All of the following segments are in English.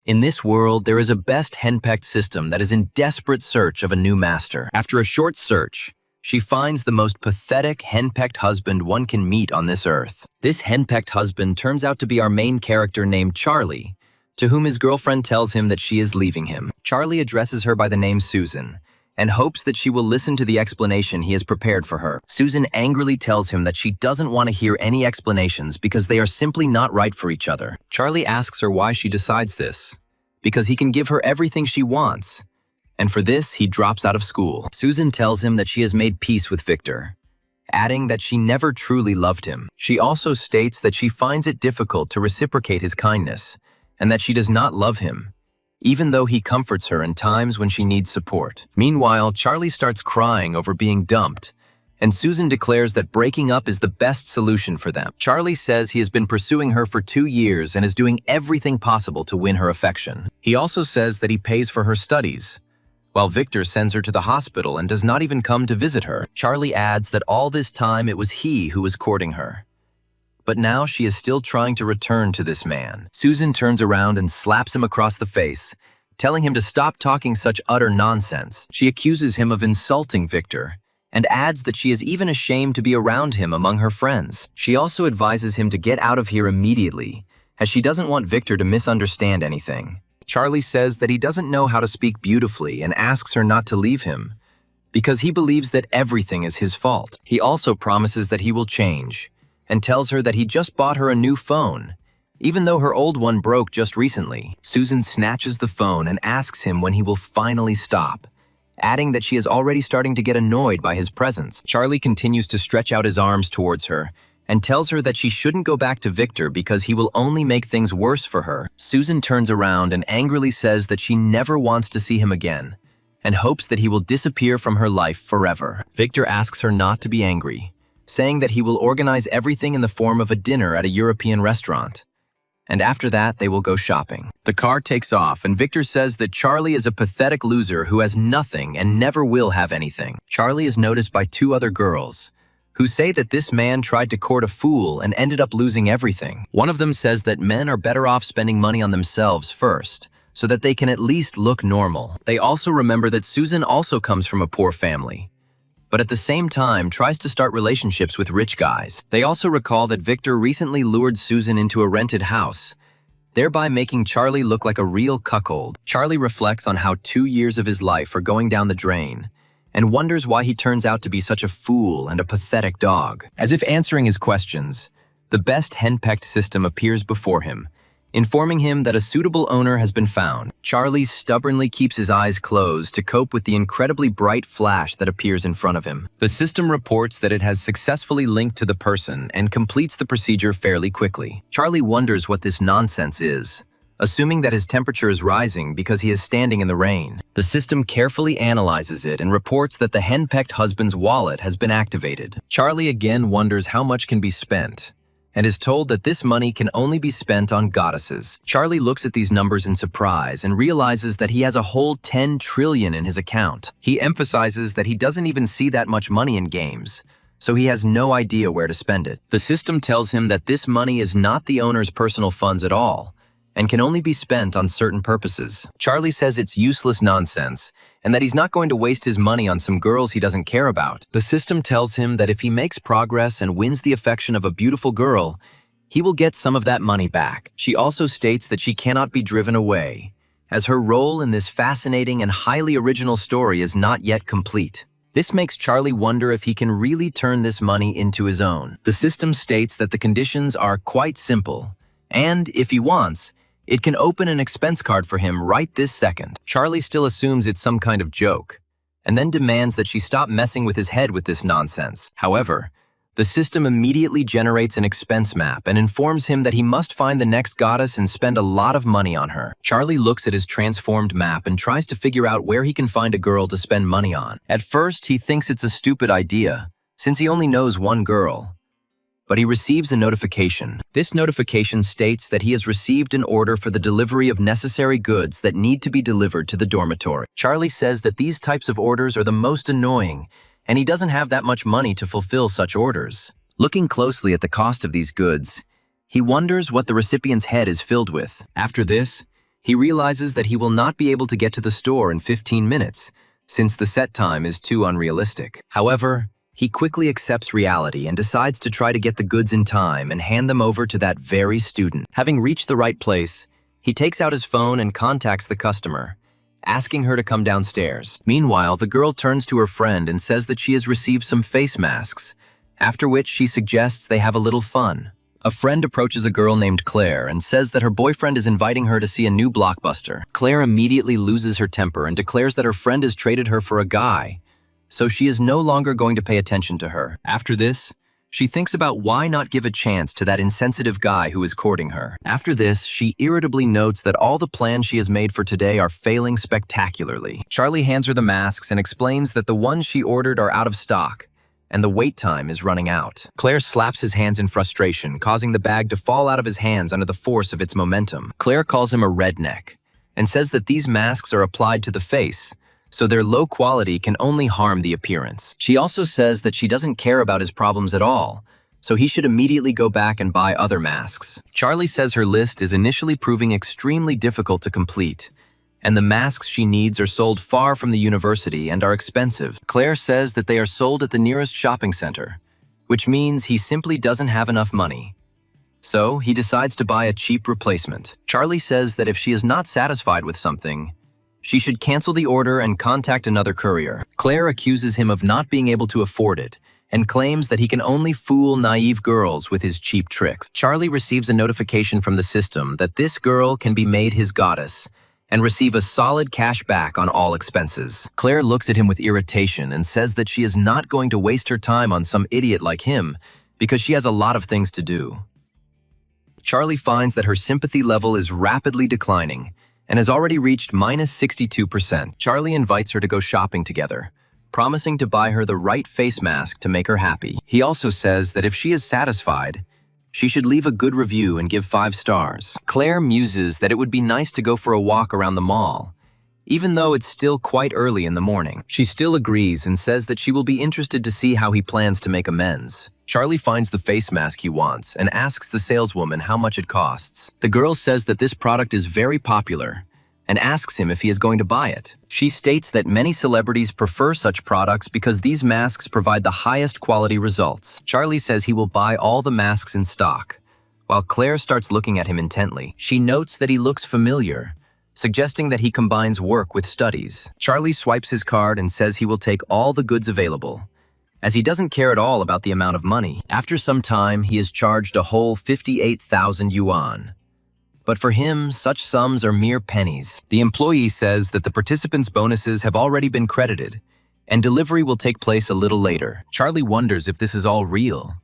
In this world, there is a best henpecked system that is in desperate search of a new master. After a short search, she finds the most pathetic henpecked husband one can meet on this earth. This henpecked husband turns out to be our main character named Charlie, to whom his girlfriend tells him that she is leaving him. Charlie addresses her by the name Susan, and hopes that she will listen to the explanation he has prepared for her. Susan angrily tells him that she doesn't want to hear any explanations because they are simply not right for each other. Charlie asks her why she decides this, because he can give her everything she wants, and for this he drops out of school. Susan tells him that she has made peace with Victor, adding that she never truly loved him. She also states that she finds it difficult to reciprocate his kindness, and that she does not love him, even though he comforts her in times when she needs support. Meanwhile, Charlie starts crying over being dumped, and Susan declares that breaking up is the best solution for them. Charlie says he has been pursuing her for 2 years and is doing everything possible to win her affection. He also says that he pays for her studies, while Victor sends her to the hospital and does not even come to visit her. Charlie adds that all this time it was he who was courting her, but now she is still trying to return to this man. Susan turns around and slaps him across the face, telling him to stop talking such utter nonsense. She accuses him of insulting Victor, and adds that she is even ashamed to be around him among her friends. She also advises him to get out of here immediately, as she doesn't want Victor to misunderstand anything. Charlie says that he doesn't know how to speak beautifully and asks her not to leave him, because he believes that everything is his fault. He also promises that he will change, and tells her that he just bought her a new phone, even though her old one broke just recently. Susan snatches the phone and asks him when he will finally stop, adding that she is already starting to get annoyed by his presence. Charlie continues to stretch out his arms towards her and tells her that she shouldn't go back to Victor because he will only make things worse for her. Susan turns around and angrily says that she never wants to see him again and hopes that he will disappear from her life forever. Victor asks her not to be angry, saying that he will organize everything in the form of a dinner at a European restaurant, and after that they will go shopping. The car takes off, and Victor says that Charlie is a pathetic loser who has nothing and never will have anything. Charlie is noticed by 2 other girls, who say that this man tried to court a fool and ended up losing everything. One of them says that men are better off spending money on themselves first, so that they can at least look normal. They also remember that Susan also comes from a poor family, but at the same time tries to start relationships with rich guys. They also recall that Victor recently lured Susan into a rented house, thereby making Charlie look like a real cuckold. Charlie reflects on how 2 years of his life are going down the drain, and wonders why he turns out to be such a fool and a pathetic dog. As if answering his questions, the best henpecked system appears before him, informing him that a suitable owner has been found. Charlie stubbornly keeps his eyes closed to cope with the incredibly bright flash that appears in front of him. The system reports that it has successfully linked to the person and completes the procedure fairly quickly. Charlie wonders what this nonsense is, assuming that his temperature is rising because he is standing in the rain. The system carefully analyzes it and reports that the henpecked husband's wallet has been activated. Charlie again wonders how much can be spent, and is told that this money can only be spent on goddesses. Charlie looks at these numbers in surprise and realizes that he has a whole 10 trillion in his account. He emphasizes that he doesn't even see that much money in games, so he has no idea where to spend it. The system tells him that this money is not the owner's personal funds at all, and can only be spent on certain purposes. Charlie says it's useless nonsense, and that he's not going to waste his money on some girls he doesn't care about. The system tells him that if he makes progress and wins the affection of a beautiful girl, he will get some of that money back. She also states that she cannot be driven away, as her role in this fascinating and highly original story is not yet complete. This makes Charlie wonder if he can really turn this money into his own. The system states that the conditions are quite simple, and if he wants, it can open an expense card for him right this second. Charlie still assumes it's some kind of joke, and then demands that she stop messing with his head with this nonsense. However, the system immediately generates an expense map and informs him that he must find the next goddess and spend a lot of money on her. Charlie looks at his transformed map and tries to figure out where he can find a girl to spend money on. At first, he thinks it's a stupid idea, since he only knows one girl. But he receives a notification. This notification states that he has received an order for the delivery of necessary goods that need to be delivered to the dormitory. Charlie says that these types of orders are the most annoying, and he doesn't have that much money to fulfill such orders. Looking closely at the cost of these goods, he wonders what the recipient's head is filled with. After this, He realizes that he will not be able to get to the store in 15 minutes, since the set time is too unrealistic. However, he quickly accepts reality and decides to try to get the goods in time and hand them over to that very student. Having reached the right place, he takes out his phone and contacts the customer, asking her to come downstairs. Meanwhile, the girl turns to her friend and says that she has received some face masks, after which she suggests they have a little fun. A friend approaches a girl named Claire and says that her boyfriend is inviting her to see a new blockbuster. Claire immediately loses her temper and declares that her friend has traded her for a guy, so she is no longer going to pay attention to her. After this, she thinks about why not give a chance to that insensitive guy who is courting her. After this, she irritably notes that all the plans she has made for today are failing spectacularly. Charlie hands her the masks and explains that the ones she ordered are out of stock, and the wait time is running out. Claire slaps his hands in frustration, causing the bag to fall out of his hands under the force of its momentum. Claire calls him a redneck and says that these masks are applied to the face, so their low quality can only harm the appearance. She also says that she doesn't care about his problems at all, so he should immediately go back and buy other masks. Charlie says her list is initially proving extremely difficult to complete, and the masks she needs are sold far from the university and are expensive. Claire says that they are sold at the nearest shopping center, which means he simply doesn't have enough money. So he decides to buy a cheap replacement. Charlie says that if she is not satisfied with something, she should cancel the order and contact another courier. Claire accuses him of not being able to afford it and claims that he can only fool naive girls with his cheap tricks. Charlie receives a notification from the system that this girl can be made his goddess and receive a solid cash back on all expenses. Claire looks at him with irritation and says that she is not going to waste her time on some idiot like him because she has a lot of things to do. Charlie finds that her sympathy level is rapidly declining and has already reached -62%. Charlie invites her to go shopping together, promising to buy her the right face mask to make her happy. He also says that if she is satisfied, she should leave a good review and give 5 stars. Claire muses that it would be nice to go for a walk around the mall, even though it's still quite early in the morning. She still agrees and says that she will be interested to see how he plans to make amends. Charlie finds the face mask he wants and asks the saleswoman how much it costs. The girl says that this product is very popular and asks him if he is going to buy it. She states that many celebrities prefer such products because these masks provide the highest quality results. Charlie says he will buy all the masks in stock, while Claire starts looking at him intently. She notes that he looks familiar, suggesting that he combines work with studies. Charlie swipes his card and says he will take all the goods available, as he doesn't care at all about the amount of money. After some time, he is charged a whole 58,000 yuan. But for him, such sums are mere pennies. The employee says that the participants' bonuses have already been credited, and delivery will take place a little later. Charlie wonders if this is all real,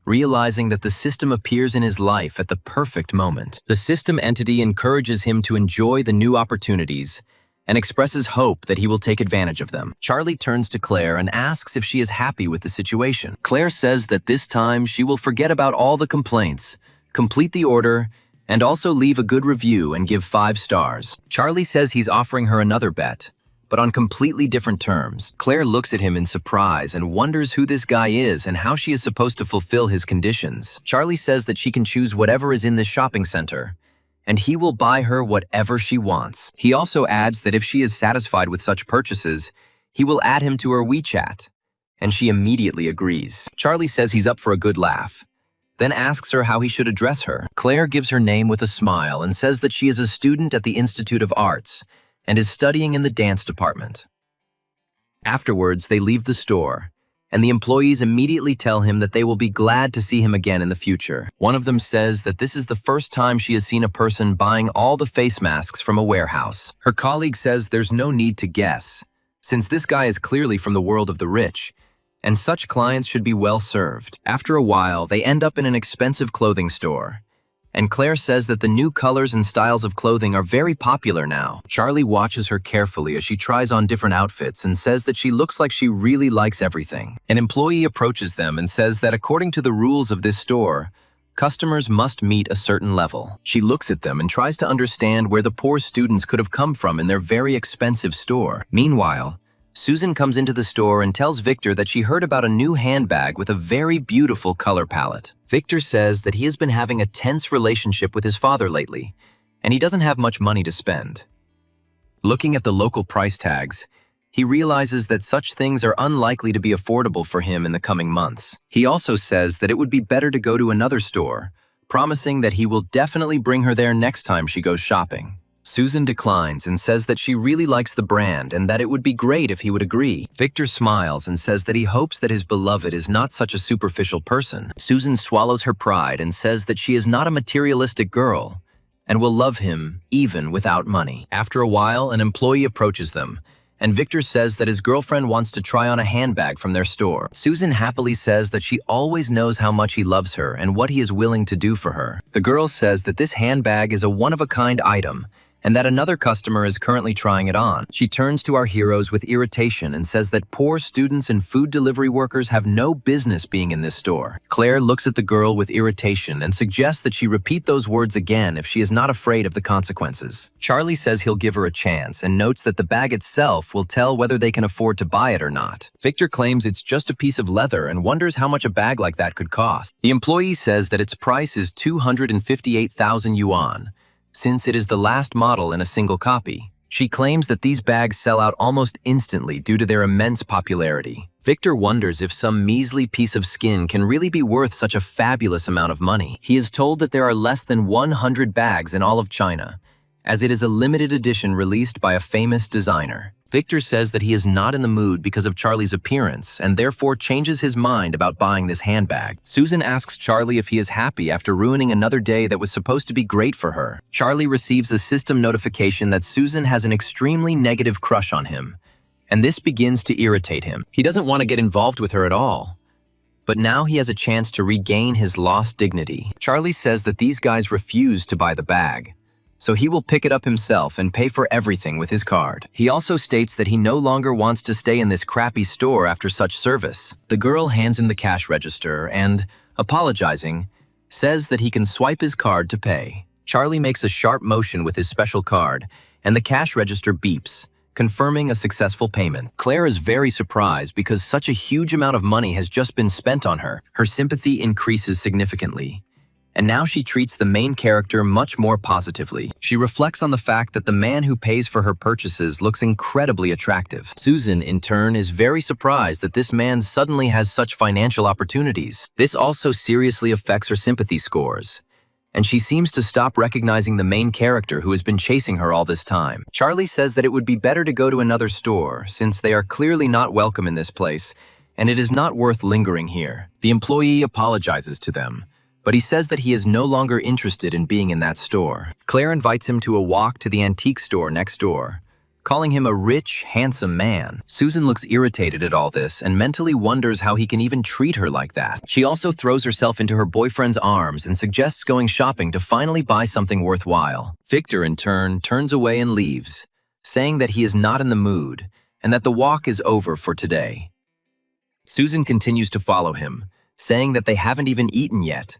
realizing that the system appears in his life at the perfect moment. The system entity encourages him to enjoy the new opportunities and expresses hope that he will take advantage of them. Charlie turns to Claire and asks if she is happy with the situation. Claire says that this time she will forget about all the complaints, complete the order, and also leave a good review and give 5 stars. Charlie says he's offering her another bet, but on completely different terms. Claire looks at him in surprise and wonders who this guy is and how she is supposed to fulfill his conditions. Charlie says that she can choose whatever is in this shopping center, and he will buy her whatever she wants. He also adds that if she is satisfied with such purchases, he will add him to her WeChat, and she immediately agrees. Charlie says he's up for a good laugh, then asks her how he should address her. Claire gives her name with a smile and says that she is a student at the Institute of Arts and is studying in the dance department. Afterwards, they leave the store, and the employees immediately tell him that they will be glad to see him again in the future. One of them says that this is the first time she has seen a person buying all the face masks from a warehouse. Her colleague says there's no need to guess, since this guy is clearly from the world of the rich, and such clients should be well served. After a while, they end up in an expensive clothing store, and Claire says that the new colors and styles of clothing are very popular now. Charlie watches her carefully as she tries on different outfits and says that she looks like she really likes everything. An employee approaches them and says that according to the rules of this store, customers must meet a certain level. She looks at them and tries to understand where the poor students could have come from in their very expensive store. Meanwhile, Susan comes into the store and tells Victor that she heard about a new handbag with a very beautiful color palette. Victor says that he has been having a tense relationship with his father lately, and he doesn't have much money to spend. Looking at the local price tags, he realizes that such things are unlikely to be affordable for him in the coming months. He also says that it would be better to go to another store, promising that he will definitely bring her there next time she goes shopping. Susan declines and says that she really likes the brand and that it would be great if he would agree. Victor smiles and says that he hopes that his beloved is not such a superficial person. Susan swallows her pride and says that she is not a materialistic girl and will love him even without money. After a while, an employee approaches them, and Victor says that his girlfriend wants to try on a handbag from their store. Susan happily says that she always knows how much he loves her and what he is willing to do for her. The girl says that this handbag is a one-of-a-kind item and that another customer is currently trying it on. She turns to our heroes with irritation and says that poor students and food delivery workers have no business being in this store. Claire looks at the girl with irritation and suggests that she repeat those words again if she is not afraid of the consequences. Charlie says he'll give her a chance and notes that the bag itself will tell whether they can afford to buy it or not. Victor claims it's just a piece of leather and wonders how much a bag like that could cost. The employee says that its price is 258,000 yuan, since it is the last model in a single copy. She claims that these bags sell out almost instantly due to their immense popularity. Victor wonders if some measly piece of skin can really be worth such a fabulous amount of money. He is told that there are less than 100 bags in all of China, as it is a limited edition released by a famous designer. Victor says that he is not in the mood because of Charlie's appearance and therefore changes his mind about buying this handbag. Susan asks Charlie if he is happy after ruining another day that was supposed to be great for her. Charlie receives a system notification that Susan has an extremely negative crush on him, and this begins to irritate him. He doesn't want to get involved with her at all, but now he has a chance to regain his lost dignity. Charlie says that these guys refuse to buy the bag, so he will pick it up himself and pay for everything with his card. He also states that he no longer wants to stay in this crappy store after such service. The girl hands him the cash register and, apologizing, says that he can swipe his card to pay. Charlie makes a sharp motion with his special card, and the cash register beeps, confirming a successful payment. Claire is very surprised because such a huge amount of money has just been spent on her. Her sympathy increases significantly, and now she treats the main character much more positively. She reflects on the fact that the man who pays for her purchases looks incredibly attractive. Susan, in turn, is very surprised that this man suddenly has such financial opportunities. This also seriously affects her sympathy scores, and she seems to stop recognizing the main character who has been chasing her all this time. Charlie says that it would be better to go to another store, since they are clearly not welcome in this place, and it is not worth lingering here. The employee apologizes to them, but he says that he is no longer interested in being in that store. Claire invites him to a walk to the antique store next door, calling him a rich, handsome man. Susan looks irritated at all this and mentally wonders how he can even treat her like that. She also throws herself into her boyfriend's arms and suggests going shopping to finally buy something worthwhile. Victor, in turn, turns away and leaves, saying that he is not in the mood and that the walk is over for today. Susan continues to follow him, saying that they haven't even eaten yet,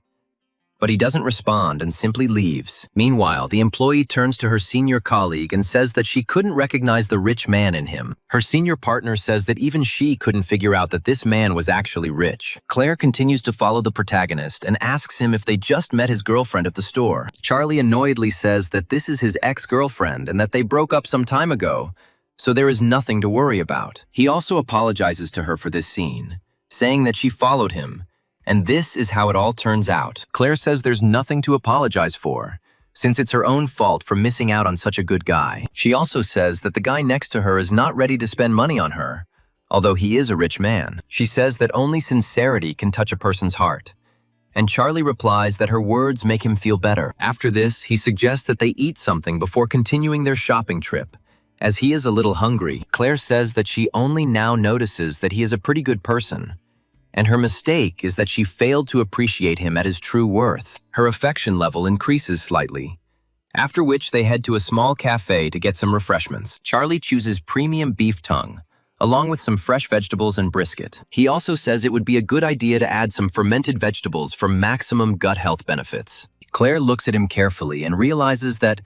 but he doesn't respond and simply leaves. Meanwhile, the employee turns to her senior colleague and says that she couldn't recognize the rich man in him. Her senior partner says that even she couldn't figure out that this man was actually rich. Claire continues to follow the protagonist and asks him if they just met his girlfriend at the store. Charlie annoyedly says that this is his ex-girlfriend and that they broke up some time ago, so there is nothing to worry about. He also apologizes to her for this scene, saying that she followed him, and this is how it all turns out. Claire says there's nothing to apologize for, since it's her own fault for missing out on such a good guy. She also says that the guy next to her is not ready to spend money on her, although he is a rich man. She says that only sincerity can touch a person's heart, and Charlie replies that her words make him feel better. After this, he suggests that they eat something before continuing their shopping trip, as he is a little hungry. Claire says that she only now notices that he is a pretty good person, and her mistake is that she failed to appreciate him at his true worth. Her affection level increases slightly, after which they head to a small cafe to get some refreshments. Charlie chooses premium beef tongue, along with some fresh vegetables and brisket. He also says it would be a good idea to add some fermented vegetables for maximum gut health benefits. Claire looks at him carefully and realizes that,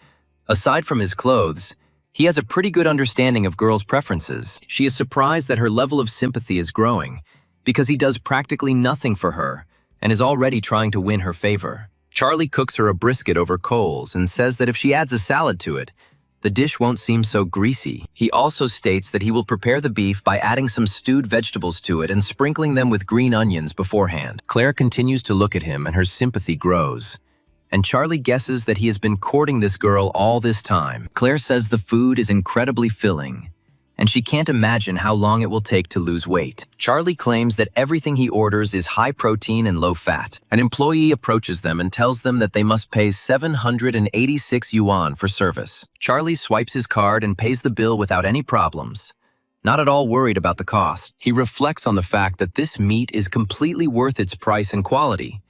aside from his clothes, he has a pretty good understanding of girls' preferences. She is surprised that her level of sympathy is growing, because he does practically nothing for her and is already trying to win her favor. Charlie cooks her a brisket over coals and says that if she adds a salad to it, the dish won't seem so greasy. He also states that he will prepare the beef by adding some stewed vegetables to it and sprinkling them with green onions beforehand. Claire continues to look at him and her sympathy grows. And Charlie guesses that he has been courting this girl all this time. Claire says the food is incredibly filling, and she can't imagine how long it will take to lose weight. Charlie claims that everything he orders is high protein and low fat. An employee approaches them and tells them that they must pay 786 yuan for service. Charlie swipes his card and pays the bill without any problems, not at all worried about the cost. He reflects on the fact that this meat is completely worth its price and quality,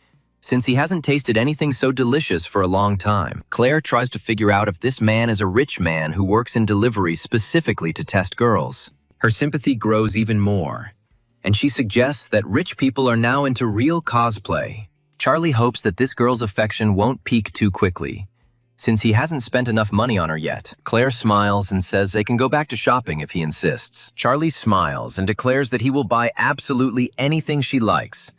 since he hasn't tasted anything so delicious for a long time. Claire tries to figure out if this man is a rich man who works in delivery specifically to test girls. Her sympathy grows even more, and she suggests that rich people are now into real cosplay. Charlie hopes that this girl's affection won't peak too quickly, since he hasn't spent enough money on her yet. Claire smiles and says they can go back to shopping if he insists. Charlie smiles and declares that he will buy absolutely anything she likes,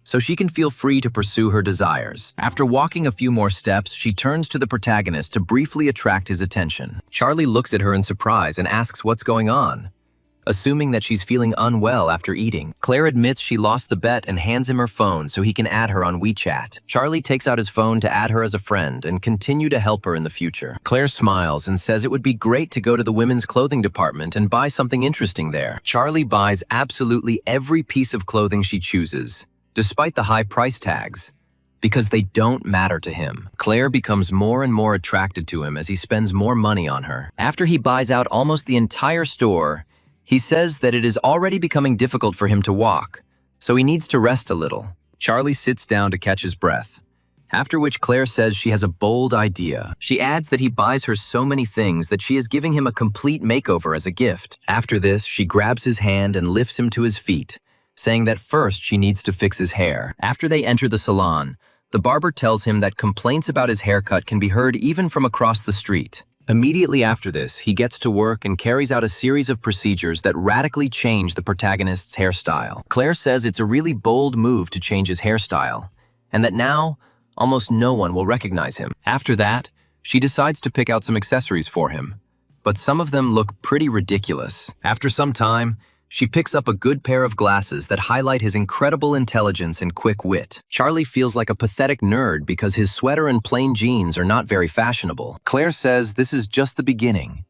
so she can feel free to pursue her desires. After walking a few more steps, she turns to the protagonist to briefly attract his attention. Charlie looks at her in surprise and asks what's going on, assuming that she's feeling unwell after eating. Claire admits she lost the bet and hands him her phone so he can add her on WeChat. Charlie takes out his phone to add her as a friend and continue to help her in the future. Claire smiles and says it would be great to go to the women's clothing department and buy something interesting there. Charlie buys absolutely every piece of clothing she chooses, despite the high price tags, because they don't matter to him. Claire becomes more and more attracted to him as he spends more money on her. After he buys out almost the entire store, he says that it is already becoming difficult for him to walk, so he needs to rest a little. Charlie sits down to catch his breath, after which Claire says she has a bold idea. She adds that he buys her so many things that she is giving him a complete makeover as a gift. After this, she grabs his hand and lifts him to his feet, saying that first she needs to fix his hair. After they enter the salon, the barber tells him that complaints about his haircut can be heard even from across the street. Immediately after this, he gets to work and carries out a series of procedures that radically change the protagonist's hairstyle. Claire says it's a really bold move to change his hairstyle, and that now, almost no one will recognize him. After that, she decides to pick out some accessories for him, but some of them look pretty ridiculous. After some time, she picks up a good pair of glasses that highlight his incredible intelligence and quick wit. Charlie feels like a pathetic nerd because his sweater and plain jeans are not very fashionable. Claire says this is just the beginning,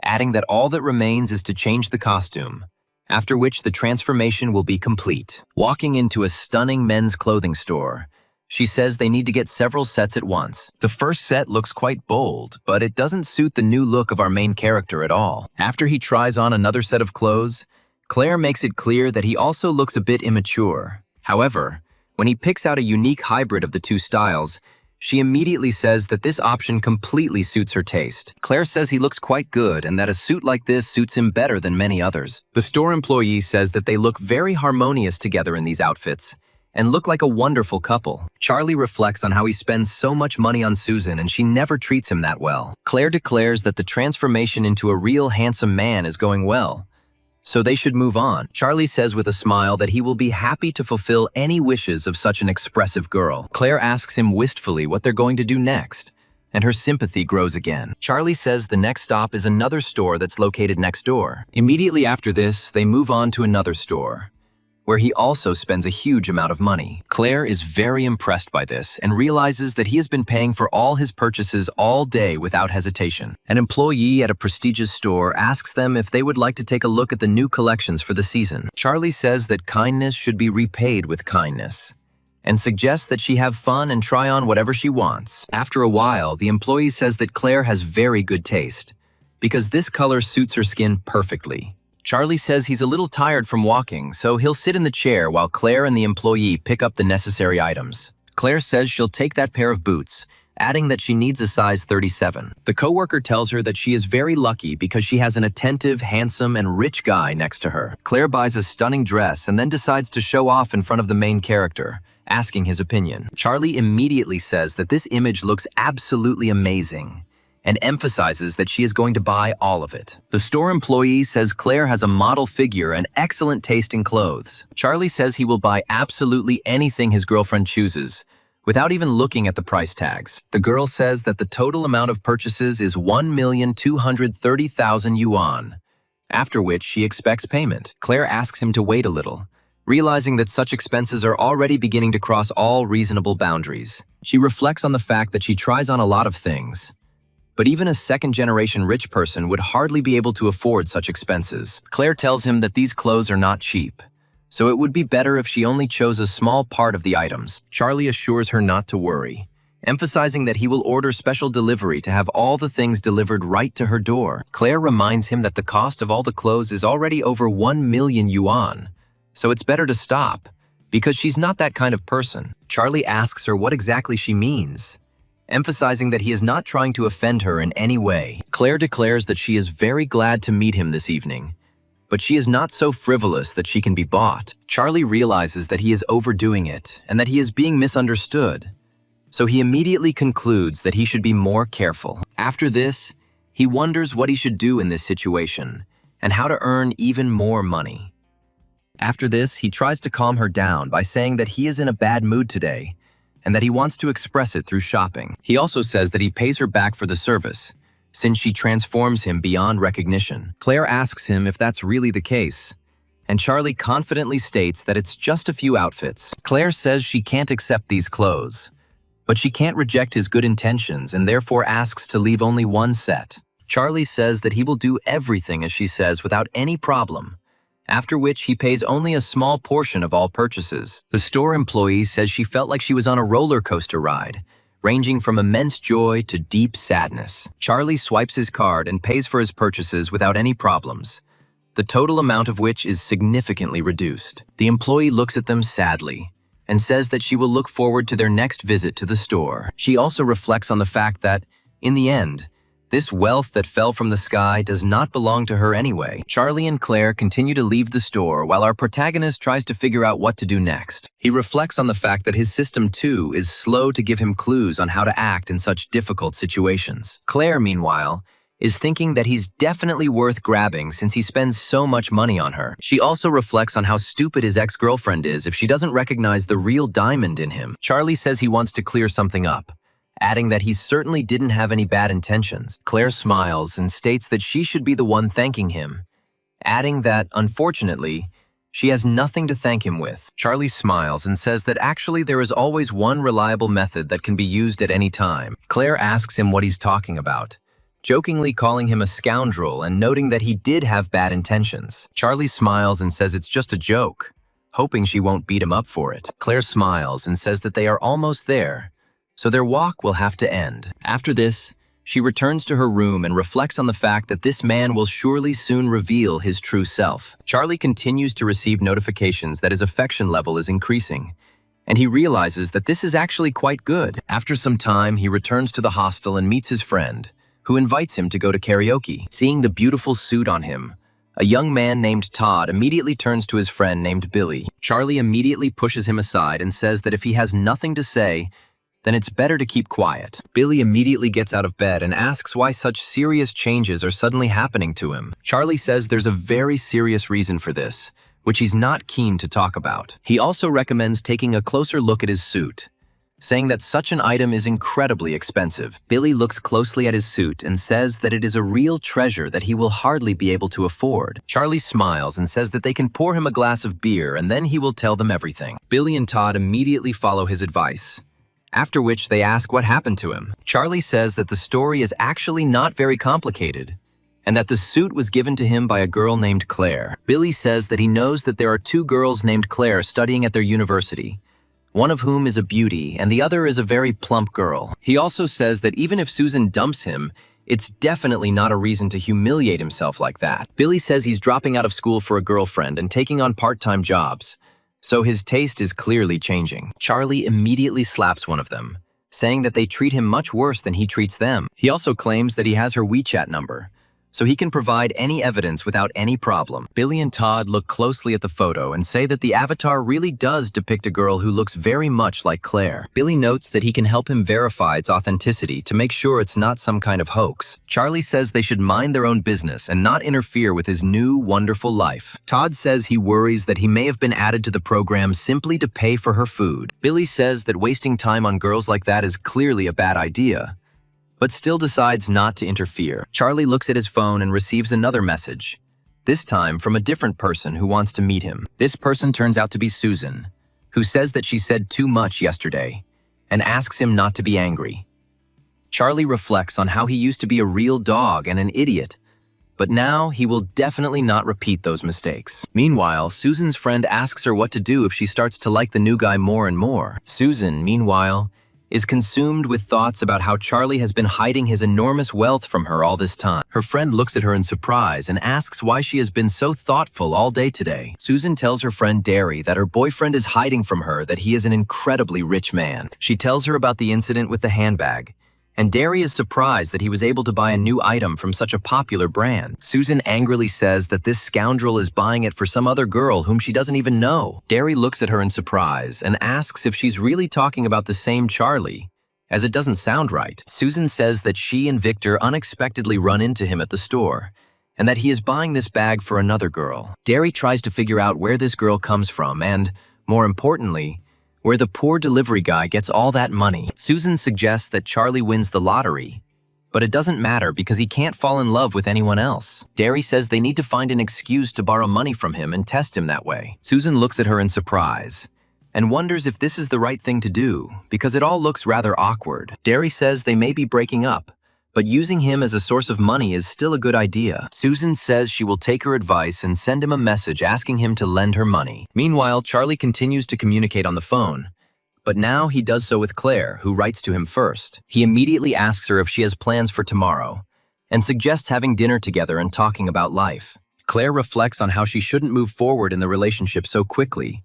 adding that all that remains is to change the costume, after which the transformation will be complete. Walking into a stunning men's clothing store, she says they need to get several sets at once. The first set looks quite bold, but it doesn't suit the new look of our main character at all. After he tries on another set of clothes, Claire makes it clear that he also looks a bit immature. However, when he picks out a unique hybrid of the two styles, she immediately says that this option completely suits her taste. Claire says he looks quite good and that a suit like this suits him better than many others. The store employee says that they look very harmonious together in these outfits and look like a wonderful couple. Charlie reflects on how he spends so much money on Susan and she never treats him that well. Claire declares that the transformation into a real handsome man is going well, so they should move on. Charlie says with a smile that he will be happy to fulfill any wishes of such an expressive girl. Claire asks him wistfully what they're going to do next, and her sympathy grows again. Charlie says the next stop is another store that's located next door. Immediately after this, they move on to another store, where he also spends a huge amount of money. Claire is very impressed by this and realizes that he has been paying for all his purchases all day without hesitation. An employee at a prestigious store asks them if they would like to take a look at the new collections for the season. Charlie says that kindness should be repaid with kindness, and suggests that she have fun and try on whatever she wants. After a while, the employee says that Claire has very good taste, because this color suits her skin perfectly. Charlie says he's a little tired from walking, so he'll sit in the chair while Claire and the employee pick up the necessary items. Claire says she'll take that pair of boots, adding that she needs a size 37. The coworker tells her that she is very lucky because she has an attentive, handsome, and rich guy next to her. Claire buys a stunning dress and then decides to show off in front of the main character, asking his opinion. Charlie immediately says that this image looks absolutely amazing, and emphasizes that she is going to buy all of it. The store employee says Claire has a model figure and excellent taste in clothes. Charlie says he will buy absolutely anything his girlfriend chooses, without even looking at the price tags. The girl says that the total amount of purchases is 1,230,000 yuan, after which she expects payment. Claire asks him to wait a little, realizing that such expenses are already beginning to cross all reasonable boundaries. She reflects on the fact that she tries on a lot of things, but even a second-generation rich person would hardly be able to afford such expenses. Claire tells him that these clothes are not cheap, so it would be better if she only chose a small part of the items. Charlie assures her not to worry, emphasizing that he will order special delivery to have all the things delivered right to her door. Claire reminds him that the cost of all the clothes is already over 1 million yuan, so it's better to stop, because she's not that kind of person. Charlie asks her what exactly she means, emphasizing that he is not trying to offend her in any way. Claire declares that she is very glad to meet him this evening, but she is not so frivolous that she can be bought. Charlie realizes that he is overdoing it and that he is being misunderstood, so he immediately concludes that he should be more careful. After this, he wonders what he should do in this situation and how to earn even more money. After this, he tries to calm her down by saying that he is in a bad mood today and that he wants to express it through shopping. He also says that he pays her back for the service, since she transforms him beyond recognition. Claire asks him if that's really the case, and Charlie confidently states that it's just a few outfits. Claire says she can't accept these clothes, but she can't reject his good intentions and therefore asks to leave only one set. Charlie says that he will do everything as she says without any problem, after which he pays only a small portion of all purchases. The store employee says she felt like she was on a roller coaster ride, ranging from immense joy to deep sadness. Charlie swipes his card and pays for his purchases without any problems, the total amount of which is significantly reduced. The employee looks at them sadly and says that she will look forward to their next visit to the store. She also reflects on the fact that, in the end, this wealth that fell from the sky does not belong to her anyway. Charlie and Claire continue to leave the store while our protagonist tries to figure out what to do next. He reflects on the fact that his system too is slow to give him clues on how to act in such difficult situations. Claire, meanwhile, is thinking that he's definitely worth grabbing since he spends so much money on her. She also reflects on how stupid his ex-girlfriend is if she doesn't recognize the real diamond in him. Charlie says he wants to clear something up, adding that he certainly didn't have any bad intentions. Claire smiles and states that she should be the one thanking him, adding that, unfortunately, she has nothing to thank him with. Charlie smiles and says that actually there is always one reliable method that can be used at any time. Claire asks him what he's talking about, jokingly calling him a scoundrel and noting that he did have bad intentions. Charlie smiles and says it's just a joke, hoping she won't beat him up for it. Claire smiles and says that they are almost there, so their walk will have to end. After this, she returns to her room and reflects on the fact that this man will surely soon reveal his true self. Charlie continues to receive notifications that his affection level is increasing, and he realizes that this is actually quite good. After some time, he returns to the hostel and meets his friend, who invites him to go to karaoke. Seeing the beautiful suit on him, a young man named Todd immediately turns to his friend named Billy. Charlie immediately pushes him aside and says that if he has nothing to say, then it's better to keep quiet. Billy immediately gets out of bed and asks why such serious changes are suddenly happening to him. Charlie says there's a very serious reason for this, which he's not keen to talk about. He also recommends taking a closer look at his suit, saying that such an item is incredibly expensive. Billy looks closely at his suit and says that it is a real treasure that he will hardly be able to afford. Charlie smiles and says that they can pour him a glass of beer and then he will tell them everything. Billy and Todd immediately follow his advice, after which they ask what happened to him. Charlie says that the story is actually not very complicated, and that the suit was given to him by a girl named Claire. Billy says that he knows that there are two girls named Claire studying at their university, one of whom is a beauty and the other is a very plump girl. He also says that even if Susan dumps him, it's definitely not a reason to humiliate himself like that. Billy says he's dropping out of school for a girlfriend and taking on part-time jobs, so his taste is clearly changing. Charlie immediately slaps one of them, saying that they treat him much worse than he treats them. He also claims that he has her WeChat number, so he can provide any evidence without any problem. Billy and Todd look closely at the photo and say that the avatar really does depict a girl who looks very much like Claire. Billy notes that he can help him verify its authenticity to make sure it's not some kind of hoax. Charlie says they should mind their own business and not interfere with his new, wonderful life. Todd says he worries that he may have been added to the program simply to pay for her food. Billy says that wasting time on girls like that is clearly a bad idea, but still decides not to interfere. Charlie looks at his phone and receives another message, this time from a different person who wants to meet him. This person turns out to be Susan, who says that she said too much yesterday and asks him not to be angry. Charlie reflects on how he used to be a real dog and an idiot, but now he will definitely not repeat those mistakes. Meanwhile, Susan's friend asks her what to do if she starts to like the new guy more and more. Susan, meanwhile, is consumed with thoughts about how Charlie has been hiding his enormous wealth from her all this time. Her friend looks at her in surprise and asks why she has been so thoughtful all day today. Susan tells her friend Derry that her boyfriend is hiding from her that he is an incredibly rich man. She tells her about the incident with the handbag, and Derry is surprised that he was able to buy a new item from such a popular brand. Susan angrily says that this scoundrel is buying it for some other girl whom she doesn't even know. Derry looks at her in surprise and asks if she's really talking about the same Charlie, as it doesn't sound right. Susan says that she and Victor unexpectedly run into him at the store, and that he is buying this bag for another girl. Derry tries to figure out where this girl comes from and, more importantly, where the poor delivery guy gets all that money. Susan suggests that Charlie wins the lottery, but it doesn't matter because he can't fall in love with anyone else. Derry says they need to find an excuse to borrow money from him and test him that way. Susan looks at her in surprise and wonders if this is the right thing to do because it all looks rather awkward. Derry says they may be breaking up, but using him as a source of money is still a good idea. Susan says she will take her advice and send him a message asking him to lend her money. Meanwhile, Charlie continues to communicate on the phone, but now he does so with Claire, who writes to him first. He immediately asks her if she has plans for tomorrow and suggests having dinner together and talking about life. Claire reflects on how she shouldn't move forward in the relationship so quickly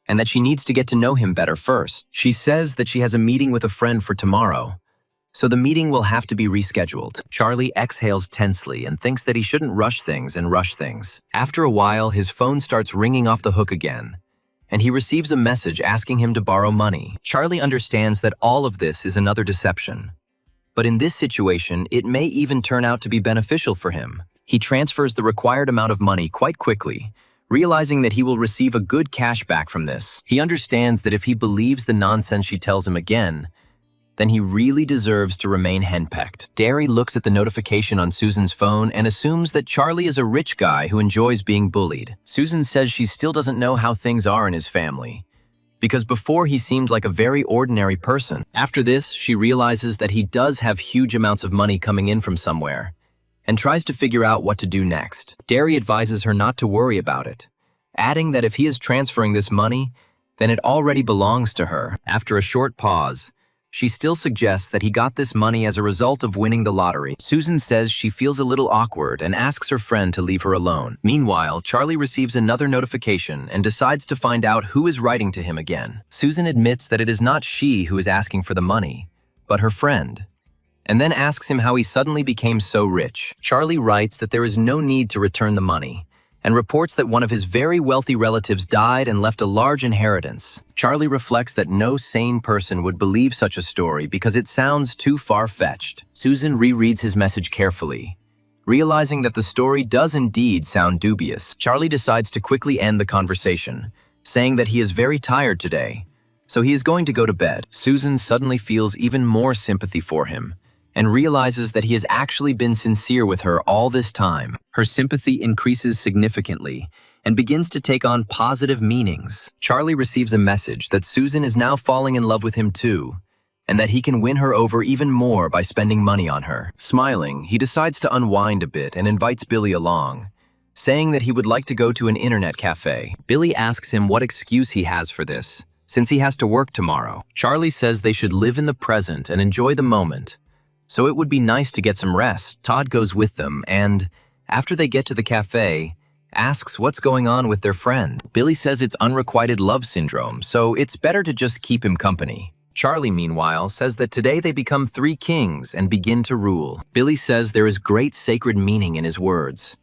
and that she needs to get to know him better first. She says that she has a meeting with a friend for tomorrow, so the meeting will have to be rescheduled. Charlie exhales tensely and thinks that he shouldn't rush things. After a while, his phone starts ringing off the hook again, and he receives a message asking him to borrow money. Charlie understands that all of this is another deception, but in this situation, it may even turn out to be beneficial for him. He transfers the required amount of money quite quickly, realizing that he will receive a good cash back from this. He understands that if he believes the nonsense she tells him again, then he really deserves to remain henpecked. Derry looks at the notification on Susan's phone and assumes that Charlie is a rich guy who enjoys being bullied. Susan says she still doesn't know how things are in his family, because before he seemed like a very ordinary person. After this, she realizes that he does have huge amounts of money coming in from somewhere, and tries to figure out what to do next. Derry advises her not to worry about it, adding that if he is transferring this money, then it already belongs to her. After a short pause, she still suggests that he got this money as a result of winning the lottery. Susan says she feels a little awkward and asks her friend to leave her alone. Meanwhile, Charlie receives another notification and decides to find out who is writing to him again. Susan admits that it is not she who is asking for the money, but her friend, and then asks him how he suddenly became so rich. Charlie writes that there is no need to return the money, and reports that one of his very wealthy relatives died and left a large inheritance. Charlie reflects that no sane person would believe such a story because it sounds too far-fetched. Susan rereads his message carefully, realizing that the story does indeed sound dubious. Charlie decides to quickly end the conversation, saying that he is very tired today, so he is going to go to bed. Susan suddenly feels even more sympathy for him, and realizes that he has actually been sincere with her all this time. Her sympathy increases significantly and begins to take on positive meanings. Charlie receives a message that Susan is now falling in love with him too, and that he can win her over even more by spending money on her. Smiling, he decides to unwind a bit and invites Billy along, saying that he would like to go to an internet cafe. Billy asks him what excuse he has for this, since he has to work tomorrow. Charlie says they should live in the present and enjoy the moment, so it would be nice to get some rest. Todd goes with them and, after they get to the cafe, asks what's going on with their friend. Billy says it's unrequited love syndrome, so it's better to just keep him company. Charlie, meanwhile, says that today they become 3 kings and begin to rule. Billy says there is great sacred meaning in his words,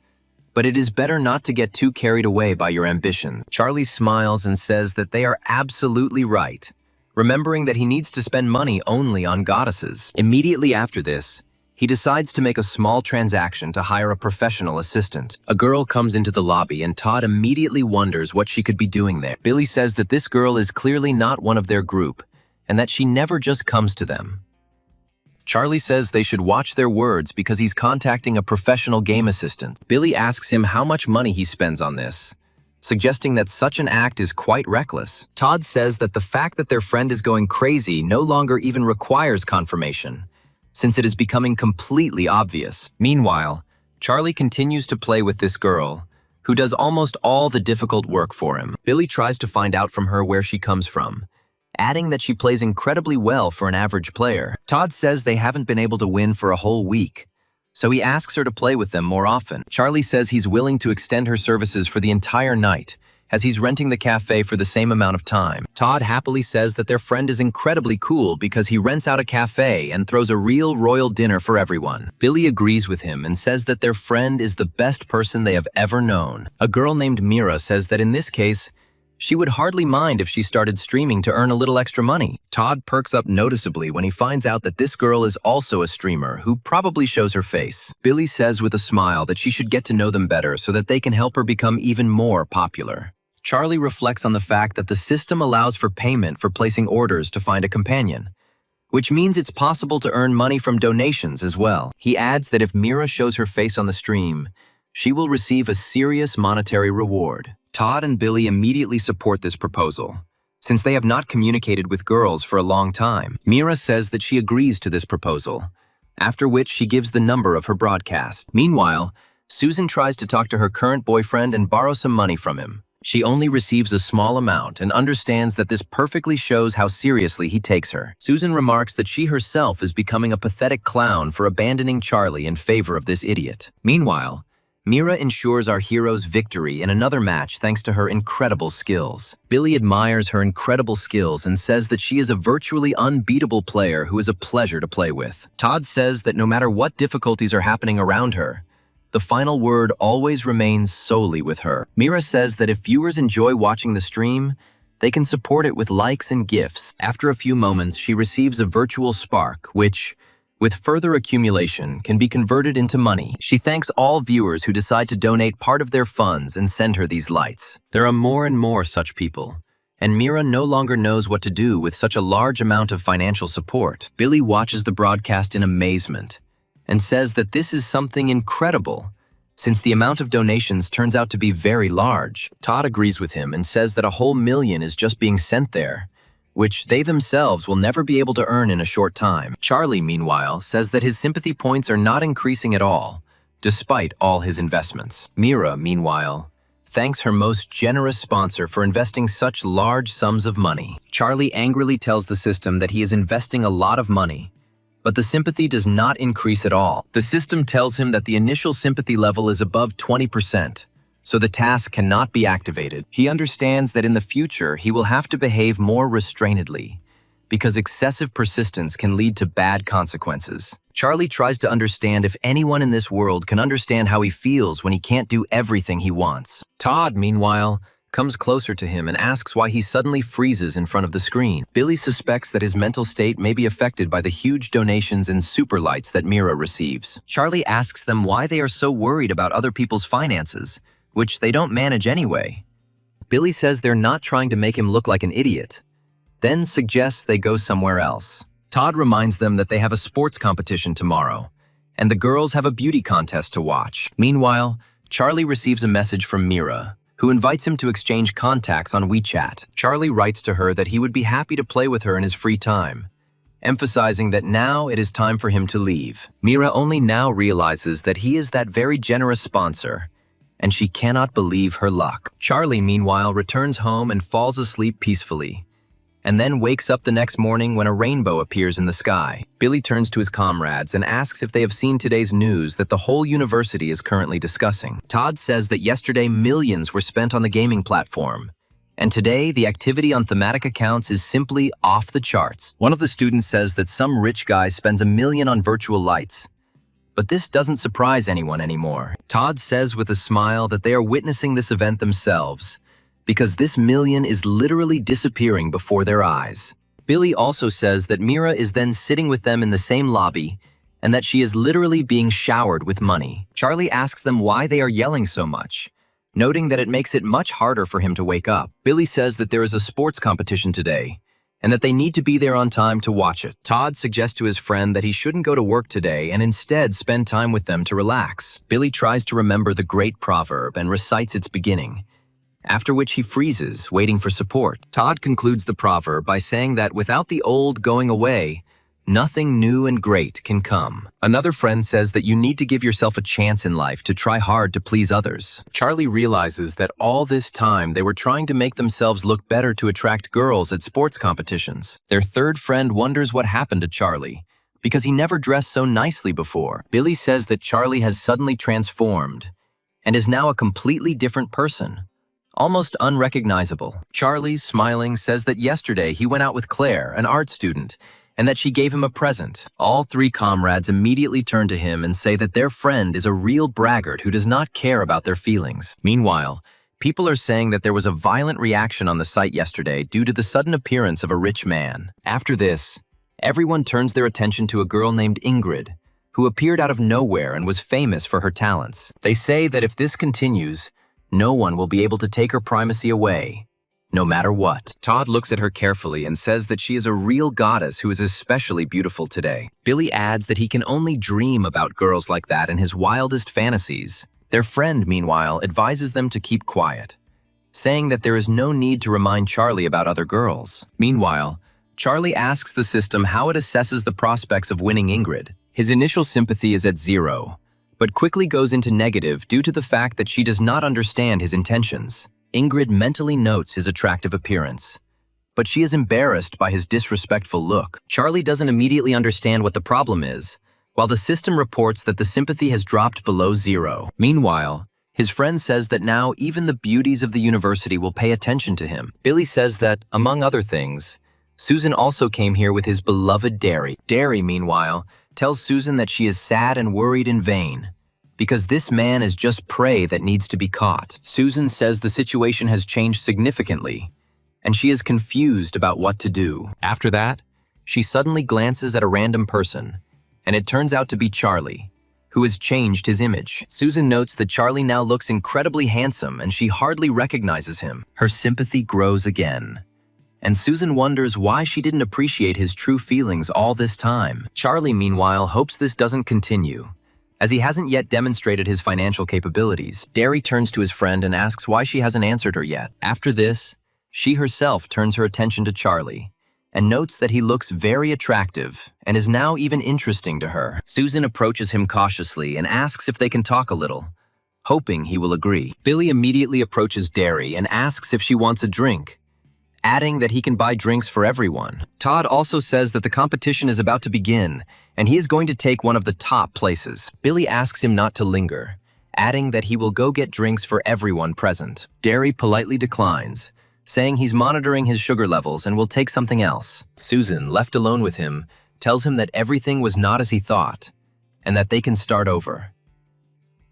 but it is better not to get too carried away by your ambitions. Charlie smiles and says that they are absolutely right, remembering that he needs to spend money only on goddesses. Immediately after this, he decides to make a small transaction to hire a professional assistant. A girl comes into the lobby and Todd immediately wonders what she could be doing there. Billy says that this girl is clearly not one of their group and that she never just comes to them. Charlie says they should watch their words because he's contacting a professional game assistant. Billy asks him how much money he spends on this, suggesting that such an act is quite reckless. Todd says that the fact that their friend is going crazy no longer even requires confirmation, since it is becoming completely obvious. Meanwhile, Charlie continues to play with this girl, who does almost all the difficult work for him. Billy tries to find out from her where she comes from, adding that she plays incredibly well for an average player. Todd says they haven't been able to win for a whole week, so he asks her to play with them more often. Charlie says he's willing to extend her services for the entire night, as he's renting the cafe for the same amount of time. Todd happily says that their friend is incredibly cool because he rents out a cafe and throws a real royal dinner for everyone. Billy agrees with him and says that their friend is the best person they have ever known. A girl named Mira says that in this case, she would hardly mind if she started streaming to earn a little extra money. Todd perks up noticeably when he finds out that this girl is also a streamer who probably shows her face. Billy says with a smile that she should get to know them better so that they can help her become even more popular. Charlie reflects on the fact that the system allows for payment for placing orders to find a companion, which means it's possible to earn money from donations as well. He adds that if Mira shows her face on the stream, she will receive a serious monetary reward. Todd and Billy immediately support this proposal, since they have not communicated with girls for a long time. Mira says that she agrees to this proposal, after which she gives the number of her broadcast. Meanwhile, Susan tries to talk to her current boyfriend and borrow some money from him. She only receives a small amount and understands that this perfectly shows how seriously he takes her. Susan remarks that she herself is becoming a pathetic clown for abandoning Charlie in favor of this idiot. Meanwhile, Mira ensures our hero's victory in another match thanks to her incredible skills. Billy admires her incredible skills and says that she is a virtually unbeatable player who is a pleasure to play with. Todd says that no matter what difficulties are happening around her, the final word always remains solely with her. Mira says that if viewers enjoy watching the stream, they can support it with likes and gifts. After a few moments, she receives a virtual spark, which, with further accumulation, can be converted into money. She thanks all viewers who decide to donate part of their funds and send her these lights. There are more and more such people, and Mira no longer knows what to do with such a large amount of financial support. Billy watches the broadcast in amazement and says that this is something incredible, since the amount of donations turns out to be very large. Todd agrees with him and says that a whole million is just being sent there, which they themselves will never be able to earn in a short time. Charlie, meanwhile, says that his sympathy points are not increasing at all, despite all his investments. Mira, meanwhile, thanks her most generous sponsor for investing such large sums of money. Charlie angrily tells the system that he is investing a lot of money, but the sympathy does not increase at all. The system tells him that the initial sympathy level is above 20%, so the task cannot be activated. He understands that in the future he will have to behave more restrainedly, because excessive persistence can lead to bad consequences. Charlie tries to understand if anyone in this world can understand how he feels when he can't do everything he wants. Todd, meanwhile, comes closer to him and asks why he suddenly freezes in front of the screen. Billy suspects that his mental state may be affected by the huge donations and super lights that Mira receives. Charlie asks them why they are so worried about other people's finances, which they don't manage anyway. Billy says they're not trying to make him look like an idiot, then suggests they go somewhere else. Todd reminds them that they have a sports competition tomorrow, and the girls have a beauty contest to watch. Meanwhile, Charlie receives a message from Mira, who invites him to exchange contacts on WeChat. Charlie writes to her that he would be happy to play with her in his free time, emphasizing that now it is time for him to leave. Mira only now realizes that he is that very generous sponsor, and she cannot believe her luck. Charlie, meanwhile, returns home and falls asleep peacefully, and then wakes up the next morning when a rainbow appears in the sky. Billy turns to his comrades and asks if they have seen today's news that the whole university is currently discussing. Todd says that yesterday millions were spent on the gaming platform, And today, the activity on thematic accounts is simply off the charts. One of the students says that some rich guy spends $1 million on virtual lights. But this doesn't surprise anyone anymore. Todd says with a smile that they are witnessing this event themselves, because this million is literally disappearing before their eyes. Billy also says that Mira is then sitting with them in the same lobby, and that she is literally being showered with money. Charlie asks them why they are yelling so much, noting that it makes it much harder for him to wake up. Billy says that there is a sports competition today, and that they need to be there on time to watch it. Todd suggests to his friend that he shouldn't go to work today and instead spend time with them to relax. Billy tries to remember the great proverb and recites its beginning, after which he freezes, waiting for support. Todd concludes the proverb by saying that without the old going away, nothing new and great can come. Another friend says that you need to give yourself a chance in life to try hard to please others. Charlie realizes that all this time they were trying to make themselves look better to attract girls at sports competitions. Their third friend wonders what happened to Charlie, because he never dressed so nicely before. Billy says that Charlie has suddenly transformed and is now a completely different person, almost unrecognizable. Charlie, smiling, says that yesterday he went out with Claire, an art student, and that she gave him a present. All three comrades immediately turn to him and say that their friend is a real braggart who does not care about their feelings. Meanwhile, people are saying that there was a violent reaction on the site yesterday due to the sudden appearance of a rich man. After this, everyone turns their attention to a girl named Ingrid, who appeared out of nowhere and was famous for her talents. They say that if this continues, no one will be able to take her primacy away, no matter what. Todd looks at her carefully and says that she is a real goddess who is especially beautiful today. Billy adds that he can only dream about girls like that in his wildest fantasies. Their friend, meanwhile, advises them to keep quiet, saying that there is no need to remind Charlie about other girls. Meanwhile, Charlie asks the system how it assesses the prospects of winning Ingrid. His initial sympathy is at 0, but quickly goes into negative due to the fact that she does not understand his intentions. Ingrid mentally notes his attractive appearance, but she is embarrassed by his disrespectful look. Charlie doesn't immediately understand what the problem is, while the system reports that the sympathy has dropped below 0. Meanwhile, his friend says that now even the beauties of the university will pay attention to him. Billy says that, among other things, Susan also came here with his beloved Derry. Derry, meanwhile, tells Susan that she is sad and worried in vain, because this man is just prey that needs to be caught. Susan says the situation has changed significantly, and she is confused about what to do. After that, she suddenly glances at a random person, and it turns out to be Charlie, who has changed his image. Susan notes that Charlie now looks incredibly handsome, and she hardly recognizes him. Her sympathy grows again, and Susan wonders why she didn't appreciate his true feelings all this time. Charlie, meanwhile, hopes this doesn't continue, as he hasn't yet demonstrated his financial capabilities. Derry turns to his friend and asks why she hasn't answered her yet. After this, she herself turns her attention to Charlie and notes that he looks very attractive and is now even interesting to her. Susan approaches him cautiously and asks if they can talk a little, hoping he will agree. Billy immediately approaches Derry and asks if she wants a drink, adding that he can buy drinks for everyone. Todd also says that the competition is about to begin, and he is going to take one of the top places. Billy asks him not to linger, adding that he will go get drinks for everyone present. Derry politely declines, saying he's monitoring his sugar levels and will take something else. Susan, left alone with him, tells him that everything was not as he thought, and that they can start over.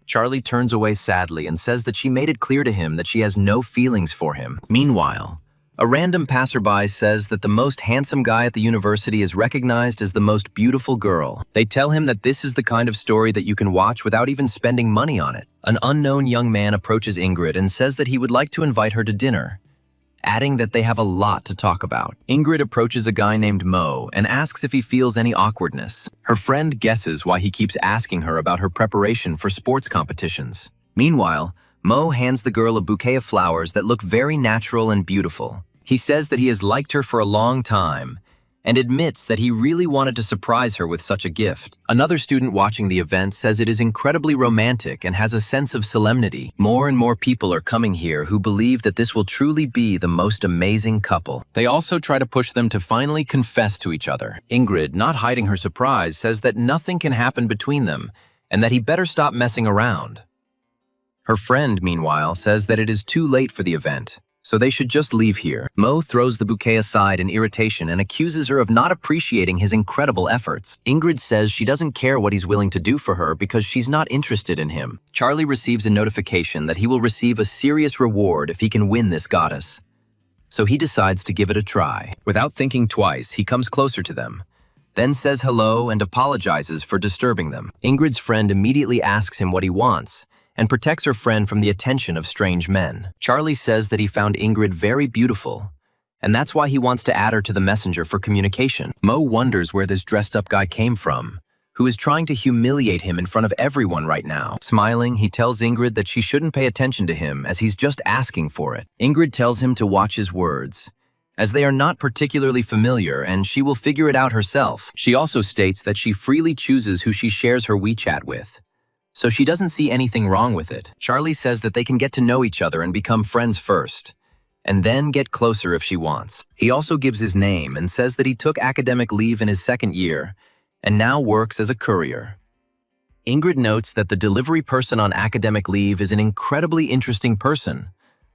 Charlie turns away sadly and says that she made it clear to him that she has no feelings for him. Meanwhile, a random passerby says that the most handsome guy at the university is recognized as the most beautiful girl. They tell him that this is the kind of story that you can watch without even spending money on it. An unknown young man approaches Ingrid and says that he would like to invite her to dinner, adding that they have a lot to talk about. Ingrid approaches a guy named Mo and asks if he feels any awkwardness. Her friend guesses why he keeps asking her about her preparation for sports competitions. Meanwhile, Mo hands the girl a bouquet of flowers that look very natural and beautiful. He says that he has liked her for a long time and admits that he really wanted to surprise her with such a gift. Another student watching the event says it is incredibly romantic and has a sense of solemnity. More and more people are coming here who believe that this will truly be the most amazing couple. They also try to push them to finally confess to each other. Ingrid, not hiding her surprise, says that nothing can happen between them and that he better stop messing around. Her friend, meanwhile, says that it is too late for the event, so they should just leave here. Mo throws the bouquet aside in irritation and accuses her of not appreciating his incredible efforts. Ingrid says she doesn't care what he's willing to do for her because she's not interested in him. Charlie receives a notification that he will receive a serious reward if he can win this goddess. So he decides to give it a try. Without thinking twice, he comes closer to them, then says hello and apologizes for disturbing them. Ingrid's friend immediately asks him what he wants, and protects her friend from the attention of strange men. Charlie says that he found Ingrid very beautiful, and that's why he wants to add her to the messenger for communication. Mo wonders where this dressed-up guy came from, who is trying to humiliate him in front of everyone right now. Smiling, he tells Ingrid that she shouldn't pay attention to him as he's just asking for it. Ingrid tells him to watch his words, as they are not particularly familiar and she will figure it out herself. She also states that she freely chooses who she shares her WeChat with, so she doesn't see anything wrong with it. Charlie says that they can get to know each other and become friends first, and then get closer if she wants. He also gives his name and says that he took academic leave in his second year and now works as a courier. Ingrid notes that the delivery person on academic leave is an incredibly interesting person,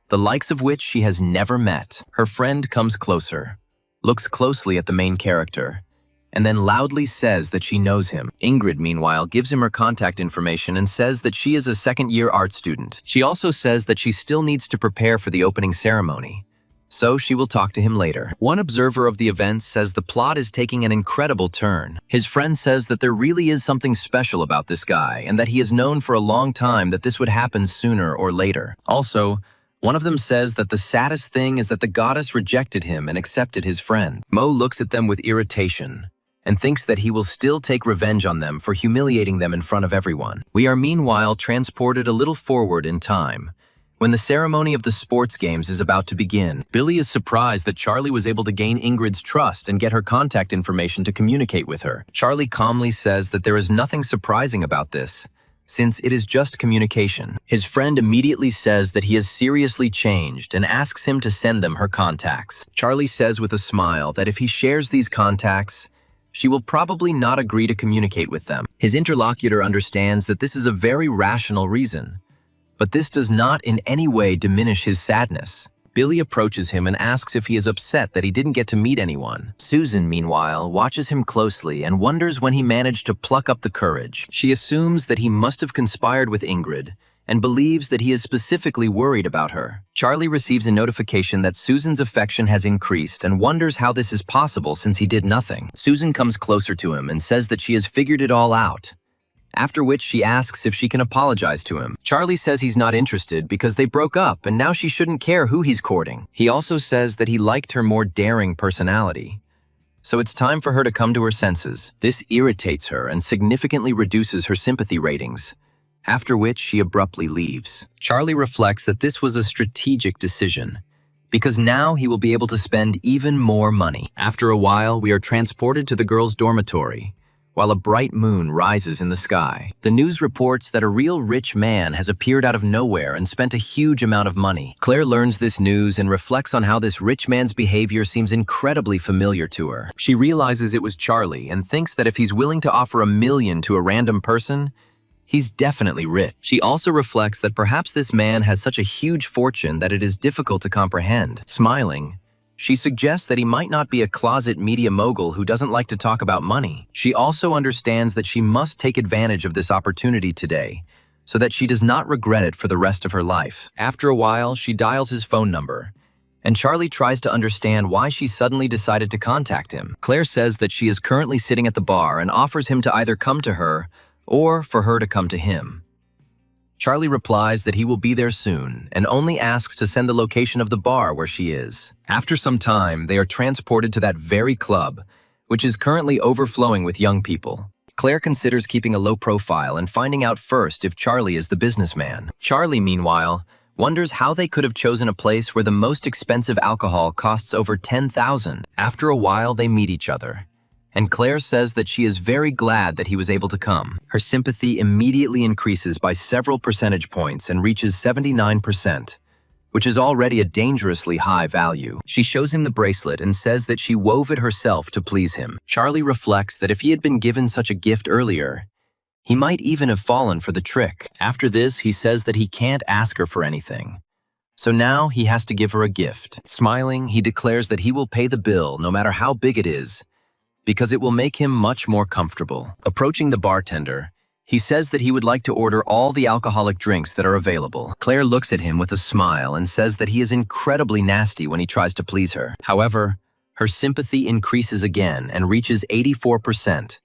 the likes of which she has never met. Her friend comes closer, looks closely at the main character, and then loudly says that she knows him. Ingrid, meanwhile, gives him her contact information and says that she is a second-year art student. She also says that she still needs to prepare for the opening ceremony, so she will talk to him later. One observer of the event says the plot is taking an incredible turn. His friend says that there really is something special about this guy and that he has known for a long time that this would happen sooner or later. Also, one of them says that the saddest thing is that the goddess rejected him and accepted his friend. Mo looks at them with irritation and thinks that he will still take revenge on them for humiliating them in front of everyone. We are meanwhile transported a little forward in time, when the ceremony of the sports games is about to begin. Billy is surprised that Charlie was able to gain Ingrid's trust and get her contact information to communicate with her. Charlie calmly says that there is nothing surprising about this, since it is just communication. His friend immediately says that he has seriously changed and asks him to send them her contacts. Charlie says with a smile that if he shares these contacts, she will probably not agree to communicate with them. His interlocutor understands that this is a very rational reason, but this does not in any way diminish his sadness. Billy approaches him and asks if he is upset that he didn't get to meet anyone. Susan, meanwhile, watches him closely and wonders when he managed to pluck up the courage. She assumes that he must have conspired with Ingrid and believes that he is specifically worried about her. Charlie receives a notification that Susan's affection has increased and wonders how this is possible since he did nothing. Susan comes closer to him and says that she has figured it all out, after which she asks if she can apologize to him. Charlie says he's not interested because they broke up and now she shouldn't care who he's courting. He also says that he liked her more daring personality, so it's time for her to come to her senses. This irritates her and significantly reduces her sympathy ratings, after which she abruptly leaves. Charlie reflects that this was a strategic decision, because now he will be able to spend even more money. After a while, we are transported to the girls' dormitory, while a bright moon rises in the sky. The news reports that a real rich man has appeared out of nowhere and spent a huge amount of money. Claire learns this news and reflects on how this rich man's behavior seems incredibly familiar to her. She realizes it was Charlie and thinks that if he's willing to offer $1 million to a random person, he's definitely rich. She also reflects that perhaps this man has such a huge fortune that it is difficult to comprehend. Smiling, she suggests that he might not be a closet media mogul who doesn't like to talk about money. She also understands that she must take advantage of this opportunity today, so that she does not regret it for the rest of her life. After a while, she dials his phone number, and Charlie tries to understand why she suddenly decided to contact him. Claire says that she is currently sitting at the bar and offers him to either come to her or for her to come to him. Charlie replies that he will be there soon and only asks to send the location of the bar where she is. After some time, they are transported to that very club, which is currently overflowing with young people. Claire considers keeping a low profile and finding out first if Charlie is the businessman. Charlie, meanwhile, wonders how they could have chosen a place where the most expensive alcohol costs over $10,000. After a while, they meet each other, and Claire says that she is very glad that he was able to come. Her sympathy immediately increases by several percentage points and reaches 79%, which is already a dangerously high value. She shows him the bracelet and says that she wove it herself to please him. Charlie reflects that if he had been given such a gift earlier, he might even have fallen for the trick. After this, he says that he can't ask her for anything, So now he has to give her a gift. Smiling, he declares that he will pay the bill no matter how big it is, because it will make him much more comfortable. Approaching the bartender, he says that he would like to order all the alcoholic drinks that are available. Claire looks at him with a smile and says that he is incredibly nasty when he tries to please her. However, her sympathy increases again and reaches 84%,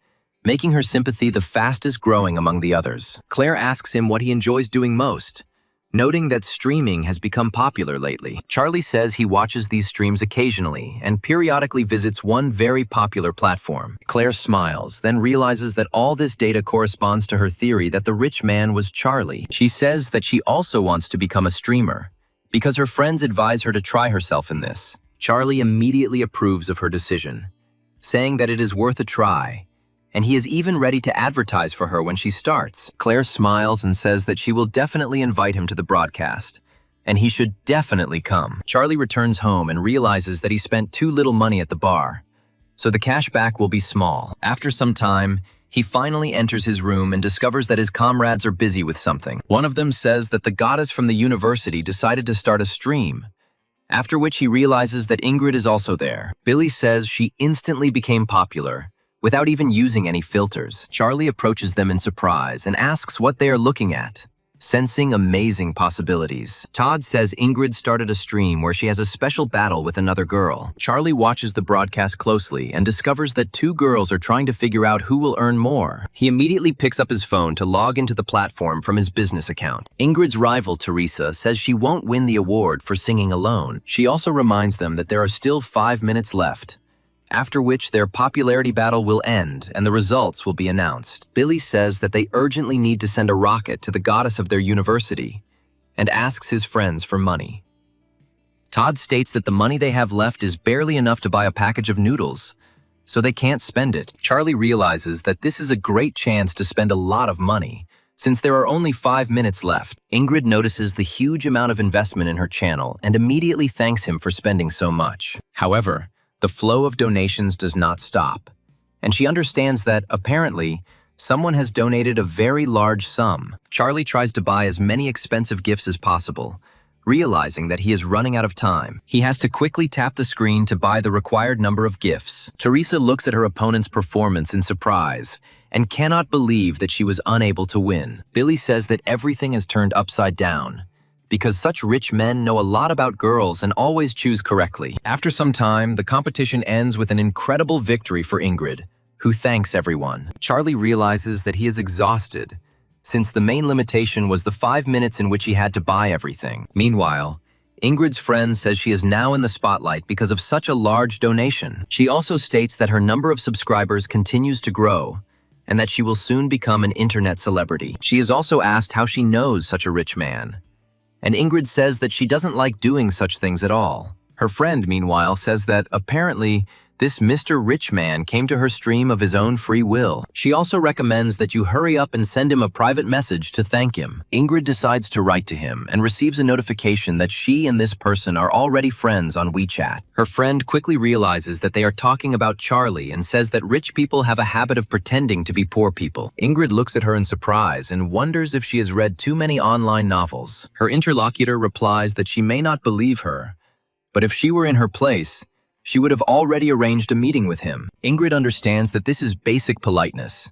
making her sympathy the fastest growing among the others. Claire asks him what he enjoys doing most, noting that streaming has become popular lately. Charlie says he watches these streams occasionally and periodically visits one very popular platform. Claire smiles, then realizes that all this data corresponds to her theory that the rich man was Charlie. She says that she also wants to become a streamer, because her friends advise her to try herself in this. Charlie immediately approves of her decision, saying that it is worth a try, and he is even ready to advertise for her when she starts. Claire smiles and says that she will definitely invite him to the broadcast, and he should definitely come. Charlie returns home and realizes that he spent too little money at the bar, so the cash back will be small. After some time, he finally enters his room and discovers that his comrades are busy with something. One of them says that the goddess from the university decided to start a stream, after which he realizes that Ingrid is also there. Billy says she instantly became popular, without even using any filters. Charlie approaches them in surprise and asks what they are looking at, sensing amazing possibilities. Todd says Ingrid started a stream where she has a special battle with another girl. Charlie watches the broadcast closely and discovers that two girls are trying to figure out who will earn more. He immediately picks up his phone to log into the platform from his business account. Ingrid's rival, Teresa, says she won't win the award for singing alone. She also reminds them that there are still 5 minutes left, after which their popularity battle will end and the results will be announced. Billy says that they urgently need to send a rocket to the goddess of their university and asks his friends for money. Todd states that the money they have left is barely enough to buy a package of noodles, so they can't spend it. Charlie realizes that this is a great chance to spend a lot of money, since there are only 5 minutes left. Ingrid notices the huge amount of investment in her channel and immediately thanks him for spending so much. However, the flow of donations does not stop, and she understands that, apparently, someone has donated a very large sum. Charlie tries to buy as many expensive gifts as possible, realizing that he is running out of time. He has to quickly tap the screen to buy the required number of gifts. Teresa looks at her opponent's performance in surprise and cannot believe that she was unable to win. Billy says that everything is turned upside down, because such rich men know a lot about girls and always choose correctly. After some time, the competition ends with an incredible victory for Ingrid, who thanks everyone. Charlie realizes that he is exhausted, since the main limitation was the 5 minutes in which he had to buy everything. Meanwhile, Ingrid's friend says she is now in the spotlight because of such a large donation. She also states that her number of subscribers continues to grow, and that she will soon become an internet celebrity. She is also asked how she knows such a rich man, and Ingrid says that she doesn't like doing such things at all. Her friend, meanwhile, says that apparently this Mr. Rich Man came to her stream of his own free will. She also recommends that you hurry up and send him a private message to thank him. Ingrid decides to write to him and receives a notification that she and this person are already friends on WeChat. Her friend quickly realizes that they are talking about Charlie and says that rich people have a habit of pretending to be poor people. Ingrid looks at her in surprise and wonders if she has read too many online novels. Her interlocutor replies that she may not believe her, but if she were in her place, she would have already arranged a meeting with him. Ingrid understands that this is basic politeness,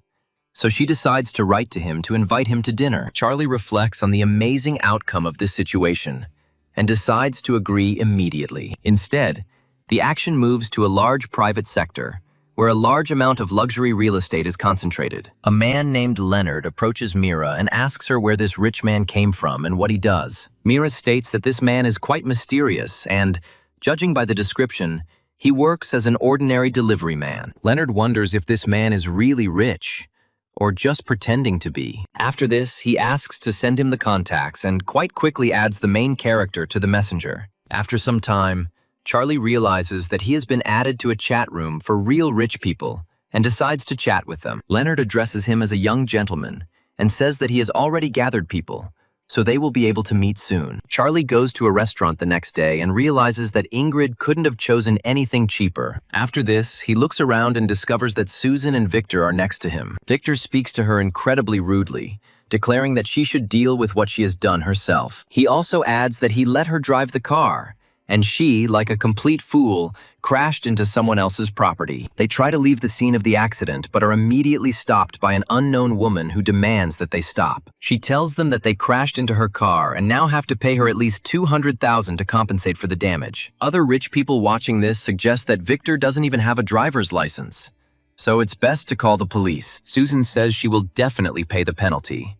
so she decides to write to him to invite him to dinner. Charlie reflects on the amazing outcome of this situation and decides to agree immediately. Instead, the action moves to a large private sector, where a large amount of luxury real estate is concentrated. A man named Leonard approaches Mira and asks her where this rich man came from and what he does. Mira states that this man is quite mysterious and, judging by the description, he works as an ordinary delivery man. Leonard wonders if this man is really rich, or just pretending to be. After this, he asks to send him the contacts and quite quickly adds the main character to the messenger. After some time, Charlie realizes that he has been added to a chat room for real rich people and decides to chat with them. Leonard addresses him as a young gentleman and says that he has already gathered people, so they will be able to meet soon. Charlie goes to a restaurant the next day and realizes that Ingrid couldn't have chosen anything cheaper. After this, he looks around and discovers that Susan and Victor are next to him. Victor speaks to her incredibly rudely, declaring that she should deal with what she has done herself. He also adds that he let her drive the car, and she, like a complete fool, crashed into someone else's property. They try to leave the scene of the accident, but are immediately stopped by an unknown woman who demands that they stop. She tells them that they crashed into her car and now have to pay her at least $200,000 to compensate for the damage. Other rich people watching this suggest that Victor doesn't even have a driver's license, so it's best to call the police. Susan says she will definitely pay the penalty,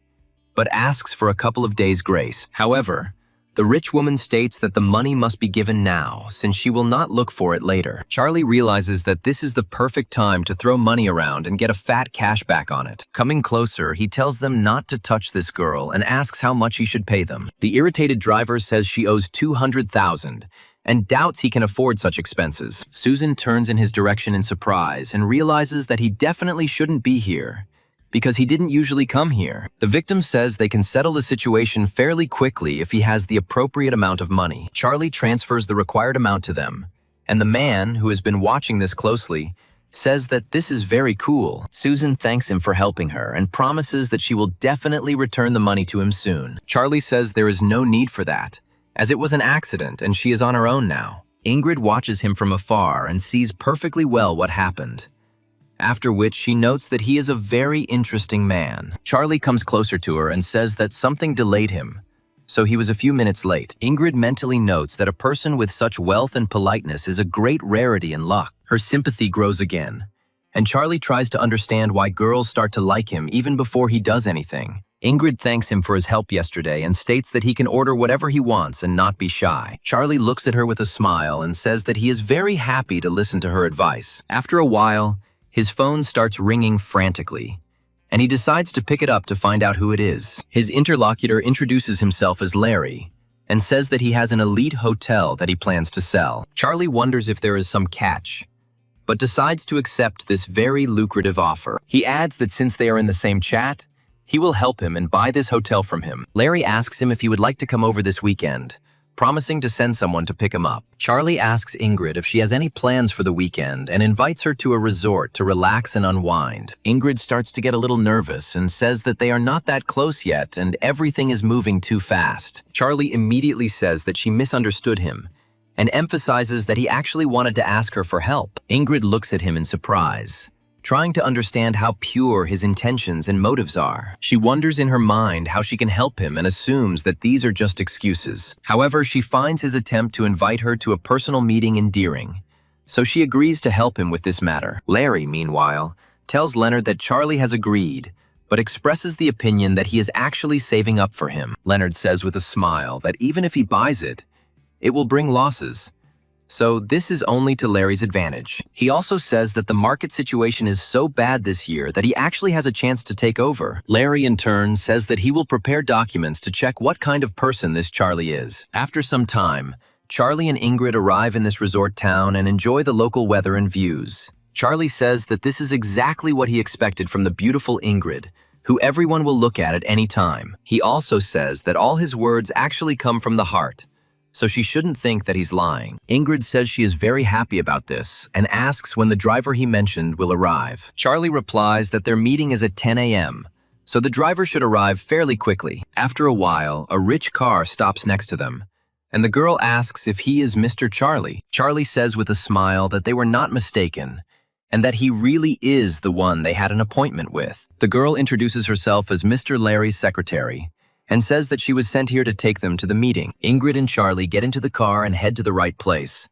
but asks for a couple of days' grace. However, the rich woman states that the money must be given now, since she will not look for it later. Charlie realizes that this is the perfect time to throw money around and get a fat cashback on it. Coming closer, he tells them not to touch this girl and asks how much he should pay them. The irritated driver says she owes $200,000 and doubts he can afford such expenses. Susan turns in his direction in surprise and realizes that he definitely shouldn't be here, because he didn't usually come here. The victim says they can settle the situation fairly quickly if he has the appropriate amount of money. Charlie transfers the required amount to them, and the man, who has been watching this closely, says that this is very cool. Susan thanks him for helping her and promises that she will definitely return the money to him soon. Charlie says there is no need for that, as it was an accident and she is on her own now. Ingrid watches him from afar and sees perfectly well what happened, after which she notes that he is a very interesting man. Charlie comes closer to her and says that something delayed him, so he was a few minutes late. Ingrid mentally notes that a person with such wealth and politeness is a great rarity in luck. Her sympathy grows again, and Charlie tries to understand why girls start to like him even before he does anything. Ingrid thanks him for his help yesterday and states that he can order whatever he wants and not be shy. Charlie looks at her with a smile and says that he is very happy to listen to her advice. After a while, his phone starts ringing frantically, and he decides to pick it up to find out who it is. His interlocutor introduces himself as Larry and says that he has an elite hotel that he plans to sell. Charlie wonders if there is some catch, but decides to accept this very lucrative offer. He adds that since they are in the same chat, he will help him and buy this hotel from him. Larry asks him if he would like to come over this weekend, promising to send someone to pick him up. Charlie asks Ingrid if she has any plans for the weekend and invites her to a resort to relax and unwind. Ingrid starts to get a little nervous and says that they are not that close yet and everything is moving too fast. Charlie immediately says that she misunderstood him and emphasizes that he actually wanted to ask her for help. Ingrid looks at him in surprise, trying to understand how pure his intentions and motives are. She wonders in her mind how she can help him and assumes that these are just excuses. However, she finds his attempt to invite her to a personal meeting endearing, so she agrees to help him with this matter. Larry, meanwhile, tells Leonard that Charlie has agreed, but expresses the opinion that he is actually saving up for him. Leonard says with a smile that even if he buys it, it will bring losses, so this is only to Larry's advantage. He also says that the market situation is so bad this year that he actually has a chance to take over. Larry, in turn, says that he will prepare documents to check what kind of person this Charlie is. After some time, Charlie and Ingrid arrive in this resort town and enjoy the local weather and views. Charlie says that this is exactly what he expected from the beautiful Ingrid, who everyone will look at any time. He also says that all his words actually come from the heart, so she shouldn't think that he's lying. Ingrid says she is very happy about this and asks when the driver he mentioned will arrive. Charlie replies that their meeting is at 10 a.m., so the driver should arrive fairly quickly. After a while, a rich car stops next to them, and the girl asks if he is Mr. Charlie. Charlie says with a smile that they were not mistaken, and that he really is the one they had an appointment with. The girl introduces herself as Mr. Larry's secretary, and says that she was sent here to take them to the meeting. Ingrid and Charlie get into the car and head to the right place,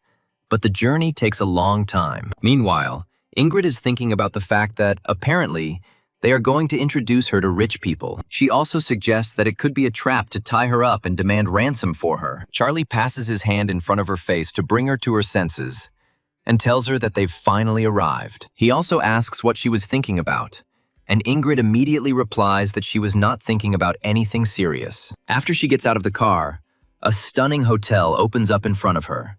but the journey takes a long time. Meanwhile, Ingrid is thinking about the fact that, apparently, they are going to introduce her to rich people. She also suggests that it could be a trap to tie her up and demand ransom for her. Charlie passes his hand in front of her face to bring her to her senses, and tells her that they've finally arrived. He also asks what she was thinking about, and Ingrid immediately replies that she was not thinking about anything serious. After she gets out of the car, a stunning hotel opens up in front of her,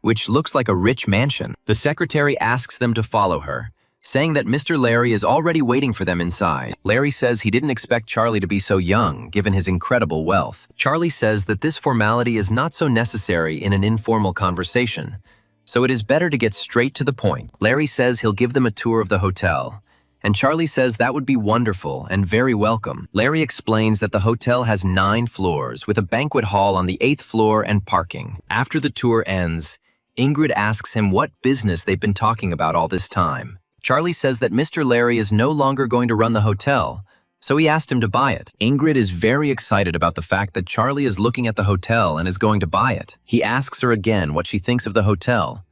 which looks like a rich mansion. The secretary asks them to follow her, saying that Mr. Larry is already waiting for them inside. Larry says he didn't expect Charlie to be so young, given his incredible wealth. Charlie says that this formality is not so necessary in an informal conversation, so it is better to get straight to the point. Larry says he'll give them a tour of the hotel, and Charlie says that would be wonderful and very welcome. Larry explains that the hotel has 9 floors with a banquet hall on the 8th floor and parking. After the tour ends, Ingrid asks him what business they've been talking about all this time. Charlie says that Mr. Larry is no longer going to run the hotel, so he asked him to buy it. Ingrid is very excited about the fact that Charlie is looking at the hotel and is going to buy it. He asks her again what she thinks of the hotel,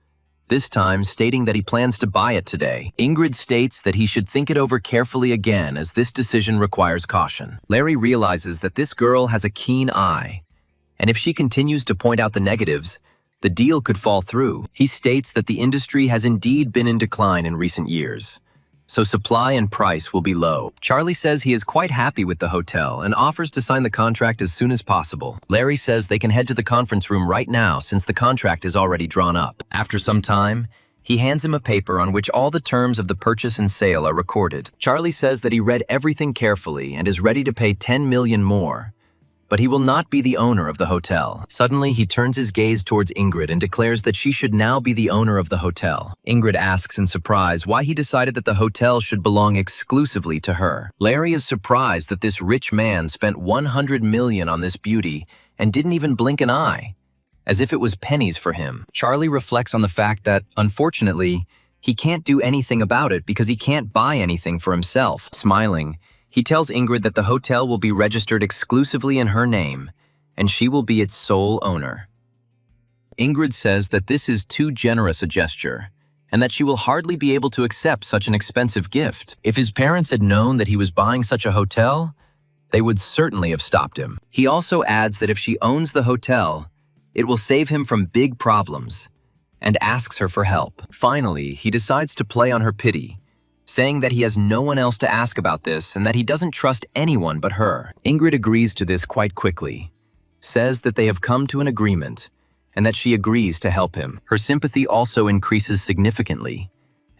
this time stating that he plans to buy it today. Ingrid states that he should think it over carefully again as this decision requires caution. Larry realizes that this girl has a keen eye, and if she continues to point out the negatives, the deal could fall through. He states that the industry has indeed been in decline in recent years, so supply and price will be low. Charlie says he is quite happy with the hotel and offers to sign the contract as soon as possible. Larry says they can head to the conference room right now since the contract is already drawn up. After some time, he hands him a paper on which all the terms of the purchase and sale are recorded. Charlie says that he read everything carefully and is ready to pay 10 million more, but he will not be the owner of the hotel. Suddenly, he turns his gaze towards Ingrid and declares that she should now be the owner of the hotel. Ingrid asks in surprise why he decided that the hotel should belong exclusively to her. Larry is surprised that this rich man spent 100 million on this beauty and didn't even blink an eye, as if it was pennies for him. Charlie reflects on the fact that, unfortunately, he can't do anything about it because he can't buy anything for himself. Smiling, he tells Ingrid that the hotel will be registered exclusively in her name, and she will be its sole owner. Ingrid says that this is too generous a gesture, and that she will hardly be able to accept such an expensive gift. If his parents had known that he was buying such a hotel, they would certainly have stopped him. He also adds that if she owns the hotel, it will save him from big problems, and asks her for help. Finally, he decides to play on her pity, saying that he has no one else to ask about this and that he doesn't trust anyone but her. Ingrid agrees to this quite quickly, says that they have come to an agreement, and that she agrees to help him. Her sympathy also increases significantly,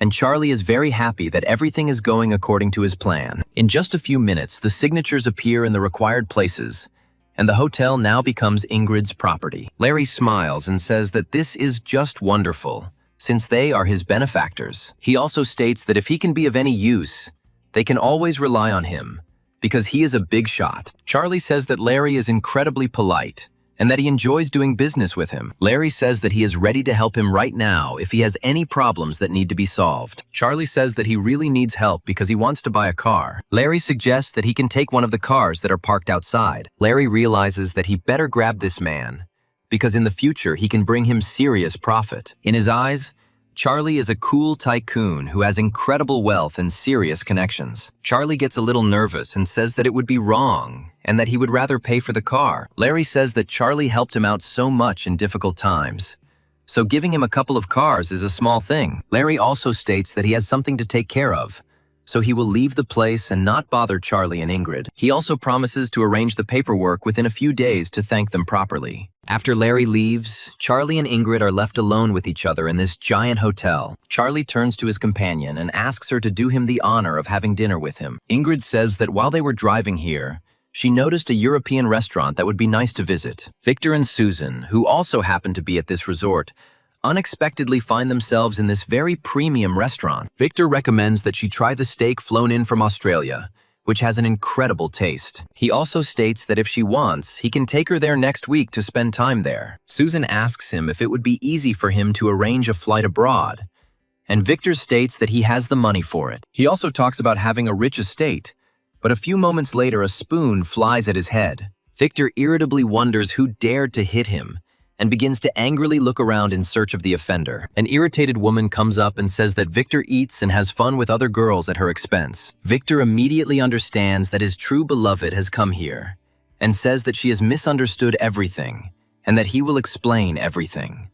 and Charlie is very happy that everything is going according to his plan. In just a few minutes, the signatures appear in the required places, and the hotel now becomes Ingrid's property. Larry smiles and says that this is just wonderful, since they are his benefactors. He also states that if he can be of any use, they can always rely on him, because he is a big shot. Charlie says that Larry is incredibly polite, and that he enjoys doing business with him. Larry says that he is ready to help him right now if he has any problems that need to be solved. Charlie says that he really needs help because he wants to buy a car. Larry suggests that he can take one of the cars that are parked outside. Larry realizes that he better grab this man, because in the future he can bring him serious profit. In his eyes, Charlie is a cool tycoon who has incredible wealth and serious connections. Charlie gets a little nervous and says that it would be wrong and that he would rather pay for the car. Larry says that Charlie helped him out so much in difficult times, so giving him a couple of cars is a small thing. Larry also states that he has something to take care of, so he will leave the place and not bother Charlie and Ingrid. He also promises to arrange the paperwork within a few days to thank them properly. After Larry leaves, Charlie and Ingrid are left alone with each other in this giant hotel. Charlie turns to his companion and asks her to do him the honor of having dinner with him. Ingrid says that while they were driving here, she noticed a European restaurant that would be nice to visit. Victor and Susan, who also happen to be at this resort, unexpectedly find themselves in this very premium restaurant. Victor recommends that she try the steak flown in from Australia, which has an incredible taste. He also states that if she wants, he can take her there next week to spend time there. Susan asks him if it would be easy for him to arrange a flight abroad, and Victor states that he has the money for it. He also talks about having a rich estate, but a few moments later a spoon flies at his head. Victor irritably wonders who dared to hit him, and begins to angrily look around in search of the offender. An irritated woman comes up and says that Victor eats and has fun with other girls at her expense. Victor immediately understands that his true beloved has come here, and says that she has misunderstood everything, and that he will explain everything.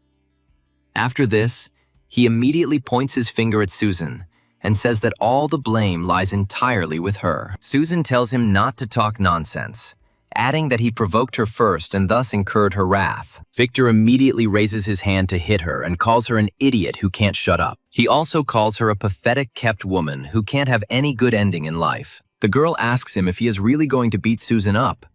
After this, he immediately points his finger at Susan, and says that all the blame lies entirely with her. Susan tells him not to talk nonsense, adding that he provoked her first and thus incurred her wrath. Victor immediately raises his hand to hit her and calls her an idiot who can't shut up. He also calls her a pathetic kept woman who can't have any good ending in life. The girl asks him if he is really going to beat Susan up,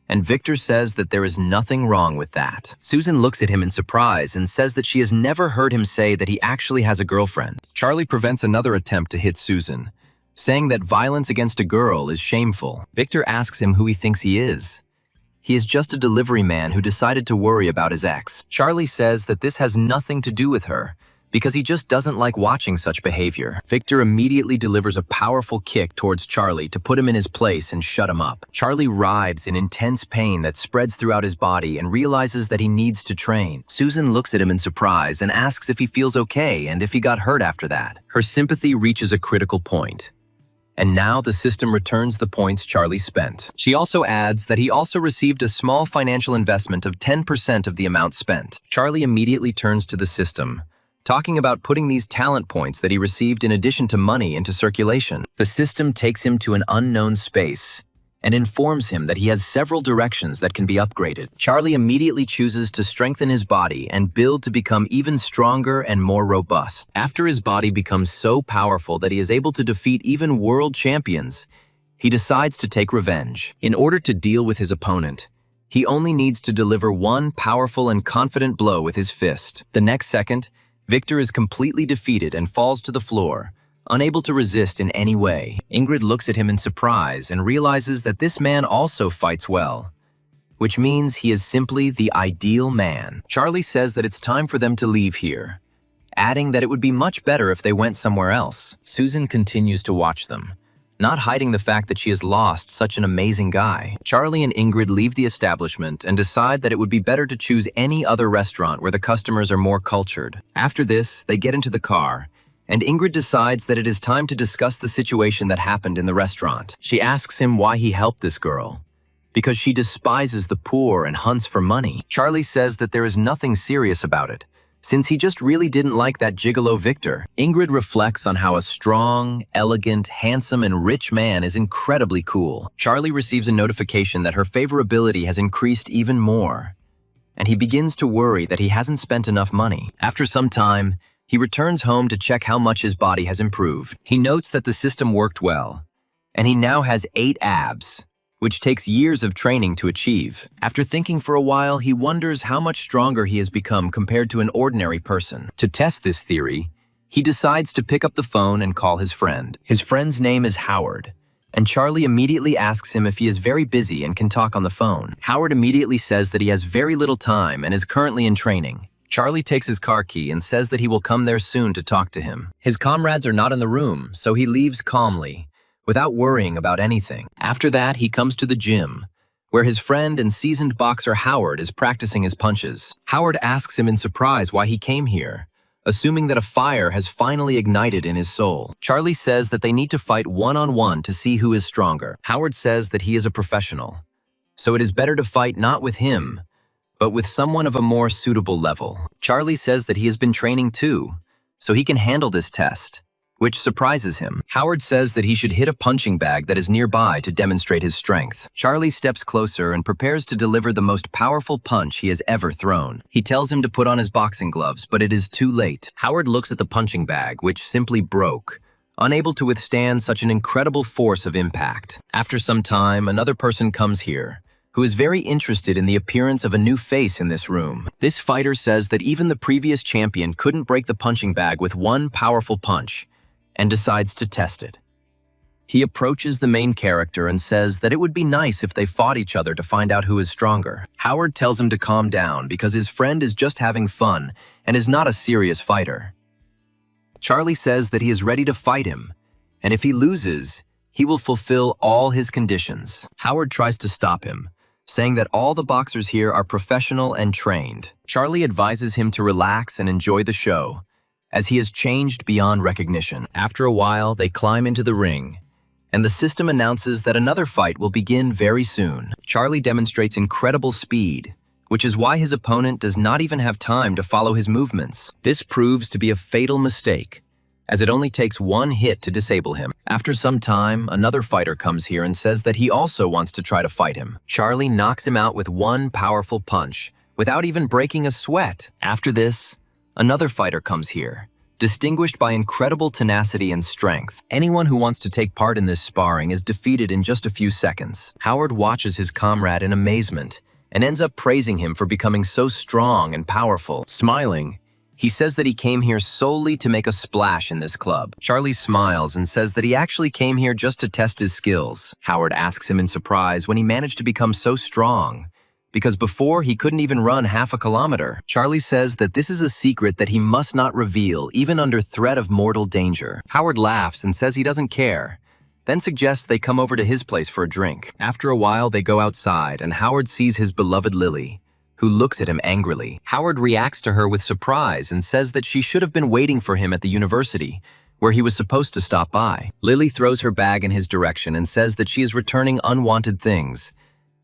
and Victor says that there is nothing wrong with that. Susan looks at him in surprise and says that she has never heard him say that he actually has a girlfriend. Charlie prevents another attempt to hit Susan, saying that violence against a girl is shameful. Victor asks him who he thinks he is. He is just a delivery man who decided to worry about his ex. Charlie says that this has nothing to do with her, because he just doesn't like watching such behavior. Victor immediately delivers a powerful kick towards Charlie to put him in his place and shut him up. Charlie writhes in intense pain that spreads throughout his body and realizes that he needs to train. Susan looks at him in surprise and asks if he feels okay and if he got hurt after that. Her sympathy reaches a critical point. And now the system returns the points Charlie spent. She also adds that he also received a small financial investment of 10% of the amount spent. Charlie immediately turns to the system, talking about putting these talent points that he received in addition to money into circulation. The system takes him to an unknown space and informs him that he has several directions that can be upgraded. Charlie immediately chooses to strengthen his body and build to become even stronger and more robust. After his body becomes so powerful that he is able to defeat even world champions, he decides to take revenge. In order to deal with his opponent, he only needs to deliver one powerful and confident blow with his fist. The next second, Victor is completely defeated and falls to the floor, unable to resist in any way. Ingrid looks at him in surprise and realizes that this man also fights well, which means he is simply the ideal man. Charlie says that it's time for them to leave here, adding that it would be much better if they went somewhere else. Susan continues to watch them, not hiding the fact that she has lost such an amazing guy. Charlie and Ingrid leave the establishment and decide that it would be better to choose any other restaurant where the customers are more cultured. After this, they get into the car, and Ingrid decides that it is time to discuss the situation that happened in the restaurant. She asks him why he helped this girl, because she despises the poor and hunts for money. Charlie says that there is nothing serious about it, since he just really didn't like that gigolo Victor. Ingrid reflects on how a strong, elegant, handsome, and rich man is incredibly cool. Charlie receives a notification that her favorability has increased even more, and he begins to worry that he hasn't spent enough money. After some time, he returns home to check how much his body has improved. He notes that the system worked well, and he now has 8 abs, which takes years of training to achieve. After thinking for a while, he wonders how much stronger he has become compared to an ordinary person. To test this theory, he decides to pick up the phone and call his friend. His friend's name is Howard, and Charlie immediately asks him if he is very busy and can talk on the phone. Howard immediately says that he has very little time and is currently in training. Charlie takes his car key and says that he will come there soon to talk to him. His comrades are not in the room, so he leaves calmly, without worrying about anything. After that, he comes to the gym, where his friend and seasoned boxer Howard is practicing his punches. Howard asks him in surprise why he came here, assuming that a fire has finally ignited in his soul. Charlie says that they need to fight one-on-one to see who is stronger. Howard says that he is a professional, so it is better to fight not with him, but with someone of a more suitable level. Charlie says that he has been training too, so he can handle this test, which surprises him. Howard says that he should hit a punching bag that is nearby to demonstrate his strength. Charlie steps closer and prepares to deliver the most powerful punch he has ever thrown. He tells him to put on his boxing gloves, but it is too late. Howard looks at the punching bag, which simply broke, unable to withstand such an incredible force of impact. After some time, another person comes here, who is very interested in the appearance of a new face in this room. This fighter says that even the previous champion couldn't break the punching bag with one powerful punch, and decides to test it. He approaches the main character and says that it would be nice if they fought each other to find out who is stronger. Howard tells him to calm down because his friend is just having fun and is not a serious fighter. Charlie says that he is ready to fight him, and if he loses, he will fulfill all his conditions. Howard tries to stop him, saying that all the boxers here are professional and trained. Charlie advises him to relax and enjoy the show, as he has changed beyond recognition. After a while, they climb into the ring, and the system announces that another fight will begin very soon. Charlie demonstrates incredible speed, which is why his opponent does not even have time to follow his movements. This proves to be a fatal mistake, as it only takes one hit to disable him. After some time, another fighter comes here and says that he also wants to try to fight him. Charlie knocks him out with one powerful punch, without even breaking a sweat. After this, another fighter comes here, distinguished by incredible tenacity and strength. Anyone who wants to take part in this sparring is defeated in just a few seconds. Howard watches his comrade in amazement and ends up praising him for becoming so strong and powerful. Smiling, He says that he came here solely to make a splash in this club. Charlie smiles and says that he actually came here just to test his skills. Howard asks him in surprise when he managed to become so strong, because before he couldn't even run half a kilometer. Charlie says that this is a secret that he must not reveal even under threat of mortal danger. Howard laughs and says he doesn't care, then suggests they come over to his place for a drink. After a while, they go outside and Howard sees his beloved Lily, who looks at him angrily. Howard reacts to her with surprise and says that she should have been waiting for him at the university, where he was supposed to stop by. Lily throws her bag in his direction and says that she is returning unwanted things,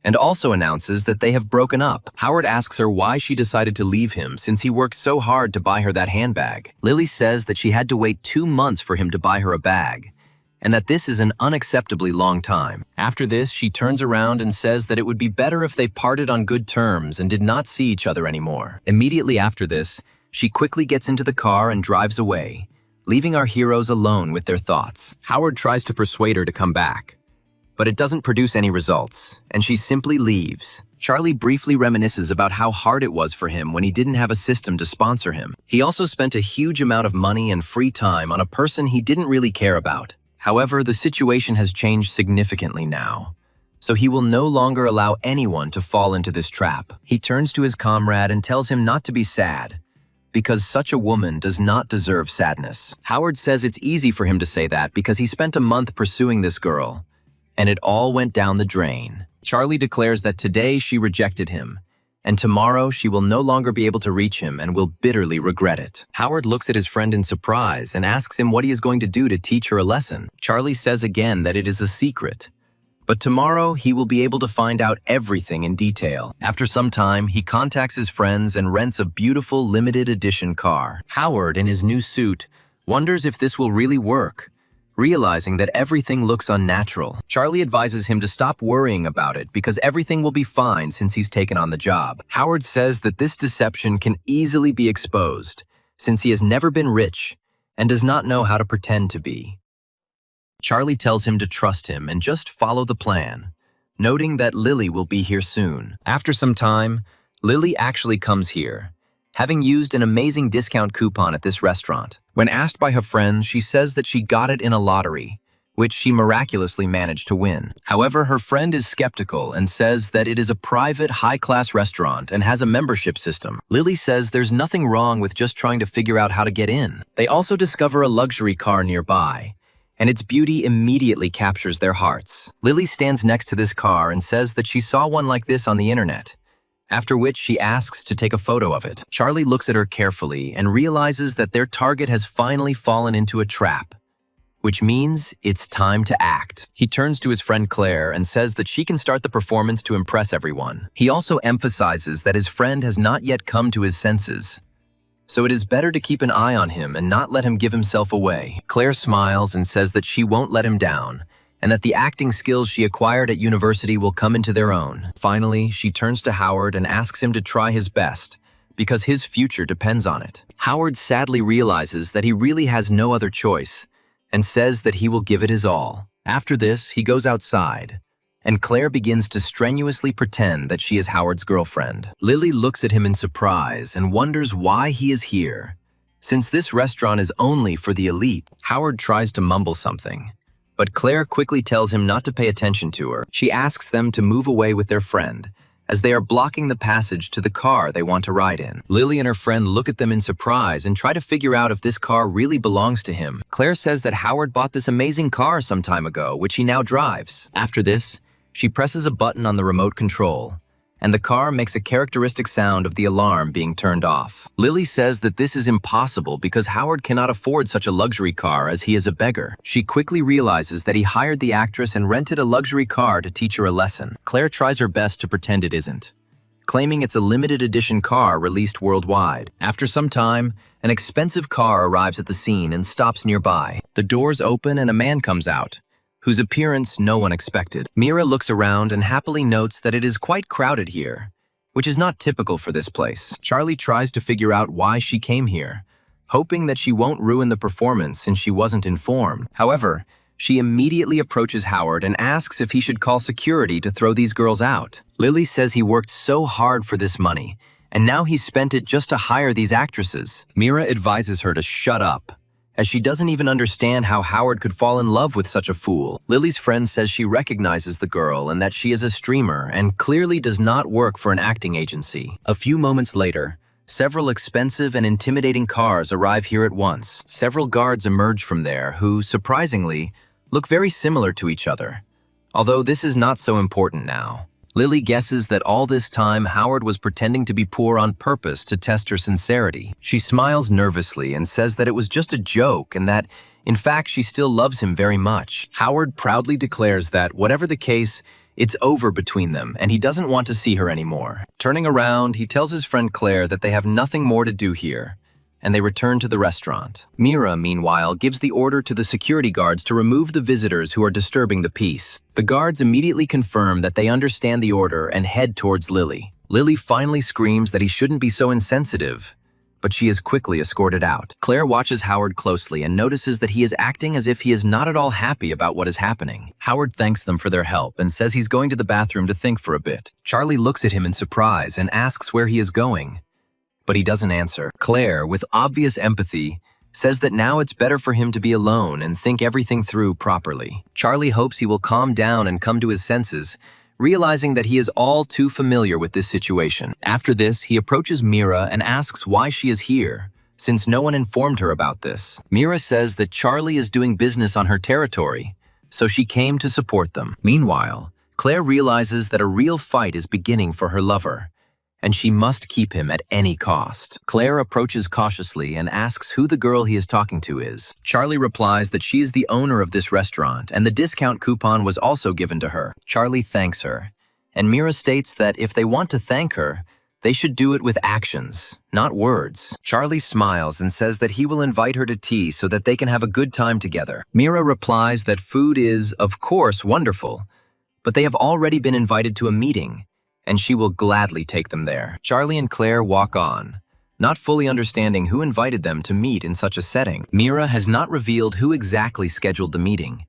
and also announces that they have broken up. Howard asks her why she decided to leave him since he worked so hard to buy her that handbag. Lily says that she had to wait 2 months for him to buy her a bag, and that this is an unacceptably long time. After this, she turns around and says that it would be better if they parted on good terms and did not see each other anymore. Immediately after this, she quickly gets into the car and drives away, leaving our heroes alone with their thoughts. Howard tries to persuade her to come back, but it doesn't produce any results, and she simply leaves. Charlie briefly reminisces about how hard it was for him when he didn't have a system to sponsor him. He also spent a huge amount of money and free time on a person he didn't really care about. However, the situation has changed significantly now, so he will no longer allow anyone to fall into this trap. He turns to his comrade and tells him not to be sad, because such a woman does not deserve sadness. Howard says it's easy for him to say that because he spent a month pursuing this girl, and it all went down the drain. Charlie declares that today she rejected him, and tomorrow she will no longer be able to reach him and will bitterly regret it. Howard looks at his friend in surprise and asks him what he is going to do to teach her a lesson. Charlie says again that it is a secret, but tomorrow he will be able to find out everything in detail. After some time, he contacts his friends and rents a beautiful limited edition car. Howard, in his new suit, wonders if this will really work, realizing that everything looks unnatural. Charlie advises him to stop worrying about it because everything will be fine since he's taken on the job. Howard says that this deception can easily be exposed since he has never been rich and does not know how to pretend to be. Charlie tells him to trust him and just follow the plan, noting that Lily will be here soon. After some time, Lily actually comes here, having used an amazing discount coupon at this restaurant. When asked by her friends, she says that she got it in a lottery, which she miraculously managed to win. However, her friend is skeptical and says that it is a private, high-class restaurant and has a membership system. Lily says there's nothing wrong with just trying to figure out how to get in. They also discover a luxury car nearby, and its beauty immediately captures their hearts. Lily stands next to this car and says that she saw one like this on the internet, after which she asks to take a photo of it. Charlie looks at her carefully and realizes that their target has finally fallen into a trap, which means it's time to act. He turns to his friend Claire and says that she can start the performance to impress everyone. He also emphasizes that his friend has not yet come to his senses, so it is better to keep an eye on him and not let him give himself away. Claire smiles and says that she won't let him down, and that the acting skills she acquired at university will come into their own. Finally, she turns to Howard and asks him to try his best, because his future depends on it. Howard sadly realizes that he really has no other choice, and says that he will give it his all. After this, he goes outside, and Claire begins to strenuously pretend that she is Howard's girlfriend. Lily looks at him in surprise and wonders why he is here, since this restaurant is only for the elite. Howard tries to mumble something, but Claire quickly tells him not to pay attention to her. She asks them to move away with their friend, as they are blocking the passage to the car they want to ride in. Lily and her friend look at them in surprise and try to figure out if this car really belongs to him. Claire says that Howard bought this amazing car some time ago, which he now drives. After this, she presses a button on the remote control, and the car makes a characteristic sound of the alarm being turned off. Lily says that this is impossible because Howard cannot afford such a luxury car as he is a beggar. She quickly realizes that he hired the actress and rented a luxury car to teach her a lesson. Claire tries her best to pretend it isn't, claiming it's a limited edition car released worldwide. After some time, an expensive car arrives at the scene and stops nearby. The doors open and a man comes out, whose appearance no one expected. Mira looks around and happily notes that it is quite crowded here, which is not typical for this place. Charlie tries to figure out why she came here, hoping that she won't ruin the performance since she wasn't informed. However, she immediately approaches Howard and asks if he should call security to throw these girls out. Lily says he worked so hard for this money and now he's spent it just to hire these actresses. Mira advises her to shut up, as she doesn't even understand how Howard could fall in love with such a fool. Lily's friend says she recognizes the girl and that she is a streamer and clearly does not work for an acting agency. A few moments later, several expensive and intimidating cars arrive here at once. Several guards emerge from there who, surprisingly, look very similar to each other. Although this is not so important now. Lily guesses that all this time Howard was pretending to be poor on purpose to test her sincerity. She smiles nervously and says that it was just a joke and that, in fact, she still loves him very much. Howard proudly declares that, whatever the case, it's over between them and he doesn't want to see her anymore. Turning around, he tells his friend Claire that they have nothing more to do here, and they return to the restaurant. Mira, meanwhile, gives the order to the security guards to remove the visitors who are disturbing the peace. The guards immediately confirm that they understand the order and head towards Lily. Lily finally screams that he shouldn't be so insensitive, but she is quickly escorted out. Claire watches Howard closely and notices that he is acting as if he is not at all happy about what is happening. Howard thanks them for their help and says he's going to the bathroom to think for a bit. Charlie looks at him in surprise and asks where he is going, but he doesn't answer. Claire, with obvious empathy, says that now it's better for him to be alone and think everything through properly. Charlie hopes he will calm down and come to his senses, realizing that he is all too familiar with this situation. After this, he approaches Mira and asks why she is here, since no one informed her about this. Mira says that Charlie is doing business on her territory, so she came to support them. Meanwhile, Claire realizes that a real fight is beginning for her lover, and she must keep him at any cost. Claire approaches cautiously and asks who the girl he is talking to is. Charlie replies that she is the owner of this restaurant and the discount coupon was also given to her. Charlie thanks her, and Mira states that if they want to thank her, they should do it with actions, not words. Charlie smiles and says that he will invite her to tea so that they can have a good time together. Mira replies that food is, of course, wonderful, but they have already been invited to a meeting, and she will gladly take them there. Charlie and Claire walk on, not fully understanding who invited them to meet in such a setting. Mira has not revealed who exactly scheduled the meeting,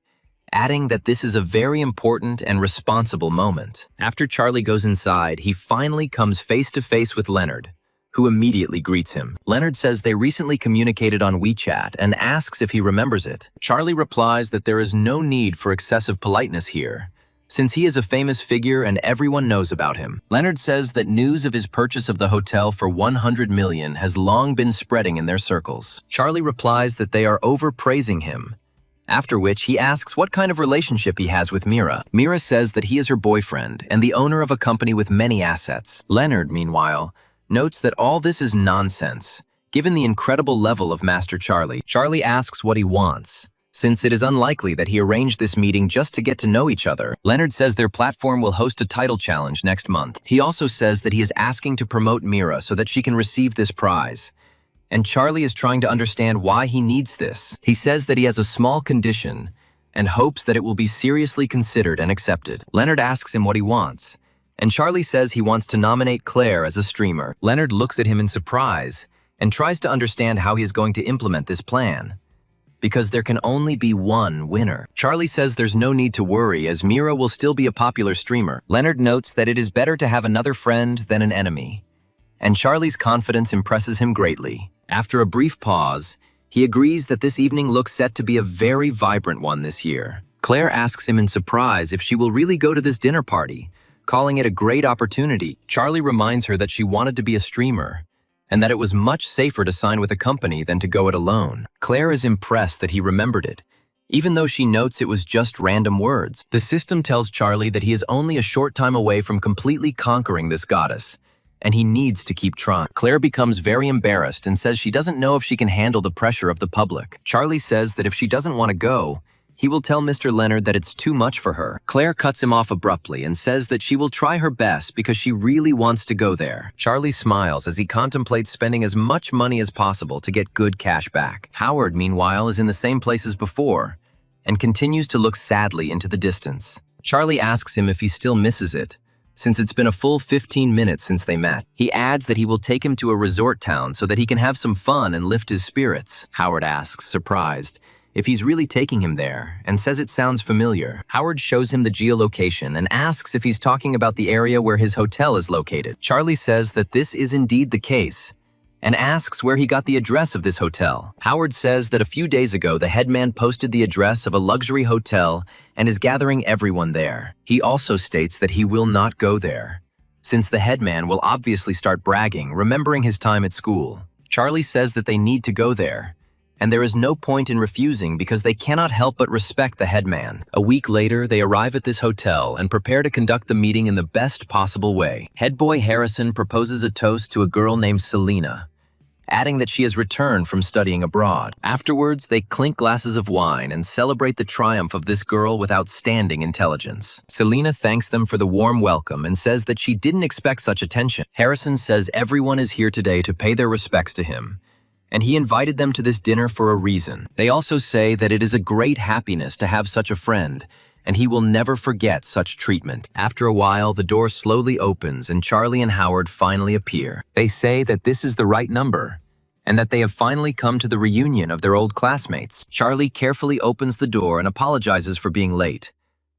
adding that this is a very important and responsible moment. After Charlie goes inside, he finally comes face to face with Leonard, who immediately greets him. Leonard says they recently communicated on WeChat and asks if he remembers it. Charlie replies that there is no need for excessive politeness here, since he is a famous figure and everyone knows about him. Leonard says that news of his purchase of the hotel for $100 million has long been spreading in their circles. Charlie replies that they are overpraising him, after which he asks what kind of relationship he has with Mira. Mira says that he is her boyfriend and the owner of a company with many assets. Leonard, meanwhile, notes that all this is nonsense, given the incredible level of Master Charlie. Charlie asks what he wants, since it is unlikely that he arranged this meeting just to get to know each other. Leonard says their platform will host a title challenge next month. He also says that he is asking to promote Mira so that she can receive this prize, and Charlie is trying to understand why he needs this. He says that he has a small condition and hopes that it will be seriously considered and accepted. Leonard asks him what he wants, and Charlie says he wants to nominate Claire as a streamer. Leonard looks at him in surprise and tries to understand how he is going to implement this plan, because there can only be one winner. Charlie says there's no need to worry as Mira will still be a popular streamer. Leonard notes that it is better to have another friend than an enemy, and Charlie's confidence impresses him greatly. After a brief pause, he agrees that this evening looks set to be a very vibrant one this year. Claire asks him in surprise if she will really go to this dinner party, calling it a great opportunity. Charlie reminds her that she wanted to be a streamer, and that it was much safer to sign with a company than to go it alone. Claire is impressed that he remembered it, even though she notes it was just random words. The system tells Charlie that he is only a short time away from completely conquering this goddess, and he needs to keep trying. Claire becomes very embarrassed and says she doesn't know if she can handle the pressure of the public. Charlie says that if she doesn't want to go, he will tell Mr. Leonard that it's too much for her. Claire cuts him off abruptly and says that she will try her best because she really wants to go there. Charlie smiles as he contemplates spending as much money as possible to get good cash back. Howard, meanwhile, is in the same place as before and continues to look sadly into the distance. Charlie asks him if he still misses it, since it's been a full 15 minutes since they met. He adds that he will take him to a resort town so that he can have some fun and lift his spirits. Howard asks, surprised, if he's really taking him there, and says it sounds familiar. Howard shows him the geolocation and asks if he's talking about the area where his hotel is located. Charlie says that this is indeed the case, and asks where he got the address of this hotel. Howard says that a few days ago, the headman posted the address of a luxury hotel and is gathering everyone there. He also states that he will not go there, since the headman will obviously start bragging, remembering his time at school. Charlie says that they need to go there, and there is no point in refusing because they cannot help but respect the headman. A week later, they arrive at this hotel and prepare to conduct the meeting in the best possible way. Head boy Harrison proposes a toast to a girl named Selena, adding that she has returned from studying abroad. Afterwards, they clink glasses of wine and celebrate the triumph of this girl with outstanding intelligence. Selena thanks them for the warm welcome and says that she didn't expect such attention. Harrison says everyone is here today to pay their respects to him, and he invited them to this dinner for a reason. They also say that it is a great happiness to have such a friend, and he will never forget such treatment. After a while, the door slowly opens and Charlie and Howard finally appear. They say that this is the right number, and that they have finally come to the reunion of their old classmates. Charlie carefully opens the door and apologizes for being late,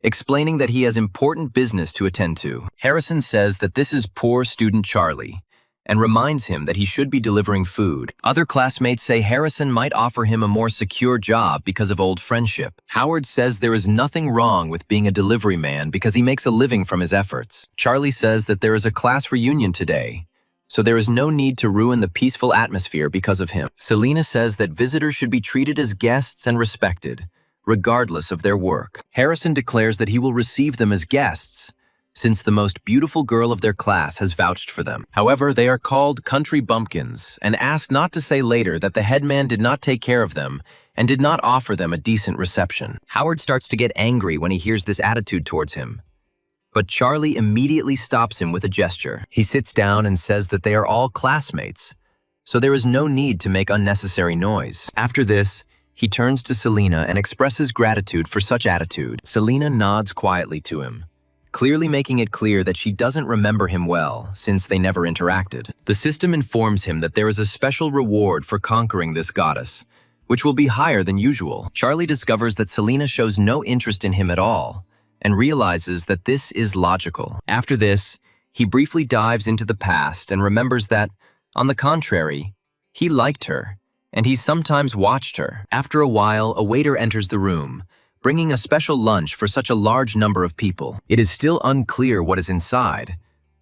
explaining that he has important business to attend to. Harrison says that this is poor student Charlie, and reminds him that he should be delivering food. Other classmates say Harrison might offer him a more secure job because of old friendship. Howard says there is nothing wrong with being a delivery man because he makes a living from his efforts. Charlie says that there is a class reunion today, so there is no need to ruin the peaceful atmosphere because of him. Selena says that visitors should be treated as guests and respected, regardless of their work. Harrison declares that he will receive them as guests, since the most beautiful girl of their class has vouched for them. However, they are called country bumpkins and asked not to say later that the headman did not take care of them and did not offer them a decent reception. Howard starts to get angry when he hears this attitude towards him, but Charlie immediately stops him with a gesture. He sits down and says that they are all classmates, so there is no need to make unnecessary noise. After this, he turns to Selena and expresses gratitude for such attitude. Selena nods quietly to him, clearly making it clear that she doesn't remember him well since they never interacted. The system informs him that there is a special reward for conquering this goddess, which will be higher than usual. Charlie discovers that Selena shows no interest in him at all and realizes that this is logical. After this, he briefly dives into the past and remembers that, on the contrary, he liked her and he sometimes watched her. After a while, a waiter enters the room, bringing a special lunch for such a large number of people. It is still unclear what is inside,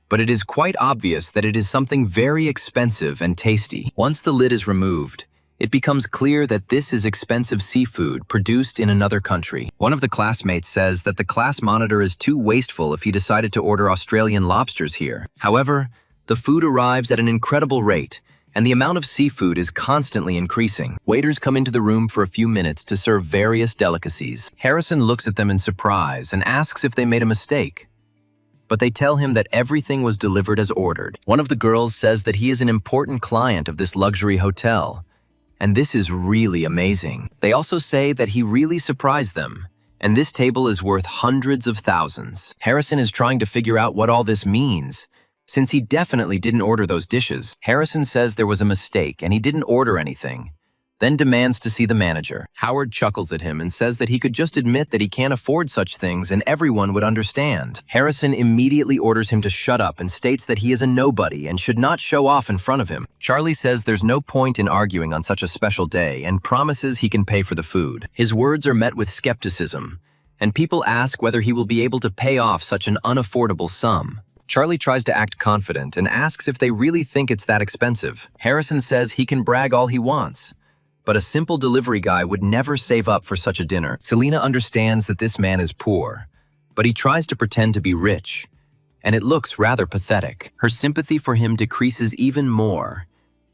but it is quite obvious that it is something very expensive and tasty. Once the lid is removed, it becomes clear that this is expensive seafood produced in another country. One of the classmates says that the class monitor is too wasteful if he decided to order Australian lobsters here. However, the food arrives at an incredible rate, and the amount of seafood is constantly increasing. Waiters come into the room for a few minutes to serve various delicacies. Harrison looks at them in surprise and asks if they made a mistake, but they tell him that everything was delivered as ordered. One of the girls says that he is an important client of this luxury hotel, and this is really amazing. They also say that he really surprised them, and this table is worth hundreds of thousands. Harrison is trying to figure out what all this means, since he definitely didn't order those dishes. Harrison says there was a mistake and he didn't order anything, then demands to see the manager. Howard chuckles at him and says that he could just admit that he can't afford such things and everyone would understand. Harrison immediately orders him to shut up and states that he is a nobody and should not show off in front of him. Charlie says there's no point in arguing on such a special day and promises he can pay for the food. His words are met with skepticism, and people ask whether he will be able to pay off such an unaffordable sum. Charlie tries to act confident and asks if they really think it's that expensive. Harrison says he can brag all he wants, but a simple delivery guy would never save up for such a dinner. Selena understands that this man is poor, but he tries to pretend to be rich, and it looks rather pathetic. Her sympathy for him decreases even more,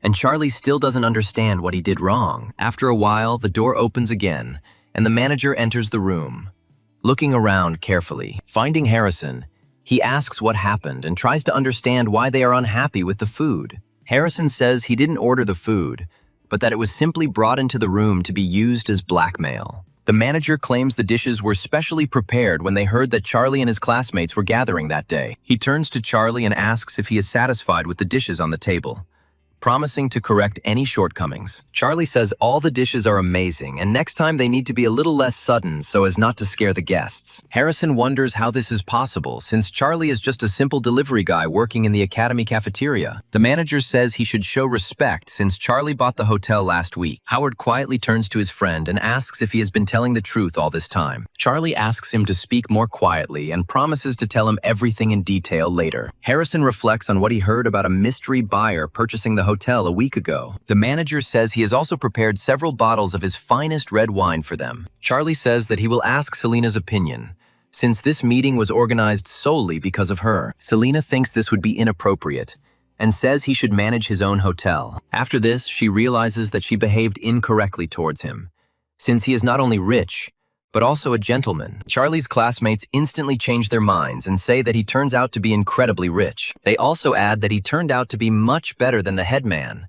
and Charlie still doesn't understand what he did wrong. After a while, the door opens again, and the manager enters the room, looking around carefully. Finding Harrison, he asks what happened and tries to understand why they are unhappy with the food. Harrison says he didn't order the food, but that it was simply brought into the room to be used as blackmail. The manager claims the dishes were specially prepared when they heard that Charlie and his classmates were gathering that day. He turns to Charlie and asks if he is satisfied with the dishes on the table, promising to correct any shortcomings. Charlie says all the dishes are amazing, and next time they need to be a little less sudden so as not to scare the guests. Harrison wonders how this is possible, since Charlie is just a simple delivery guy working in the academy cafeteria. The manager says he should show respect since Charlie bought the hotel last week. Howard quietly turns to his friend and asks if he has been telling the truth all this time. Charlie asks him to speak more quietly and promises to tell him everything in detail later. Harrison reflects on what he heard about a mystery buyer purchasing the hotel a week ago. The manager says he has also prepared several bottles of his finest red wine for them. Charlie says that he will ask Selena's opinion, since this meeting was organized solely because of her. Selena thinks this would be inappropriate and says he should manage his own hotel. After this, she realizes that she behaved incorrectly towards him, since he is not only rich, but also a gentleman. Charlie's classmates instantly change their minds and say that he turns out to be incredibly rich. They also add that he turned out to be much better than the head man,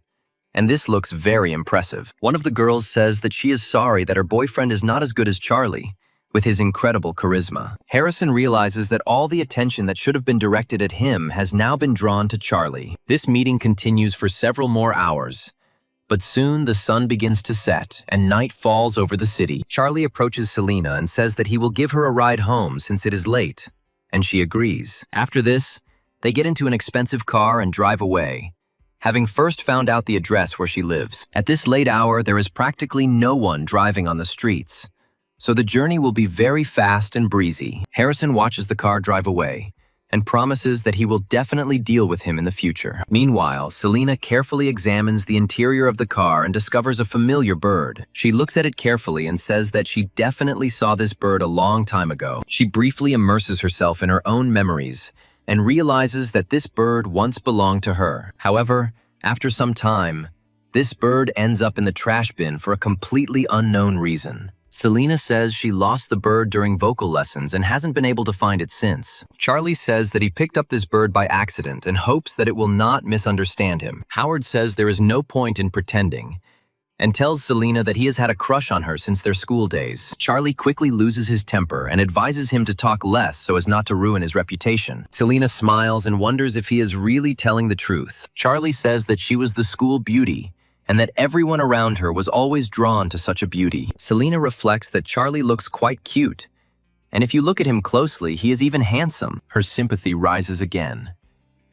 and this looks very impressive. One of the girls says that she is sorry that her boyfriend is not as good as Charlie, with his incredible charisma. Harrison realizes that all the attention that should have been directed at him has now been drawn to Charlie. This meeting continues for several more hours, but soon the sun begins to set and night falls over the city. Charlie approaches Selena and says that he will give her a ride home since it is late, and she agrees. After this, they get into an expensive car and drive away, having first found out the address where she lives. At this late hour, there is practically no one driving on the streets, so the journey will be very fast and breezy. Harrison watches the car drive away and promises that he will definitely deal with him in the future. Meanwhile, Selena carefully examines the interior of the car and discovers a familiar bird. She looks at it carefully and says that she definitely saw this bird a long time ago. She briefly immerses herself in her own memories and realizes that this bird once belonged to her. However, after some time, this bird ends up in the trash bin for a completely unknown reason. Selena says she lost the bird during vocal lessons and hasn't been able to find it since. Charlie says that he picked up this bird by accident and hopes that it will not misunderstand him. Howard says there is no point in pretending and tells Selena that he has had a crush on her since their school days. Charlie quickly loses his temper and advises him to talk less so as not to ruin his reputation. Selena smiles and wonders if he is really telling the truth. Charlie says that she was the school beauty and that everyone around her was always drawn to such a beauty. Selena reflects that Charlie looks quite cute, and if you look at him closely, he is even handsome. Her sympathy rises again,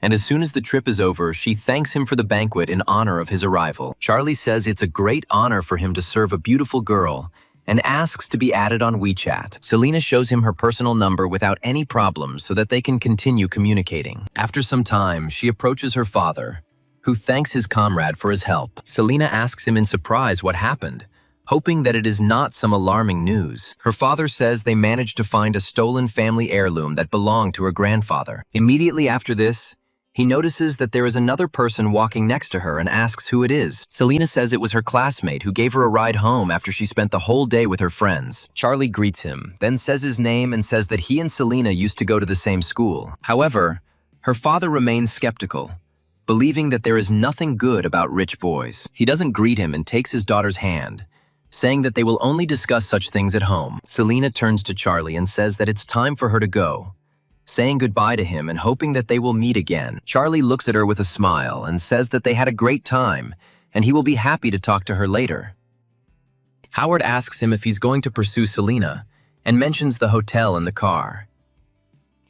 and as soon as the trip is over, she thanks him for the banquet in honor of his arrival. Charlie says it's a great honor for him to serve a beautiful girl and asks to be added on WeChat. Selena shows him her personal number without any problems so that they can continue communicating. After some time, she approaches her father, who thanks his comrade for his help. Selena asks him in surprise what happened, hoping that it is not some alarming news. Her father says they managed to find a stolen family heirloom that belonged to her grandfather. Immediately after this, he notices that there is another person walking next to her and asks who it is. Selena says it was her classmate who gave her a ride home after she spent the whole day with her friends. Charlie greets him, then says his name and says that he and Selena used to go to the same school. However, her father remains skeptical, believing that there is nothing good about rich boys. He doesn't greet him and takes his daughter's hand, saying that they will only discuss such things at home. Selena turns to Charlie and says that it's time for her to go, saying goodbye to him and hoping that they will meet again. Charlie looks at her with a smile and says that they had a great time and he will be happy to talk to her later. Howard asks him if he's going to pursue Selena and mentions the hotel in the car.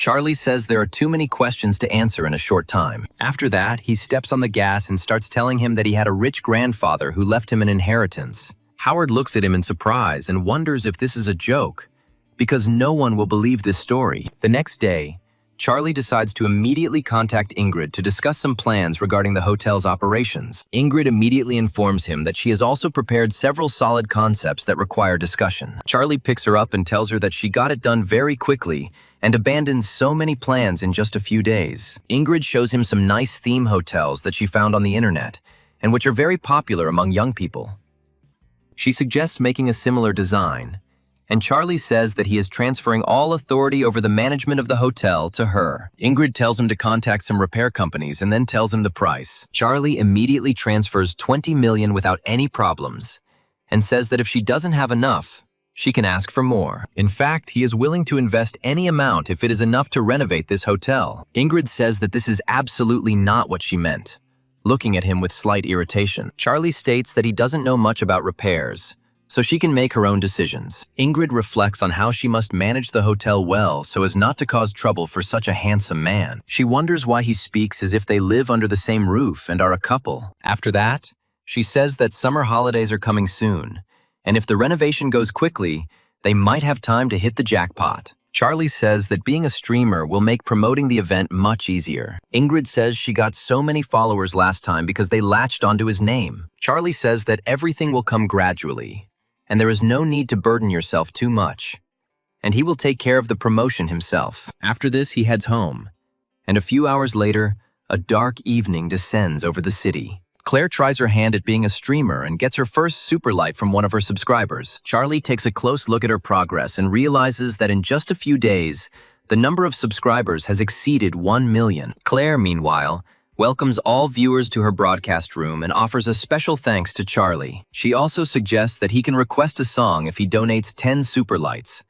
Charlie says there are too many questions to answer in a short time. After that, he steps on the gas and starts telling him that he had a rich grandfather who left him an inheritance. Howard looks at him in surprise and wonders if this is a joke, because no one will believe this story. The next day, Charlie decides to immediately contact Ingrid to discuss some plans regarding the hotel's operations. Ingrid immediately informs him that she has also prepared several solid concepts that require discussion. Charlie picks her up and tells her that she got it done very quickly and abandoned so many plans in just a few days. Ingrid shows him some nice theme hotels that she found on the internet and which are very popular among young people. She suggests making a similar design, and Charlie says that he is transferring all authority over the management of the hotel to her. Ingrid tells him to contact some repair companies and then tells him the price. Charlie immediately transfers $20 million without any problems and says that if she doesn't have enough, she can ask for more. In fact, he is willing to invest any amount if it is enough to renovate this hotel. Ingrid says that this is absolutely not what she meant. looking at him with slight irritation. Charlie states that he doesn't know much about repairs, so she can make her own decisions. Ingrid reflects on how she must manage the hotel well so as not to cause trouble for such a handsome man. She wonders why he speaks as if they live under the same roof and are a couple. After that, she says that summer holidays are coming soon, and if the renovation goes quickly, they might have time to hit the jackpot. Charlie says that being a streamer will make promoting the event much easier. Ingrid says she got so many followers last time because they latched onto his name. Charlie says that everything will come gradually, and there is no need to burden yourself too much, and he will take care of the promotion himself. After this, he heads home, and a few hours later, a dark evening descends over the city. Claire tries her hand at being a streamer and gets her first super light from one of her subscribers. Charlie takes a close look at her progress and realizes that in just a few days, the number of subscribers has exceeded 1 million. Claire, meanwhile, welcomes all viewers to her broadcast room and offers a special thanks to Charlie. She also suggests that he can request a song if he donates 10 super lights,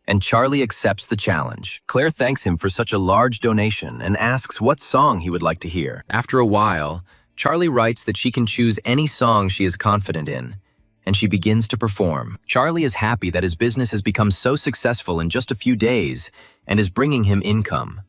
and Charlie accepts the challenge. Claire thanks him for such a large donation and asks what song he would like to hear. After a while, Charlie writes that she can choose any song she is confident in, and she begins to perform. Charlie is happy that his business has become so successful in just a few days and is bringing him income.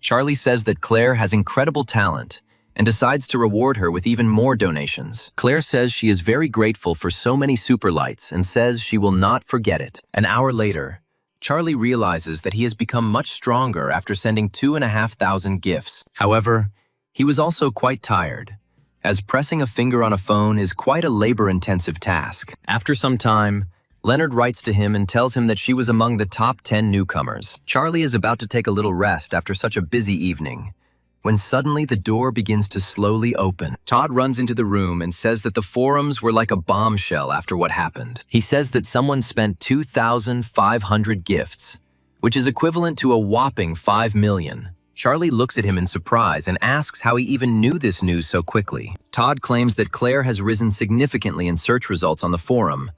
Charlie says that Claire has incredible talent and decides to reward her with even more donations. Claire says she is very grateful for so many super lights and says she will not forget it. An hour later, Charlie realizes that he has become much stronger after sending 2,500 gifts. However, he was also quite tired, as pressing a finger on a phone is quite a labor-intensive task. After some time, Leonard writes to him and tells him that she was among the top 10 newcomers. Charlie is about to take a little rest after such a busy evening, when suddenly the door begins to slowly open. Todd runs into the room and says that the forums were like a bombshell after what happened. He says that someone spent 2,500 gifts, which is equivalent to a whopping 5 million. Charlie looks at him in surprise and asks how he even knew this news so quickly. Todd claims that Claire has risen significantly in search results on the forum,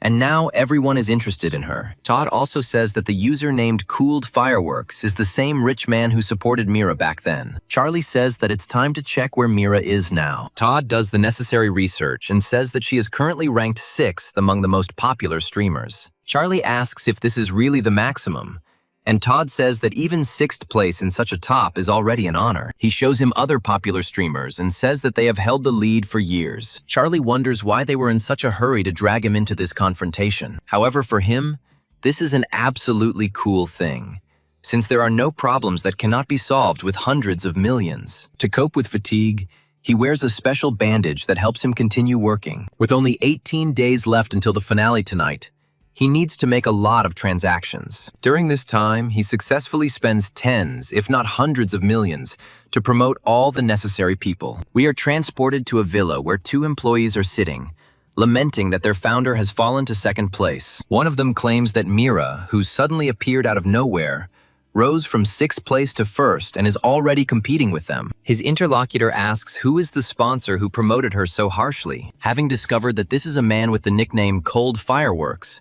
and now everyone is interested in her. Todd also says that the user named Cooled Fireworks is the same rich man who supported Mira back then. Charlie says that it's time to check where Mira is now. Todd does the necessary research and says that she is currently ranked 6th among the most popular streamers. Charlie asks if this is really the maximum, and Todd says that even 6th place in such a top is already an honor. He shows him other popular streamers and says that they have held the lead for years. Charlie wonders why they were in such a hurry to drag him into this confrontation. However, for him, this is an absolutely cool thing, since there are no problems that cannot be solved with hundreds of millions. To cope with fatigue, he wears a special bandage that helps him continue working. With only 18 days left until the finale tonight, he needs to make a lot of transactions. During this time, he successfully spends tens, if not hundreds of millions, to promote all the necessary people. We are transported to a villa where 2 employees are sitting, lamenting that their founder has fallen to 2nd place. One of them claims that Mira, who suddenly appeared out of nowhere, rose from 6th place to 1st and is already competing with them. His interlocutor asks who is the sponsor who promoted her so harshly. Having discovered that this is a man with the nickname Cold Fireworks,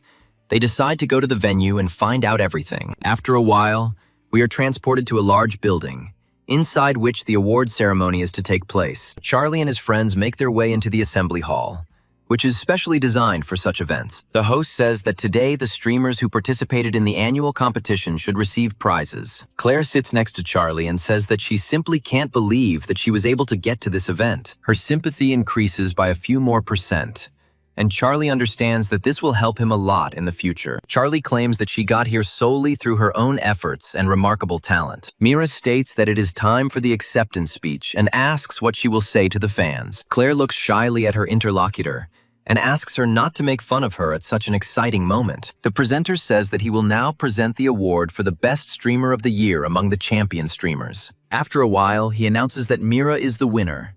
they decide to go to the venue and find out everything. After a while, we are transported to a large building, inside which the award ceremony is to take place. Charlie and his friends make their way into the assembly hall, which is specially designed for such events. The host says that today the streamers who participated in the annual competition should receive prizes. Claire sits next to Charlie and says that she simply can't believe that she was able to get to this event. Her sympathy increases by a few more %, and Charlie understands that this will help him a lot in the future. Charlie claims that she got here solely through her own efforts and remarkable talent. Mira states that it is time for the acceptance speech and asks what she will say to the fans. Claire looks shyly at her interlocutor and asks her not to make fun of her at such an exciting moment. The presenter says that he will now present the award for the best streamer of the year among the champion streamers. After a while, he announces that Mira is the winner,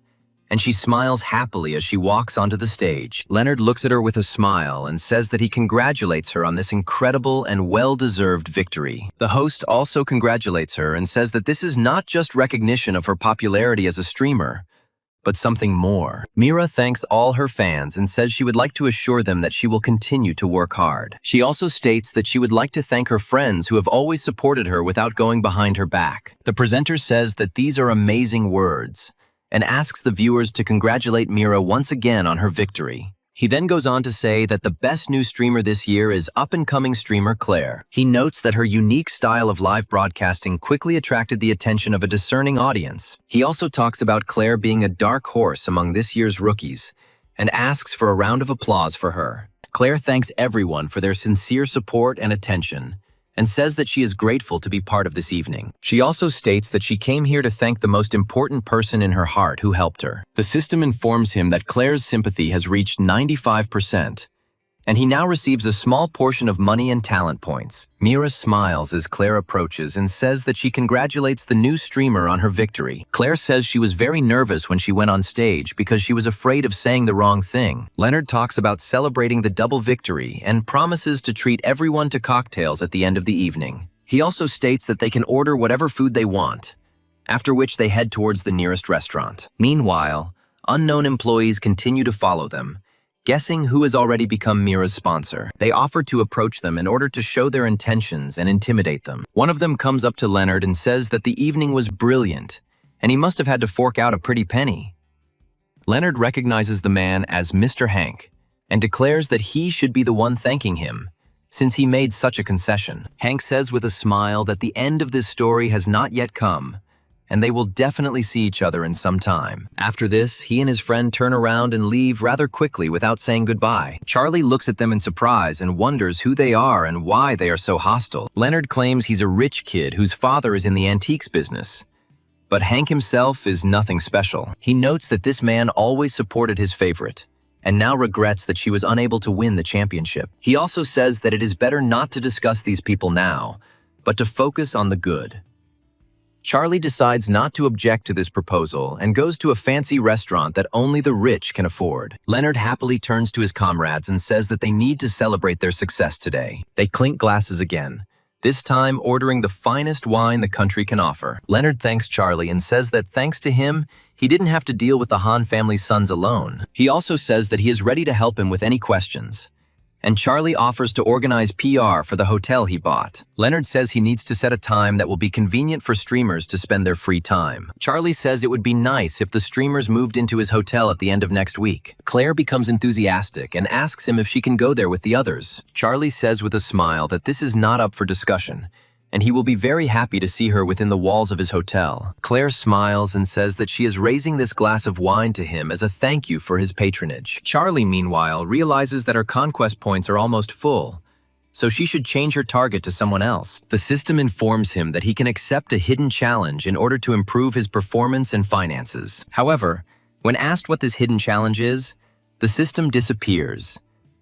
and she smiles happily as she walks onto the stage. Leonard looks at her with a smile and says that he congratulates her on this incredible and well-deserved victory. The host also congratulates her and says that this is not just recognition of her popularity as a streamer, but something more. Mira thanks all her fans and says she would like to assure them that she will continue to work hard. She also states that she would like to thank her friends who have always supported her without going behind her back. The presenter says that these are amazing words, and asks the viewers to congratulate Mira once again on her victory. He then goes on to say that the best new streamer this year is up-and-coming streamer Claire. He notes that her unique style of live broadcasting quickly attracted the attention of a discerning audience. He also talks about Claire being a dark horse among this year's rookies and asks for a round of applause for her. Claire thanks everyone for their sincere support and attention, and says that she is grateful to be part of this evening. She also states that she came here to thank the most important person in her heart who helped her. The system informs him that Claire's sympathy has reached 95%, and he now receives a small portion of money and talent points. Mira smiles as Claire approaches and says that she congratulates the new streamer on her victory. Claire says she was very nervous when she went on stage because she was afraid of saying the wrong thing. Leonard talks about celebrating the double victory and promises to treat everyone to cocktails at the end of the evening. He also states that they can order whatever food they want, after which they head towards the nearest restaurant. Meanwhile, unknown employees continue to follow them, guessing who has already become Mira's sponsor. They offer to approach them in order to show their intentions and intimidate them. One of them comes up to Leonard and says that the evening was brilliant, and he must have had to fork out a pretty penny. Leonard recognizes the man as Mr. Hank and declares that he should be the one thanking him, since he made such a concession. Hank says with a smile that the end of this story has not yet come, and they will definitely see each other in some time. After this, he and his friend turn around and leave rather quickly without saying goodbye. Charlie looks at them in surprise and wonders who they are and why they are so hostile. Leonard claims he's a rich kid whose father is in the antiques business, but Hank himself is nothing special. He notes that this man always supported his favorite, and now regrets that she was unable to win the championship. He also says that it is better not to discuss these people now, but to focus on the good. Charlie decides not to object to this proposal and goes to a fancy restaurant that only the rich can afford. Leonard happily turns to his comrades and says that they need to celebrate their success today. They clink glasses again, this time ordering the finest wine the country can offer. Leonard thanks Charlie and says that thanks to him, he didn't have to deal with the Han family's sons alone. He also says that he is ready to help him with any questions, and Charlie offers to organize PR for the hotel he bought. Leonard says he needs to set a time that will be convenient for streamers to spend their free time. Charlie says it would be nice if the streamers moved into his hotel at the end of next week. Claire becomes enthusiastic and asks him if she can go there with the others. Charlie says with a smile that this is not up for discussion, and he will be very happy to see her within the walls of his hotel. Claire smiles and says that she is raising this glass of wine to him as a thank you for his patronage. Charlie, meanwhile, realizes that her conquest points are almost full, so she should change her target to someone else. The system informs him that he can accept a hidden challenge in order to improve his performance and finances. However, when asked what this hidden challenge is, the system disappears,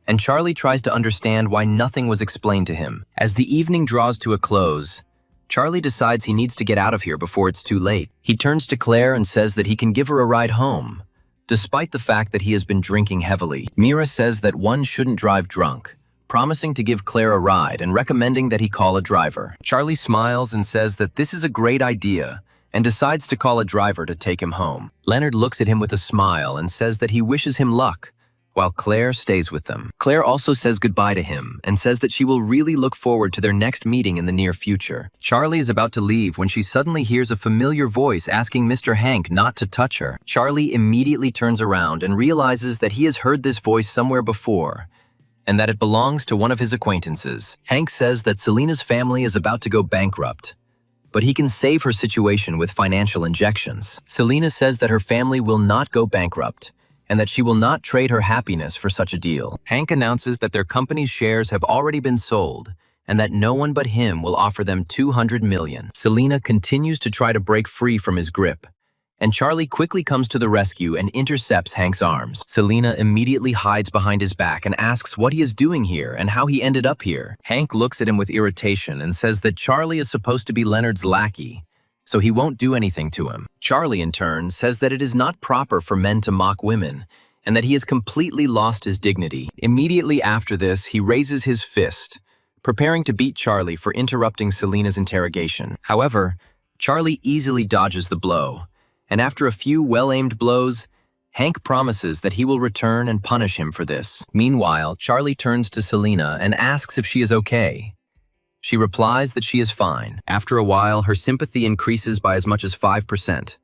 and Charlie tries to understand why nothing was explained to him. As the evening draws to a close, Charlie decides he needs to get out of here before it's too late. He turns to Claire and says that he can give her a ride home, despite the fact that he has been drinking heavily. Mira says that one shouldn't drive drunk, promising to give Claire a ride and recommending that he call a driver. Charlie smiles and says that this is a great idea and decides to call a driver to take him home. Leonard looks at him with a smile and says that he wishes him luck, while Claire stays with them. Claire also says goodbye to him and says that she will really look forward to their next meeting in the near future. Charlie is about to leave when she suddenly hears a familiar voice asking Mr. Hank not to touch her. Charlie immediately turns around and realizes that he has heard this voice somewhere before, and that it belongs to one of his acquaintances. Hank says that Selena's family is about to go bankrupt, but he can save her situation with financial injections. Selena says that her family will not go bankrupt, and that she will not trade her happiness for such a deal. Hank announces that their company's shares have already been sold, and that no one but him will offer them $200 million. Selena continues to try to break free from his grip, and Charlie quickly comes to the rescue and intercepts Hank's arms. Selena immediately hides behind his back and asks what he is doing here and how he ended up here. Hank looks at him with irritation and says that Charlie is supposed to be Leonard's lackey, so he won't do anything to him. Charlie, in turn, says that it is not proper for men to mock women, and that he has completely lost his dignity. Immediately after this, he raises his fist, preparing to beat Charlie for interrupting Selena's interrogation. However, Charlie easily dodges the blow, and after a few well-aimed blows, Hank promises that he will return and punish him for this. Meanwhile, Charlie turns to Selena and asks if she is okay. She replies that she is fine. After a while, her sympathy increases by as much as 5%,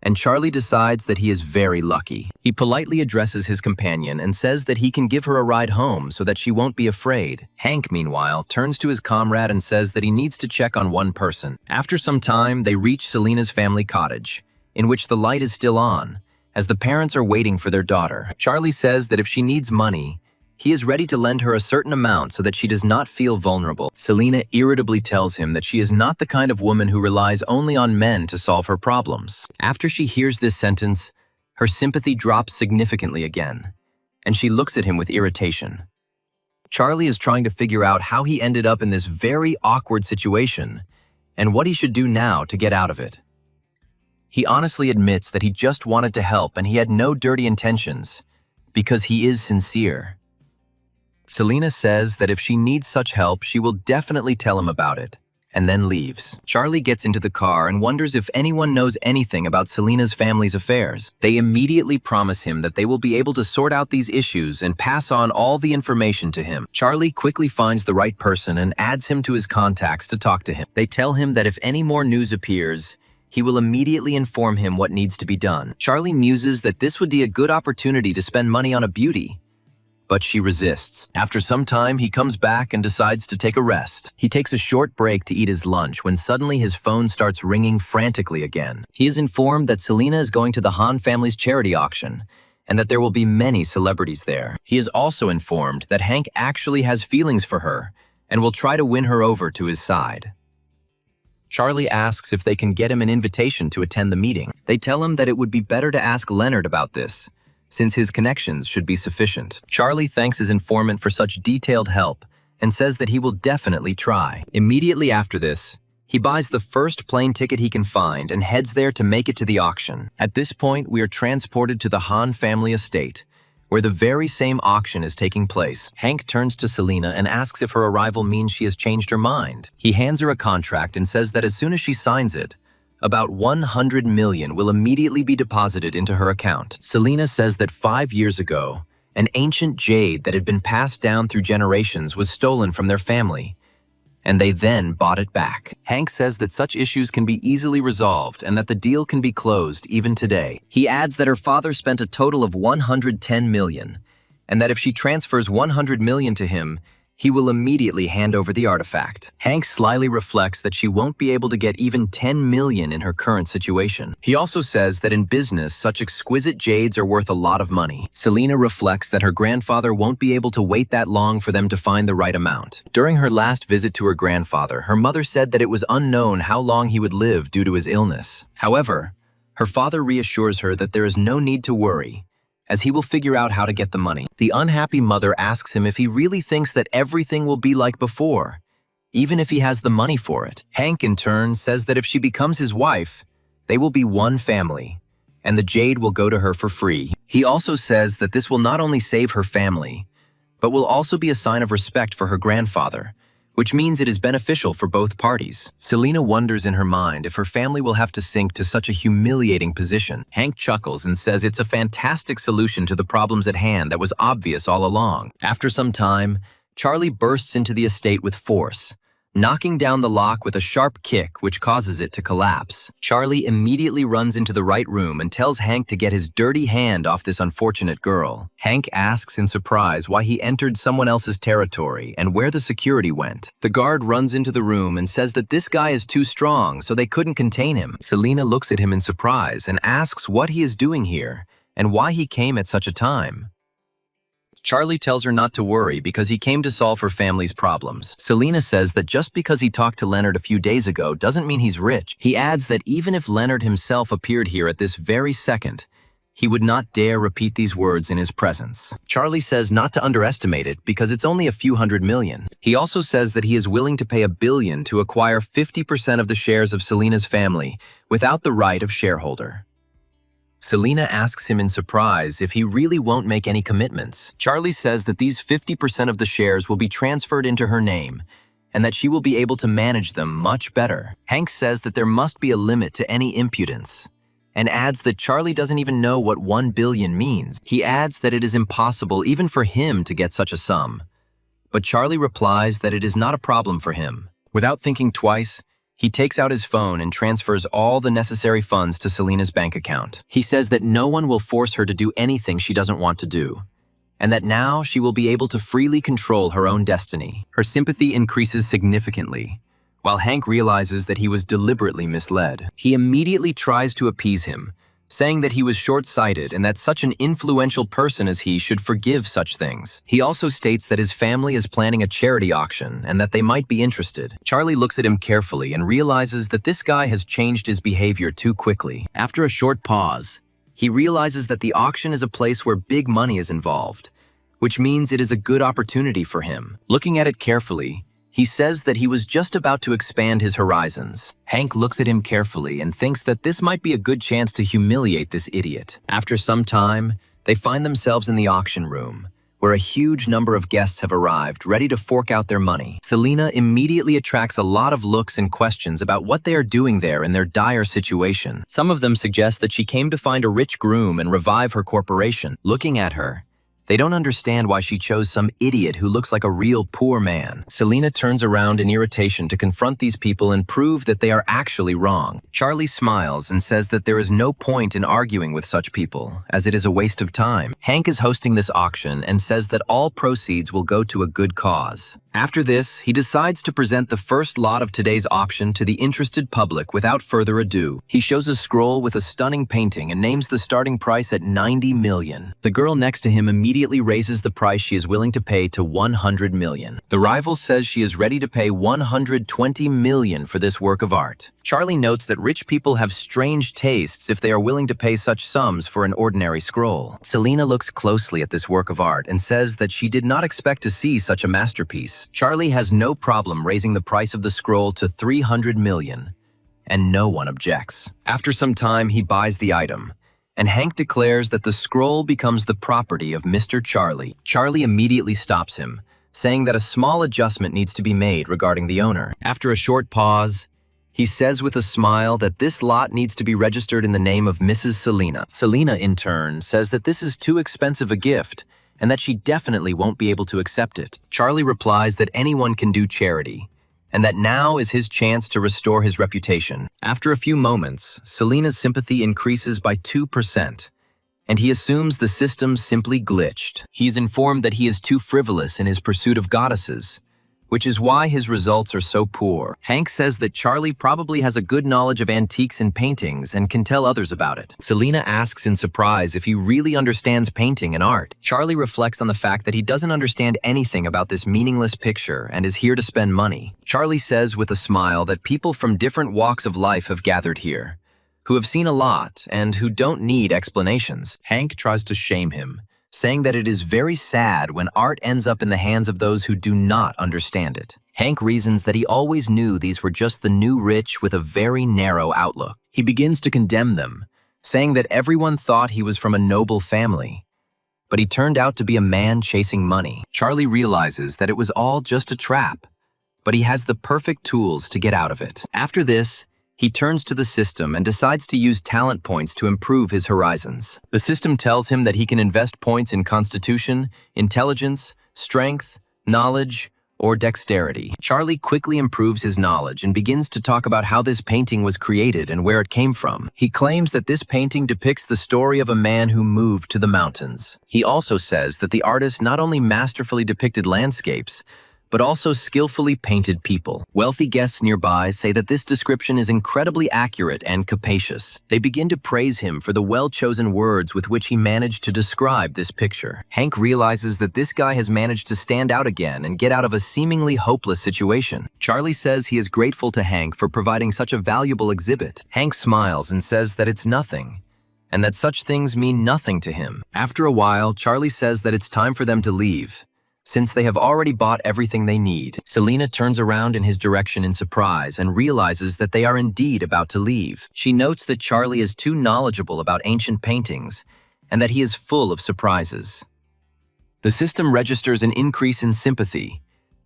and Charlie decides that he is very lucky. He politely addresses his companion and says that he can give her a ride home so that she won't be afraid. Hank, meanwhile, turns to his comrade and says that he needs to check on one person. After some time, they reach Selena's family cottage, in which the light is still on, as the parents are waiting for their daughter. Charlie says that if she needs money, he is ready to lend her a certain amount so that she does not feel vulnerable. Selena irritably tells him that she is not the kind of woman who relies only on men to solve her problems. After she hears this sentence, her sympathy drops significantly again, and she looks at him with irritation. Charlie is trying to figure out how he ended up in this very awkward situation and what he should do now to get out of it. He honestly admits that he just wanted to help and he had no dirty intentions because he is sincere. Selena says that if she needs such help, she will definitely tell him about it, and then leaves. Charlie gets into the car and wonders if anyone knows anything about Selena's family's affairs. They immediately promise him that they will be able to sort out these issues and pass on all the information to him. Charlie quickly finds the right person and adds him to his contacts to talk to him. They tell him that if any more news appears, he will immediately inform him what needs to be done. Charlie muses that this would be a good opportunity to spend money on a beauty, but she resists. After some time, he comes back and decides to take a rest. He takes a short break to eat his lunch when suddenly his phone starts ringing frantically again. He is informed that Selena is going to the Han family's charity auction and that there will be many celebrities there. He is also informed that Hank actually has feelings for her and will try to win her over to his side. Charlie asks if they can get him an invitation to attend the meeting. They tell him that it would be better to ask Leonard about this, since his connections should be sufficient. Charlie thanks his informant for such detailed help and says that he will definitely try. Immediately after this, he buys the first plane ticket he can find and heads there to make it to the auction. At this point, we are transported to the Han family estate, where the very same auction is taking place. Hank turns to Selena and asks if her arrival means she has changed her mind. He hands her a contract and says that as soon as she signs it, about 100 million will immediately be deposited into her account. Selena says that 5 years ago, an ancient jade that had been passed down through generations was stolen from their family, and they then bought it back. Hank says that such issues can be easily resolved and that the deal can be closed even today. He adds that her father spent a total of 110 million, and that if she transfers 100 million to him, he will immediately hand over the artifact. Hank slyly reflects that she won't be able to get even 10 million in her current situation. He also says that in business, such exquisite jades are worth a lot of money. Selena reflects that her grandfather won't be able to wait that long for them to find the right amount. During her last visit to her grandfather, her mother said that it was unknown how long he would live due to his illness. However, her father reassures her that there is no need to worry, as he will figure out how to get the money. The unhappy mother asks him if he really thinks that everything will be like before, even if he has the money for it. Hank, in turn, says that if she becomes his wife, they will be one family, and the jade will go to her for free. He also says that this will not only save her family, but will also be a sign of respect for her grandfather, which means it is beneficial for both parties. Selena wonders in her mind if her family will have to sink to such a humiliating position. Hank chuckles and says it's a fantastic solution to the problems at hand that was obvious all along. After some time, Charlie bursts into the estate with force, knocking down the lock with a sharp kick which causes it to collapse. Charlie immediately runs into the right room and tells Hank to get his dirty hand off this unfortunate girl. Hank asks in surprise why he entered someone else's territory and where the security went. The guard runs into the room and says that this guy is too strong, so they couldn't contain him. Selena looks at him in surprise and asks what he is doing here and why he came at such a time. Charlie tells her not to worry because he came to solve her family's problems. Selena says that just because he talked to Leonard a few days ago doesn't mean he's rich. He adds that even if Leonard himself appeared here at this very second, he would not dare repeat these words in his presence. Charlie says not to underestimate it because it's only a few hundred million. He also says that he is willing to pay $1 billion to acquire 50% of the shares of Selena's family without the right of shareholder. Selena asks him in surprise if he really won't make any commitments. Charlie says that these 50% of the shares will be transferred into her name and that she will be able to manage them much better. Hank says that there must be a limit to any impudence and adds that Charlie doesn't even know what 1 billion means. He adds that it is impossible even for him to get such a sum, but Charlie replies that it is not a problem for him. Without thinking twice, He takes out his phone and transfers all the necessary funds to Selina's bank account. He says that no one will force her to do anything she doesn't want to do, and that now she will be able to freely control her own destiny. Her sympathy increases significantly, while Hank realizes that he was deliberately misled. He immediately tries to appease him, saying that he was short-sighted and that such an influential person as he should forgive such things. He also states that his family is planning a charity auction and that they might be interested. Charlie looks at him carefully and realizes that this guy has changed his behavior too quickly. After a short pause, he realizes that the auction is a place where big money is involved, which means it is a good opportunity for him. Looking at it carefully, he says that he was just about to expand his horizons. Hank looks at him carefully and thinks that this might be a good chance to humiliate this idiot. After some time, they find themselves in the auction room, where a huge number of guests have arrived, ready to fork out their money. Selina immediately attracts a lot of looks and questions about what they are doing there in their dire situation. Some of them suggest that she came to find a rich groom and revive her corporation. Looking at her, they don't understand why she chose some idiot who looks like a real poor man. Selina turns around in irritation to confront these people and prove that they are actually wrong. Charlie smiles and says that there is no point in arguing with such people, as it is a waste of time. Hank is hosting this auction and says that all proceeds will go to a good cause. After this, he decides to present the first lot of today's auction to the interested public without further ado. He shows a scroll with a stunning painting and names the starting price at 90 million. The girl next to him immediately raises the price she is willing to pay to 100 million. The rival says she is ready to pay 120 million for this work of art. Charlie notes that rich people have strange tastes if they are willing to pay such sums for an ordinary scroll. Selina looks closely at this work of art and says that she did not expect to see such a masterpiece. Charlie has no problem raising the price of the scroll to 300 million, and no one objects. After some time, he buys the item, and Hank declares that the scroll becomes the property of Mr. Charlie. Charlie immediately stops him, saying that a small adjustment needs to be made regarding the owner. After a short pause, he says with a smile that this lot needs to be registered in the name of Mrs. Selina. Selina, in turn, says that this is too expensive a gift and that she definitely won't be able to accept it. Charlie replies that anyone can do charity, and that now is his chance to restore his reputation. After a few moments, Selina's sympathy increases by 2%, and he assumes the system simply glitched. He is informed that he is too frivolous in his pursuit of goddesses, which is why his results are so poor. Hank says that Charlie probably has a good knowledge of antiques and paintings and can tell others about it. Selina asks in surprise if he really understands painting and art. Charlie reflects on the fact that he doesn't understand anything about this meaningless picture and is here to spend money. Charlie says with a smile that people from different walks of life have gathered here, who have seen a lot and who don't need explanations. Hank tries to shame him, saying that it is very sad when art ends up in the hands of those who do not understand it. Hank reasons that he always knew these were just the new rich with a very narrow outlook. He begins to condemn them, saying that everyone thought he was from a noble family, but he turned out to be a man chasing money. Charlie realizes that it was all just a trap, but he has the perfect tools to get out of it. After this, he turns to the system and decides to use talent points to improve his horizons. The system tells him that he can invest points in constitution, intelligence, strength, knowledge, or dexterity. Charlie quickly improves his knowledge and begins to talk about how this painting was created and where it came from. He claims that this painting depicts the story of a man who moved to the mountains. He also says that the artist not only masterfully depicted landscapes, but also skillfully painted people. Wealthy guests nearby say that this description is incredibly accurate and capacious. They begin to praise him for the well-chosen words with which he managed to describe this picture. Hank realizes that this guy has managed to stand out again and get out of a seemingly hopeless situation. Charlie says he is grateful to Hank for providing such a valuable exhibit. Hank smiles and says that it's nothing, and that such things mean nothing to him. After a while, Charlie says that it's time for them to leave, since they have already bought everything they need. Selina turns around in his direction in surprise and realizes that they are indeed about to leave. She notes that Charlie is too knowledgeable about ancient paintings and that he is full of surprises. The system registers an increase in sympathy,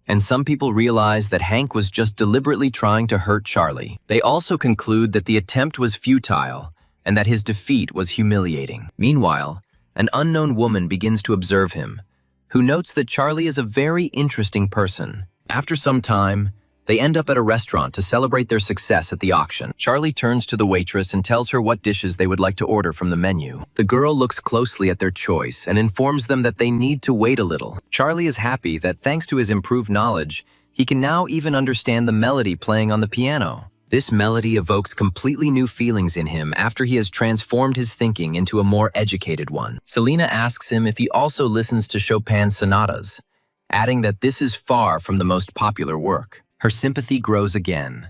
and some people realize that Hank was just deliberately trying to hurt Charlie. They also conclude that the attempt was futile and that his defeat was humiliating. Meanwhile, an unknown woman begins to observe him, who notes that Charlie is a very interesting person. After some time, They end up at a restaurant to celebrate their success at the auction. Charlie turns to the waitress and tells her what dishes they would like to order from the menu. The girl looks closely at their choice and informs them that they need to wait a little. Charlie is happy that thanks to his improved knowledge, he can now even understand the melody playing on the piano. This melody evokes completely new feelings in him after he has transformed his thinking into a more educated one. Selena asks him if he also listens to Chopin's sonatas, adding that this is far from the most popular work. Her sympathy grows again,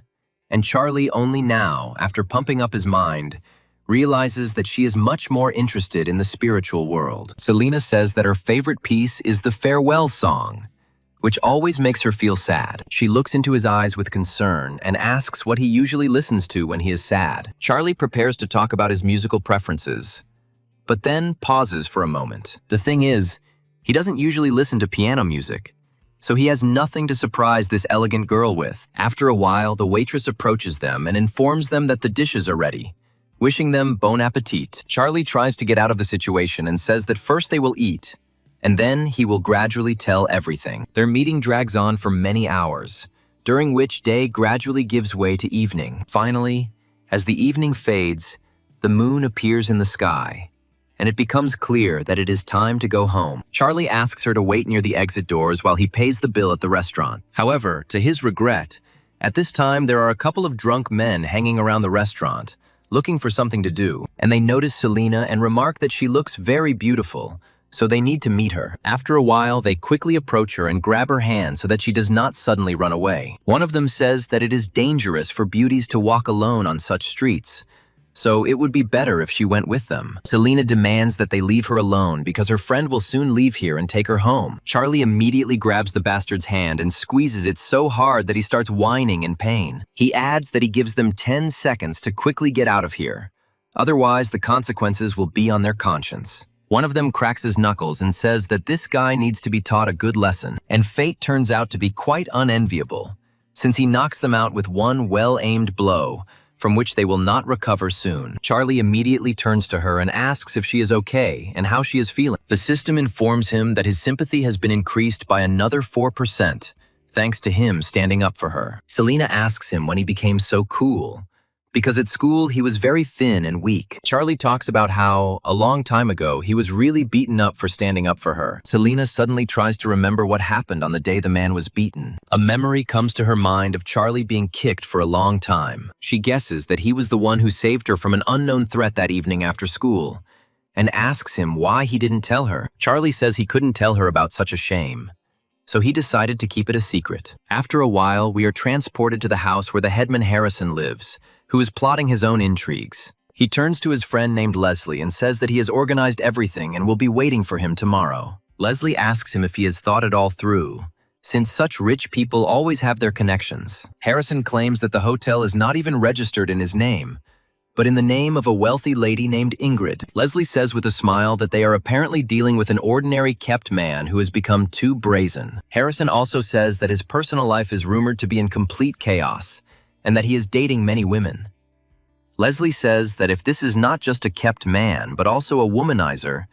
and Charlie only now, after pumping up his mind, realizes that she is much more interested in the spiritual world. Selena says that her favorite piece is the farewell song, which always makes her feel sad. She looks into his eyes with concern and asks what he usually listens to when he is sad. Charlie prepares to talk about his musical preferences, but then pauses for a moment. The thing is, he doesn't usually listen to piano music, so he has nothing to surprise this elegant girl with. After a while, the waitress approaches them and informs them that the dishes are ready, wishing them bon appetit. Charlie tries to get out of the situation and says that first they will eat, and then he will gradually tell everything. Their meeting drags on for many hours, during which day gradually gives way to evening. Finally, as the evening fades, the moon appears in the sky, and it becomes clear that it is time to go home. Charlie asks her to wait near the exit doors while he pays the bill at the restaurant. However, to his regret, at this time there are a couple of drunk men hanging around the restaurant, looking for something to do, and they notice Selena and remark that she looks very beautiful, so they need to meet her. After a while, they quickly approach her and grab her hand so that she does not suddenly run away. One of them says that it is dangerous for beauties to walk alone on such streets, so it would be better if she went with them. Selena demands that they leave her alone because her friend will soon leave here and take her home. Charlie immediately grabs the bastard's hand and squeezes it so hard that he starts whining in pain. He adds that he gives them 10 seconds to quickly get out of here. Otherwise, the consequences will be on their conscience. One of them cracks his knuckles and says that this guy needs to be taught a good lesson, and fate turns out to be quite unenviable, since he knocks them out with one well-aimed blow, from which they will not recover soon. Charlie immediately turns to her and asks if she is okay and how she is feeling. The system informs him that his sympathy has been increased by another 4%, thanks to him standing up for her. Selena asks him when he became so cool, because at school he was very thin and weak. Charlie talks about how, a long time ago, he was really beaten up for standing up for her. Selena suddenly tries to remember what happened on the day the man was beaten. A memory comes to her mind of Charlie being kicked for a long time. She guesses that he was the one who saved her from an unknown threat that evening after school, and asks him why he didn't tell her. Charlie says he couldn't tell her about such a shame, so he decided to keep it a secret. After a while, we are transported to the house where the headman Harrison lives, who is plotting his own intrigues. He turns to his friend named Leslie and says that he has organized everything and will be waiting for him tomorrow. Leslie asks him if he has thought it all through, since such rich people always have their connections. Harrison claims that the hotel is not even registered in his name, but in the name of a wealthy lady named Ingrid. Leslie says with a smile that they are apparently dealing with an ordinary kept man who has become too brazen. Harrison also says that his personal life is rumored to be in complete chaos, and that he is dating many women. Leslie says that if this is not just a kept man, but also a womanizer,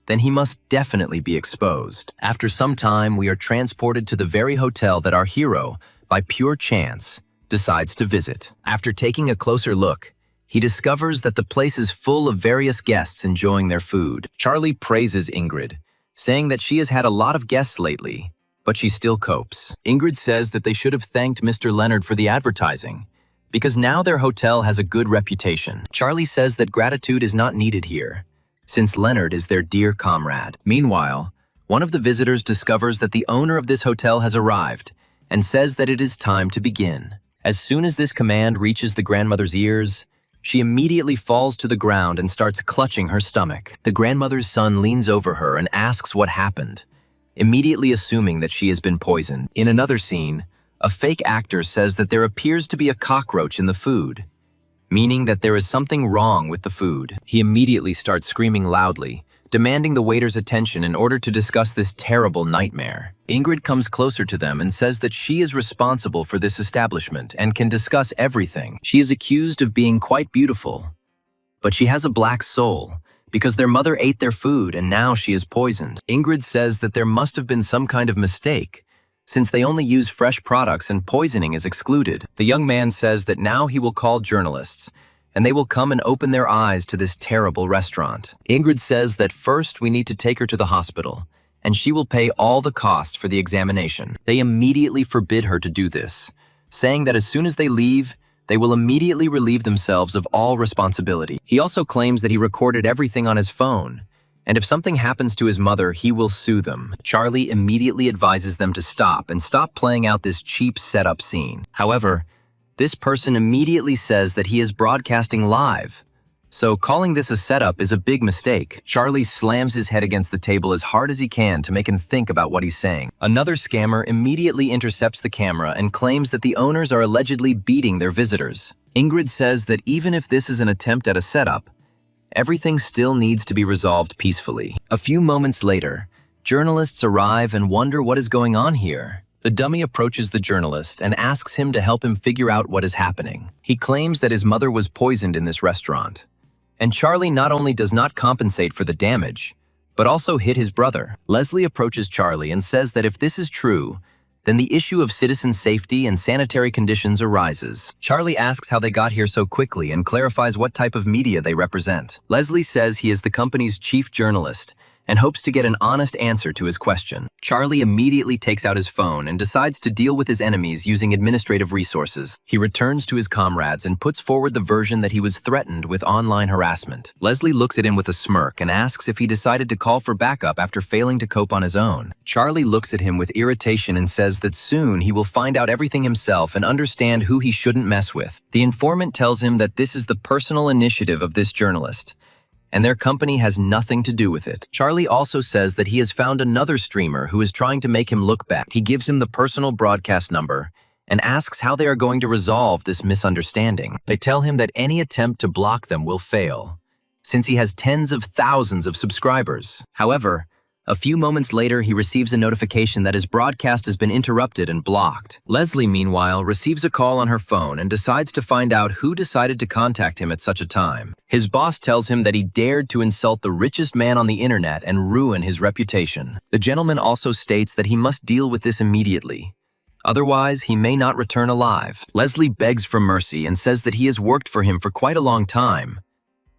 then he must definitely be exposed. After some time, we are transported to the very hotel that our hero, by pure chance, decides to visit. After taking a closer look, he discovers that the place is full of various guests enjoying their food. Charlie praises Ingrid, saying that she has had a lot of guests lately, but she still copes. Ingrid says that they should have thanked Mr. Leonard for the advertising, because now their hotel has a good reputation. Charlie says that gratitude is not needed here, since Leonard is their dear comrade. Meanwhile, one of the visitors discovers that the owner of this hotel has arrived and says that it is time to begin. As soon as this command reaches the grandmother's ears, she immediately falls to the ground and starts clutching her stomach. The grandmother's son leans over her and asks what happened, immediately assuming that she has been poisoned. In another scene, a fake actor says that there appears to be a cockroach in the food, meaning that there is something wrong with the food. He immediately starts screaming loudly, demanding the waiter's attention in order to discuss this terrible nightmare. Ingrid comes closer to them and says that she is responsible for this establishment and can discuss everything. She is accused of being quite beautiful, but she has a black soul, because their mother ate their food and now she is poisoned. Ingrid says that there must have been some kind of mistake, since they only use fresh products and poisoning is excluded. The young man says that now he will call journalists, and they will come and open their eyes to this terrible restaurant. Ingrid says that first we need to take her to the hospital, and she will pay all the costs for the examination. They immediately forbid her to do this, saying that as soon as they leave, they will immediately relieve themselves of all responsibility. He also claims that he recorded everything on his phone, and if something happens to his mother, he will sue them. Charlie immediately advises them to stop playing out this cheap setup scene. However, this person immediately says that he is broadcasting live, so calling this a setup is a big mistake. Charlie slams his head against the table as hard as he can to make him think about what he's saying. Another scammer immediately intercepts the camera and claims that the owners are allegedly beating their visitors. Ingrid says that even if this is an attempt at a setup, everything still needs to be resolved peacefully. A few moments later, journalists arrive and wonder what is going on here. The dummy approaches the journalist and asks him to help him figure out what is happening. He claims that his mother was poisoned in this restaurant, and Charlie not only does not compensate for the damage, but also hit his brother. Leslie approaches Charlie and says that if this is true, then the issue of citizen safety and sanitary conditions arises. Charlie asks how they got here so quickly and clarifies what type of media they represent. Leslie says he is the company's chief journalist and hopes to get an honest answer to his question. Charlie immediately takes out his phone and decides to deal with his enemies using administrative resources. He returns to his comrades and puts forward the version that he was threatened with online harassment. Leslie looks at him with a smirk and asks if he decided to call for backup after failing to cope on his own. Charlie looks at him with irritation and says that soon he will find out everything himself and understand who he shouldn't mess with. The informant tells him that this is the personal initiative of this journalist, and their company has nothing to do with it. Charlie also says that he has found another streamer who is trying to make him look bad. He gives him the personal broadcast number and asks how they are going to resolve this misunderstanding. They tell him that any attempt to block them will fail, since he has tens of thousands of subscribers. However, a few moments later, he receives a notification that his broadcast has been interrupted and blocked. Leslie, meanwhile, receives a call on her phone and decides to find out who decided to contact him at such a time. His boss tells him that he dared to insult the richest man on the internet and ruin his reputation. The gentleman also states that he must deal with this immediately. Otherwise, he may not return alive. Leslie begs for mercy and says that he has worked for him for quite a long time,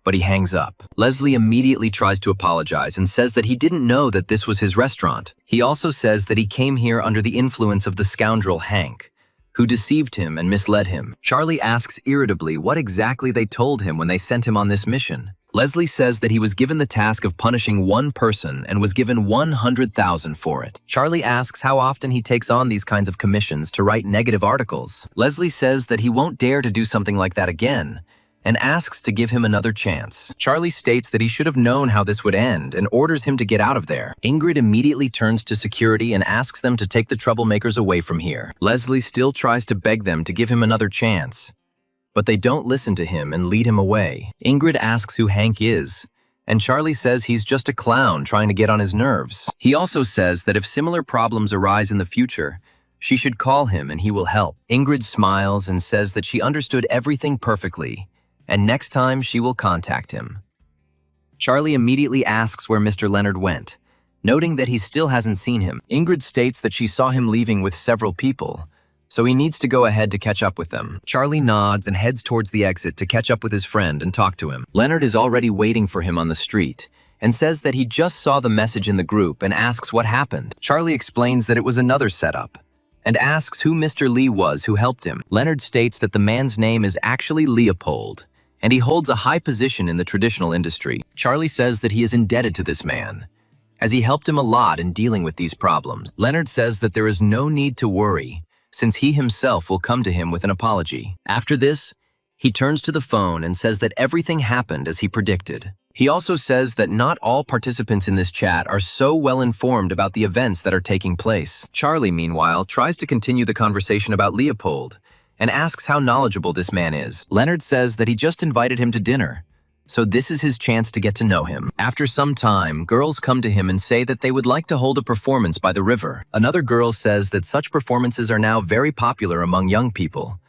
but he hangs up. Leslie immediately tries to apologize and says that he didn't know that this was his restaurant. He also says that he came here under the influence of the scoundrel Hank, who deceived him and misled him. Charlie asks irritably what exactly they told him when they sent him on this mission. Leslie says that he was given the task of punishing one person and was given 100,000 for it. Charlie asks how often he takes on these kinds of commissions to write negative articles. Leslie says that he won't dare to do something like that again, and asks to give him another chance. Charlie states that he should have known how this would end and orders him to get out of there. Ingrid immediately turns to security and asks them to take the troublemakers away from here. Leslie still tries to beg them to give him another chance, but they don't listen to him and lead him away. Ingrid asks who Hank is, and Charlie says he's just a clown trying to get on his nerves. He also says that if similar problems arise in the future, she should call him and he will help. Ingrid smiles and says that she understood everything perfectly, and next time she will contact him. Charlie immediately asks where Mr. Leonard went, noting that he still hasn't seen him. Ingrid states that she saw him leaving with several people, so he needs to go ahead to catch up with them. Charlie nods and heads towards the exit to catch up with his friend and talk to him. Leonard is already waiting for him on the street and says that he just saw the message in the group and asks what happened. Charlie explains that it was another setup and asks who Mr. Lee was who helped him. Leonard states that the man's name is actually Leopold, and he holds a high position in the traditional industry. Charlie says that he is indebted to this man, as he helped him a lot in dealing with these problems. Leonard says that there is no need to worry, since he himself will come to him with an apology. After this, he turns to the phone and says that everything happened as he predicted. He also says that not all participants in this chat are so well informed about the events that are taking place. Charlie, meanwhile, tries to continue the conversation about Leopold, and asks how knowledgeable this man is. Leonard says that he just invited him to dinner, so this is his chance to get to know him. After some time, girls come to him and say that they would like to hold a performance by the river. Another girl says that such performances are now very popular among young people,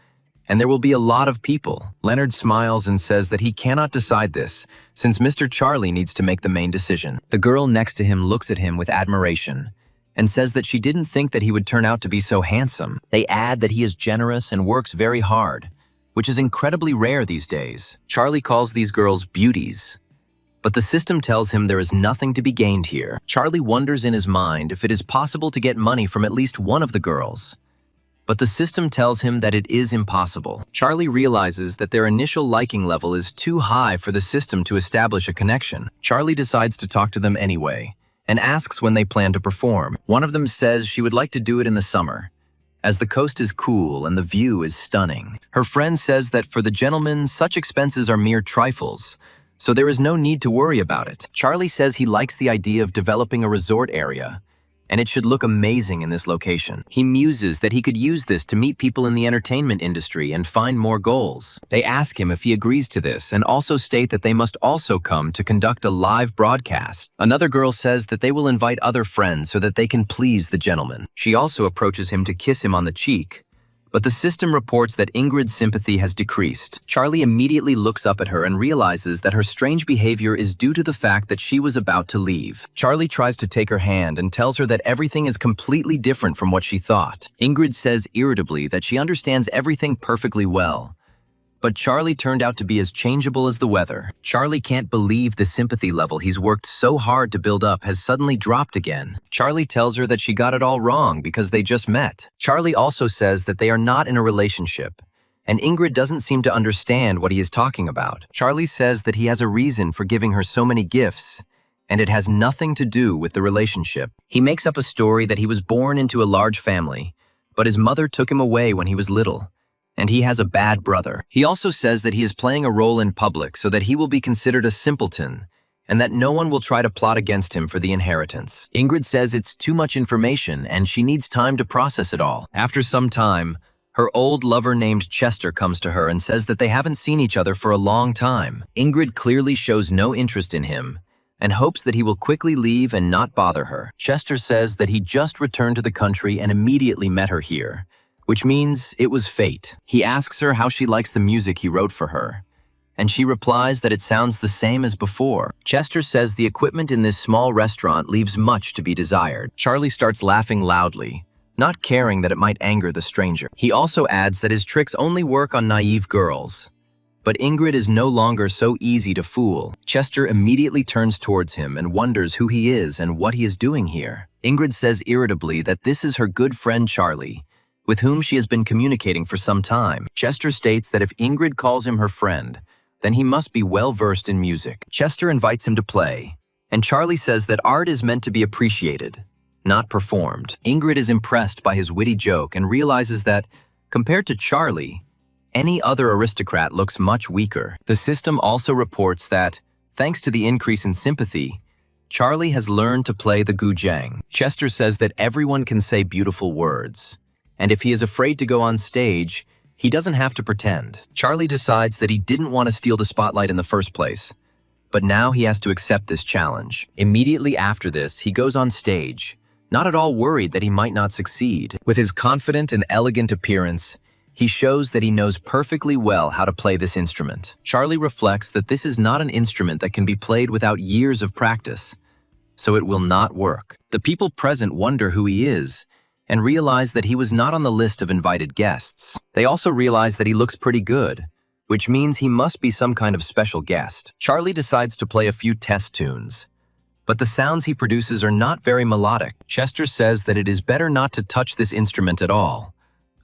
and there will be a lot of people. Leonard smiles and says that he cannot decide this, since Mr. Charlie needs to make the main decision. The girl next to him looks at him with admiration and says that she didn't think that he would turn out to be so handsome. They add that he is generous and works very hard, which is incredibly rare these days. Charlie calls these girls beauties, but the system tells him there is nothing to be gained here. Charlie wonders in his mind if it is possible to get money from at least one of the girls, but the system tells him that it is impossible. Charlie realizes that their initial liking level is too high for the system to establish a connection. Charlie decides to talk to them anyway, and asks when they plan to perform. One of them says she would like to do it in the summer, as the coast is cool and the view is stunning. Her friend says that for the gentlemen, such expenses are mere trifles, so there is no need to worry about it. Charlie says he likes the idea of developing a resort area, and it should look amazing in this location. He muses that he could use this to meet people in the entertainment industry and find more goals. They ask him if he agrees to this and also state that they must also come to conduct a live broadcast. Another girl says that they will invite other friends so that they can please the gentleman. She also approaches him to kiss him on the cheek, but the system reports that Ingrid's sympathy has decreased. Charlie immediately looks up at her and realizes that her strange behavior is due to the fact that she was about to leave. Charlie tries to take her hand and tells her that everything is completely different from what she thought. Ingrid says irritably that she understands everything perfectly well, but Charlie turned out to be as changeable as the weather. Charlie can't believe the sympathy level he's worked so hard to build up has suddenly dropped again. Charlie tells her that she got it all wrong because they just met. Charlie also says that they are not in a relationship, and Ingrid doesn't seem to understand what he is talking about. Charlie says that he has a reason for giving her so many gifts, and it has nothing to do with the relationship. He makes up a story that he was born into a large family, but his mother took him away when he was little, and he has a bad brother. He also says that he is playing a role in public so that he will be considered a simpleton and that no one will try to plot against him for the inheritance. Ingrid says it's too much information and she needs time to process it all. After some time, her old lover named Chester comes to her and says that they haven't seen each other for a long time. Ingrid clearly shows no interest in him and hopes that he will quickly leave and not bother her. Chester says that he just returned to the country and immediately met her here, which means it was fate. He asks her how she likes the music he wrote for her, and she replies that it sounds the same as before. Chester says the equipment in this small restaurant leaves much to be desired. Charlie starts laughing loudly, not caring that it might anger the stranger. He also adds that his tricks only work on naive girls, but Ingrid is no longer so easy to fool. Chester immediately turns towards him and wonders who he is and what he is doing here. Ingrid says irritably that this is her good friend Charlie, with whom she has been communicating for some time. Chester states that if Ingrid calls him her friend, then he must be well-versed in music. Chester invites him to play, and Charlie says that art is meant to be appreciated, not performed. Ingrid is impressed by his witty joke and realizes that, compared to Charlie, any other aristocrat looks much weaker. The system also reports that, thanks to the increase in sympathy, Charlie has learned to play the guzheng. Chester says that everyone can say beautiful words, and if he is afraid to go on stage, he doesn't have to pretend. Charlie decides that he didn't want to steal the spotlight in the first place, but now he has to accept this challenge. Immediately after this, he goes on stage, not at all worried that he might not succeed. With his confident and elegant appearance, he shows that he knows perfectly well how to play this instrument. Charlie reflects that this is not an instrument that can be played without years of practice, so it will not work. The people present wonder who he is, and realize that he was not on the list of invited guests. They also realize that he looks pretty good, which means he must be some kind of special guest. Charlie decides to play a few test tunes, but the sounds he produces are not very melodic. Chester says that it is better not to touch this instrument at all,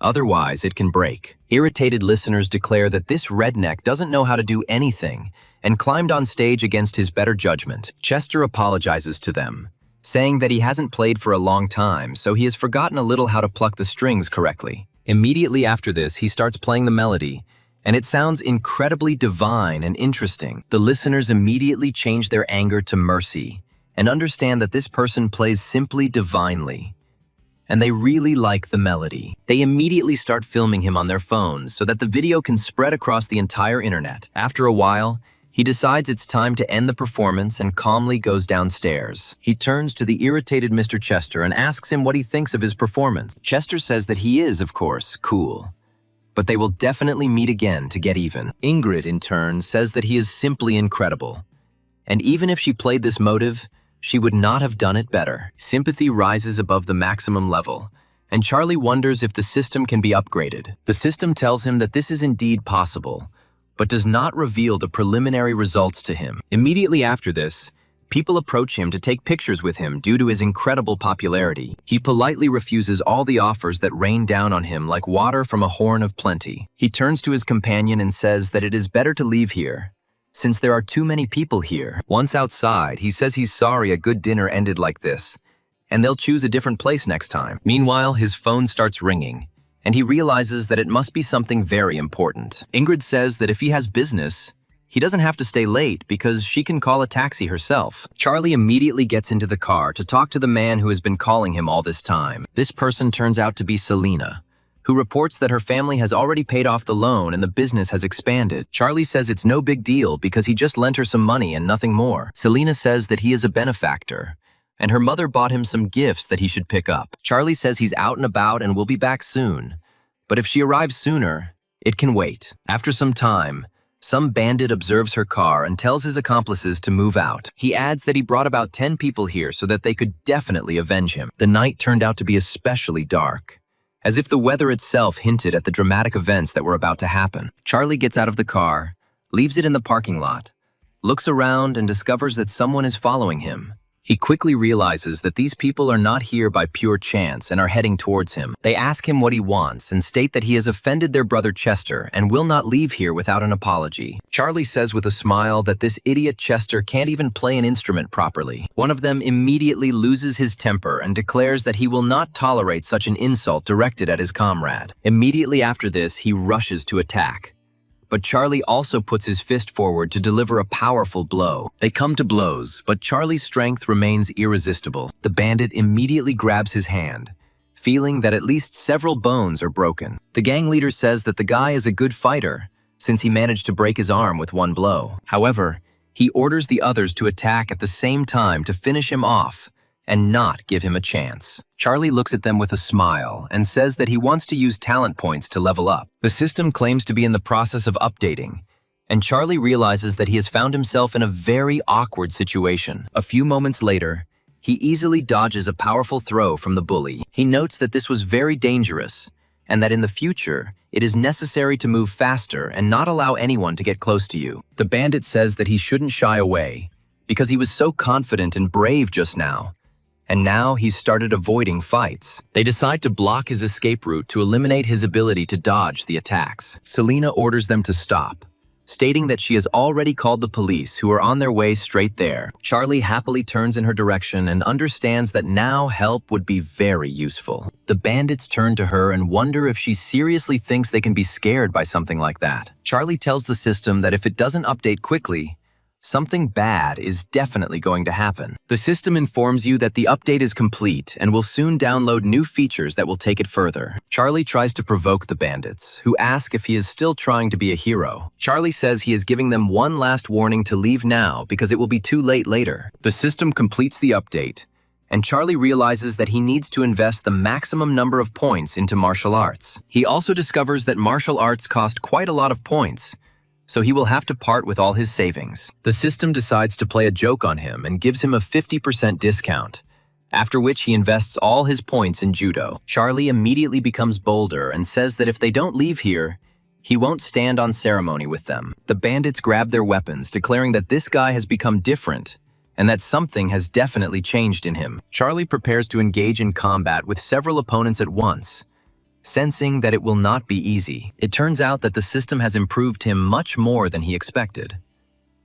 otherwise it can break. Irritated listeners declare that this redneck doesn't know how to do anything and climbed on stage against his better judgment. Chester apologizes to them, saying that he hasn't played for a long time, so he has forgotten a little how to pluck the strings correctly. Immediately after this, he starts playing the melody, and it sounds incredibly divine and interesting. The listeners immediately change their anger to mercy and understand that this person plays simply divinely, and they really like the melody. They immediately start filming him on their phones so that the video can spread across the entire internet. After a while, he decides it's time to end the performance and calmly goes downstairs. He turns to the irritated Mr. Chester and asks him what he thinks of his performance. Chester says that he is, of course, cool, but they will definitely meet again to get even. Ingrid, in turn, says that he is simply incredible, and even if she played this motive, She would not have done it better. Sympathy rises above the maximum level, and Charlie wonders if the system can be upgraded. The system tells him that this is indeed possible, but does not reveal the preliminary results to him. Immediately after this, people approach him to take pictures with him due to his incredible popularity. He politely refuses all the offers that rain down on him like water from a horn of plenty. He turns to his companion and says that it is better to leave here, since there are too many people here. Once outside, he says he's sorry a good dinner ended like this, and they'll choose a different place next time. Meanwhile, his phone starts ringing, and he realizes that it must be something very important. Ingrid says that if he has business, he doesn't have to stay late because she can call a taxi herself. Charlie immediately gets into the car to talk to the man who has been calling him all this time. This person turns out to be Selena, who reports that her family has already paid off the loan and the business has expanded. Charlie says it's no big deal because he just lent her some money and nothing more. Selena says that he is a benefactor, and her mother bought him some gifts that he should pick up. Charlie says he's out and about and will be back soon, but if she arrives sooner, it can wait. After some time, some bandit observes her car and tells his accomplices to move out. He adds that he brought about 10 people here so that they could definitely avenge him. The night turned out to be especially dark, as if the weather itself hinted at the dramatic events that were about to happen. Charlie gets out of the car, leaves it in the parking lot, looks around and discovers that someone is following him. He quickly realizes that these people are not here by pure chance and are heading towards him. They ask him what he wants and state that he has offended their brother Chester and will not leave here without an apology. Charlie says with a smile that this idiot Chester can't even play an instrument properly. One of them immediately loses his temper and declares that he will not tolerate such an insult directed at his comrade. Immediately after this, he rushes to attack. But Charlie also puts his fist forward to deliver a powerful blow. They come to blows, but Charlie's strength remains irresistible. The bandit immediately grabs his hand, feeling that at least several bones are broken. The gang leader says that the guy is a good fighter, since he managed to break his arm with one blow. However, he orders the others to attack at the same time to finish him off and not give him a chance. Charlie looks at them with a smile and says that he wants to use talent points to level up. The system claims to be in the process of updating, and Charlie realizes that he has found himself in a very awkward situation. A few moments later, he easily dodges a powerful throw from the bully. He notes that this was very dangerous, and that in the future, it is necessary to move faster and not allow anyone to get close to you. The bandit says that he shouldn't shy away, because he was so confident and brave just now, and now he's started avoiding fights. They decide to block his escape route to eliminate his ability to dodge the attacks. Selena orders them to stop, stating that she has already called the police, who are on their way straight there. Charlie happily turns in her direction and understands that now help would be very useful. The bandits turn to her and wonder if she seriously thinks they can be scared by something like that. Charlie tells the system that if it doesn't update quickly, something bad is definitely going to happen. The system informs you that the update is complete and will soon download new features that will take it further. Charlie tries to provoke the bandits, who ask if he is still trying to be a hero. Charlie says he is giving them one last warning to leave now because it will be too late later. The system completes the update, and Charlie realizes that he needs to invest the maximum number of points into martial arts. He also discovers that martial arts cost quite a lot of points, so he will have to part with all his savings. The system decides to play a joke on him and gives him a 50% discount, after which he invests all his points in judo. Charlie immediately becomes bolder and says that if they don't leave here, he won't stand on ceremony with them. The bandits grab their weapons, declaring that this guy has become different and that something has definitely changed in him. Charlie prepares to engage in combat with several opponents at once, sensing that it will not be easy. It turns out that the system has improved him much more than he expected.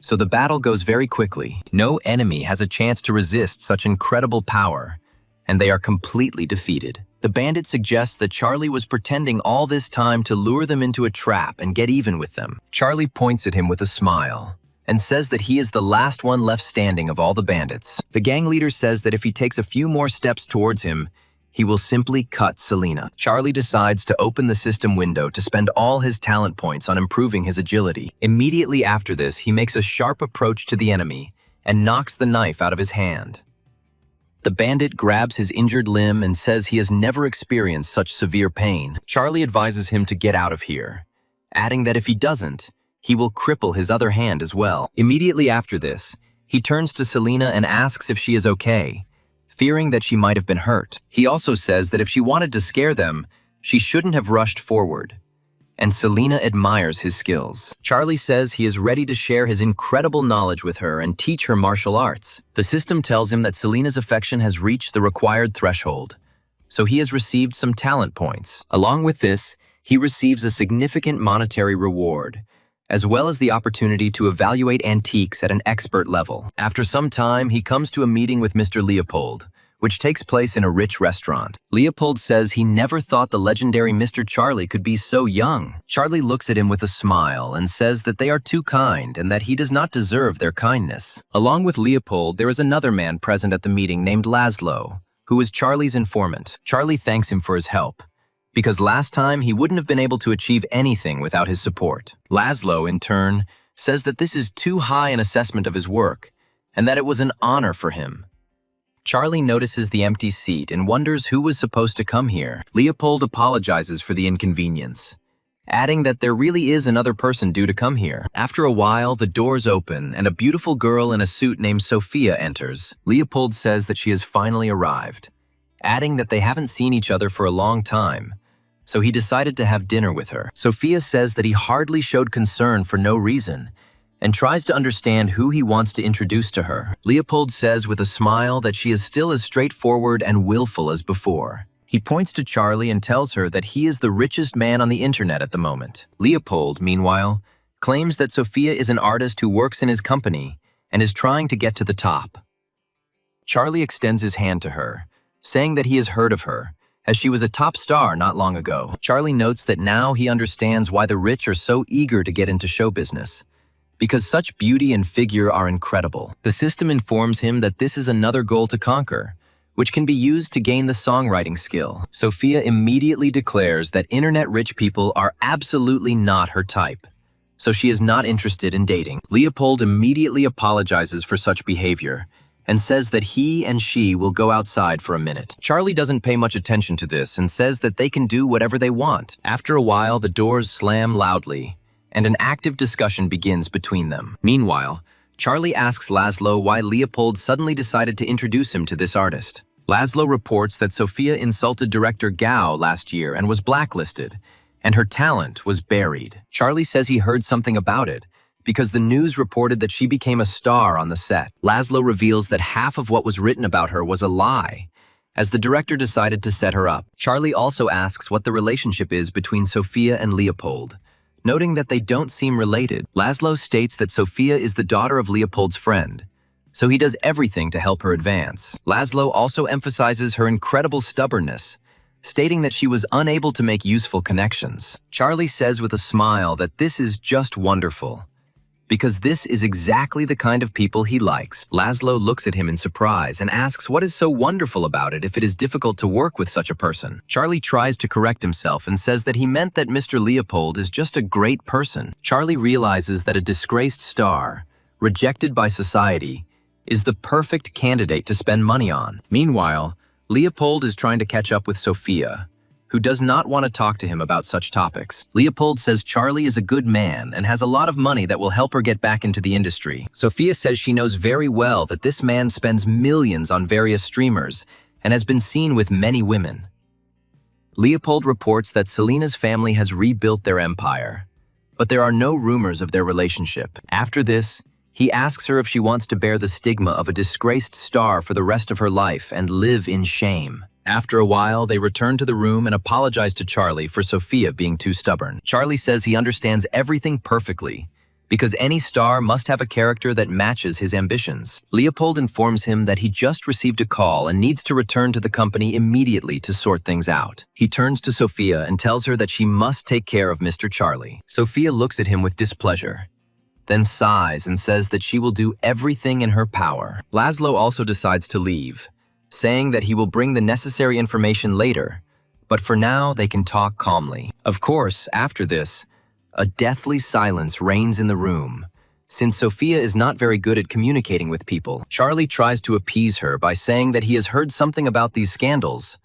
So the battle goes very quickly. No enemy has a chance to resist such incredible power, and they are completely defeated. The bandit suggests that Charlie was pretending all this time to lure them into a trap and get even with them. Charlie points at him with a smile and says that he is the last one left standing of all the bandits. The gang leader says that if he takes a few more steps towards him, he will simply cut Selena. Charlie decides to open the system window to spend all his talent points on improving his agility. Immediately after this, he makes a sharp approach to the enemy and knocks the knife out of his hand. The bandit grabs his injured limb and says he has never experienced such severe pain. Charlie advises him to get out of here, adding that if he doesn't, he will cripple his other hand as well. Immediately after this, He turns to Selena and asks if she is okay, fearing that she might have been hurt. He also says that if she wanted to scare them, she shouldn't have rushed forward. And Selena admires his skills. Charlie says he is ready to share his incredible knowledge with her and teach her martial arts. The system tells him that Selena's affection has reached the required threshold, so he has received some talent points. Along with this, he receives a significant monetary reward, as well as the opportunity to evaluate antiques at an expert level. After some time, he comes to a meeting with Mr. Leopold, which takes place in a rich restaurant. Leopold says he never thought the legendary Mr. Charlie could be so young. Charlie looks at him with a smile and says that they are too kind and that he does not deserve their kindness. Along with Leopold, there is another man present at the meeting named Laszlo, who is Charlie's informant. Charlie thanks him for his help, because last time he wouldn't have been able to achieve anything without his support. Laszlo, in turn, says that this is too high an assessment of his work, and that it was an honor for him. Charlie notices the empty seat and wonders who was supposed to come here. Leopold apologizes for the inconvenience, adding that there really is another person due to come here. After a while, the doors open and a beautiful girl in a suit named Sophia enters. Leopold says that she has finally arrived, adding that they haven't seen each other for a long time, so he decided to have dinner with her. Sophia says that he hardly showed concern for no reason, and tries to understand who he wants to introduce to her. Leopold says with a smile that she is still as straightforward and willful as before. He points to Charlie and tells her that he is the richest man on the internet at the moment. Leopold, meanwhile, claims that Sophia is an artist who works in his company and is trying to get to the top. Charlie extends his hand to her, saying that he has heard of her, as she was a top star not long ago. Charlie notes that now he understands why the rich are so eager to get into show business, because such beauty and figure are incredible. The system informs him that this is another goal to conquer, which can be used to gain the songwriting skill. Sophia immediately declares that internet-rich people are absolutely not her type, so she is not interested in dating. Leopold immediately apologizes for such behavior and says that he and she will go outside for a minute. Charlie doesn't pay much attention to this and says that they can do whatever they want. After a while, the doors slam loudly, and an active discussion begins between them. Meanwhile, Charlie asks Laszlo why Leopold suddenly decided to introduce him to this artist. Laszlo reports that Sophia insulted director Gao last year and was blacklisted, and her talent was buried. Charlie says he heard something about it, because the news reported that she became a star on the set. Laszlo reveals that half of what was written about her was a lie, as the director decided to set her up. Charlie also asks what the relationship is between Sophia and Leopold, noting that they don't seem related. Laszlo states that Sophia is the daughter of Leopold's friend, so he does everything to help her advance. Laszlo also emphasizes her incredible stubbornness, stating that she was unable to make useful connections. Charlie says with a smile that this is just wonderful, because this is exactly the kind of people he likes. Laszlo looks at him in surprise and asks what is so wonderful about it if it is difficult to work with such a person. Charlie tries to correct himself and says that he meant that Mr. Leopold is just a great person. Charlie realizes that a disgraced star, rejected by society, is the perfect candidate to spend money on. Meanwhile, Leopold is trying to catch up with Sophia, who does not want to talk to him about such topics. Leopold says Charlie is a good man and has a lot of money that will help her get back into the industry. Sophia says she knows very well that this man spends millions on various streamers and has been seen with many women. Leopold reports that Selena's family has rebuilt their empire, but there are no rumors of their relationship. After this, he asks her if she wants to bear the stigma of a disgraced star for the rest of her life and live in shame. After a while, they return to the room and apologize to Charlie for Sophia being too stubborn. Charlie says he understands everything perfectly, because any star must have a character that matches his ambitions. Leopold informs him that he just received a call and needs to return to the company immediately to sort things out. He turns to Sophia and tells her that she must take care of Mr. Charlie. Sophia looks at him with displeasure, then sighs and says that she will do everything in her power. Laszlo also decides to leave, saying that he will bring the necessary information later, but for now they can talk calmly. Of course, after this, a deathly silence reigns in the room, since Sophia is not very good at communicating with people. Charlie tries to appease her by saying that he has heard something about these scandals,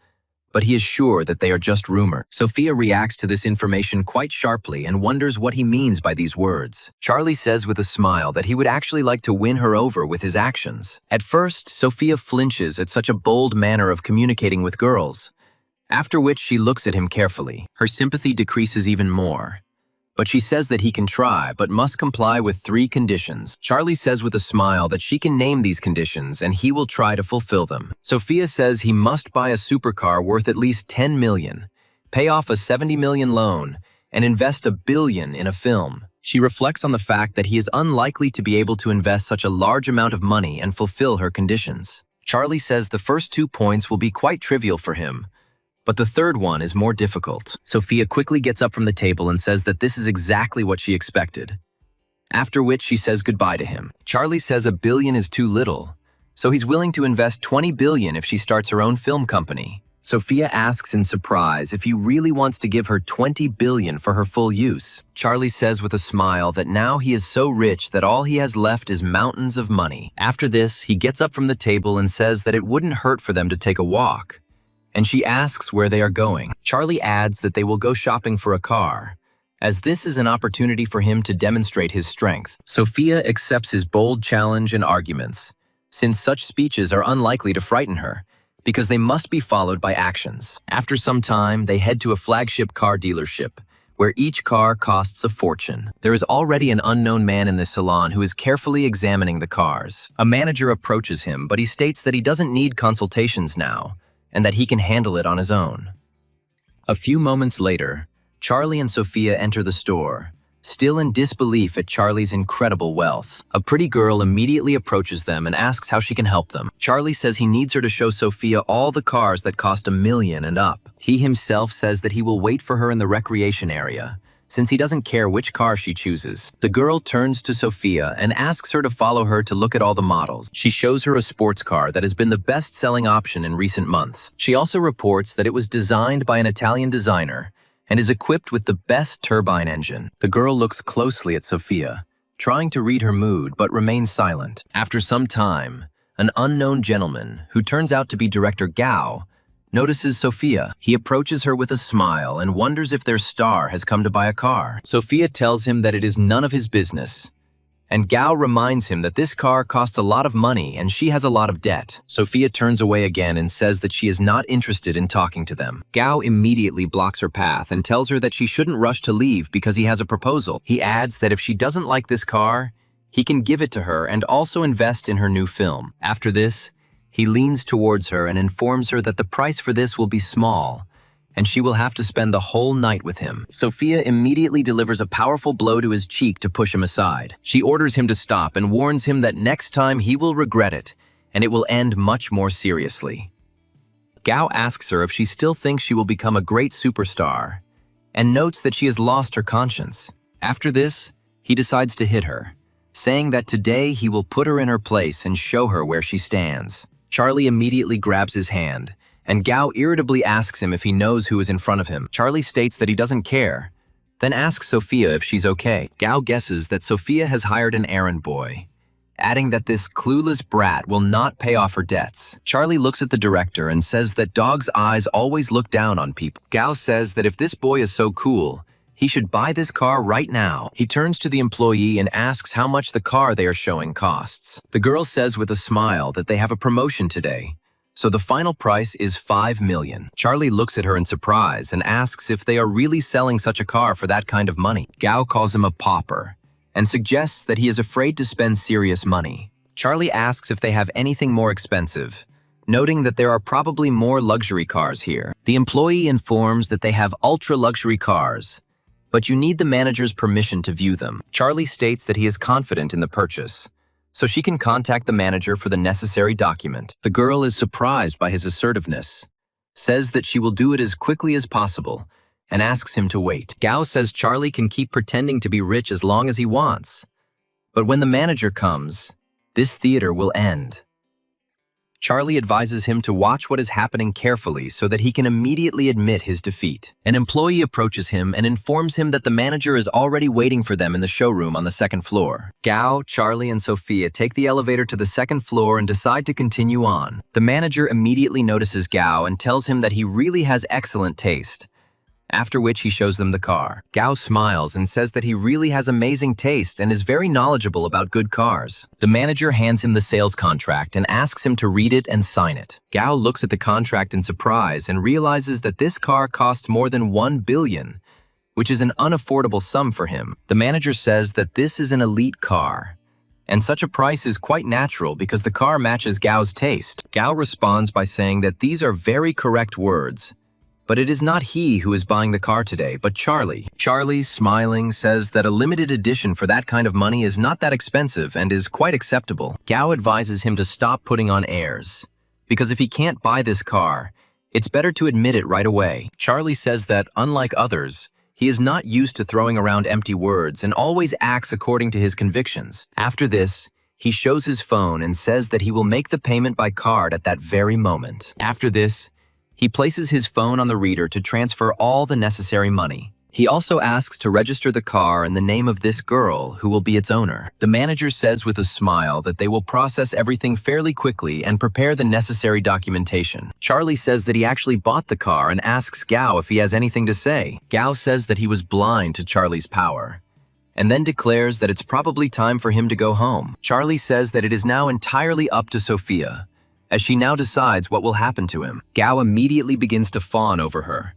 but he is sure that they are just rumors. Sophia reacts to this information quite sharply and wonders what he means by these words. Charlie says with a smile that he would actually like to win her over with his actions. At first, Sophia flinches at such a bold manner of communicating with girls, after which she looks at him carefully. Her sympathy decreases even more. But she says that he can try, but must comply with 3 conditions. Charlie says with a smile that she can name these conditions and he will try to fulfill them. Sophia says he must buy a supercar worth at least 10 million, pay off a 70 million loan, and invest $1 billion in a film. She reflects on the fact that he is unlikely to be able to invest such a large amount of money and fulfill her conditions. Charlie says the first 2 points will be quite trivial for him, but the third one is more difficult. Sophia quickly gets up from the table and says that this is exactly what she expected, after which she says goodbye to him. Charlie says $1 billion is too little, so he's willing to invest $20 billion if she starts her own film company. Sophia asks in surprise if he really wants to give her $20 billion for her full use. Charlie says with a smile that now he is so rich that all he has left is mountains of money. After this, he gets up from the table and says that it wouldn't hurt for them to take a walk, and she asks where they are going. Charlie adds that they will go shopping for a car, as this is an opportunity for him to demonstrate his strength. Sophia accepts his bold challenge and arguments, since such speeches are unlikely to frighten her, because they must be followed by actions. After some time, they head to a flagship car dealership, where each car costs a fortune. There is already an unknown man in the salon who is carefully examining the cars. A manager approaches him, but he states that he doesn't need consultations now, and that he can handle it on his own. A few moments later, Charlie and Sophia enter the store, still in disbelief at Charlie's incredible wealth. A pretty girl immediately approaches them and asks how she can help them. Charlie says he needs her to show Sophia all the cars that cost $1 million and up. He himself says that he will wait for her in the recreation area, since he doesn't care which car she chooses. The girl turns to Sophia and asks her to follow her to look at all the models. She shows her a sports car that has been the best-selling option in recent months. She also reports that it was designed by an Italian designer and is equipped with the best turbine engine. The girl looks closely at Sophia, trying to read her mood but remains silent. After some time, an unknown gentleman, who turns out to be director Gao, notices Sophia. He approaches her with a smile and wonders if their star has come to buy a car. Sophia tells him that it is none of his business, and Gao reminds him that this car costs a lot of money and she has a lot of debt. Sophia turns away again and says that she is not interested in talking to them. Gao immediately blocks her path and tells her that she shouldn't rush to leave because he has a proposal. He adds that if she doesn't like this car, he can give it to her and also invest in her new film. After this, he leans towards her and informs her that the price for this will be small, and she will have to spend the whole night with him. Sophia immediately delivers a powerful blow to his cheek to push him aside. She orders him to stop and warns him that next time he will regret it, and it will end much more seriously. Gao asks her if she still thinks she will become a great superstar, and notes that she has lost her conscience. After this, he decides to hit her, saying that today he will put her in her place and show her where she stands. Charlie immediately grabs his hand, and Gao irritably asks him if he knows who is in front of him. Charlie states that he doesn't care, then asks Sophia if she's okay. Gao guesses that Sophia has hired an errand boy, adding that this clueless brat will not pay off her debts. Charlie looks at the director and says that dogs' eyes always look down on people. Gao says that if this boy is so cool, he should buy this car right now. He turns to the employee and asks how much the car they are showing costs. The girl says with a smile that they have a promotion today, so the final price is $5 million. Charlie looks at her in surprise and asks if they are really selling such a car for that kind of money. Gao calls him a pauper and suggests that he is afraid to spend serious money. Charlie asks if they have anything more expensive, noting that there are probably more luxury cars here. The employee informs that they have ultra-luxury cars, but you need the manager's permission to view them. Charlie states that he is confident in the purchase, so she can contact the manager for the necessary document. The girl is surprised by his assertiveness, says that she will do it as quickly as possible, and asks him to wait. Gao says Charlie can keep pretending to be rich as long as he wants, but when the manager comes, this theater will end. Charlie advises him to watch what is happening carefully so that he can immediately admit his defeat. An employee approaches him and informs him that the manager is already waiting for them in the showroom on the second floor. Gao, Charlie, and Sophia take the elevator to the second floor and decide to continue on. The manager immediately notices Gao and tells him that he really has excellent taste, after which he shows them the car. Gao smiles and says that he really has amazing taste and is very knowledgeable about good cars. The manager hands him the sales contract and asks him to read it and sign it. Gao looks at the contract in surprise and realizes that this car costs more than 1 billion, which is an unaffordable sum for him. The manager says that this is an elite car, and such a price is quite natural because the car matches Gao's taste. Gao responds by saying that these are very correct words, but it is not he who is buying the car today, but Charlie. Charlie, smiling, says that a limited edition for that kind of money is not that expensive and is quite acceptable. Gao advises him to stop putting on airs, because if he can't buy this car, it's better to admit it right away. Charlie says that, unlike others, he is not used to throwing around empty words and always acts according to his convictions. After this, he shows his phone and says that he will make the payment by card at that very moment. After this, he places his phone on the reader to transfer all the necessary money. He also asks to register the car in the name of this girl who will be its owner. The manager says with a smile that they will process everything fairly quickly and prepare the necessary documentation. Charlie says that he actually bought the car and asks Gao if he has anything to say. Gao says that he was blind to Charlie's power, and then declares that it's probably time for him to go home. Charlie says that it is now entirely up to Sophia, as she now decides what will happen to him. Gao immediately begins to fawn over her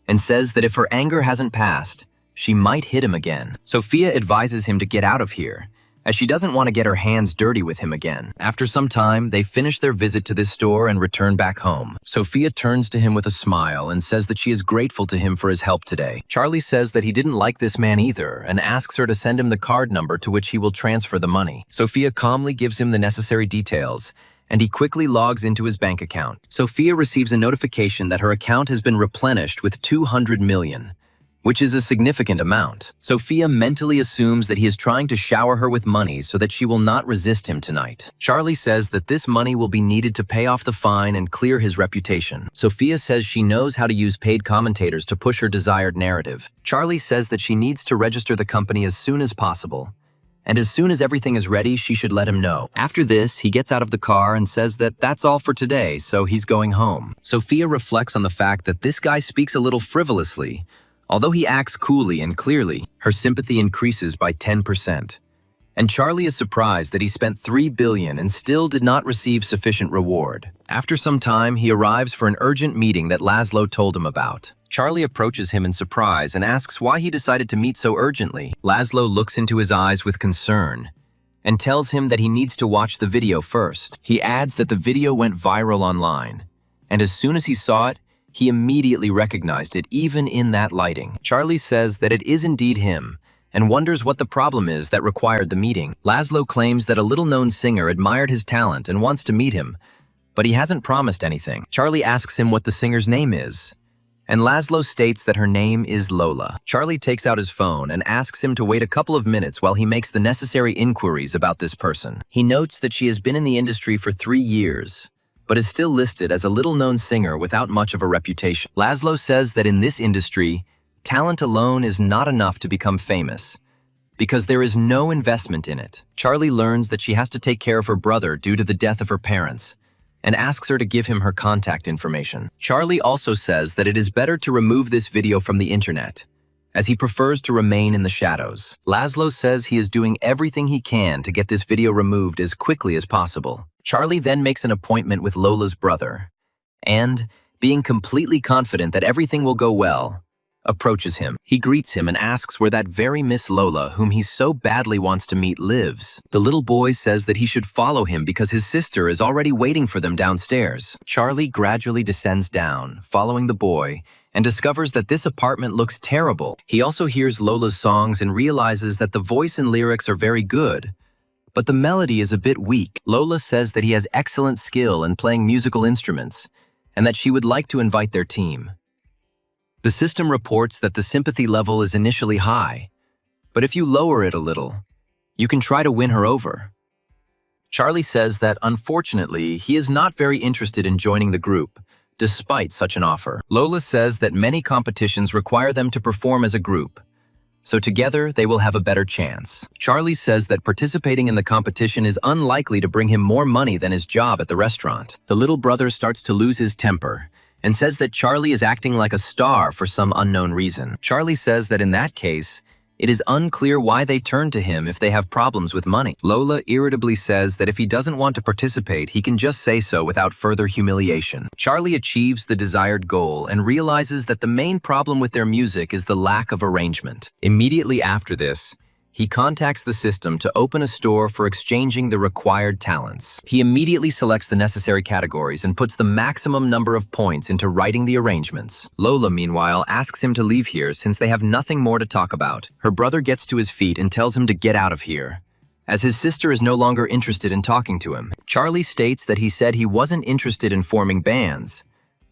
and says that if her anger hasn't passed, she might hit him again. Sophia advises him to get out of here, as she doesn't want to get her hands dirty with him again. After some time, they finish their visit to this store and return back home. Sophia turns to him with a smile and says that she is grateful to him for his help today. Charlie says that he didn't like this man either and asks her to send him the card number to which he will transfer the money. Sophia calmly gives him the necessary details, and he quickly logs into his bank account. Sophia receives a notification that her account has been replenished with 200 million, which is a significant amount. Sophia mentally assumes that he is trying to shower her with money so that she will not resist him tonight. Charlie says that this money will be needed to pay off the fine and clear his reputation. Sophia says she knows how to use paid commentators to push her desired narrative. Charlie says that she needs to register the company as soon as possible, and as soon as everything is ready, she should let him know. After this, he gets out of the car and says that that's all for today, so he's going home. Sophia reflects on the fact that this guy speaks a little frivolously. Although he acts coolly and clearly, her sympathy increases by 10%. And Charlie is surprised that he spent 3 billion and still did not receive sufficient reward. After some time, he arrives for an urgent meeting that Laszlo told him about. Charlie approaches him in surprise and asks why he decided to meet so urgently. Laszlo looks into his eyes with concern and tells him that he needs to watch the video first. He adds that the video went viral online, and as soon as he saw it, he immediately recognized it, even in that lighting. Charlie says that it is indeed him and wonders what the problem is that required the meeting. Laszlo claims that a little-known singer admired his talent and wants to meet him, but he hasn't promised anything. Charlie asks him what the singer's name is, and Laszlo states that her name is Lola. Charlie takes out his phone and asks him to wait a couple of minutes while he makes the necessary inquiries about this person. He notes that she has been in the industry for 3 years, but is still listed as a little-known singer without much of a reputation. Laszlo says that in this industry, talent alone is not enough to become famous, because there is no investment in it. Charlie learns that she has to take care of her brother due to the death of her parents, and asks her to give him her contact information. Charlie also says that it is better to remove this video from the internet, as he prefers to remain in the shadows. Laszlo says he is doing everything he can to get this video removed as quickly as possible. Charlie then makes an appointment with Lola's brother, and, being completely confident that everything will go well, approaches him. He greets him and asks where that very Miss Lola, whom he so badly wants to meet, lives. The little boy says that he should follow him because his sister is already waiting for them downstairs. Charlie gradually descends down, following the boy, and discovers that this apartment looks terrible. He also hears Lola's songs and realizes that the voice and lyrics are very good, but the melody is a bit weak. Lola says that he has excellent skill in playing musical instruments, and that she would like to invite their team. The system reports that the sympathy level is initially high, but if you lower it a little, you can try to win her over. Charlie says that, unfortunately, he is not very interested in joining the group, despite such an offer. Lola says that many competitions require them to perform as a group, so together they will have a better chance. Charlie says that participating in the competition is unlikely to bring him more money than his job at the restaurant. The little brother starts to lose his temper and says that Charlie is acting like a star for some unknown reason. Charlie says that in that case, it is unclear why they turn to him if they have problems with money. Lola irritably says that if he doesn't want to participate, he can just say so without further humiliation. Charlie achieves the desired goal and realizes that the main problem with their music is the lack of arrangement. Immediately after this, he contacts the system to open a store for exchanging the required talents. He immediately selects the necessary categories and puts the maximum number of points into writing the arrangements. Lola, meanwhile, asks him to leave here since they have nothing more to talk about. Her brother gets to his feet and tells him to get out of here, as his sister is no longer interested in talking to him. Charlie states that he said he wasn't interested in forming bands,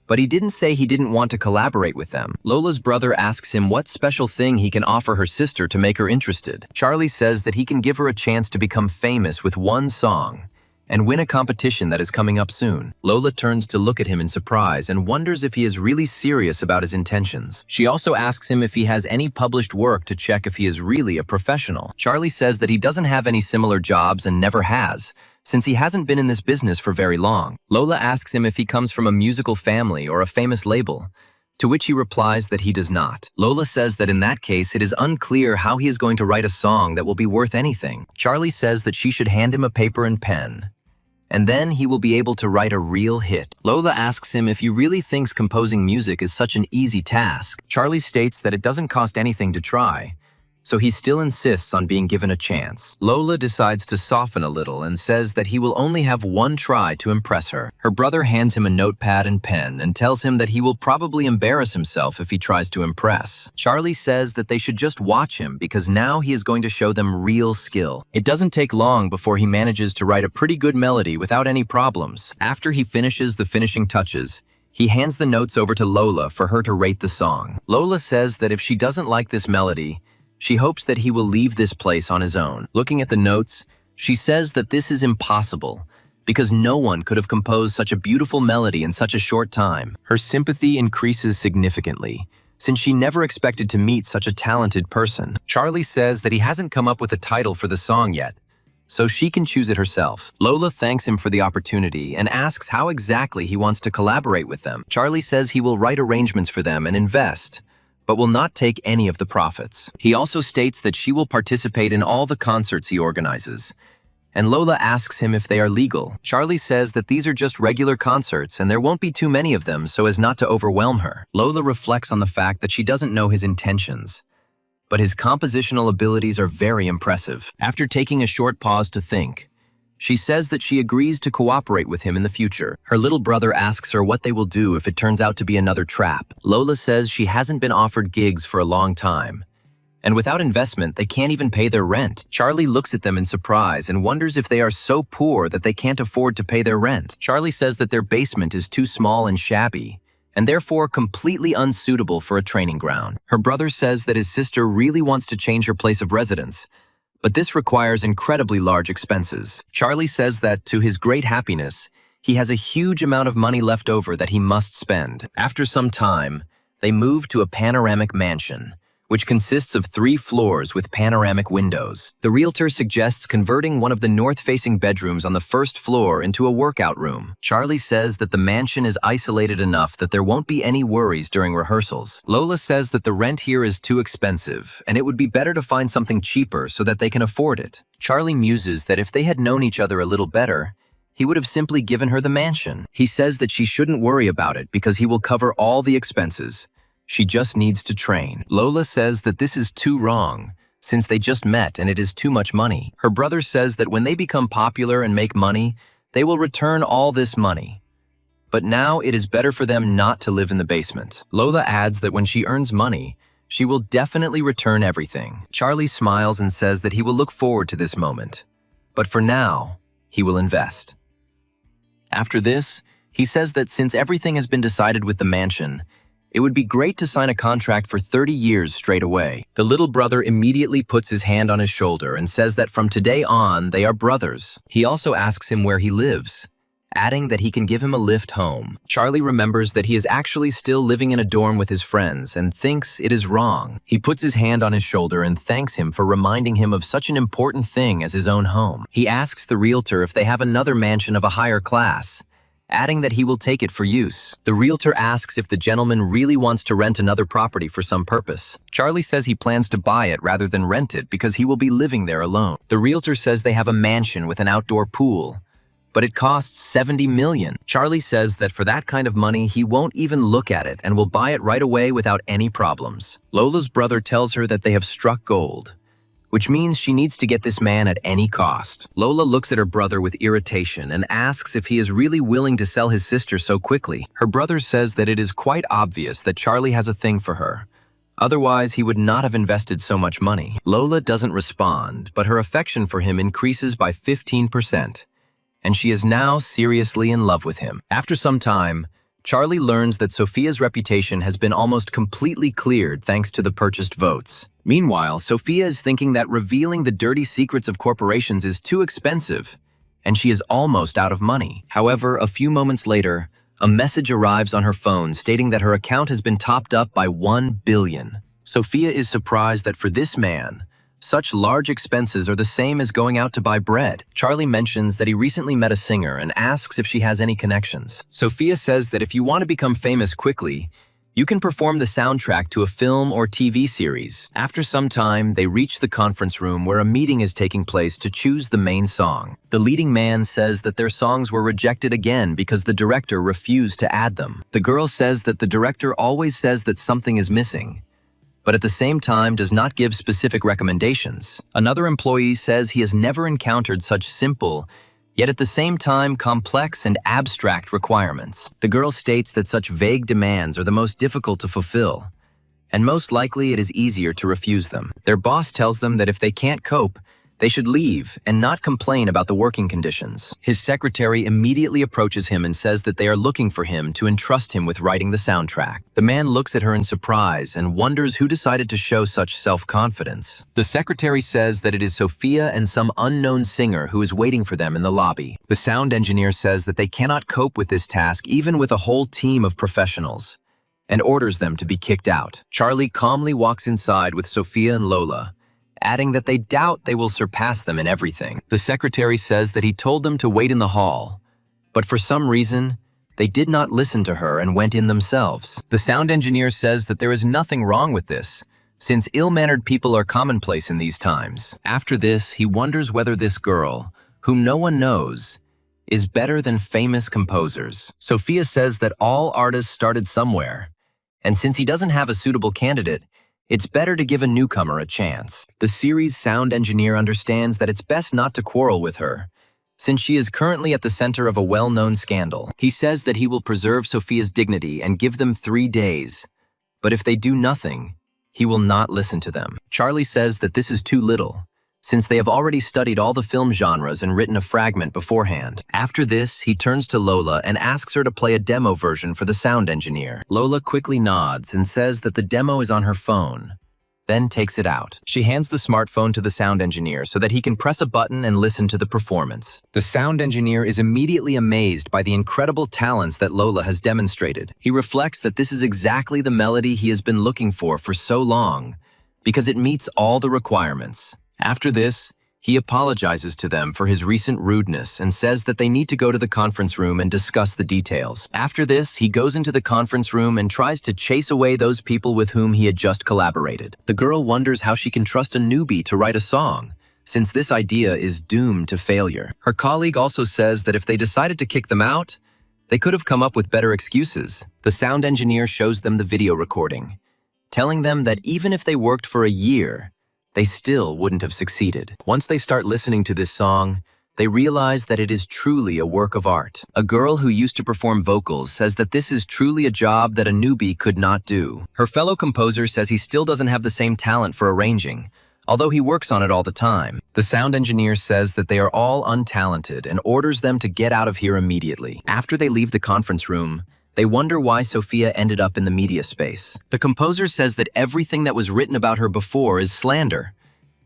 but he didn't say he didn't want to collaborate with them. Lola's brother asks him what special thing he can offer her sister to make her interested. Charlie says that he can give her a chance to become famous with one song and win a competition that is coming up soon. Lola turns to look at him in surprise and wonders if he is really serious about his intentions. She also asks him if he has any published work to check if he is really a professional. Charlie says that he doesn't have any similar jobs and never has, since he hasn't been in this business for very long. Lola asks him if he comes from a musical family or a famous label, to which he replies that he does not. Lola says that in that case, it is unclear how he is going to write a song that will be worth anything. Charlie says that she should hand him a paper and pen, and then he will be able to write a real hit. Lola asks him if he really thinks composing music is such an easy task. Charlie states that it doesn't cost anything to try, so he still insists on being given a chance. Lola decides to soften a little and says that he will only have one try to impress her. Her brother hands him a notepad and pen and tells him that he will probably embarrass himself if he tries to impress. Charlie says that they should just watch him because now he is going to show them real skill. It doesn't take long before he manages to write a pretty good melody without any problems. After he finishes the finishing touches, he hands the notes over to Lola for her to rate the song. Lola says that if she doesn't like this melody, she hopes that he will leave this place on his own. Looking at the notes, she says that this is impossible because no one could have composed such a beautiful melody in such a short time. Her sympathy increases significantly since she never expected to meet such a talented person. Charlie says that he hasn't come up with a title for the song yet, so she can choose it herself. Lola thanks him for the opportunity and asks how exactly he wants to collaborate with them. Charlie says he will write arrangements for them and invest, but will not take any of the profits. He also states that she will participate in all the concerts he organizes, and Lola asks him if they are legal. Charlie says that these are just regular concerts and there won't be too many of them so as not to overwhelm her. Lola reflects on the fact that she doesn't know his intentions, but his compositional abilities are very impressive. After taking a short pause to think, she says that she agrees to cooperate with him in the future. Her little brother asks her what they will do if it turns out to be another trap. Lola says she hasn't been offered gigs for a long time, and without investment, they can't even pay their rent. Charlie looks at them in surprise and wonders if they are so poor that they can't afford to pay their rent. Charlie says that their basement is too small and shabby, and therefore completely unsuitable for a training ground. Her brother says that his sister really wants to change her place of residence, but this requires incredibly large expenses. Charlie says that, to his great happiness, he has a huge amount of money left over that he must spend. After some time, they move to a panoramic mansion, which consists of 3 floors with panoramic windows. The realtor suggests converting one of the north-facing bedrooms on the first floor into a workout room. Charlie says that the mansion is isolated enough that there won't be any worries during rehearsals. Lola says that the rent here is too expensive, and it would be better to find something cheaper so that they can afford it. Charlie muses that if they had known each other a little better, he would have simply given her the mansion. He says that she shouldn't worry about it because he will cover all the expenses. She just needs to train. Lola says that this is too wrong, since they just met and it is too much money. Her brother says that when they become popular and make money, they will return all this money. But now it is better for them not to live in the basement. Lola adds that when she earns money, she will definitely return everything. Charlie smiles and says that he will look forward to this moment, but for now, he will invest. After this, he says that since everything has been decided with the mansion, It would be great to sign a contract for 30 years straight away. The little brother immediately puts his hand on his shoulder and says that from today on, they are brothers. He also asks him where he lives, adding that he can give him a lift home. Charlie remembers that he is actually still living in a dorm with his friends and thinks it is wrong. He puts his hand on his shoulder and thanks him for reminding him of such an important thing as his own home. He asks the realtor if they have another mansion of a higher class, adding that he will take it for use. The realtor asks if the gentleman really wants to rent another property for some purpose. Charlie says he plans to buy it rather than rent it because he will be living there alone. The realtor says they have a mansion with an outdoor pool, but it costs $70 million. Charlie says that for that kind of money, he won't even look at it and will buy it right away without any problems. Lola's brother tells her that they have struck gold, which means she needs to get this man at any cost. Lola looks at her brother with irritation and asks if he is really willing to sell his sister so quickly. Her brother says that it is quite obvious that Charlie has a thing for her. Otherwise, he would not have invested so much money. Lola doesn't respond, but her affection for him increases by 15%. And she is now seriously in love with him. After some time, Charlie learns that Sophia's reputation has been almost completely cleared thanks to the purchased votes. Meanwhile, Sophia is thinking that revealing the dirty secrets of corporations is too expensive, and she is almost out of money. However, a few moments later, a message arrives on her phone stating that her account has been topped up by 1 billion. Sophia is surprised that for this man, such large expenses are the same as going out to buy bread. Charlie mentions that he recently met a singer and asks if she has any connections. Sophia says that if you want to become famous quickly, you can perform the soundtrack to a film or TV series. After some time, they reach the conference room where a meeting is taking place to choose the main song. The leading man says that their songs were rejected again because the director refused to add them. The girl says that the director always says that something is missing, but at the same time does not give specific recommendations. Another employee says he has never encountered such simple, yet at the same time complex and abstract requirements. The girl states that such vague demands are the most difficult to fulfill, and most likely it is easier to refuse them. Their boss tells them that if they can't cope, they should leave and not complain about the working conditions. His secretary immediately approaches him and says that they are looking for him to entrust him with writing the soundtrack. The man looks at her in surprise and wonders who decided to show such self-confidence. The secretary says that it is Sophia and some unknown singer who is waiting for them in the lobby. The sound engineer says that they cannot cope with this task even with a whole team of professionals, and orders them to be kicked out. Charlie calmly walks inside with Sophia and Lola, adding that they doubt they will surpass them in everything. The secretary says that he told them to wait in the hall, but for some reason, they did not listen to her and went in themselves. The sound engineer says that there is nothing wrong with this, since ill-mannered people are commonplace in these times. After this, he wonders whether this girl, whom no one knows, is better than famous composers. Sophia says that all artists started somewhere, and since he doesn't have a suitable candidate, it's better to give a newcomer a chance. The series' sound engineer understands that it's best not to quarrel with her, since she is currently at the center of a well-known scandal. He says that he will preserve Sophia's dignity and give them 3 days, but if they do nothing, he will not listen to them. Charlie says that this is too little, since they have already studied all the film genres and written a fragment beforehand. After this, he turns to Lola and asks her to play a demo version for the sound engineer. Lola quickly nods and says that the demo is on her phone, then takes it out. She hands the smartphone to the sound engineer so that he can press a button and listen to the performance. The sound engineer is immediately amazed by the incredible talents that Lola has demonstrated. He reflects that this is exactly the melody he has been looking for so long, because it meets all the requirements. After this, he apologizes to them for his recent rudeness and says that they need to go to the conference room and discuss the details. After this, he goes into the conference room and tries to chase away those people with whom he had just collaborated. The girl wonders how she can trust a newbie to write a song, since this idea is doomed to failure. Her colleague also says that if they decided to kick them out, they could have come up with better excuses. The sound engineer shows them the video recording, telling them that even if they worked for a year, they still wouldn't have succeeded. Once they start listening to this song, they realize that it is truly a work of art. A girl who used to perform vocals says that this is truly a job that a newbie could not do. Her fellow composer says he still doesn't have the same talent for arranging, although he works on it all the time. The sound engineer says that they are all untalented and orders them to get out of here immediately. After they leave the conference room, They wonder why Sophia ended up in the media space. The composer says that everything that was written about her before is slander,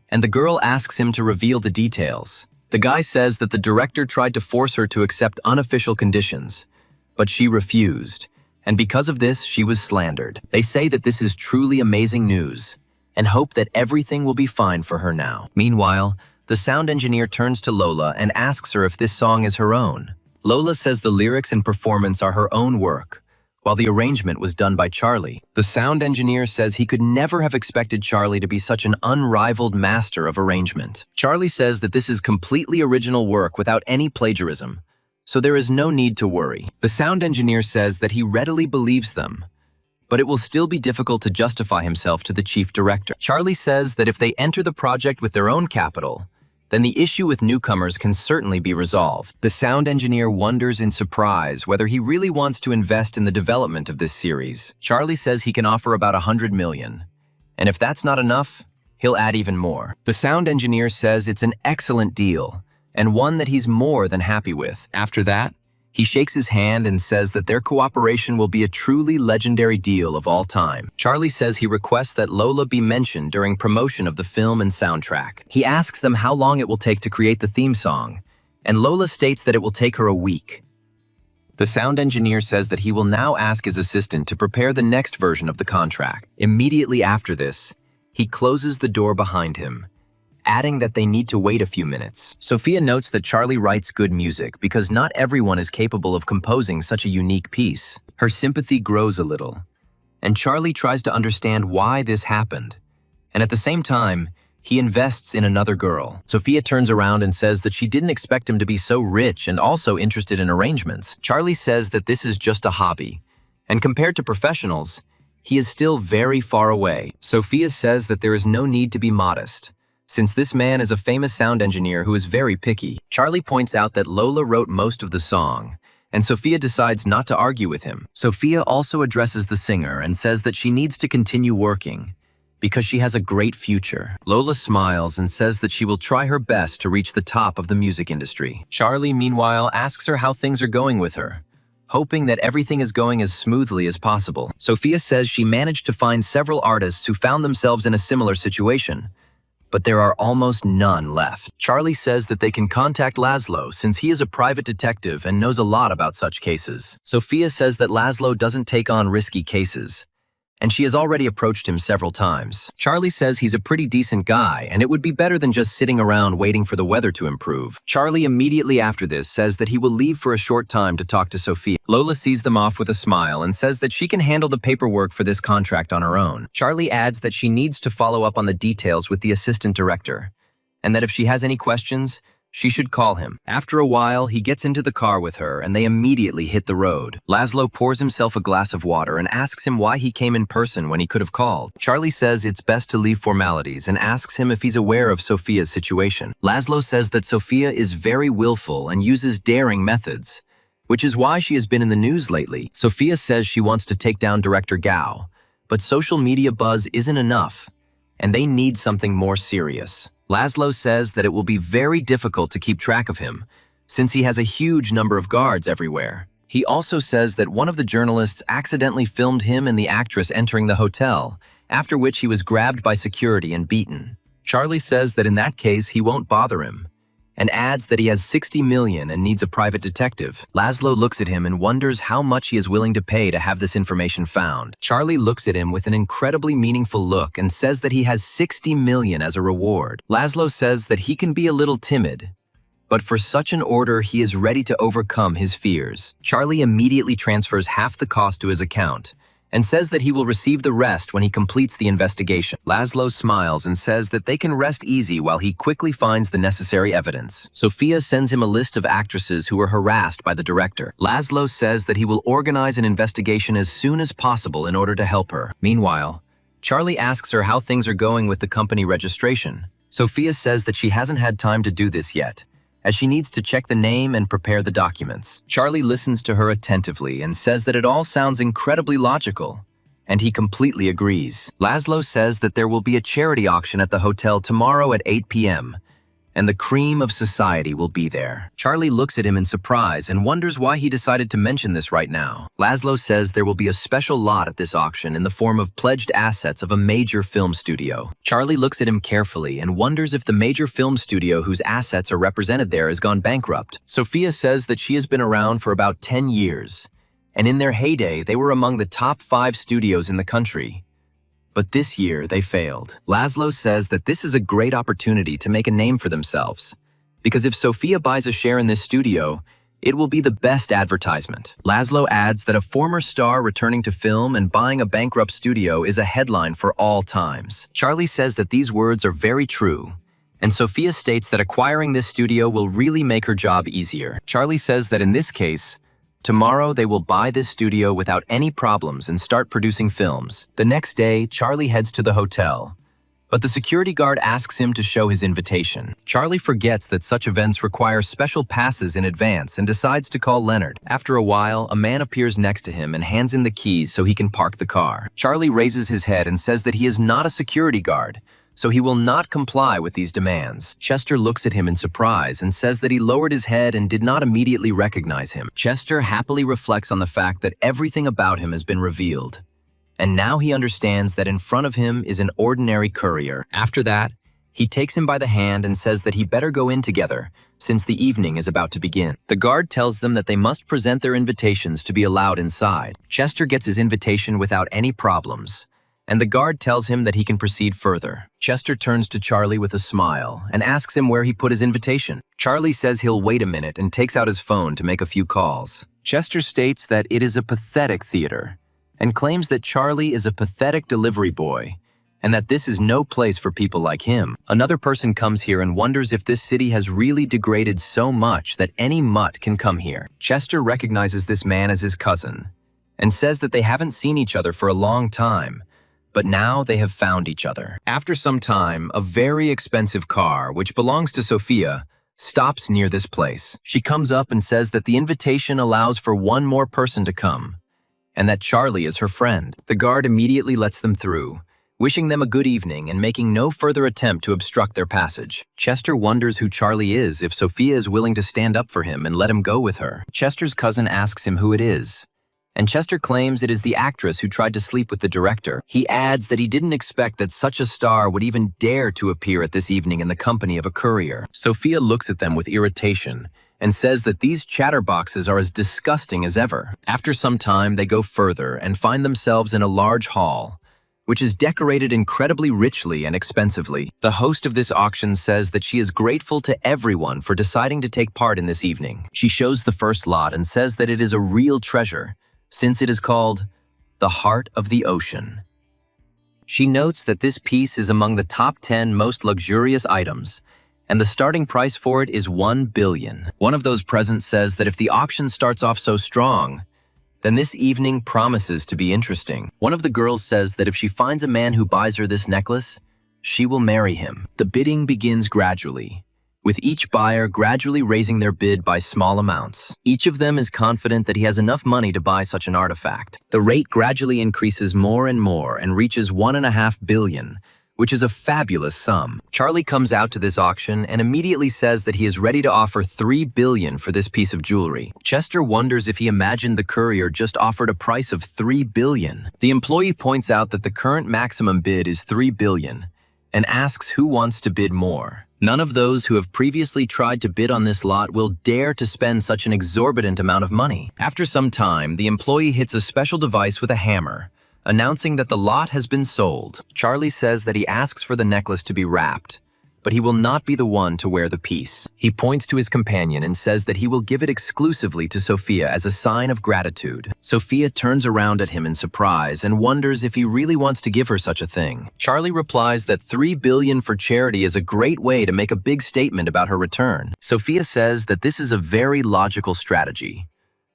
and the girl asks him to reveal the details. The guy says that the director tried to force her to accept unofficial conditions, but she refused, and because of this, she was slandered. They say that this is truly amazing news, and hope that everything will be fine for her now. Meanwhile, the sound engineer turns to Lola and asks her if this song is her own. Lola says the lyrics and performance are her own work, while the arrangement was done by Charlie. The sound engineer says he could never have expected Charlie to be such an unrivaled master of arrangement. Charlie says that this is completely original work without any plagiarism, so there is no need to worry. The sound engineer says that he readily believes them, but it will still be difficult to justify himself to the chief director. Charlie says that if they enter the project with their own capital, then the issue with newcomers can certainly be resolved. The sound engineer wonders in surprise whether he really wants to invest in the development of this series. Charlie says he can offer about 100 million, and if that's not enough, he'll add even more. The sound engineer says it's an excellent deal, and one that he's more than happy with. After that, he shakes his hand and says that their cooperation will be a truly legendary deal of all time. Charlie says he requests that Lola be mentioned during promotion of the film and soundtrack. He asks them how long it will take to create the theme song, and Lola states that it will take her a week. The sound engineer says that he will now ask his assistant to prepare the next version of the contract. Immediately after this, he closes the door behind him, adding that they need to wait a few minutes. Sophia notes that Charlie writes good music because not everyone is capable of composing such a unique piece. Her sympathy grows a little, and Charlie tries to understand why this happened. And at the same time, he invests in another girl. Sophia turns around and says that she didn't expect him to be so rich and also interested in arrangements. Charlie says that this is just a hobby, and compared to professionals, he is still very far away. Sophia says that there is no need to be modest, since this man is a famous sound engineer who is very picky. Charlie points out that Lola wrote most of the song, and Sophia decides not to argue with him. Sophia also addresses the singer and says that she needs to continue working because she has a great future. Lola smiles and says that she will try her best to reach the top of the music industry. Charlie, meanwhile, asks her how things are going with her, hoping that everything is going as smoothly as possible. Sophia says she managed to find several artists who found themselves in a similar situation, but there are almost none left. Charlie says that they can contact Laszlo since he is a private detective and knows a lot about such cases. Sophia says that Laszlo doesn't take on risky cases, and she has already approached him several times. Charlie says he's a pretty decent guy, and it would be better than just sitting around waiting for the weather to improve. Charlie immediately after this says that he will leave for a short time to talk to Sophia. Lola sees them off with a smile and says that she can handle the paperwork for this contract on her own. Charlie adds that she needs to follow up on the details with the assistant director, and that if she has any questions, she should call him. After a while, he gets into the car with her and they immediately hit the road. Laszlo pours himself a glass of water and asks him why he came in person when he could have called. Charlie says it's best to leave formalities and asks him if he's aware of Sophia's situation. Laszlo says that Sophia is very willful and uses daring methods, which is why she has been in the news lately. Sophia says she wants to take down director Gao, but social media buzz isn't enough, and they need something more serious. Laszlo says that it will be very difficult to keep track of him, since he has a huge number of guards everywhere. He also says that one of the journalists accidentally filmed him and the actress entering the hotel, after which he was grabbed by security and beaten. Charlie says that in that case he won't bother him, and adds that he has 60 million and needs a private detective. Laszlo looks at him and wonders how much he is willing to pay to have this information found. Charlie looks at him with an incredibly meaningful look and says that he has 60 million as a reward. Laszlo says that he can be a little timid, but for such an order he is ready to overcome his fears. Charlie immediately transfers half the cost to his account, and says that he will receive the rest when he completes the investigation. Laszlo smiles and says that they can rest easy while he quickly finds the necessary evidence. Sophia sends him a list of actresses who were harassed by the director. Laszlo says that he will organize an investigation as soon as possible in order to help her. Meanwhile, Charlie asks her how things are going with the company registration. Sophia says that she hasn't had time to do this yet, as she needs to check the name and prepare the documents. Charlie listens to her attentively and says that it all sounds incredibly logical, and he completely agrees. Laszlo says that there will be a charity auction at the hotel tomorrow at 8 p.m., and the cream of society will be there. Charlie looks at him in surprise and wonders why he decided to mention this right now. Laszlo says there will be a special lot at this auction in the form of pledged assets of a major film studio. Charlie looks at him carefully and wonders if the major film studio whose assets are represented there has gone bankrupt. Sophia says that she has been around for about 10 years, and in their heyday they were among the top 5 studios in the country. But this year, they failed. Laszlo says that this is a great opportunity to make a name for themselves, because if Sophia buys a share in this studio, it will be the best advertisement. Laszlo adds that a former star returning to film and buying a bankrupt studio is a headline for all times. Charlie says that these words are very true, and Sophia states that acquiring this studio will really make her job easier. Charlie says that in this case, tomorrow, they will buy this studio without any problems and start producing films. The next day, Charlie heads to the hotel, but the security guard asks him to show his invitation. Charlie forgets that such events require special passes in advance and decides to call Leonard. After a while, a man appears next to him and hands in the keys so he can park the car. Charlie raises his head and says that he is not a security guard, so he will not comply with these demands. Chester looks at him in surprise and says that he lowered his head and did not immediately recognize him. Chester happily reflects on the fact that everything about him has been revealed, and now he understands that in front of him is an ordinary courier. After that, he takes him by the hand and says that he better go in together, since the evening is about to begin. The guard tells them that they must present their invitations to be allowed inside. Chester gets his invitation without any problems, and the guard tells him that he can proceed further. Chester turns to Charlie with a smile and asks him where he put his invitation. Charlie says he'll wait a minute and takes out his phone to make a few calls. Chester states that it is a pathetic theater and claims that Charlie is a pathetic delivery boy and that this is no place for people like him. Another person comes here and wonders if this city has really degraded so much that any mutt can come here. Chester recognizes this man as his cousin and says that they haven't seen each other for a long time, but now they have found each other. After some time, a very expensive car, which belongs to Sophia, stops near this place. She comes up and says that the invitation allows for one more person to come, and that Charlie is her friend. The guard immediately lets them through, wishing them a good evening and making no further attempt to obstruct their passage. Chester wonders who Charlie is if Sophia is willing to stand up for him and let him go with her. Chester's cousin asks him who it is, and Chester claims it is the actress who tried to sleep with the director. He adds that he didn't expect that such a star would even dare to appear at this evening in the company of a courier. Sophia looks at them with irritation and says that these chatterboxes are as disgusting as ever. After some time, they go further and find themselves in a large hall, which is decorated incredibly richly and expensively. The host of this auction says that she is grateful to everyone for deciding to take part in this evening. She shows the first lot and says that it is a real treasure, since it is called the Heart of the Ocean. She notes that this piece is among the top 10 most luxurious items, and the starting price for it is 1 billion. One of those present says that if the auction starts off so strong, then this evening promises to be interesting. One of the girls says that if she finds a man who buys her this necklace, she will marry him. The bidding begins gradually, with each buyer gradually raising their bid by small amounts. Each of them is confident that he has enough money to buy such an artifact. The rate gradually increases more and more and reaches 1.5 billion, which is a fabulous sum. Charlie comes out to this auction and immediately says that he is ready to offer 3 billion for this piece of jewelry. Chester wonders if he imagined the courier just offered a price of 3 billion. The employee points out that the current maximum bid is 3 billion and asks who wants to bid more. None of those who have previously tried to bid on this lot will dare to spend such an exorbitant amount of money. After some time, the employee hits a special device with a hammer, announcing that the lot has been sold. Charlie says that he asks for the necklace to be wrapped, but he will not be the one to wear the piece. He points to his companion and says that he will give it exclusively to Sophia as a sign of gratitude. Sophia turns around at him in surprise and wonders if he really wants to give her such a thing. Charlie replies that 3 billion for charity is a great way to make a big statement about her return. Sophia says that this is a very logical strategy,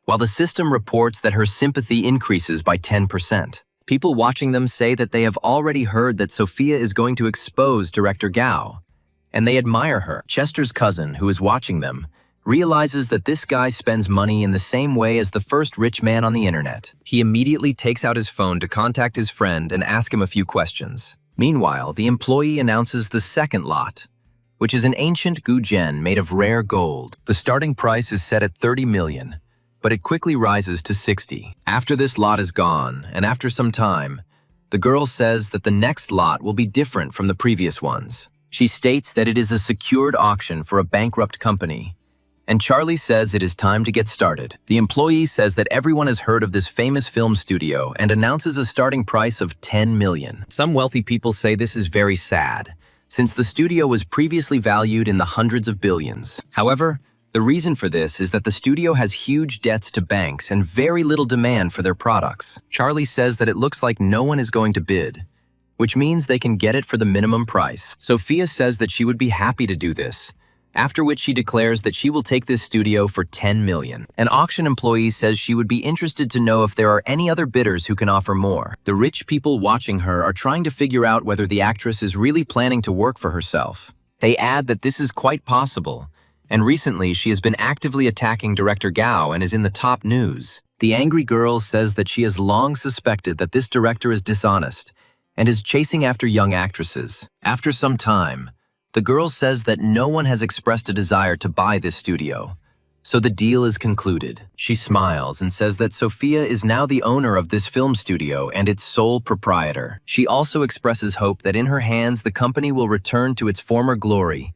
while the system reports that her sympathy increases by 10%. People watching them say that they have already heard that Sophia is going to expose Director Gao, and they admire her. Chester's cousin, who is watching them, realizes that this guy spends money in the same way as the first rich man on the internet. He immediately takes out his phone to contact his friend and ask him a few questions. Meanwhile, the employee announces the second lot, which is an ancient gujen made of rare gold. The starting price is set at 30 million, but it quickly rises to 60. After this lot is gone, and after some time, the girl says that the next lot will be different from the previous ones. She states that it is a secured auction for a bankrupt company, and Charlie says it is time to get started. The employee says that everyone has heard of this famous film studio and announces a starting price of 10 million. Some wealthy people say this is very sad, since the studio was previously valued in the hundreds of billions. However, the reason for this is that the studio has huge debts to banks and very little demand for their products. Charlie says that it looks like no one is going to bid, which means they can get it for the minimum price. Sophia says that she would be happy to do this, after which she declares that she will take this studio for 10 million. An auction employee says she would be interested to know if there are any other bidders who can offer more. The rich people watching her are trying to figure out whether the actress is really planning to work for herself. They add that this is quite possible, and recently she has been actively attacking director Gao and is in the top news. The angry girl says that she has long suspected that this director is dishonest and is chasing after young actresses. After some time, the girl says that no one has expressed a desire to buy this studio, so the deal is concluded. She smiles and says that Sophia is now the owner of this film studio and its sole proprietor. She also expresses hope that in her hands the company will return to its former glory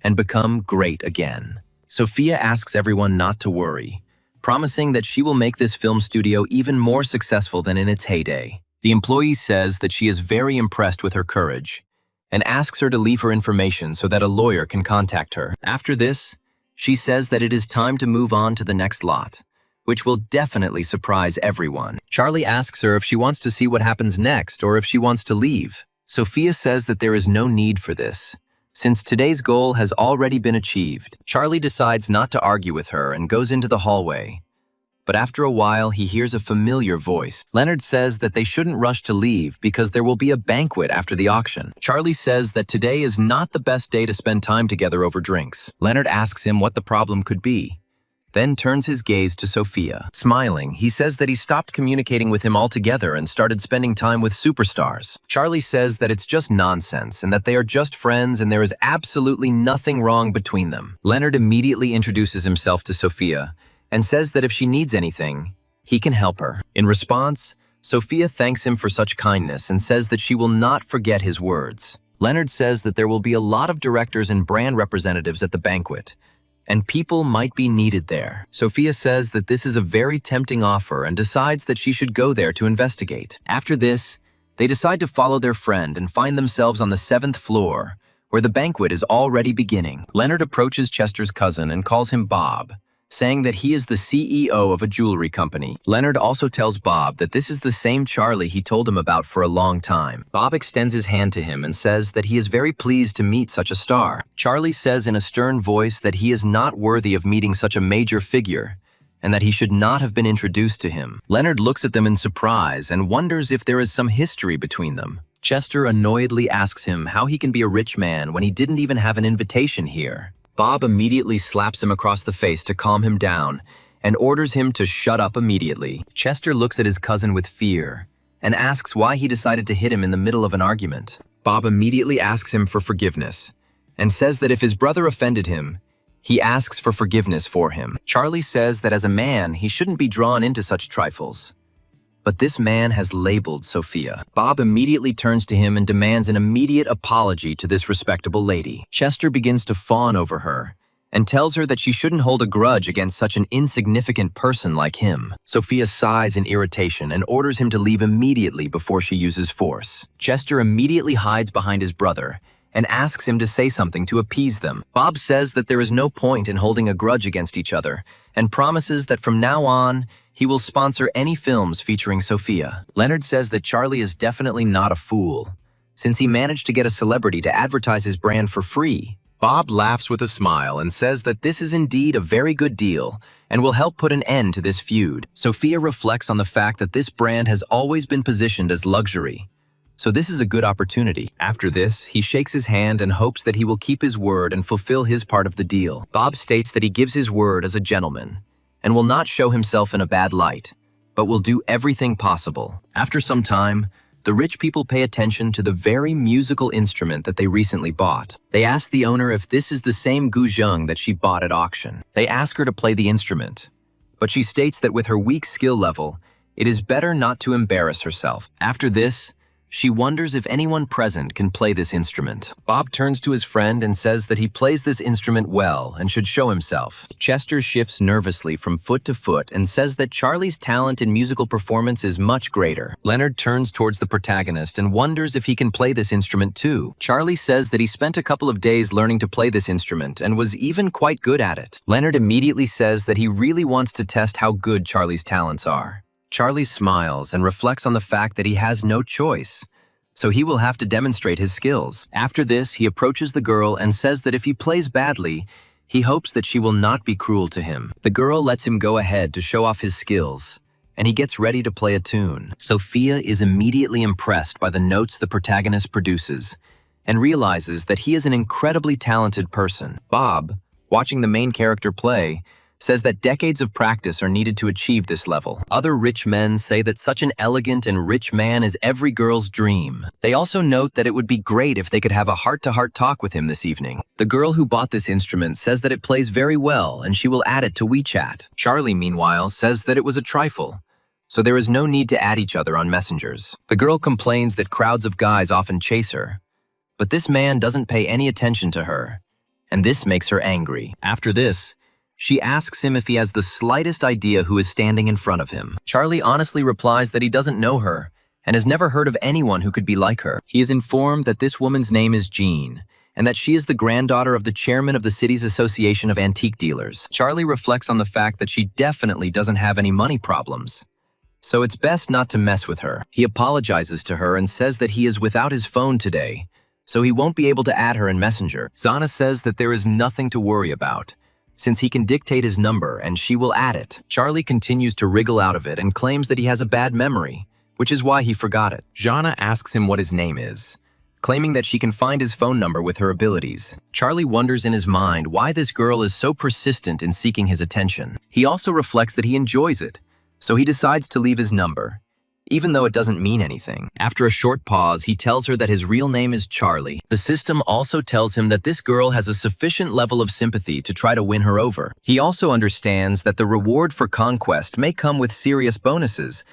and become great again. Sophia asks everyone not to worry, promising that she will make this film studio even more successful than in its heyday. The employee says that she is very impressed with her courage and asks her to leave her information so that a lawyer can contact her. After this, she says that it is time to move on to the next lot, which will definitely surprise everyone. Charlie asks her if she wants to see what happens next or if she wants to leave. Sophia says that there is no need for this, since today's goal has already been achieved. Charlie decides not to argue with her and goes into the hallway. But after a while, he hears a familiar voice. Leonard says that they shouldn't rush to leave because there will be a banquet after the auction. Charlie says that today is not the best day to spend time together over drinks. Leonard asks him what the problem could be, then turns his gaze to Sophia. Smiling, he says that he stopped communicating with him altogether and started spending time with superstars. Charlie says that it's just nonsense and that they are just friends and there is absolutely nothing wrong between them. Leonard immediately introduces himself to Sophia and says that if she needs anything, he can help her. In response, Sophia thanks him for such kindness and says that she will not forget his words. Leonard says that there will be a lot of directors and brand representatives at the banquet, and people might be needed there. Sophia says that this is a very tempting offer and decides that she should go there to investigate. After this, they decide to follow their friend and find themselves on the 7th floor, where the banquet is already beginning. Leonard approaches Chester's cousin and calls him Bob, saying that he is the CEO of a jewelry company. Leonard also tells Bob that this is the same Charlie he told him about for a long time. Bob extends his hand to him and says that he is very pleased to meet such a star. Charlie says in a stern voice that he is not worthy of meeting such a major figure and that he should not have been introduced to him. Leonard looks at them in surprise and wonders if there is some history between them. Chester annoyedly asks him how he can be a rich man when he didn't even have an invitation here. Bob immediately slaps him across the face to calm him down and orders him to shut up immediately. Chester looks at his cousin with fear and asks why he decided to hit him in the middle of an argument. Bob immediately asks him for forgiveness and says that if his brother offended him, he asks for forgiveness for him. Charlie says that as a man, he shouldn't be drawn into such trifles. But this man has labeled Sophia. Bob immediately turns to him and demands an immediate apology to this respectable lady. Chester begins to fawn over her and tells her that she shouldn't hold a grudge against such an insignificant person like him. Sophia sighs in irritation and orders him to leave immediately before she uses force. Chester immediately hides behind his brother and asks him to say something to appease them. Bob says that there is no point in holding a grudge against each other and promises that from now on, he will sponsor any films featuring Sophia. Leonard says that Charlie is definitely not a fool, since he managed to get a celebrity to advertise his brand for free. Bob laughs with a smile and says that this is indeed a very good deal and will help put an end to this feud. Sophia reflects on the fact that this brand has always been positioned as luxury, so this is a good opportunity. After this, he shakes his hand and hopes that he will keep his word and fulfill his part of the deal. Bob states that he gives his word as a gentleman and will not show himself in a bad light, but will do everything possible. After some time, the rich people pay attention to the very musical instrument that they recently bought. They ask the owner if this is the same guzheng that she bought at auction. They ask her to play the instrument, but she states that with her weak skill level, it is better not to embarrass herself. After this, she wonders if anyone present can play this instrument. Bob turns to his friend and says that he plays this instrument well and should show himself. Chester shifts nervously from foot to foot and says that Charlie's talent in musical performance is much greater. Leonard turns towards the protagonist and wonders if he can play this instrument too. Charlie says that he spent a couple of days learning to play this instrument and was even quite good at it. Leonard immediately says that he really wants to test how good Charlie's talents are. Charlie smiles and reflects on the fact that he has no choice, so he will have to demonstrate his skills. After this, he approaches the girl and says that if he plays badly, he hopes that she will not be cruel to him. The girl lets him go ahead to show off his skills, and he gets ready to play a tune. Sophia is immediately impressed by the notes the protagonist produces and realizes that he is an incredibly talented person. Bob, watching the main character play, says that decades of practice are needed to achieve this level. Other rich men say that such an elegant and rich man is every girl's dream. They also note that it would be great if they could have a heart-to-heart talk with him this evening. The girl who bought this instrument says that it plays very well and she will add it to WeChat. Charlie, meanwhile, says that it was a trifle, so there is no need to add each other on messengers. The girl complains that crowds of guys often chase her, but this man doesn't pay any attention to her, and this makes her angry. After this, she asks him if he has the slightest idea who is standing in front of him. Charlie honestly replies that he doesn't know her and has never heard of anyone who could be like her. He is informed that this woman's name is Jean and that she is the granddaughter of the chairman of the city's association of antique dealers. Charlie reflects on the fact that she definitely doesn't have any money problems, so it's best not to mess with her. He apologizes to her and says that he is without his phone today, so he won't be able to add her in Messenger. Zana says that there is nothing to worry about, since he can dictate his number and she will add it. Charlie continues to wriggle out of it and claims that he has a bad memory, which is why he forgot it. Jana asks him what his name is, claiming that she can find his phone number with her abilities. Charlie wonders in his mind why this girl is so persistent in seeking his attention. He also reflects that he enjoys it, so he decides to leave his number, even though it doesn't mean anything. After a short pause, he tells her that his real name is Charlie. The system also tells him that this girl has a sufficient level of sympathy to try to win her over. He also understands that the reward for conquest may come with serious bonuses,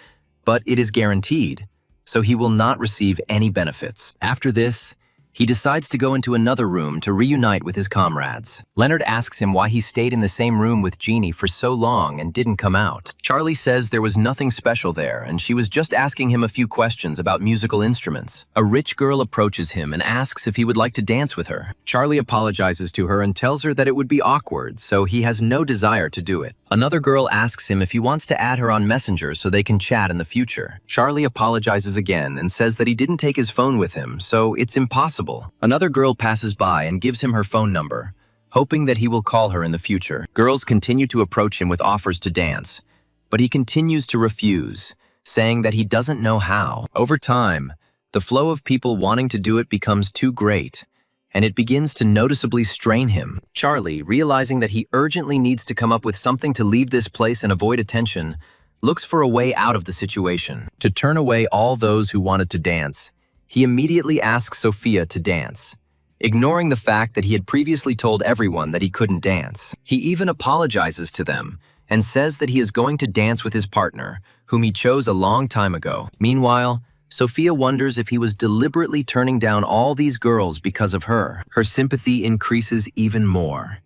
but it is guaranteed, so he will not receive any benefits. After this, he decides to go into another room to reunite with his comrades. Leonard asks him why he stayed in the same room with Jeannie for so long and didn't come out. Charlie says there was nothing special there and she was just asking him a few questions about musical instruments. A rich girl approaches him and asks if he would like to dance with her. Charlie apologizes to her and tells her that it would be awkward, so he has no desire to do it. Another girl asks him if he wants to add her on Messenger so they can chat in the future. Charlie apologizes again and says that he didn't take his phone with him, so it's impossible. Another girl passes by and gives him her phone number, hoping that he will call her in the future. Girls continue to approach him with offers to dance, but he continues to refuse, saying that he doesn't know how. Over time, the flow of people wanting to do it becomes too great, and it begins to noticeably strain him. Charlie, realizing that he urgently needs to come up with something to leave this place and avoid attention, looks for a way out of the situation. To turn away all those who wanted to dance, he immediately asks Sophia to dance, ignoring the fact that he had previously told everyone that he couldn't dance. He even apologizes to them and says that he is going to dance with his partner, whom he chose a long time ago. Meanwhile, Sophia wonders if he was deliberately turning down all these girls because of her. Her sympathy increases even more,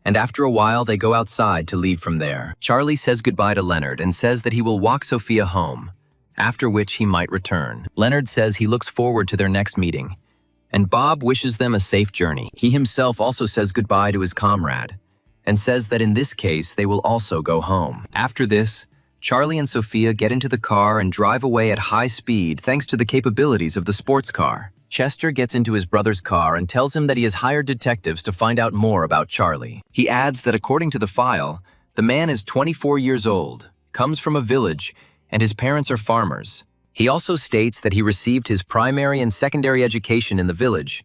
and after a while they go outside to leave from there. Charlie says goodbye to Leonard and says that he will walk Sophia home, after which he might return. Leonard says he looks forward to their next meeting, and Bob wishes them a safe journey. He himself also says goodbye to his comrade, and says that in this case they will also go home. After this, Charlie and Sophia get into the car and drive away at high speed thanks to the capabilities of the sports car. Chester gets into his brother's car and tells him that he has hired detectives to find out more about Charlie. He adds that according to the file, the man is 24 years old, comes from a village, and his parents are farmers. He also states that he received his primary and secondary education in the village,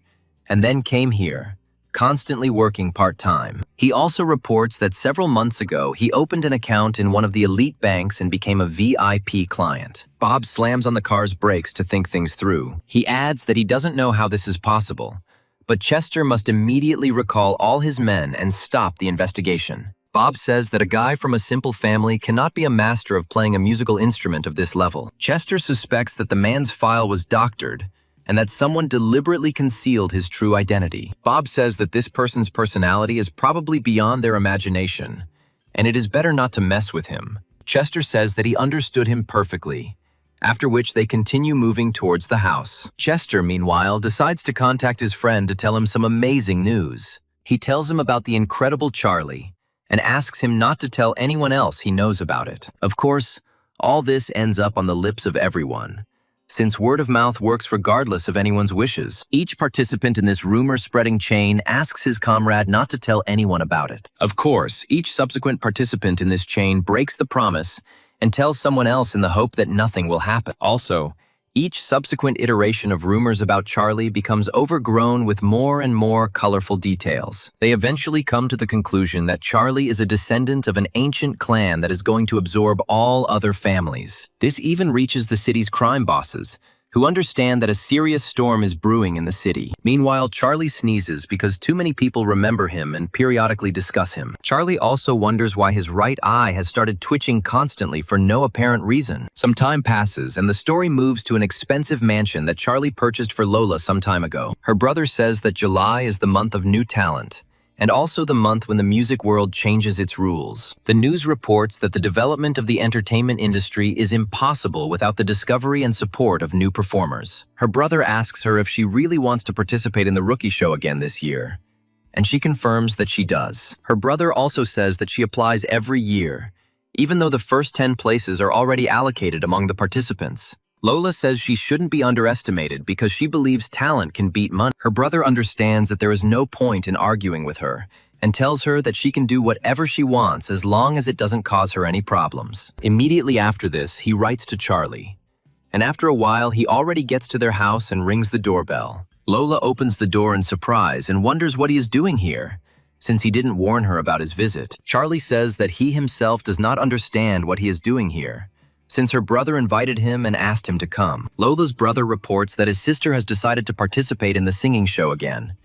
and then came here, constantly working part-time. He also reports that several months ago, he opened an account in one of the elite banks and became a VIP client. Bob slams on the car's brakes to think things through. He adds that he doesn't know how this is possible, but Chester must immediately recall all his men and stop the investigation. Bob says that a guy from a simple family cannot be a master of playing a musical instrument of this level. Chester suspects that the man's file was doctored and that someone deliberately concealed his true identity. Bob says that this person's personality is probably beyond their imagination, and it is better not to mess with him. Chester says that he understood him perfectly, after which they continue moving towards the house. Chester, meanwhile, decides to contact his friend to tell him some amazing news. He tells him about the incredible Charlie, and asks him not to tell anyone else he knows about it. Of course, all this ends up on the lips of everyone, since word of mouth works regardless of anyone's wishes. Each participant in this rumor-spreading chain asks his comrade not to tell anyone about it. Of course, each subsequent participant in this chain breaks the promise and tells someone else in the hope that nothing will happen. Also, each subsequent iteration of rumors about Charlie becomes overgrown with more and more colorful details. They eventually come to the conclusion that Charlie is a descendant of an ancient clan that is going to absorb all other families. This even reaches the city's crime bosses, who understand that a serious storm is brewing in the city. Meanwhile, Charlie sneezes because too many people remember him and periodically discuss him. Charlie also wonders why his right eye has started twitching constantly for no apparent reason. Some time passes, and the story moves to an expensive mansion that Charlie purchased for Lola some time ago. Her brother says that July is the month of new talent, and also the month when the music world changes its rules. The news reports that the development of the entertainment industry is impossible without the discovery and support of new performers. Her brother asks her if she really wants to participate in the rookie show again this year, and she confirms that she does. Her brother also says that she applies every year, even though the first 10 places are already allocated among the participants. Lola says she shouldn't be underestimated because she believes talent can beat money. Her brother understands that there is no point in arguing with her and tells her that she can do whatever she wants as long as it doesn't cause her any problems. Immediately after this, he writes to Charlie, and after a while, he already gets to their house and rings the doorbell. Lola opens the door in surprise and wonders what he is doing here, since he didn't warn her about his visit. Charlie says that he himself does not understand what he is doing here, since her brother invited him and asked him to come. Lola's brother reports that his sister has decided to participate in the singing show again,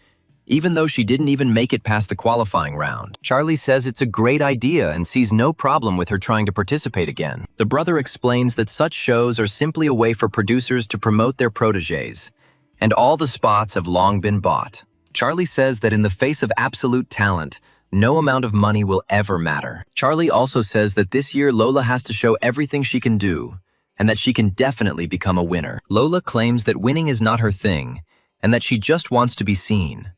even though she didn't even make it past the qualifying round. Charlie says it's a great idea and sees no problem with her trying to participate again. The brother explains that such shows are simply a way for producers to promote their protégés, and all the spots have long been bought. Charlie says that in the face of absolute talent, no amount of money will ever matter. Charlie also says that this year Lola has to show everything she can do, and that she can definitely become a winner. Lola claims that winning is not her thing, and that she just wants to be seen.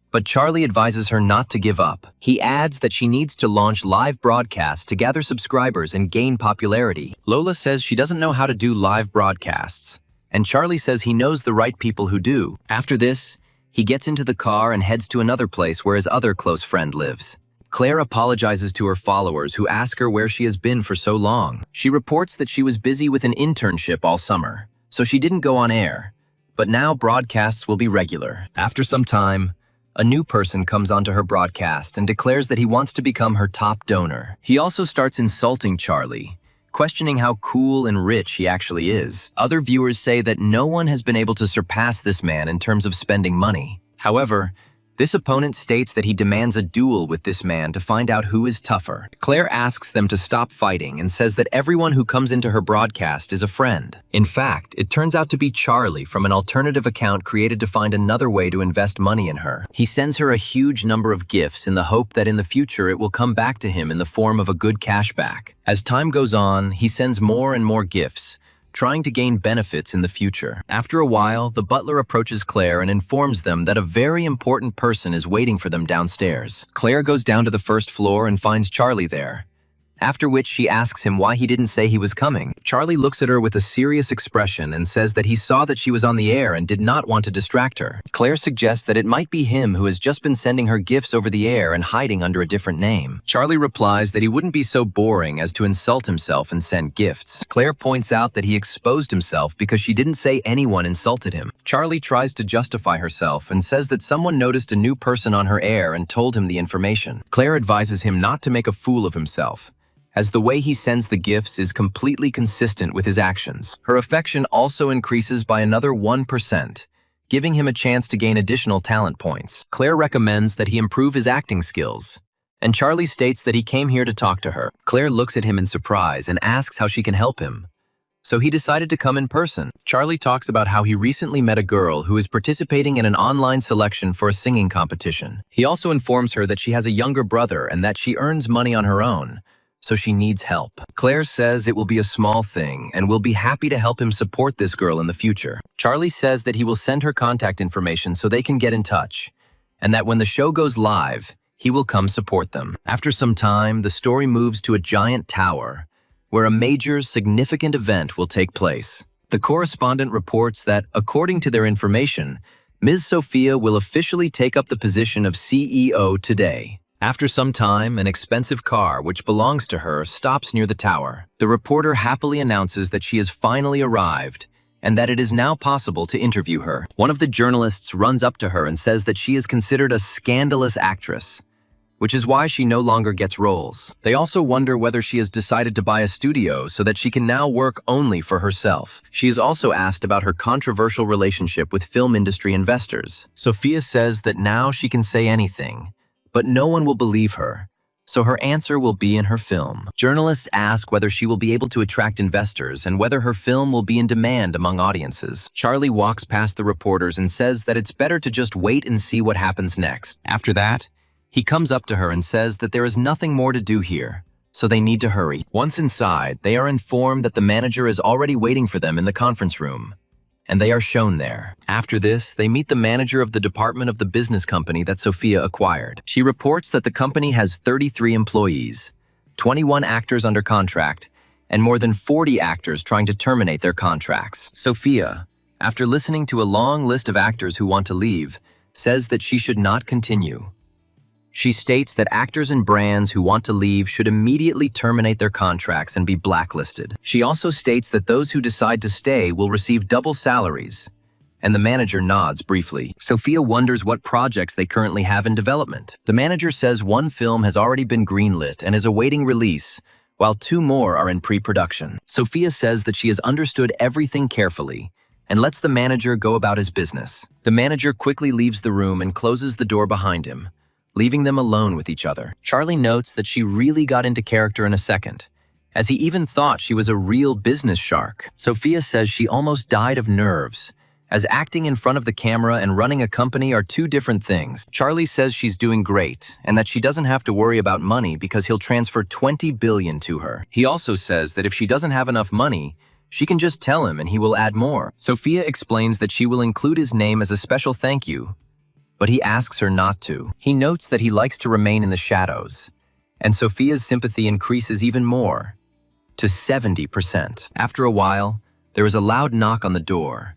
But Charlie advises her not to give up. He adds that she needs to launch live broadcasts to gather subscribers and gain popularity. Lola says she doesn't know how to do live broadcasts, and Charlie says he knows the right people who do. After this, he gets into the car and heads to another place where his other close friend lives. Claire apologizes to her followers who ask her where she has been for so long. She reports that she was busy with an internship all summer, so she didn't go on air, but now broadcasts will be regular. After some time, a new person comes onto her broadcast and declares that he wants to become her top donor. He also starts insulting Charlie, questioning how cool and rich he actually is. Other viewers say that no one has been able to surpass this man in terms of spending money. However, this opponent states that he demands a duel with this man to find out who is tougher. Claire asks them to stop fighting and says that everyone who comes into her broadcast is a friend. In fact, it turns out to be Charlie from an alternative account created to find another way to invest money in her. He sends her a huge number of gifts in the hope that in the future it will come back to him in the form of a good cashback. As time goes on, he sends more and more gifts, trying to gain benefits in the future. After a while, the butler approaches Claire and informs them that a very important person is waiting for them downstairs. Claire goes down to the first floor and finds Charlie there, after which she asks him why he didn't say he was coming. Charlie looks at her with a serious expression and says that he saw that she was on the air and did not want to distract her. Claire suggests that it might be him who has just been sending her gifts over the air and hiding under a different name. Charlie replies that he wouldn't be so boring as to insult himself and send gifts. Claire points out that he exposed himself because she didn't say anyone insulted him. Charlie tries to justify herself and says that someone noticed a new person on her air and told him the information. Claire advises him not to make a fool of himself, as the way he sends the gifts is completely consistent with his actions. Her affection also increases by another 1%, giving him a chance to gain additional talent points. Claire recommends that he improve his acting skills, and Charlie states that he came here to talk to her. Claire looks at him in surprise and asks how she can help him. So he decided to come in person. Charlie talks about how he recently met a girl who is participating in an online selection for a singing competition. He also informs her that she has a younger brother and that she earns money on her own, so she needs help. Claire says it will be a small thing and will be happy to help him support this girl in the future. Charlie says that he will send her contact information so they can get in touch, and that when the show goes live, he will come support them. After some time, the story moves to a giant tower, where a major, significant event will take place. The correspondent reports that, according to their information, Ms. Sophia will officially take up the position of CEO today. After some time, an expensive car, which belongs to her, stops near the tower. The reporter happily announces that she has finally arrived and that it is now possible to interview her. One of the journalists runs up to her and says that she is considered a scandalous actress, which is why she no longer gets roles. They also wonder whether she has decided to buy a studio so that she can now work only for herself. She is also asked about her controversial relationship with film industry investors. Sophia says that now she can say anything, but no one will believe her, so her answer will be in her film. Journalists ask whether she will be able to attract investors and whether her film will be in demand among audiences. Charlie walks past the reporters and says that it's better to just wait and see what happens next. After that, he comes up to her and says that there is nothing more to do here, so they need to hurry. Once inside, they are informed that the manager is already waiting for them in the conference room, and they are shown there. After this, they meet the manager of the department of the business company that Sophia acquired. She reports that the company has 33 employees, 21 actors under contract, and more than 40 actors trying to terminate their contracts. Sophia, after listening to a long list of actors who want to leave, says that she should not continue. She states that actors and brands who want to leave should immediately terminate their contracts and be blacklisted. She also states that those who decide to stay will receive double salaries, and the manager nods briefly. Sophia wonders what projects they currently have in development. The manager says one film has already been greenlit and is awaiting release, while 2 more are in pre-production. Sophia says that she has understood everything carefully and lets the manager go about his business. The manager quickly leaves the room and closes the door behind him, leaving them alone with each other. Charlie notes that she really got into character in a second, as he even thought she was a real business shark. Sophia says she almost died of nerves, as acting in front of the camera and running a company are 2 different things. Charlie says she's doing great, and that she doesn't have to worry about money because he'll transfer $20 billion to her. He also says that if she doesn't have enough money, she can just tell him and he will add more. Sophia explains that she will include his name as a special thank you, but he asks her not to. He notes that he likes to remain in the shadows, and Sophia's sympathy increases even more, to 70%. After a while, there is a loud knock on the door,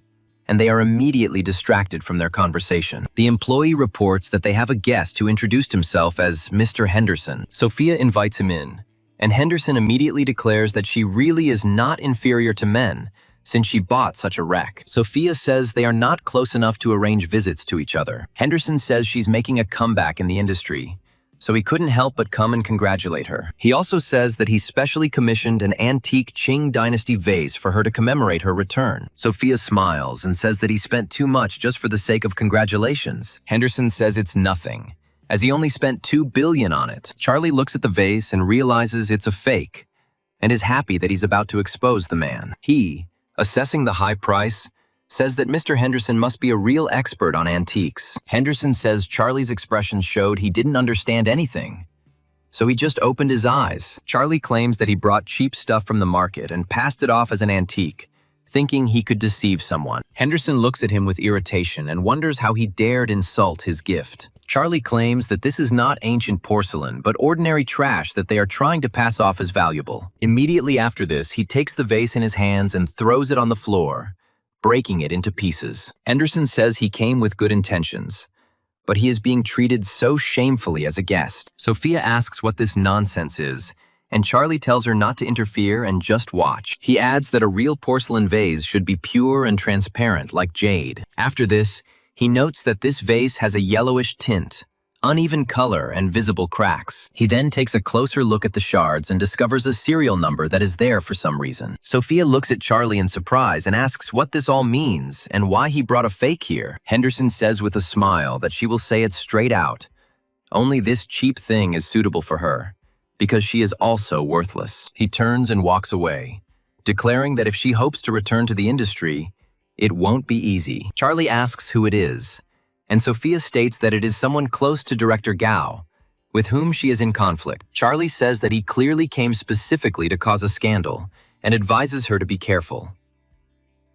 and they are immediately distracted from their conversation. The employee reports that they have a guest who introduced himself as Mr. Henderson. Sophia invites him in, and Henderson immediately declares that she really is not inferior to men, since she bought such a wreck. Sophia says they are not close enough to arrange visits to each other. Henderson says she's making a comeback in the industry, so he couldn't help but come and congratulate her. He also says that he specially commissioned an antique Qing Dynasty vase for her to commemorate her return. Sophia smiles and says that he spent too much just for the sake of congratulations. Henderson says it's nothing, as he only spent $2 billion on it. Charlie looks at the vase and realizes it's a fake, and is happy that he's about to expose the man. He, assessing the high price, says that Mr. Henderson must be a real expert on antiques. Henderson says Charlie's expression showed he didn't understand anything, so he just opened his eyes. Charlie claims that he brought cheap stuff from the market and passed it off as an antique, thinking he could deceive someone. Henderson looks at him with irritation and wonders how he dared insult his gift. Charlie claims that this is not ancient porcelain, but ordinary trash that they are trying to pass off as valuable. Immediately after this, he takes the vase in his hands and throws it on the floor, breaking it into pieces. Henderson says he came with good intentions, but he is being treated so shamefully as a guest. Sophia asks what this nonsense is, and Charlie tells her not to interfere and just watch. He adds that a real porcelain vase should be pure and transparent like jade. After this, he notes that this vase has a yellowish tint, uneven color, and visible cracks. He then takes a closer look at the shards and discovers a serial number that is there for some reason. Sophia looks at Charlie in surprise and asks what this all means and why he brought a fake here. Henderson says with a smile that she will say it straight out. Only this cheap thing is suitable for her, because she is also worthless. He turns and walks away, declaring that if she hopes to return to the industry, it won't be easy. Charlie asks who it is, and Sophia states that it is someone close to director Gao, with whom she is in conflict. Charlie says that he clearly came specifically to cause a scandal and advises her to be careful.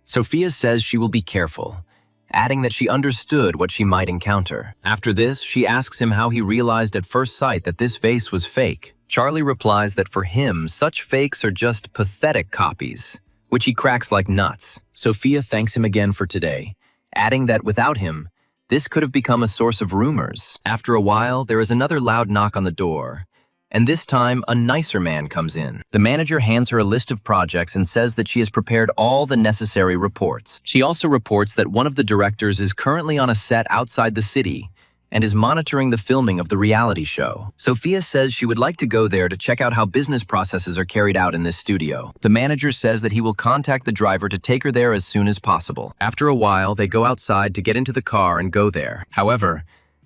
Sophia says she will be careful, adding that she understood what she might encounter. After this, she asks him how he realized at first sight that this vase was fake. Charlie replies that for him, such fakes are just pathetic copies, which he cracks like nuts. Sophia thanks him again for today, adding that without him, this could have become a source of rumors. After a while, there is another loud knock on the door, and this time a nicer man comes in. The manager hands her a list of projects and says that she has prepared all the necessary reports. She also reports that one of the directors is currently on a set outside the city and is monitoring the filming of the reality show. Sophia says she would like to go there to check out how business processes are carried out in this studio. The manager says that he will contact the driver to take her there as soon as possible. After a while, they go outside to get into the car and go there. However,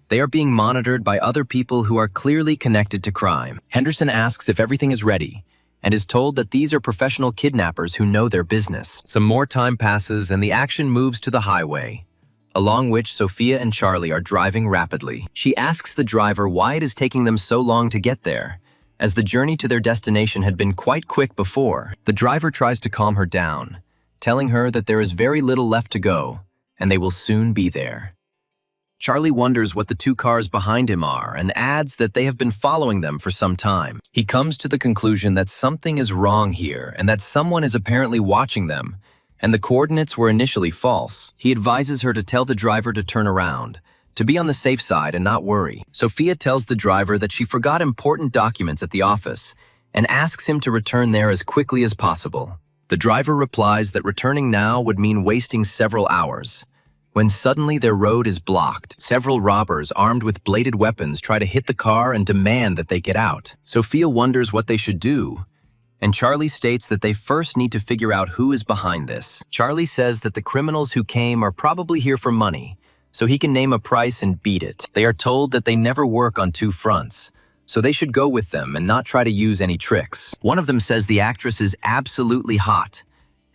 they are being monitored by other people who are clearly connected to crime. Henderson asks if everything is ready, and is told that these are professional kidnappers who know their business. Some more time passes and the action moves to the highway, along which Sophia and Charlie are driving rapidly. She asks the driver why it is taking them so long to get there, as the journey to their destination had been quite quick before. The driver tries to calm her down, telling her that there is very little left to go, and they will soon be there. Charlie wonders what the two cars behind him are and adds that they have been following them for some time. He comes to the conclusion that something is wrong here and that someone is apparently watching them, and the coordinates were initially false. He advises her to tell the driver to turn around, to be on the safe side and not worry. Sophia tells the driver that she forgot important documents at the office and asks him to return there as quickly as possible. The driver replies that returning now would mean wasting several hours, when suddenly their road is blocked. Several robbers armed with bladed weapons try to hit the car and demand that they get out. Sophia wonders what they should do, and Charlie states that they first need to figure out who is behind this. Charlie says that the criminals who came are probably here for money, so he can name a price and beat it. They are told that they never work on two fronts, so they should go with them and not try to use any tricks. One of them says the actress is absolutely hot,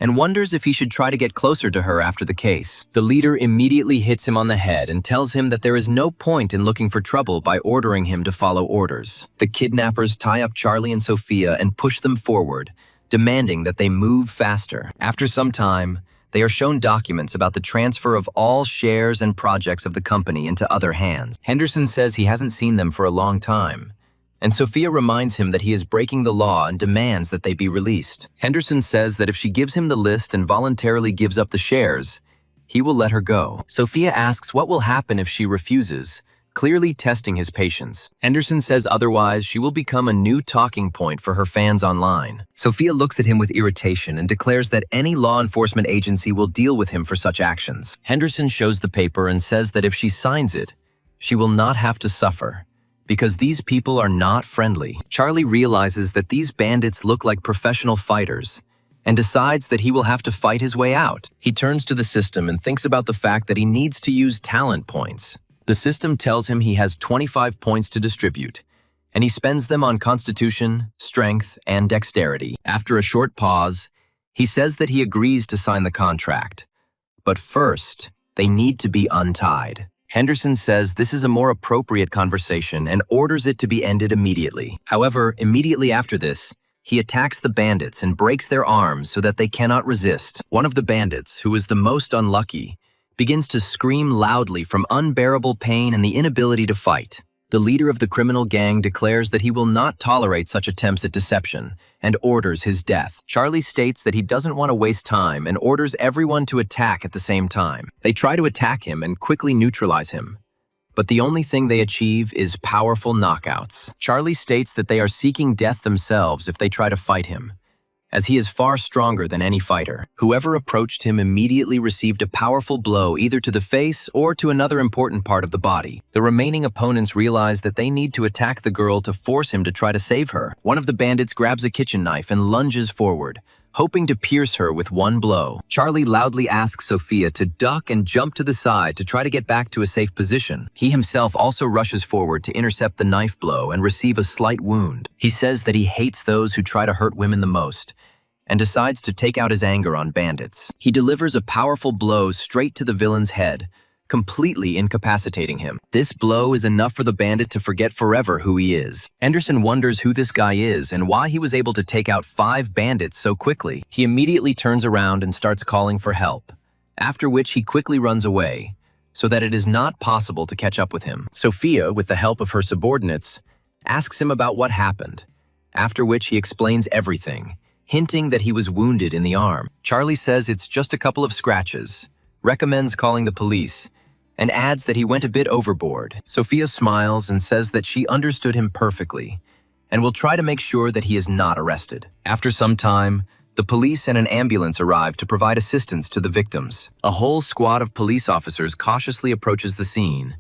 and wonders if he should try to get closer to her after the case. The leader immediately hits him on the head and tells him that there is no point in looking for trouble by ordering him to follow orders. The kidnappers tie up Charlie and Sophia and push them forward, demanding that they move faster. After some time, they are shown documents about the transfer of all shares and projects of the company into other hands. Henderson says he hasn't seen them for a long time, and Sophia reminds him that he is breaking the law and demands that they be released. Henderson says that if she gives him the list and voluntarily gives up the shares, he will let her go. Sophia asks what will happen if she refuses, clearly testing his patience. Henderson says otherwise she will become a new talking point for her fans online. Sophia looks at him with irritation and declares that any law enforcement agency will deal with him for such actions. Henderson shows the paper and says that if she signs it, she will not have to suffer, because these people are not friendly. Charlie realizes that these bandits look like professional fighters and decides that he will have to fight his way out. He turns to the system and thinks about the fact that he needs to use talent points. The system tells him he has 25 points to distribute, and he spends them on constitution, strength, and dexterity. After a short pause, he says that he agrees to sign the contract. But first, they need to be untied. Henderson says this is a more appropriate conversation and orders it to be ended immediately. However, immediately after this, he attacks the bandits and breaks their arms so that they cannot resist. One of the bandits, who is the most unlucky, begins to scream loudly from unbearable pain and the inability to fight. The leader of the criminal gang declares that he will not tolerate such attempts at deception and orders his death. Charlie states that he doesn't want to waste time and orders everyone to attack at the same time. They try to attack him and quickly neutralize him, but the only thing they achieve is powerful knockouts. Charlie states that they are seeking death themselves if they try to fight him, as he is far stronger than any fighter. Whoever approached him immediately received a powerful blow either to the face or to another important part of the body. The remaining opponents realize that they need to attack the girl to force him to try to save her. One of the bandits grabs a kitchen knife and lunges forward, hoping to pierce her with one blow. Charlie loudly asks Sophia to duck and jump to the side to try to get back to a safe position. He himself also rushes forward to intercept the knife blow and receive a slight wound. He says that he hates those who try to hurt women the most, and decides to take out his anger on bandits. He delivers a powerful blow straight to the villain's head, completely incapacitating him. This blow is enough for the bandit to forget forever who he is. Anderson wonders who this guy is and why he was able to take out 5 bandits so quickly. He immediately turns around and starts calling for help, after which he quickly runs away, so that it is not possible to catch up with him. Sophia, with the help of her subordinates, asks him about what happened, after which he explains everything, hinting that he was wounded in the arm. Charlie says it's just a couple of scratches, recommends calling the police, and adds that he went a bit overboard. Sophia smiles and says that she understood him perfectly and will try to make sure that he is not arrested. After some time, the police and an ambulance arrive to provide assistance to the victims. A whole squad of police officers cautiously approaches the scene,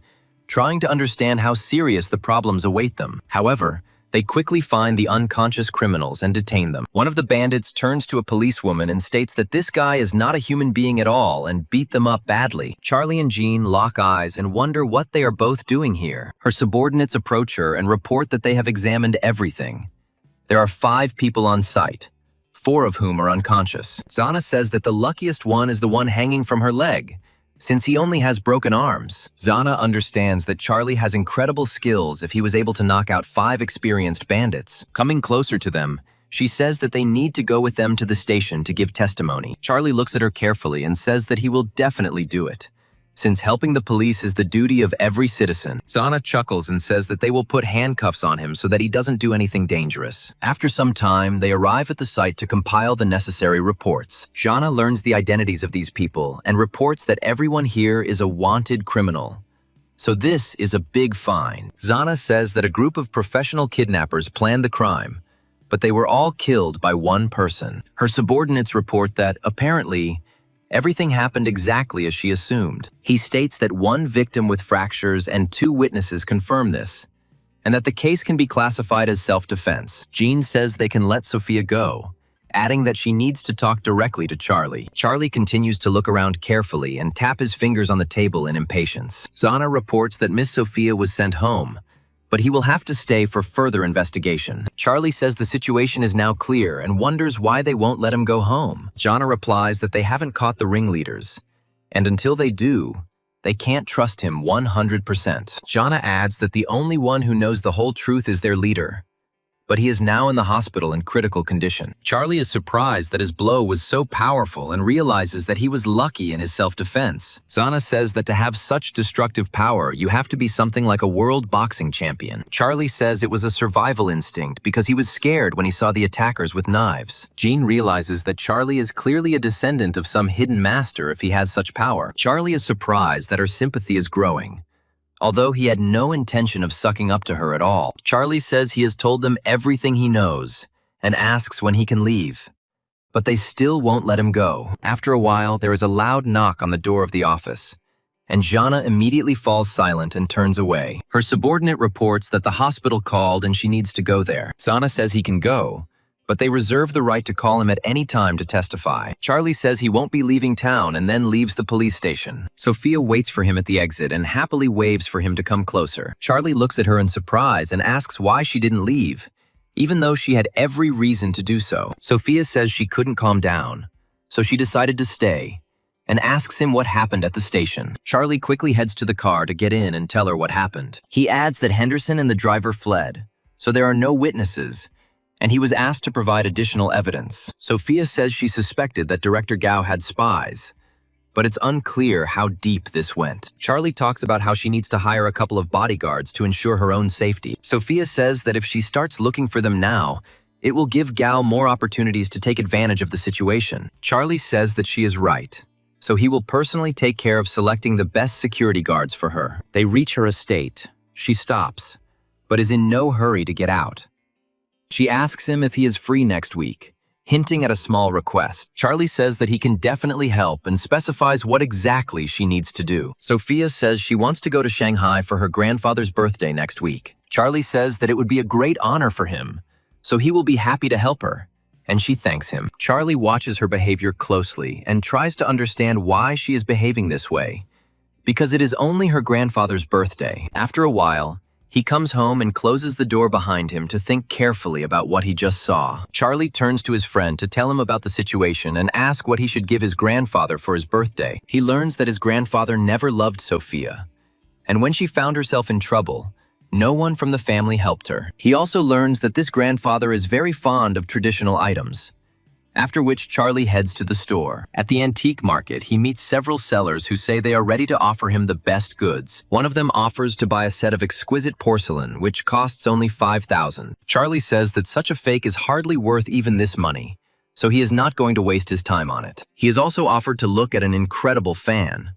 trying to understand how serious the problems await them. However, they quickly find the unconscious criminals and detain them. One of the bandits turns to a policewoman and states that this guy is not a human being at all and beat them up badly. Charlie and Jean lock eyes and wonder what they are both doing here. Her subordinates approach her and report that they have examined everything. There are 5 people on site, 4 of whom are unconscious. Zana says that the luckiest one is the one hanging from her leg, since he only has broken arms. Zana understands that Charlie has incredible skills if he was able to knock out 5 experienced bandits. Coming closer to them, she says that they need to go with them to the station to give testimony. Charlie looks at her carefully and says that he will definitely do it, since helping the police is the duty of every citizen. Zana chuckles and says that they will put handcuffs on him so that he doesn't do anything dangerous. After some time, they arrive at the site to compile the necessary reports. Jana learns the identities of these people and reports that everyone here is a wanted criminal. So this is a big find. Zana says that a group of professional kidnappers planned the crime, but they were all killed by one person. Her subordinates report that, apparently, everything happened exactly as she assumed. He states that 1 victim with fractures and 2 witnesses confirm this, and that the case can be classified as self-defense. Jean says they can let Sophia go, adding that she needs to talk directly to Charlie. Charlie continues to look around carefully and tap his fingers on the table in impatience. Zana reports that Miss Sophia was sent home, but he will have to stay for further investigation. Charlie says the situation is now clear and wonders why they won't let him go home. Jana replies that they haven't caught the ringleaders, and until they do, they can't trust him 100%. Jana adds that the only one who knows the whole truth is their leader, but he is now in the hospital in critical condition. Charlie is surprised that his blow was so powerful and realizes that he was lucky in his self-defense. Zana says that to have such destructive power, you have to be something like a world boxing champion. Charlie says it was a survival instinct because he was scared when he saw the attackers with knives. Jean realizes that Charlie is clearly a descendant of some hidden master if he has such power. Charlie is surprised that her sympathy is growing, although he had no intention of sucking up to her at all. Charlie says he has told them everything he knows and asks when he can leave, but they still won't let him go. After a while, there is a loud knock on the door of the office, and Jana immediately falls silent and turns away. Her subordinate reports that the hospital called and she needs to go there. Zana says he can go, but they reserve the right to call him at any time to testify. Charlie says he won't be leaving town and then leaves the police station. Sophia waits for him at the exit and happily waves for him to come closer. Charlie looks at her in surprise and asks why she didn't leave, even though she had every reason to do so. Sophia says she couldn't calm down, so she decided to stay, and asks him what happened at the station. Charlie quickly heads to the car to get in and tell her what happened. He adds that Henderson and the driver fled, so there are no witnesses, and he was asked to provide additional evidence. Sophia says she suspected that Director Gao had spies, but it's unclear how deep this went. Charlie talks about how she needs to hire a couple of bodyguards to ensure her own safety. Sophia says that if she starts looking for them now, it will give Gao more opportunities to take advantage of the situation. Charlie says that she is right, so he will personally take care of selecting the best security guards for her. They reach her estate. She stops, but is in no hurry to get out. She asks him if he is free next week, hinting at a small request. Charlie says that he can definitely help and specifies what exactly she needs to do. Sophia says she wants to go to Shanghai for her grandfather's birthday next week. Charlie says that it would be a great honor for him, so he will be happy to help her, and she thanks him. Charlie watches her behavior closely and tries to understand why she is behaving this way, because it is only her grandfather's birthday. After a while, he comes home and closes the door behind him to think carefully about what he just saw. Charlie turns to his friend to tell him about the situation and ask what he should give his grandfather for his birthday. He learns that his grandfather never loved Sophia, and when she found herself in trouble, no one from the family helped her. He also learns that this grandfather is very fond of traditional items, after which Charlie heads to the store. At the antique market, he meets several sellers who say they are ready to offer him the best goods. One of them offers to buy a set of exquisite porcelain, which costs only 5,000. Charlie says that such a fake is hardly worth even this money, so he is not going to waste his time on it. He is also offered to look at an incredible fan,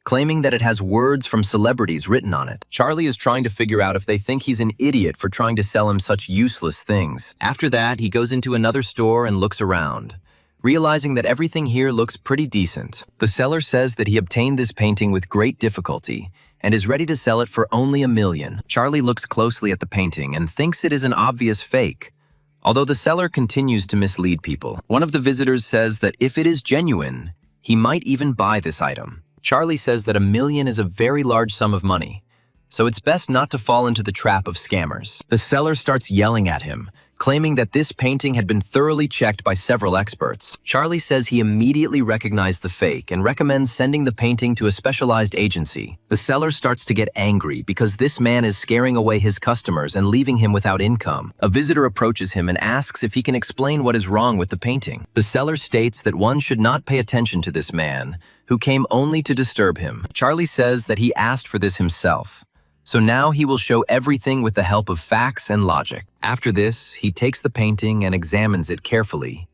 claiming that it has words from celebrities written on it. Charlie is trying to figure out if they think he's an idiot for trying to sell him such useless things. After that, he goes into another store and looks around, realizing that everything here looks pretty decent. The seller says that he obtained this painting with great difficulty and is ready to sell it for only $1 million. Charlie looks closely at the painting and thinks it is an obvious fake, although the seller continues to mislead people. One of the visitors says that if it is genuine, he might even buy this item. Charlie says that $1 million is a very large sum of money, so it's best not to fall into the trap of scammers. The seller starts yelling at him, claiming that this painting had been thoroughly checked by several experts. Charlie says he immediately recognized the fake and recommends sending the painting to a specialized agency. The seller starts to get angry because this man is scaring away his customers and leaving him without income. A visitor approaches him and asks if he can explain what is wrong with the painting. The seller states that one should not pay attention to this man, who came only to disturb him. Charlie says that he asked for this himself, so now he will show everything with the help of facts and logic. After this, he takes the painting and examines it carefully,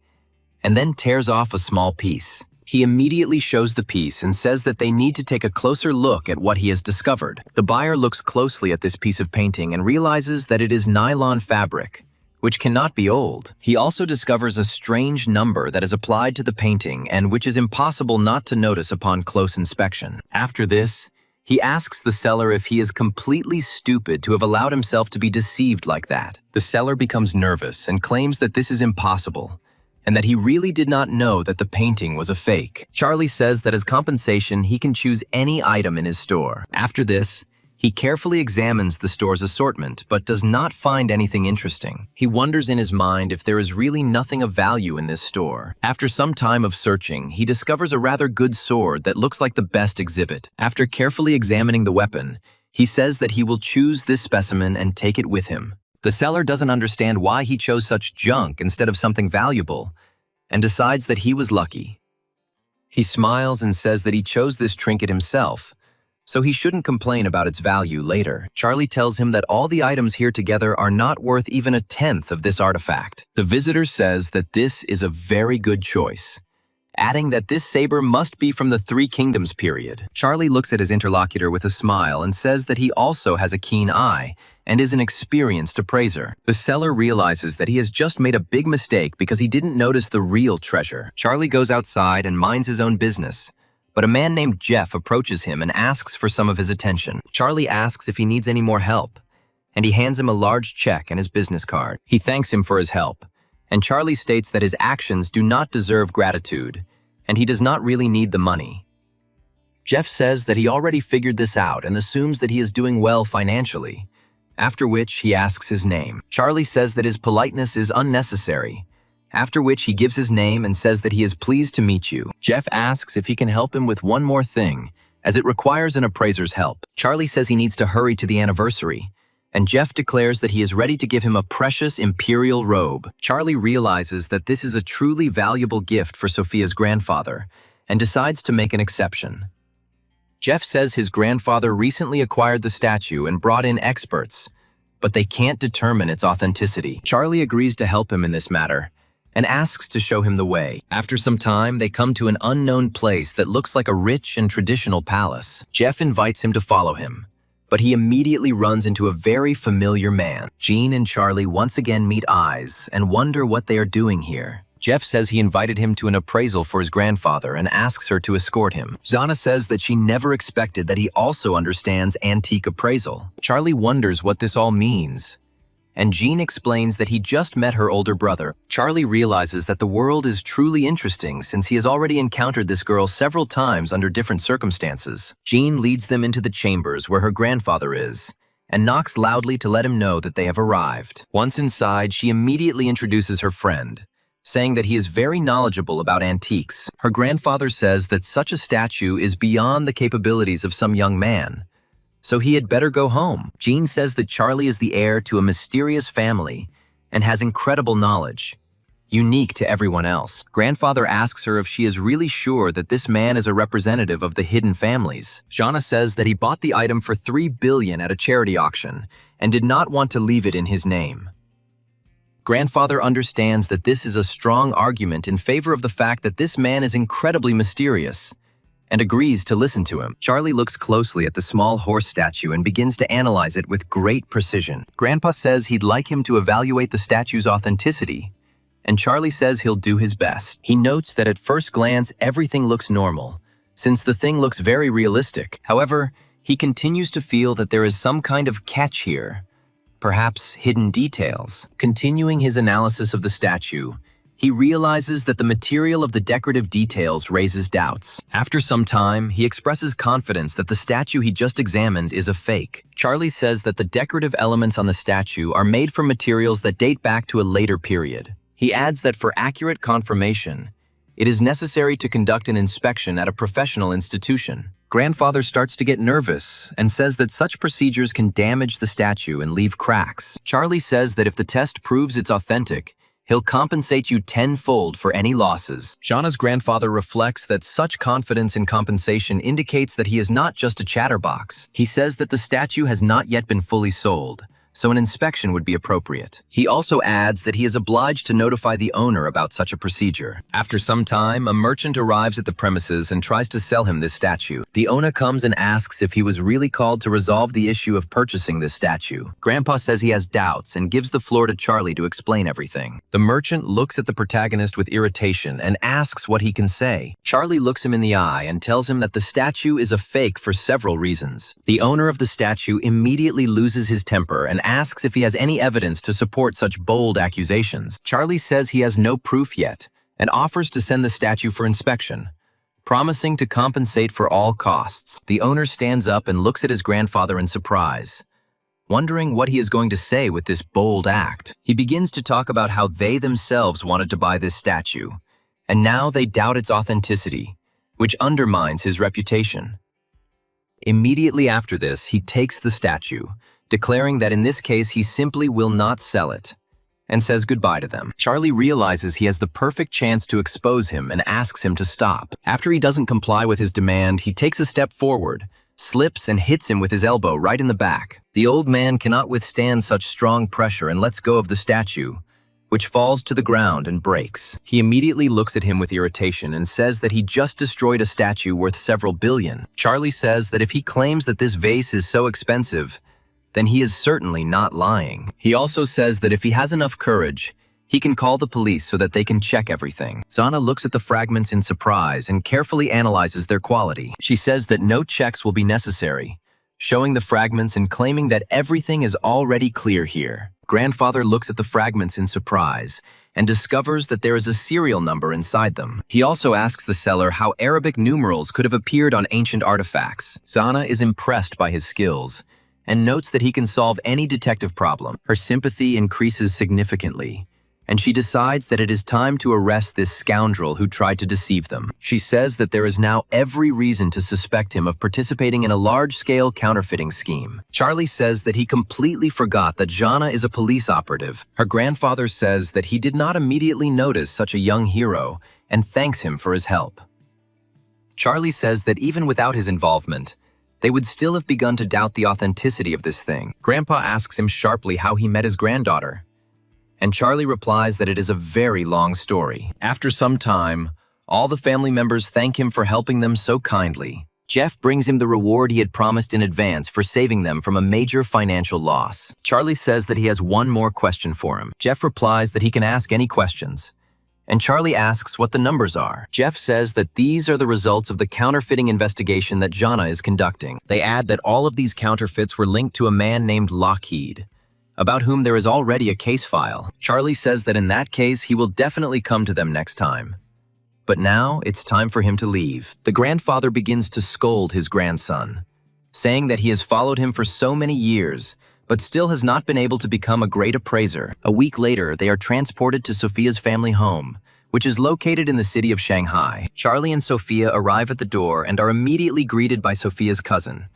and then tears off a small piece. He immediately shows the piece and says that they need to take a closer look at what he has discovered. The buyer looks closely at this piece of painting and realizes that it is nylon fabric, which cannot be old. He also discovers a strange number that is applied to the painting and which is impossible not to notice upon close inspection. After this, he asks the seller if he is completely stupid to have allowed himself to be deceived like that. The seller becomes nervous and claims that this is impossible, and that he really did not know that the painting was a fake. Charlie says that as compensation, he can choose any item in his store. After this, he carefully examines the store's assortment, but does not find anything interesting. He wonders in his mind if there is really nothing of value in this store. After some time of searching, he discovers a rather good sword that looks like the best exhibit. After carefully examining the weapon, he says that he will choose this specimen and take it with him. The seller doesn't understand why he chose such junk instead of something valuable, and decides that he was lucky. He smiles and says that he chose this trinket himself, so he shouldn't complain about its value later. Charlie tells him that all the items here together are not worth even 1/10 of this artifact. The visitor says that this is a very good choice, adding that this saber must be from the Three Kingdoms period. Charlie looks at his interlocutor with a smile and says that he also has a keen eye and is an experienced appraiser. The seller realizes that he has just made a big mistake because he didn't notice the real treasure. Charlie goes outside and minds his own business, but a man named Jeff approaches him and asks for some of his attention. Charlie asks if he needs any more help, and he hands him a large check and his business card. He thanks him for his help, and Charlie states that his actions do not deserve gratitude, and he does not really need the money. Jeff says that he already figured this out and assumes that he is doing well financially, after which he asks his name. Charlie says that his politeness is unnecessary, after which he gives his name and says that he is pleased to meet you. Jeff asks if he can help him with one more thing, as it requires an appraiser's help. Charlie says he needs to hurry to the anniversary, and Jeff declares that he is ready to give him a precious imperial robe. Charlie realizes that this is a truly valuable gift for Sophia's grandfather, and decides to make an exception. Jeff says his grandfather recently acquired the statue and brought in experts, but they can't determine its authenticity. Charlie agrees to help him in this matter and asks to show him the way. After some time, they come to an unknown place that looks like a rich and traditional palace. Jeff invites him to follow him, but he immediately runs into a very familiar man. Jean and Charlie once again meet eyes and wonder what they are doing here. Jeff says he invited him to an appraisal for his grandfather and asks her to escort him. Zana says that she never expected that he also understands antique appraisal. Charlie wonders what this all means, and Jean explains that he just met her older brother. Charlie realizes that the world is truly interesting since he has already encountered this girl several times under different circumstances. Jean leads them into the chambers where her grandfather is and knocks loudly to let him know that they have arrived. Once inside, she immediately introduces her friend, saying that he is very knowledgeable about antiques. Her grandfather says that such a statue is beyond the capabilities of some young man, so he had better go home. Jean says that Charlie is the heir to a mysterious family and has incredible knowledge, unique to everyone else. Grandfather asks her if she is really sure that this man is a representative of the hidden families. Jana says that he bought the item for $3 billion at a charity auction and did not want to leave it in his name. Grandfather understands that this is a strong argument in favor of the fact that this man is incredibly mysterious and agrees to listen to him. Charlie looks closely at the small horse statue and begins to analyze it with great precision. Grandpa says he'd like him to evaluate the statue's authenticity, and Charlie says he'll do his best. He notes that at first glance everything looks normal, since the thing looks very realistic. However, he continues to feel that there is some kind of catch here, perhaps hidden details. Continuing his analysis of the statue, he realizes that the material of the decorative details raises doubts. After some time, he expresses confidence that the statue he just examined is a fake. Charlie says that the decorative elements on the statue are made from materials that date back to a later period. He adds that for accurate confirmation, it is necessary to conduct an inspection at a professional institution. Grandfather starts to get nervous and says that such procedures can damage the statue and leave cracks. Charlie says that if the test proves it's authentic, he'll compensate you tenfold for any losses. Jana's grandfather reflects that such confidence in compensation indicates that he is not just a chatterbox. He says that the statue has not yet been fully sold, so an inspection would be appropriate. He also adds that he is obliged to notify the owner about such a procedure. After some time, a merchant arrives at the premises and tries to sell him this statue. The owner comes and asks if he was really called to resolve the issue of purchasing this statue. Grandpa says he has doubts and gives the floor to Charlie to explain everything. The merchant looks at the protagonist with irritation and asks what he can say. Charlie looks him in the eye and tells him that the statue is a fake for several reasons. The owner of the statue immediately loses his temper and asks if he has any evidence to support such bold accusations. Charlie says he has no proof yet and offers to send the statue for inspection, promising to compensate for all costs. The owner stands up and looks at his grandfather in surprise, wondering what he is going to say with this bold act. He begins to talk about how they themselves wanted to buy this statue, and now they doubt its authenticity, which undermines his reputation. Immediately after this, he takes the statue, declaring that in this case he simply will not sell it, and says goodbye to them. Charlie realizes he has the perfect chance to expose him and asks him to stop. After he doesn't comply with his demand, he takes a step forward, slips and hits him with his elbow right in the back. The old man cannot withstand such strong pressure and lets go of the statue, which falls to the ground and breaks. He immediately looks at him with irritation and says that he just destroyed a statue worth several billion. Charlie says that if he claims that this vase is so expensive, then he is certainly not lying. He also says that if he has enough courage, he can call the police so that they can check everything. Zana looks at the fragments in surprise and carefully analyzes their quality. She says that no checks will be necessary, showing the fragments and claiming that everything is already clear here. Grandfather looks at the fragments in surprise and discovers that there is a serial number inside them. He also asks the seller how Arabic numerals could have appeared on ancient artifacts. Zana is impressed by his skills and notes that he can solve any detective problem. Her sympathy increases significantly, and she decides that it is time to arrest this scoundrel who tried to deceive them. She says that there is now every reason to suspect him of participating in a large-scale counterfeiting scheme. Charlie says that he completely forgot that Jana is a police operative. Her grandfather says that he did not immediately notice such a young hero and thanks him for his help. Charlie says that even without his involvement, they would still have begun to doubt the authenticity of this thing. Grandpa asks him sharply how he met his granddaughter, and Charlie replies that it is a very long story. After some time, all the family members thank him for helping them so kindly. Jeff brings him the reward he had promised in advance for saving them from a major financial loss. Charlie says that he has one more question for him. Jeff replies that he can ask any questions, and Charlie asks what the numbers are. Jeff says that these are the results of the counterfeiting investigation that Jana is conducting. They add that all of these counterfeits were linked to a man named Lockheed, about whom there is already a case file. Charlie says that in that case, he will definitely come to them next time. But now it's time for him to leave. The grandfather begins to scold his grandson, saying that he has followed him for so many years, but still has not been able to become a great appraiser. A week later, they are transported to Sophia's family home, which is located in the city of Shanghai. Charlie and Sophia arrive at the door and are immediately greeted by Sophia's cousin,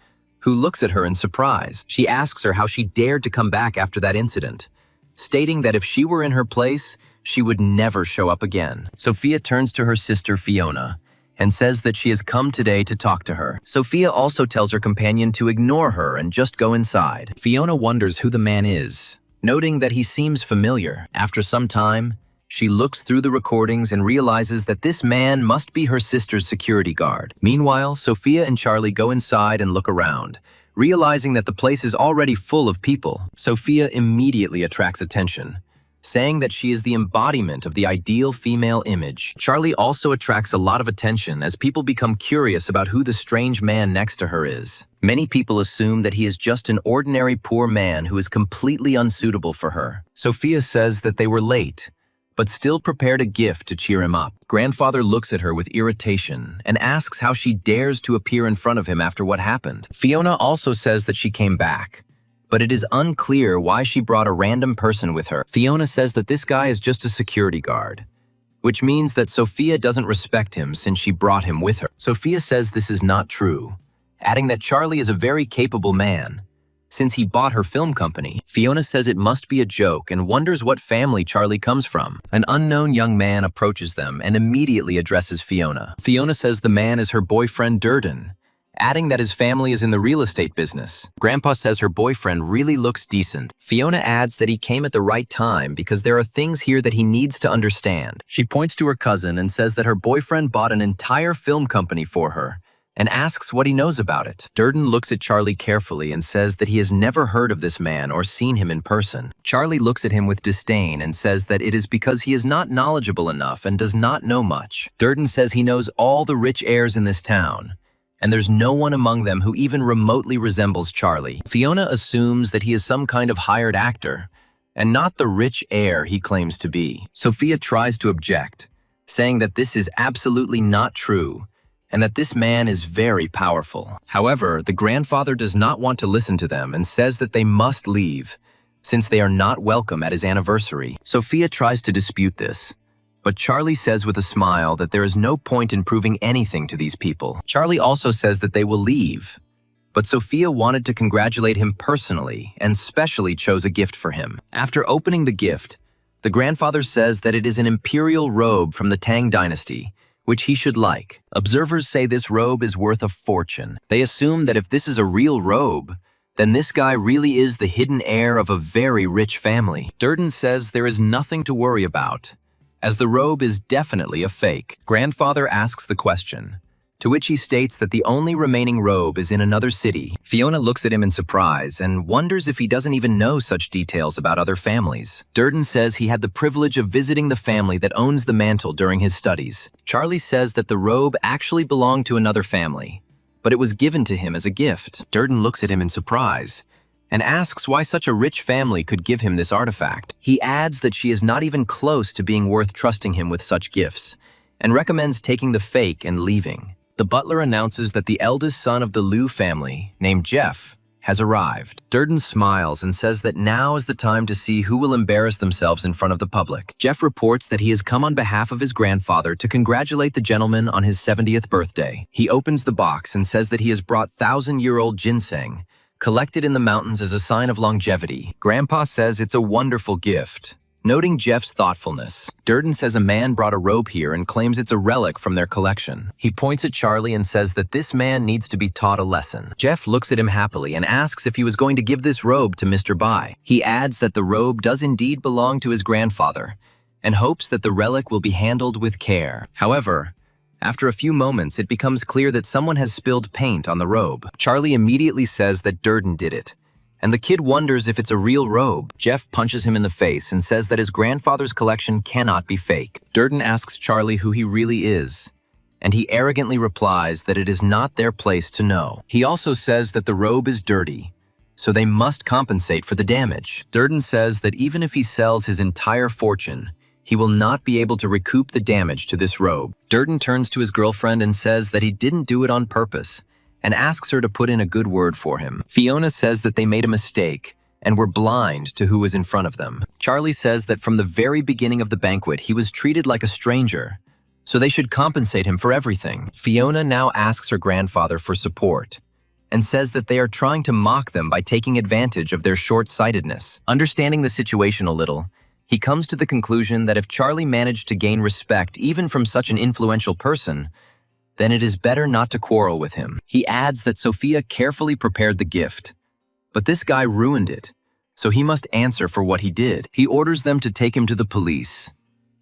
who looks at her in surprise. She asks her how she dared to come back after that incident, stating that if she were in her place, she would never show up again. Sophia turns to her sister Fiona and says that she has come today to talk to her. Sophia also tells her companion to ignore her and just go inside. Fiona wonders who the man is, noting that he seems familiar. After some time, she looks through the recordings and realizes that this man must be her sister's security guard. Meanwhile, Sophia and Charlie go inside and look around, realizing that the place is already full of people. Sophia immediately attracts attention, saying that she is the embodiment of the ideal female image. Charlie also attracts a lot of attention as people become curious about who the strange man next to her is. Many people assume that he is just an ordinary poor man who is completely unsuitable for her. Sophia says that they were late, but still prepared a gift to cheer him up. Grandfather looks at her with irritation and asks how she dares to appear in front of him after what happened. Fiona also says that she came back, but it is unclear why she brought a random person with her. Fiona says that this guy is just a security guard, which means that Sophia doesn't respect him since she brought him with her. Sophia says this is not true, adding that Charlie is a very capable man, since he bought her film company. Fiona says it must be a joke and wonders what family Charlie comes from. An unknown young man approaches them and immediately addresses Fiona. Fiona says the man is her boyfriend Durden, adding that his family is in the real estate business. Grandpa says her boyfriend really looks decent. Fiona adds that he came at the right time because there are things here that he needs to understand. She points to her cousin and says that her boyfriend bought an entire film company for her and asks what he knows about it. Durden looks at Charlie carefully and says that he has never heard of this man or seen him in person. Charlie looks at him with disdain and says that it is because he is not knowledgeable enough and does not know much. Durden says he knows all the rich heirs in this town, and there's no one among them who even remotely resembles Charlie. Fiona assumes that he is some kind of hired actor, and not the rich heir he claims to be. Sophia tries to object, saying that this is absolutely not true, and that this man is very powerful. However, the grandfather does not want to listen to them and says that they must leave, since they are not welcome at his anniversary. Sophia tries to dispute this, but Charlie says with a smile that there is no point in proving anything to these people. Charlie also says that they will leave, but Sophia wanted to congratulate him personally and specially chose a gift for him. After opening the gift, the grandfather says that it is an imperial robe from the Tang dynasty, which he should like. Observers say this robe is worth a fortune. They assume that if this is a real robe, then this guy really is the hidden heir of a very rich family. Durden says there is nothing to worry about, as the robe is definitely a fake. Grandfather asks the question, to which he states that the only remaining robe is in another city. Fiona looks at him in surprise and wonders if he doesn't even know such details about other families. Durden says he had the privilege of visiting the family that owns the mantle during his studies. Charlie says that the robe actually belonged to another family, but it was given to him as a gift. Durden looks at him in surprise and asks why such a rich family could give him this artifact. He adds that she is not even close to being worth trusting him with such gifts, and recommends taking the fake and leaving. The butler announces that the eldest son of the Liu family, named Jeff, has arrived. Durden smiles and says that now is the time to see who will embarrass themselves in front of the public. Jeff reports that he has come on behalf of his grandfather to congratulate the gentleman on his 70th birthday. He opens the box and says that he has brought 1,000-year-old ginseng, collected in the mountains as a sign of longevity. Grandpa says it's a wonderful gift, Noting Jeff's thoughtfulness, Durden says a man brought a robe here and claims it's a relic from their collection. He points at Charlie and says that this man needs to be taught a lesson. Jeff looks at him happily and asks if he was going to give this robe to Mr. Bai. He adds that the robe does indeed belong to his grandfather and hopes that the relic will be handled with care. However, after a few moments, it becomes clear that someone has spilled paint on the robe. Charlie immediately says that Durden did it, and the kid wonders if it's a real robe. Jeff punches him in the face and says that his grandfather's collection cannot be fake. Durden asks Charlie who he really is, and he arrogantly replies that it is not their place to know. He also says that the robe is dirty, so they must compensate for the damage. Durden says that even if he sells his entire fortune, he will not be able to recoup the damage to this robe. Durden turns to his girlfriend and says that he didn't do it on purpose, and asks her to put in a good word for him. Fiona says that they made a mistake and were blind to who was in front of them. Charlie says that from the very beginning of the banquet, he was treated like a stranger, so they should compensate him for everything. Fiona now asks her grandfather for support and says that they are trying to mock them by taking advantage of their short-sightedness. Understanding the situation a little, he comes to the conclusion that if Charlie managed to gain respect even from such an influential person, then it is better not to quarrel with him. He adds that Sophia carefully prepared the gift, but this guy ruined it, so he must answer for what he did. He orders them to take him to the police,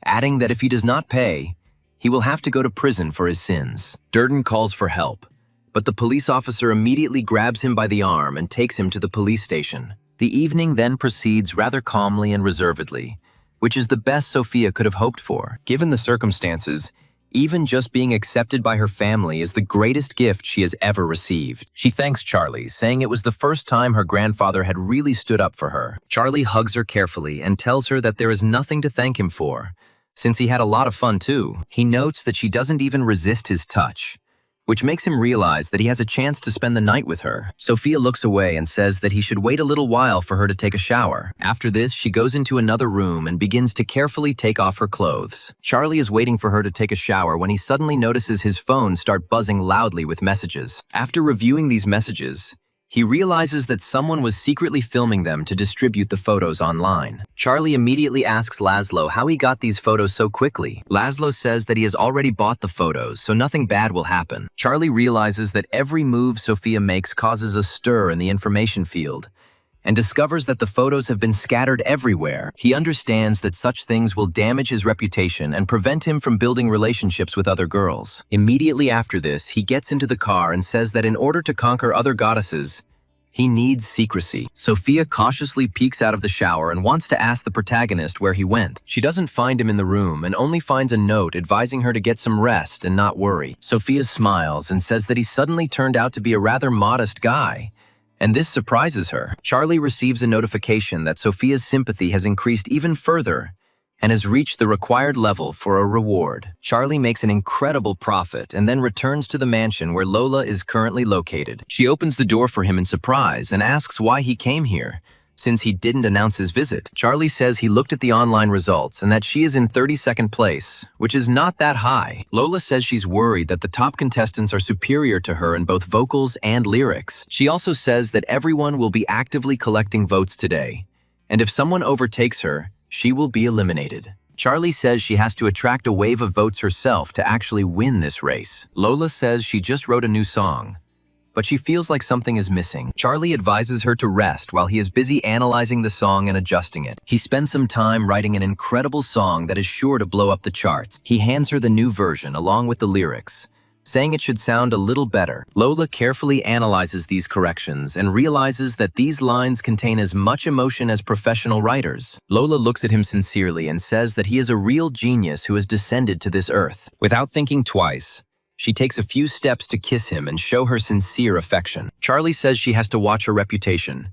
adding that if he does not pay, he will have to go to prison for his sins. Durden calls for help, but the police officer immediately grabs him by the arm and takes him to the police station. The evening then proceeds rather calmly and reservedly, which is the best Sophia could have hoped for. Given the circumstances, even just being accepted by her family is the greatest gift she has ever received. She thanks Charlie, saying it was the first time her grandfather had really stood up for her. Charlie hugs her carefully and tells her that there is nothing to thank him for, since he had a lot of fun too. He notes that she doesn't even resist his touch, which makes him realize that he has a chance to spend the night with her. Sophia looks away and says that he should wait a little while for her to take a shower. After this, she goes into another room and begins to carefully take off her clothes. Charlie is waiting for her to take a shower when he suddenly notices his phone start buzzing loudly with messages. After reviewing these messages, he realizes that someone was secretly filming them to distribute the photos online. Charlie immediately asks Laszlo how he got these photos so quickly. Laszlo says that he has already bought the photos, so nothing bad will happen. Charlie realizes that every move Sophia makes causes a stir in the information field, and discovers that the photos have been scattered everywhere. He understands that such things will damage his reputation and prevent him from building relationships with other girls. Immediately after this, he gets into the car and says that in order to conquer other goddesses, he needs secrecy. Sophia cautiously peeks out of the shower and wants to ask the protagonist where he went. She doesn't find him in the room and only finds a note advising her to get some rest and not worry. Sophia smiles and says that he suddenly turned out to be a rather modest guy, and this surprises her. Charlie receives a notification that Sophia's sympathy has increased even further and has reached the required level for a reward. Charlie makes an incredible profit and then returns to the mansion where Lola is currently located. She opens the door for him in surprise and asks why he came here, since he didn't announce his visit. Charlie says he looked at the online results and that she is in 32nd place, which is not that high. Lola says she's worried that the top contestants are superior to her in both vocals and lyrics. She also says that everyone will be actively collecting votes today, and if someone overtakes her, she will be eliminated. Charlie says she has to attract a wave of votes herself to actually win this race. Lola says she just wrote a new song, but she feels like something is missing. Charlie advises her to rest while he is busy analyzing the song and adjusting it. He spends some time writing an incredible song that is sure to blow up the charts. He hands her the new version along with the lyrics, saying it should sound a little better. Lola carefully analyzes these corrections and realizes that these lines contain as much emotion as professional writers. Lola looks at him sincerely and says that he is a real genius who has descended to this earth. Without thinking twice, she takes a few steps to kiss him and show her sincere affection. Charlie says she has to watch her reputation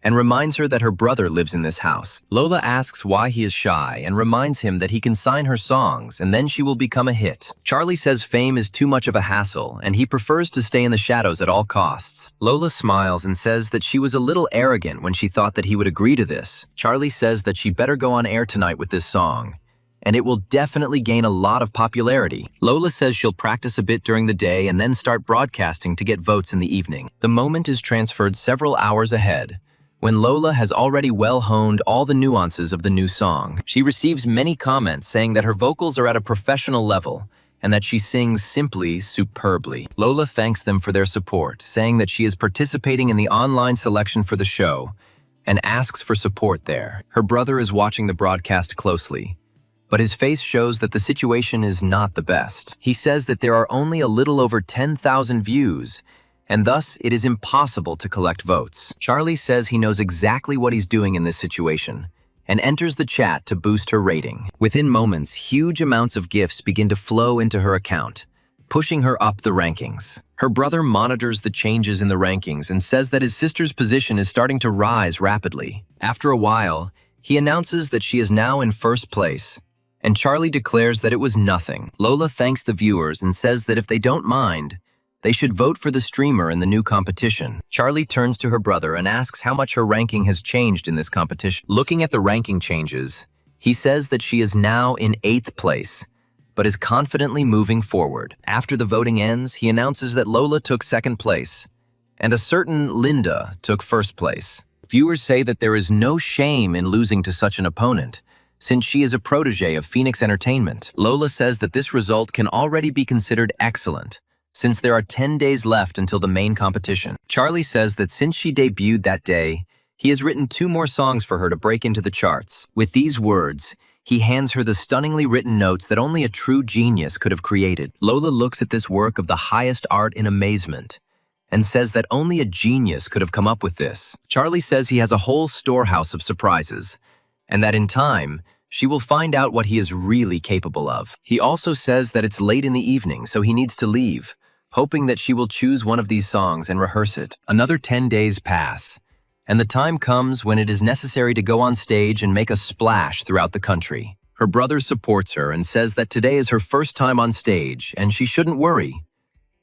and reminds her that her brother lives in this house. Lola asks why he is shy and reminds him that he can sign her songs and then she will become a hit. Charlie says fame is too much of a hassle and he prefers to stay in the shadows at all costs. Lola smiles and says that she was a little arrogant when she thought that he would agree to this. Charlie says that she better go on air tonight with this song, and it will definitely gain a lot of popularity. Lola says she'll practice a bit during the day and then start broadcasting to get votes in the evening. The moment is transferred several hours ahead, when Lola has already well-honed all the nuances of the new song. She receives many comments saying that her vocals are at a professional level and that she sings simply superbly. Lola thanks them for their support, saying that she is participating in the online selection for the show and asks for support there. Her brother is watching the broadcast closely, but his face shows that the situation is not the best. He says that there are only a little over 10,000 views, and thus it is impossible to collect votes. Charlie says he knows exactly what he's doing in this situation and enters the chat to boost her rating. Within moments, huge amounts of gifts begin to flow into her account, pushing her up the rankings. Her brother monitors the changes in the rankings and says that his sister's position is starting to rise rapidly. After a while, he announces that she is now in first place, and Charlie declares that it was nothing. Lola thanks the viewers and says that if they don't mind, they should vote for the streamer in the new competition. Charlie turns to her brother and asks how much her ranking has changed in this competition. Looking at the ranking changes, he says that she is now in 8th place, but is confidently moving forward. After the voting ends, he announces that Lola took 2nd place, and a certain Linda took 1st place. Viewers say that there is no shame in losing to such an opponent, since she is a protege of Phoenix Entertainment. Lola says that this result can already be considered excellent, since there are 10 days left until the main competition. Charlie says that since she debuted that day, he has written 2 more songs for her to break into the charts. With these words, he hands her the stunningly written notes that only a true genius could have created. Lola looks at this work of the highest art in amazement and says that only a genius could have come up with this. Charlie says he has a whole storehouse of surprises, and that in time, she will find out what he is really capable of. He also says that it's late in the evening, so he needs to leave, hoping that she will choose one of these songs and rehearse it. Another 10 days pass, and the time comes when it is necessary to go on stage and make a splash throughout the country. Her brother supports her and says that today is her first time on stage and she shouldn't worry.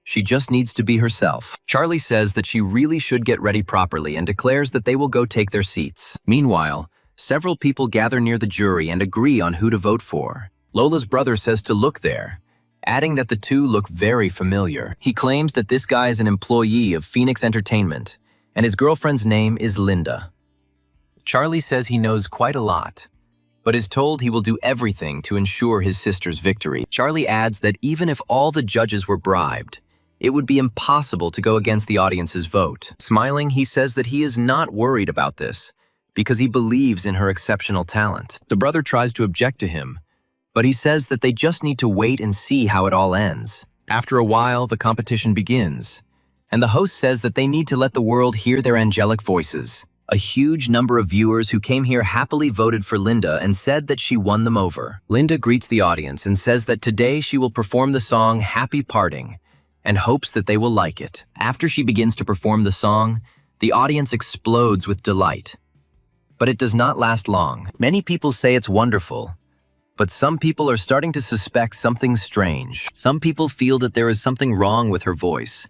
She just needs to be herself. Charlie says that she really should get ready properly and declares that they will go take their seats. Meanwhile, several people gather near the jury and agree on who to vote for. Lola's brother says to look there, adding that the two look very familiar. He claims that this guy is an employee of Phoenix Entertainment, and his girlfriend's name is Linda. Charlie says he knows quite a lot, but is told he will do everything to ensure his sister's victory. Charlie adds that even if all the judges were bribed, it would be impossible to go against the audience's vote. Smiling, he says that he is not worried about this, because he believes in her exceptional talent. The brother tries to object to him, but he says that they just need to wait and see how it all ends. After a while, the competition begins, and the host says that they need to let the world hear their angelic voices. A huge number of viewers who came here happily voted for Linda and said that she won them over. Linda greets the audience and says that today she will perform the song Happy Parting and hopes that they will like it. After she begins to perform the song, the audience explodes with delight. But it does not last long. Many people say it's wonderful, but some people are starting to suspect something strange. Some people feel that there is something wrong with her voice,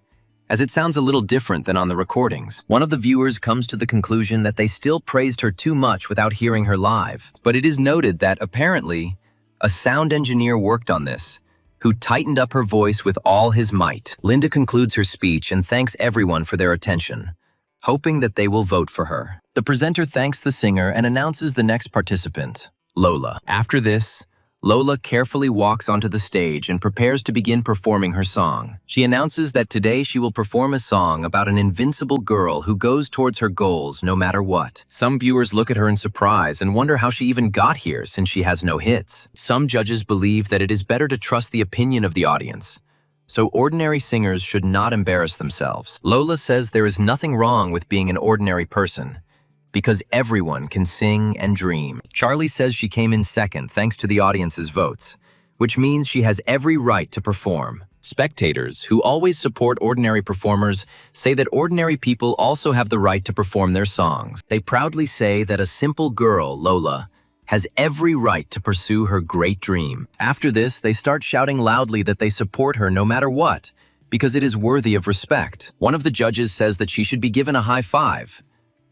as it sounds a little different than on the recordings. One of the viewers comes to the conclusion that they still praised her too much without hearing her live. But it is noted that, apparently, a sound engineer worked on this, who tightened up her voice with all his might. Linda concludes her speech and thanks everyone for their attention, hoping that they will vote for her. The presenter thanks the singer and announces the next participant, Lola. After this, Lola carefully walks onto the stage and prepares to begin performing her song. She announces that today she will perform a song about an invincible girl who goes towards her goals no matter what. Some viewers look at her in surprise and wonder how she even got here since she has no hits. Some judges believe that it is better to trust the opinion of the audience, so ordinary singers should not embarrass themselves. Lola says there is nothing wrong with being an ordinary person, because everyone can sing and dream. Charlie says she came in second thanks to the audience's votes, which means she has every right to perform. Spectators, who always support ordinary performers, say that ordinary people also have the right to perform their songs. They proudly say that a simple girl, Lola, has every right to pursue her great dream. After this, they start shouting loudly that they support her no matter what, because it is worthy of respect. One of the judges says that she should be given a high five,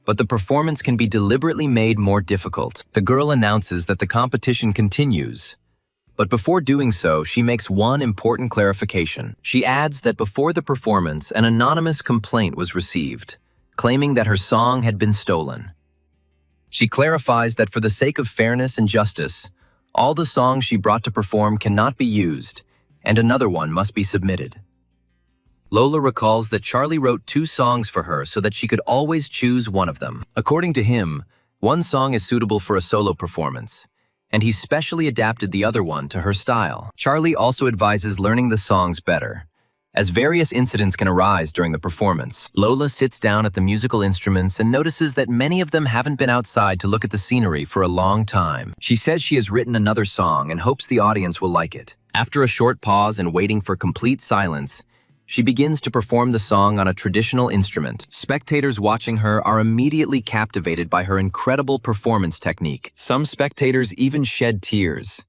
but the performance can be deliberately made more difficult. The girl announces that the competition continues, but before doing so, she makes one important clarification. She adds that before the performance, an anonymous complaint was received, claiming that her song had been stolen. She clarifies that for the sake of fairness and justice, all the songs she brought to perform cannot be used, and another one must be submitted. Lola recalls that Charlie wrote 2 songs for her so that she could always choose one of them. According to him, one song is suitable for a solo performance, and he specially adapted the other one to her style. Charlie also advises learning the songs better, as various incidents can arise during the performance. Lola sits down at the musical instruments and notices that many of them haven't been outside to look at the scenery for a long time. She says she has written another song and hopes the audience will like it. After a short pause and waiting for complete silence, she begins to perform the song on a traditional instrument. Spectators watching her are immediately captivated by her incredible performance technique. Some spectators even shed tears,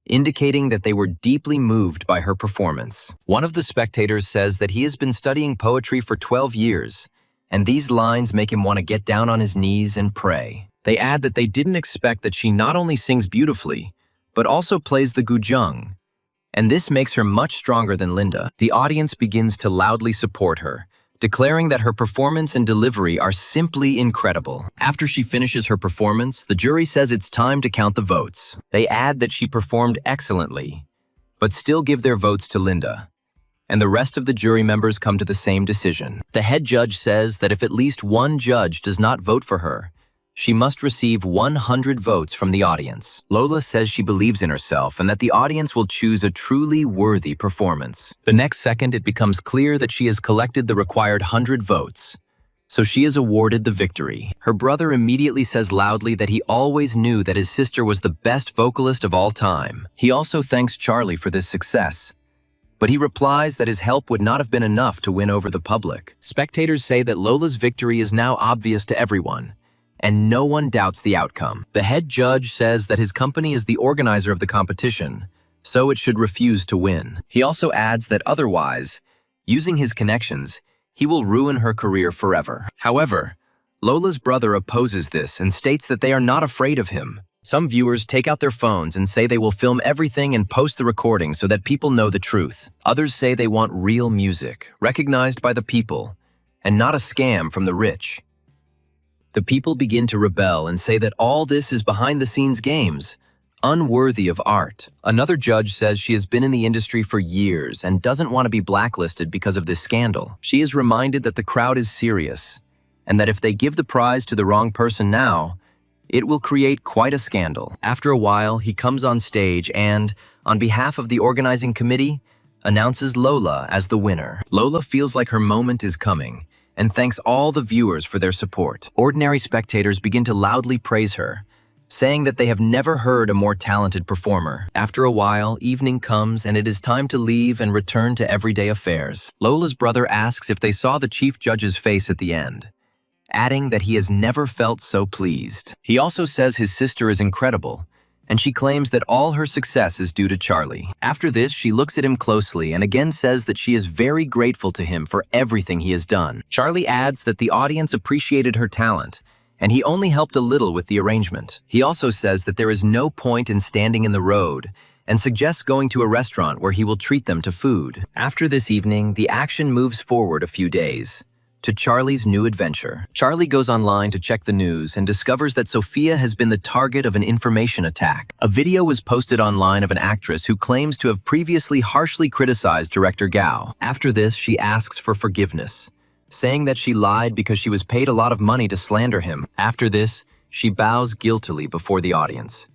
indicating that they were deeply moved by her performance. One of the spectators says that he has been studying poetry for 12 years, and these lines make him want to get down on his knees and pray. They add that they didn't expect that she not only sings beautifully, but also plays the guzheng, and this makes her much stronger than Linda. The audience begins to loudly support her, declaring that her performance and delivery are simply incredible. After she finishes her performance, the jury says it's time to count the votes. They add that she performed excellently, but still give their votes to Linda, and the rest of the jury members come to the same decision. The head judge says that if at least one judge does not vote for her, she must receive 100 votes from the audience. Lola says she believes in herself and that the audience will choose a truly worthy performance. The next second, it becomes clear that she has collected the required 100 votes, so she is awarded the victory. Her brother immediately says loudly that he always knew that his sister was the best vocalist of all time. He also thanks Charlie for this success, but he replies that his help would not have been enough to win over the public. Spectators say that Lola's victory is now obvious to everyone, and no one doubts the outcome. The head judge says that his company is the organizer of the competition, so it should refuse to win. He also adds that otherwise, using his connections, he will ruin her career forever. However, Lola's brother opposes this and states that they are not afraid of him. Some viewers take out their phones and say they will film everything and post the recording so that people know the truth. Others say they want real music, recognized by the people, and not a scam from the rich. The people begin to rebel and say that all this is behind-the-scenes games, unworthy of art. Another judge says she has been in the industry for years and doesn't want to be blacklisted because of this scandal. She is reminded that the crowd is serious, and that if they give the prize to the wrong person now, it will create quite a scandal. After a while, he comes on stage and, on behalf of the organizing committee, announces Lola as the winner. Lola feels like her moment is coming, and thanks all the viewers for their support. Ordinary spectators begin to loudly praise her, saying that they have never heard a more talented performer. After a while, evening comes and it is time to leave and return to everyday affairs. Lola's brother asks if they saw the chief judge's face at the end, adding that he has never felt so pleased. He also says his sister is incredible, and she claims that all her success is due to Charlie. After this, she looks at him closely and again says that she is very grateful to him for everything he has done. Charlie adds that the audience appreciated her talent, and he only helped a little with the arrangement. He also says that there is no point in standing in the road, and suggests going to a restaurant where he will treat them to food. After this evening, the action moves forward a few days to Charlie's new adventure. Charlie goes online to check the news and discovers that Sophia has been the target of an information attack. A video was posted online of an actress who claims to have previously harshly criticized director Gao. After this, she asks for forgiveness, saying that she lied because she was paid a lot of money to slander him. After this, she bows guiltily before the audience,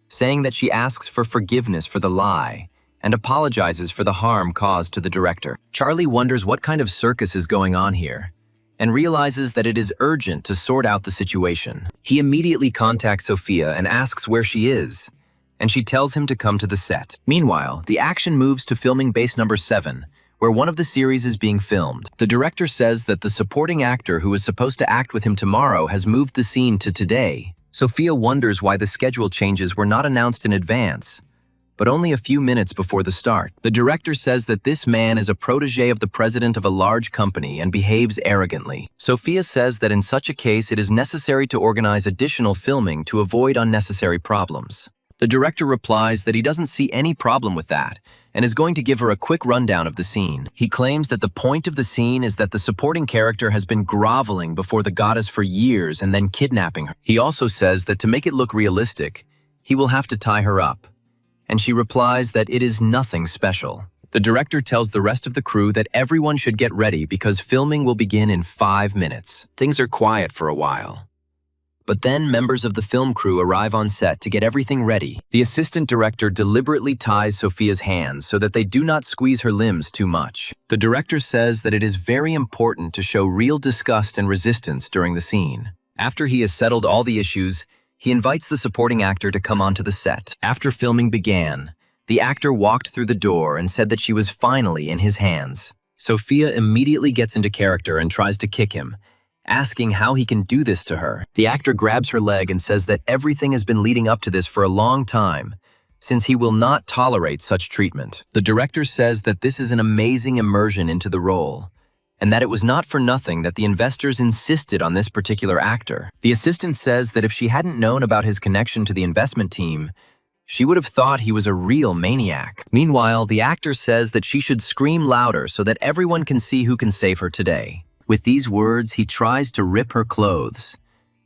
saying that she asks for forgiveness for the lie and apologizes for the harm caused to the director. Charlie wonders what kind of circus is going on here, and realizes that it is urgent to sort out the situation. He immediately contacts Sophia and asks where she is, and she tells him to come to the set. Meanwhile, the action moves to filming base number 7, where one of the series is being filmed. The director says that the supporting actor who is supposed to act with him tomorrow has moved the scene to today. Sophia wonders why the schedule changes were not announced in advance, but only a few minutes before the start. The director says that this man is a protege of the president of a large company and behaves arrogantly. Sophia says that in such a case it is necessary to organize additional filming to avoid unnecessary problems. The director replies that he doesn't see any problem with that and is going to give her a quick rundown of the scene. He claims that the point of the scene is that the supporting character has been groveling before the goddess for years and then kidnapping her. He also says that to make it look realistic, he will have to tie her up. And she replies that it is nothing special. The director tells the rest of the crew that everyone should get ready because filming will begin in 5 minutes. Things are quiet for a while. But then members of the film crew arrive on set to get everything ready. The assistant director deliberately ties Sophia's hands so that they do not squeeze her limbs too much. The director says that it is very important to show real disgust and resistance during the scene. After he has settled all the issues, he invites the supporting actor to come onto the set. After filming began, the actor walked through the door and said that she was finally in his hands. Sophia immediately gets into character and tries to kick him, asking how he can do this to her. The actor grabs her leg and says that everything has been leading up to this for a long time, since he will not tolerate such treatment. The director says that this is an amazing immersion into the role, and that it was not for nothing that the investors insisted on this particular actor. The assistant says that if she hadn't known about his connection to the investment team, she would have thought he was a real maniac. Meanwhile, the actor says that she should scream louder so that everyone can see who can save her today. With these words, he tries to rip her clothes,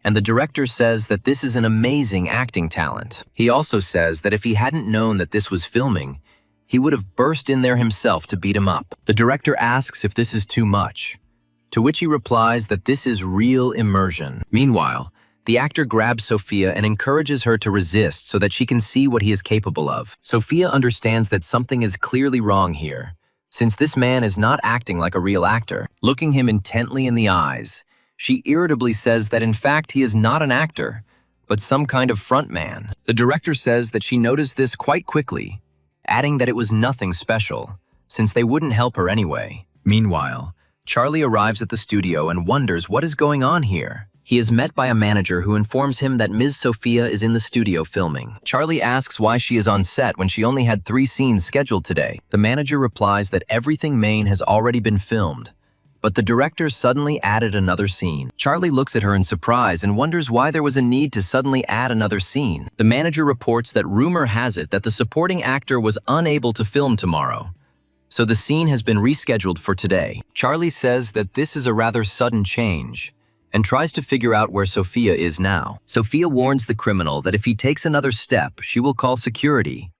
and the director says that this is an amazing acting talent. He also says that if he hadn't known that this was filming, he would have burst in there himself to beat him up. The director asks if this is too much, to which he replies that this is real immersion. Meanwhile, the actor grabs Sophia and encourages her to resist so that she can see what he is capable of. Sophia understands that something is clearly wrong here, since this man is not acting like a real actor. Looking him intently in the eyes, she irritably says that in fact he is not an actor, but some kind of front man. The director says that she noticed this quite quickly, adding that it was nothing special, since they wouldn't help her anyway. Meanwhile, Charlie arrives at the studio and wonders what is going on here. He is met by a manager who informs him that Ms. Sophia is in the studio filming. Charlie asks why she is on set when she only had 3 scenes scheduled today. The manager replies that everything main has already been filmed, but the director suddenly added another scene. Charlie looks at her in surprise and wonders why there was a need to suddenly add another scene. The manager reports that rumor has it that the supporting actor was unable to film tomorrow, so the scene has been rescheduled for today. Charlie says that this is a rather sudden change, and tries to figure out where Sophia is now. Sophia warns the criminal that if he takes another step, she will call security.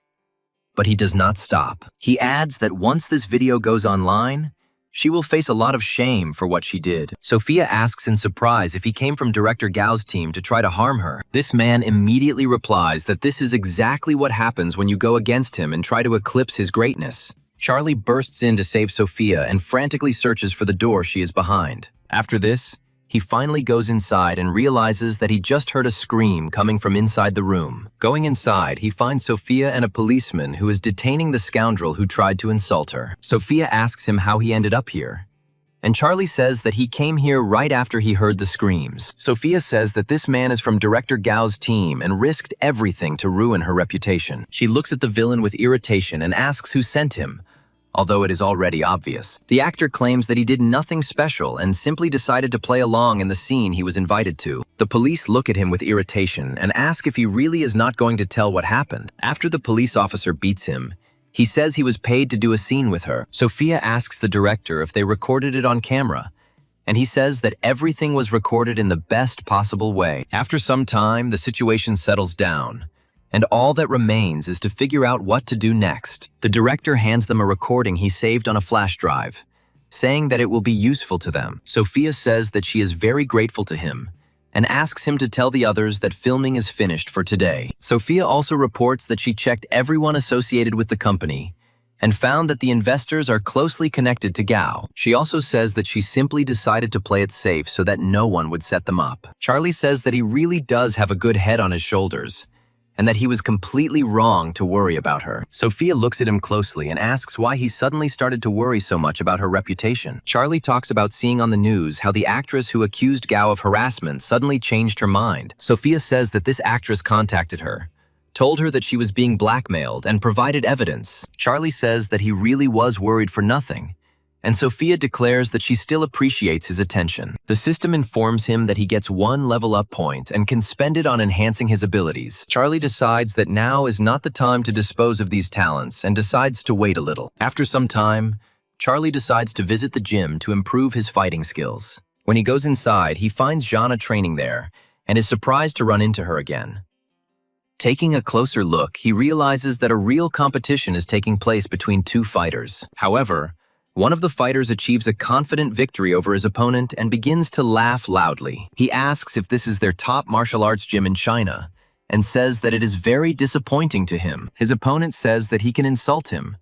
But he does not stop. He adds that once this video goes online, she will face a lot of shame for what she did. Sophia asks in surprise if he came from Director Gao's team to try to harm her. This man immediately replies that this is exactly what happens when you go against him and try to eclipse his greatness. Charlie bursts in to save Sophia and frantically searches for the door she is behind. After this, he finally goes inside and realizes that he just heard a scream coming from inside the room. Going inside, he finds Sophia and a policeman who is detaining the scoundrel who tried to insult her. Sophia asks him how he ended up here, and Charlie says that he came here right after he heard the screams. Sophia says that this man is from Director Gao's team and risked everything to ruin her reputation. She looks at the villain with irritation and asks who sent him, although it is already obvious. The actor claims that he did nothing special and simply decided to play along in the scene he was invited to. The police look at him with irritation and ask if he really is not going to tell what happened. After the police officer beats him, he says he was paid to do a scene with her. Sophia asks the director if they recorded it on camera, and he says that everything was recorded in the best possible way. After some time, the situation settles down, and all that remains is to figure out what to do next. The director hands them a recording he saved on a flash drive, saying that it will be useful to them. Sophia says that she is very grateful to him and asks him to tell the others that filming is finished for today. Sophia also reports that she checked everyone associated with the company and found that the investors are closely connected to Gao. She also says that she simply decided to play it safe so that no one would set them up. Charlie says that he really does have a good head on his shoulders, and that he was completely wrong to worry about her. Sophia looks at him closely and asks why he suddenly started to worry so much about her reputation. Charlie talks about seeing on the news how the actress who accused Gao of harassment suddenly changed her mind. Sophia says that this actress contacted her, told her that she was being blackmailed, and provided evidence. Charlie says that he really was worried for nothing, and Sophia declares that she still appreciates his attention. The system informs him that he gets 1 level up point and can spend it on enhancing his abilities. Charlie decides that now is not the time to dispose of these talents and decides to wait a little. After some time, Charlie decides to visit the gym to improve his fighting skills. When he goes inside, he finds Jana training there and is surprised to run into her again. Taking a closer look, he realizes that a real competition is taking place between 2 fighters. However, one of the fighters achieves a confident victory over his opponent and begins to laugh loudly. He asks if this is their top martial arts gym in China and says that it is very disappointing to him. His opponent says that he can insult him,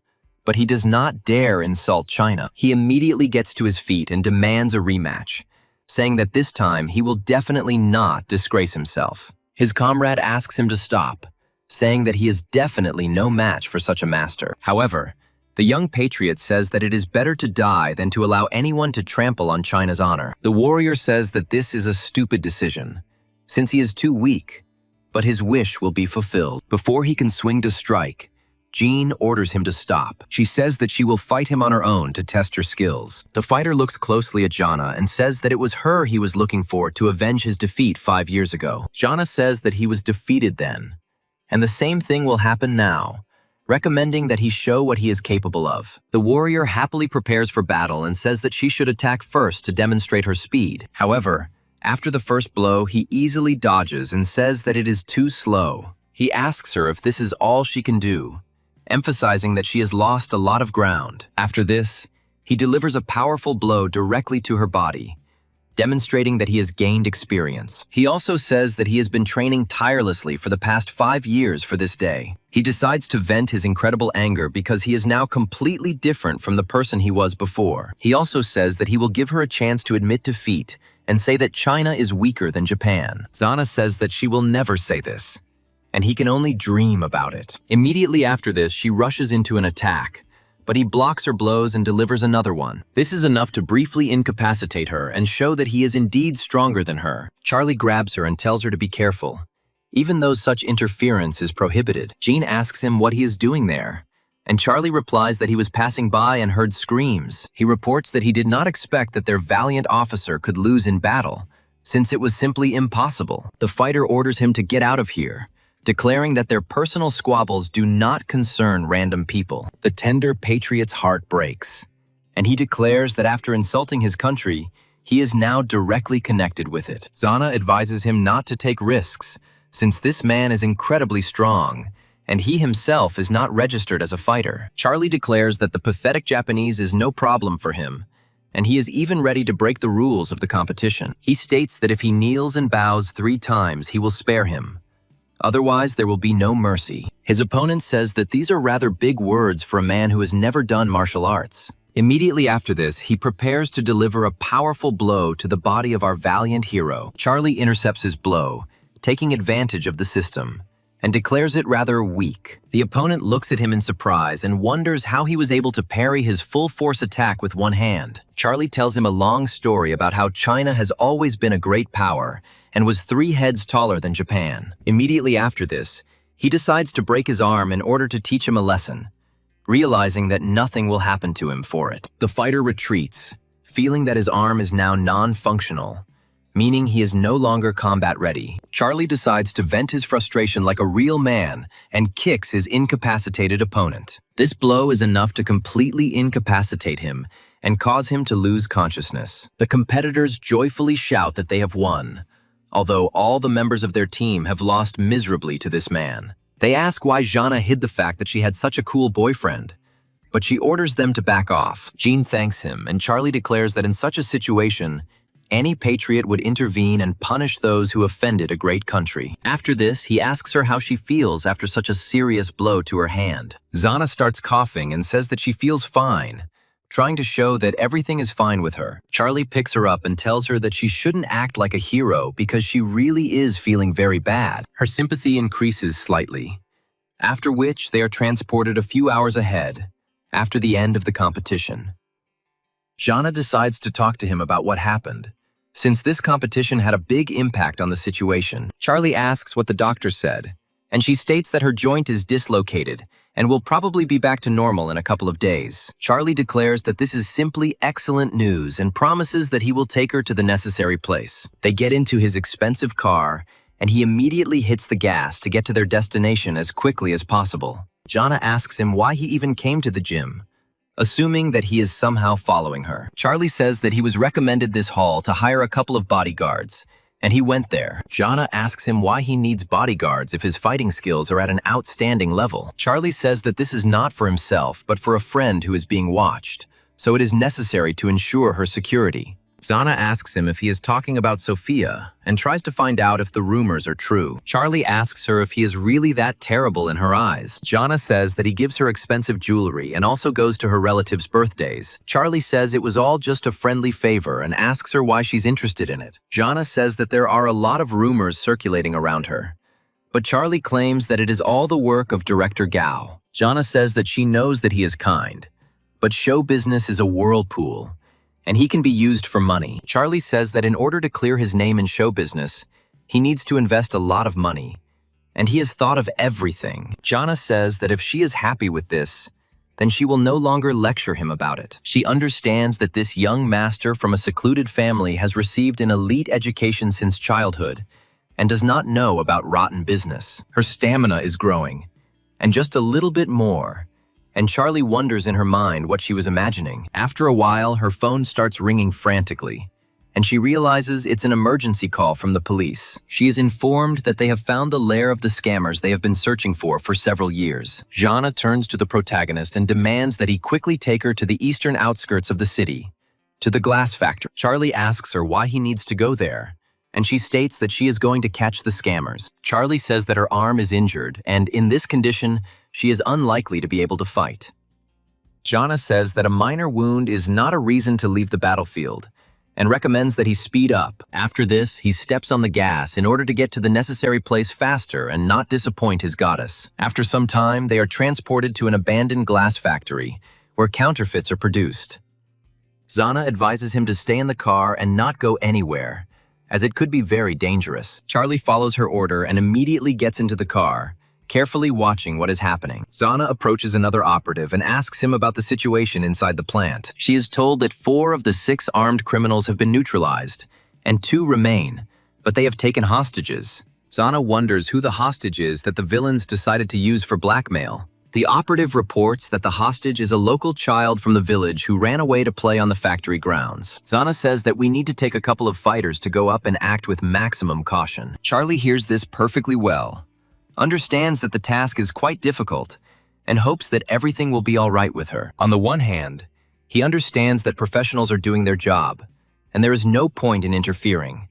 but he does not dare insult China. He immediately gets to his feet and demands a rematch, saying that this time he will definitely not disgrace himself. His comrade asks him to stop, saying that he is definitely no match for such a master. However, the young patriot says that it is better to die than to allow anyone to trample on China's honor. The warrior says that this is a stupid decision, since he is too weak, but his wish will be fulfilled. Before he can swing to strike, Jean orders him to stop. She says that she will fight him on her own to test her skills. The fighter looks closely at Jana and says that it was her he was looking for to avenge his defeat 5 years ago. Jana says that he was defeated then, and the same thing will happen now, recommending that he show what he is capable of. The warrior happily prepares for battle and says that she should attack first to demonstrate her speed. However, after the first blow, he easily dodges and says that it is too slow. He asks her if this is all she can do, emphasizing that she has lost a lot of ground. After this, he delivers a powerful blow directly to her body, demonstrating that he has gained experience. He also says that he has been training tirelessly for the past 5 years for this day. He decides to vent his incredible anger because he is now completely different from the person he was before. He also says that he will give her a chance to admit defeat and say that China is weaker than Japan. Zana says that she will never say this, and he can only dream about it. Immediately after this, she rushes into an attack, but he blocks her blows and delivers another one. This is enough to briefly incapacitate her and show that he is indeed stronger than her. Charlie grabs her and tells her to be careful, even though such interference is prohibited. Jean asks him what he is doing there, and Charlie replies that he was passing by and heard screams. He reports that he did not expect that their valiant officer could lose in battle, since it was simply impossible. The fighter orders him to get out of here, declaring that their personal squabbles do not concern random people. The tender patriot's heart breaks, and he declares that after insulting his country, he is now directly connected with it. Zana advises him not to take risks, since this man is incredibly strong, and he himself is not registered as a fighter. Charlie declares that the pathetic Japanese is no problem for him, and he is even ready to break the rules of the competition. He states that if he kneels and bows 3 times, he will spare him. Otherwise, there will be no mercy. His opponent says that these are rather big words for a man who has never done martial arts. Immediately after this, he prepares to deliver a powerful blow to the body of our valiant hero. Charlie intercepts his blow, taking advantage of the system, and declares it rather weak. The opponent looks at him in surprise and wonders how he was able to parry his full-force attack with one hand. Charlie tells him a long story about how China has always been a great power and was 3 heads taller than Japan. Immediately after this, he decides to break his arm in order to teach him a lesson, realizing that nothing will happen to him for it. The fighter retreats, feeling that his arm is now non-functional, meaning he is no longer combat ready. Charlie decides to vent his frustration like a real man and kicks his incapacitated opponent. This blow is enough to completely incapacitate him and cause him to lose consciousness. The competitors joyfully shout that they have won, although all the members of their team have lost miserably to this man. They ask why Jana hid the fact that she had such a cool boyfriend, but she orders them to back off. Jean thanks him, and Charlie declares that in such a situation, any patriot would intervene and punish those who offended a great country. After this, he asks her how she feels after such a serious blow to her hand. Zana starts coughing and says that she feels fine, trying to show that everything is fine with her. Charlie picks her up and tells her that she shouldn't act like a hero because she really is feeling very bad. Her sympathy increases slightly, after which they are transported a few hours ahead, after the end of the competition. Jana decides to talk to him about what happened, since this competition had a big impact on the situation. Charlie asks what the doctor said, and she states that her joint is dislocated and will probably be back to normal in a couple of days. Charlie declares that this is simply excellent news and promises that he will take her to the necessary place. They get into his expensive car, and he immediately hits the gas to get to their destination as quickly as possible. Jana asks him why he even came to the gym, assuming that he is somehow following her. Charlie says that he was recommended this hall to hire a couple of bodyguards, and he went there. Jana asks him why he needs bodyguards if his fighting skills are at an outstanding level. Charlie says that this is not for himself, but for a friend who is being watched, so it is necessary to ensure her security. Jana asks him if he is talking about Sophia and tries to find out if the rumors are true. Charlie asks her if he is really that terrible in her eyes. Jana says that he gives her expensive jewelry and also goes to her relatives' birthdays. Charlie says it was all just a friendly favor and asks her why she's interested in it. Jana says that there are a lot of rumors circulating around her, but Charlie claims that it is all the work of director Gao. Jana says that she knows that he is kind, but show business is a whirlpool, and he can be used for money. Charlie says that in order to clear his name in show business, he needs to invest a lot of money, and he has thought of everything. Jana says that if she is happy with this, then she will no longer lecture him about it. She understands that this young master from a secluded family has received an elite education since childhood and does not know about rotten business. Her stamina is growing, and just a little bit more, and Charlie wonders in her mind what she was imagining. After a while, her phone starts ringing frantically, and she realizes it's an emergency call from the police. She is informed that they have found the lair of the scammers they have been searching for several years. Jana turns to the protagonist and demands that he quickly take her to the eastern outskirts of the city, to the glass factory. Charlie asks her why he needs to go there, and she states that she is going to catch the scammers. Charlie says that her arm is injured, and in this condition, she is unlikely to be able to fight. Jana says that a minor wound is not a reason to leave the battlefield, and recommends that he speed up. After this, he steps on the gas in order to get to the necessary place faster and not disappoint his goddess. After some time, they are transported to an abandoned glass factory, where counterfeits are produced. Jana advises him to stay in the car and not go anywhere, as it could be very dangerous. Charlie follows her order and immediately gets into the car, carefully watching what is happening. Jana approaches another operative and asks him about the situation inside the plant. She is told that 4 of the 6 armed criminals have been neutralized, and 2 remain, but they have taken hostages. Jana wonders who the hostage is that the villains decided to use for blackmail. The operative reports that the hostage is a local child from the village who ran away to play on the factory grounds. Jana says that we need to take a couple of fighters to go up and act with maximum caution. Charlie hears this perfectly well, understands that the task is quite difficult, and hopes that everything will be all right with her. On the one hand, he understands that professionals are doing their job, and there is no point in interfering.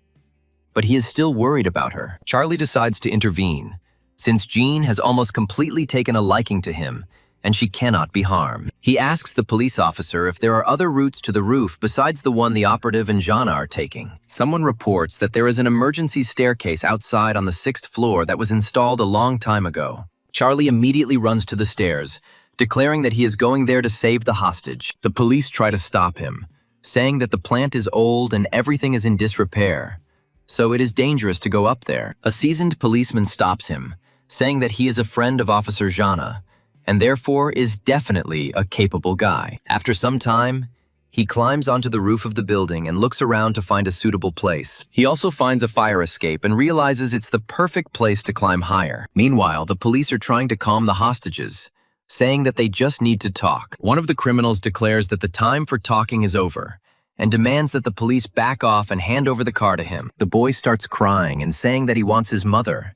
But he is still worried about her. Charlie decides to intervene, since Jean has almost completely taken a liking to him, and she cannot be harmed. He asks the police officer if there are other routes to the roof besides the one the operative and Jana are taking. Someone reports that there is an emergency staircase outside on the 6th floor that was installed a long time ago. Charlie immediately runs to the stairs, declaring that he is going there to save the hostage. The police try to stop him, saying that the plant is old and everything is in disrepair, so it is dangerous to go up there. A seasoned policeman stops him, saying that he is a friend of Officer Jana, and therefore is definitely a capable guy. After some time, he climbs onto the roof of the building and looks around to find a suitable place. He also finds a fire escape and realizes it's the perfect place to climb higher. Meanwhile, the police are trying to calm the hostages, saying that they just need to talk. One of the criminals declares that the time for talking is over, and demands that the police back off and hand over the car to him. The boy starts crying and saying that he wants his mother,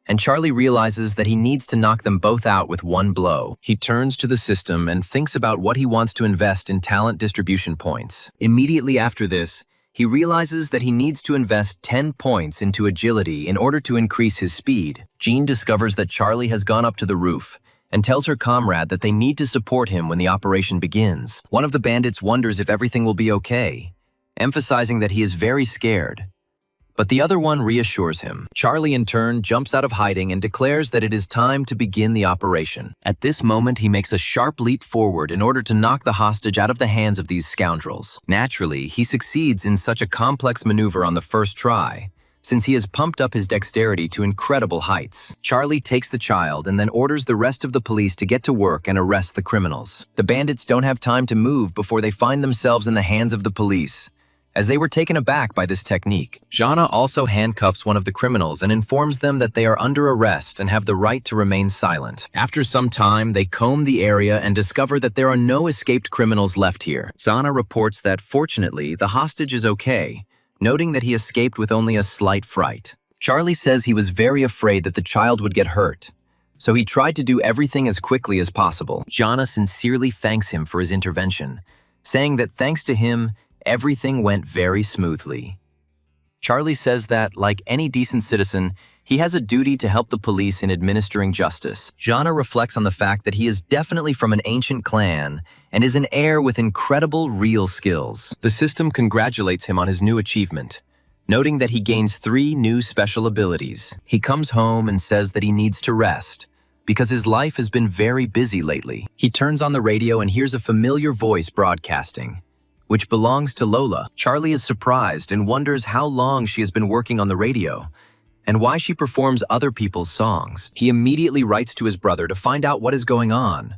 and Charlie realizes that he needs to knock them both out with one blow. He turns to the system and thinks about what he wants to invest in talent distribution points. Immediately after this, he realizes that he needs to invest 10 points into agility in order to increase his speed. Jean discovers that Charlie has gone up to the roof and tells her comrade that they need to support him when the operation begins. One of the bandits wonders if everything will be okay, emphasizing that he is very scared. But the other one reassures him. Charlie, in turn, jumps out of hiding and declares that it is time to begin the operation. At this moment, he makes a sharp leap forward in order to knock the hostage out of the hands of these scoundrels. Naturally, he succeeds in such a complex maneuver on the first try, since he has pumped up his dexterity to incredible heights. Charlie takes the child and then orders the rest of the police to get to work and arrest the criminals. The bandits don't have time to move before they find themselves in the hands of the police, as they were taken aback by this technique. Jana also handcuffs one of the criminals and informs them that they are under arrest and have the right to remain silent. After some time, they comb the area and discover that there are no escaped criminals left here. Jana reports that, fortunately, the hostage is okay, noting that he escaped with only a slight fright. Charlie says he was very afraid that the child would get hurt, so he tried to do everything as quickly as possible. Jana sincerely thanks him for his intervention, saying that thanks to him, everything went very smoothly. Charlie says that, like any decent citizen, he has a duty to help the police in administering justice. Jana reflects on the fact that he is definitely from an ancient clan and is an heir with incredible real skills. The system congratulates him on his new achievement, noting that he gains 3 new special abilities. He comes home and says that he needs to rest because his life has been very busy lately. He turns on the radio and hears a familiar voice broadcasting, which belongs to Lola. Charlie is surprised and wonders how long she has been working on the radio and why she performs other people's songs. He immediately writes to his brother to find out what is going on,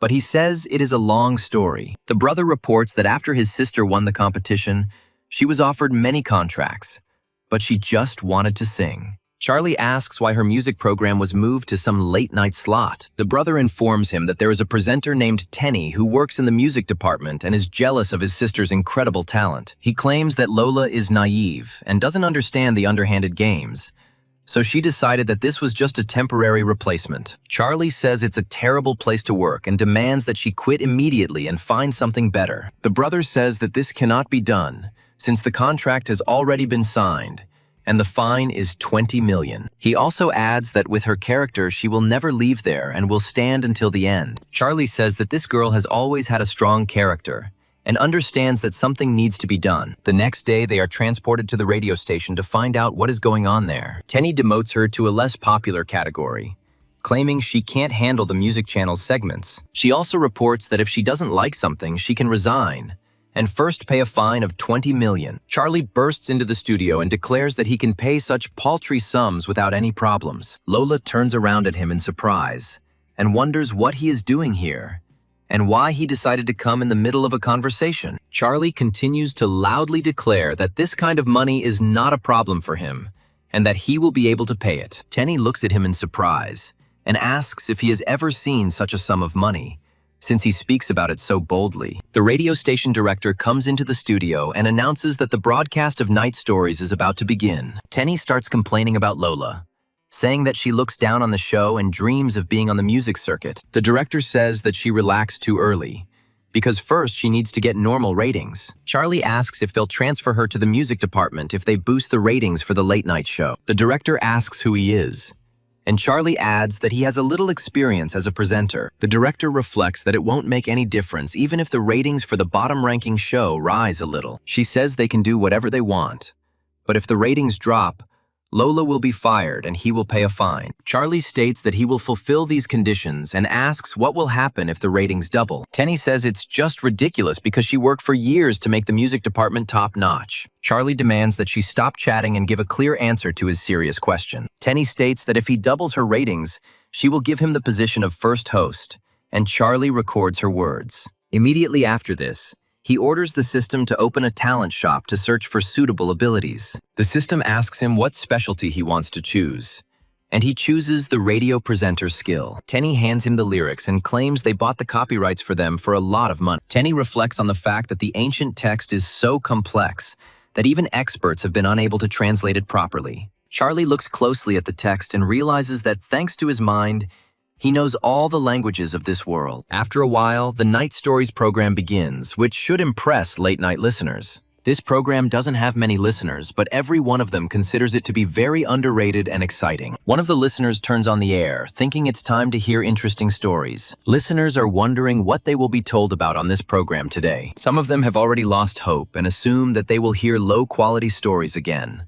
but he says it is a long story. The brother reports that after his sister won the competition, she was offered many contracts, but she just wanted to sing. Charlie asks why her music program was moved to some late-night slot. The brother informs him that there is a presenter named Tenny who works in the music department and is jealous of his sister's incredible talent. He claims that Lola is naive and doesn't understand the underhanded games, so she decided that this was just a temporary replacement. Charlie says it's a terrible place to work and demands that she quit immediately and find something better. The brother says that this cannot be done, since the contract has already been signed, and the fine is 20 million. He also adds that with her character, she will never leave there and will stand until the end. Charlie says that this girl has always had a strong character and understands that something needs to be done. The next day, they are transported to the radio station to find out what is going on there. Tenny demotes her to a less popular category, claiming she can't handle the music channel's segments. She also reports that if she doesn't like something, she can resign and first pay a fine of 20 million. Charlie bursts into the studio and declares that he can pay such paltry sums without any problems. Lola turns around at him in surprise and wonders what he is doing here and why he decided to come in the middle of a conversation. Charlie continues to loudly declare that this kind of money is not a problem for him and that he will be able to pay it. Tenny looks at him in surprise and asks if he has ever seen such a sum of money, since he speaks about it so boldly. The radio station director comes into the studio and announces that the broadcast of Night Stories is about to begin. Tenny starts complaining about Lola, saying that she looks down on the show and dreams of being on the music circuit. The director says that she relaxed too early, because first she needs to get normal ratings. Charlie asks if they'll transfer her to the music department if they boost the ratings for the late-night show. The director asks who he is, and Charlie adds that he has a little experience as a presenter. The director reflects that it won't make any difference even if the ratings for the bottom-ranking show rise a little. She says they can do whatever they want, but if the ratings drop, Lola will be fired and he will pay a fine. Charlie states that he will fulfill these conditions and asks what will happen if the ratings double. Tenny says it's just ridiculous because she worked for years to make the music department top-notch. Charlie demands that she stop chatting and give a clear answer to his serious question. Tenny states that if he doubles her ratings, she will give him the position of first host, and Charlie records her words. Immediately after this, he orders the system to open a talent shop to search for suitable abilities. The system asks him what specialty he wants to choose, and he chooses the radio presenter skill. Tenny hands him the lyrics and claims they bought the copyrights for them for a lot of money. Tenny reflects on the fact that the ancient text is so complex that even experts have been unable to translate it properly. Charlie looks closely at the text and realizes that thanks to his mind, he knows all the languages of this world. After a while, the Night Stories program begins, which should impress late-night listeners. This program doesn't have many listeners, but every one of them considers it to be very underrated and exciting. One of the listeners turns on the air, thinking it's time to hear interesting stories. Listeners are wondering what they will be told about on this program today. Some of them have already lost hope and assume that they will hear low-quality stories again.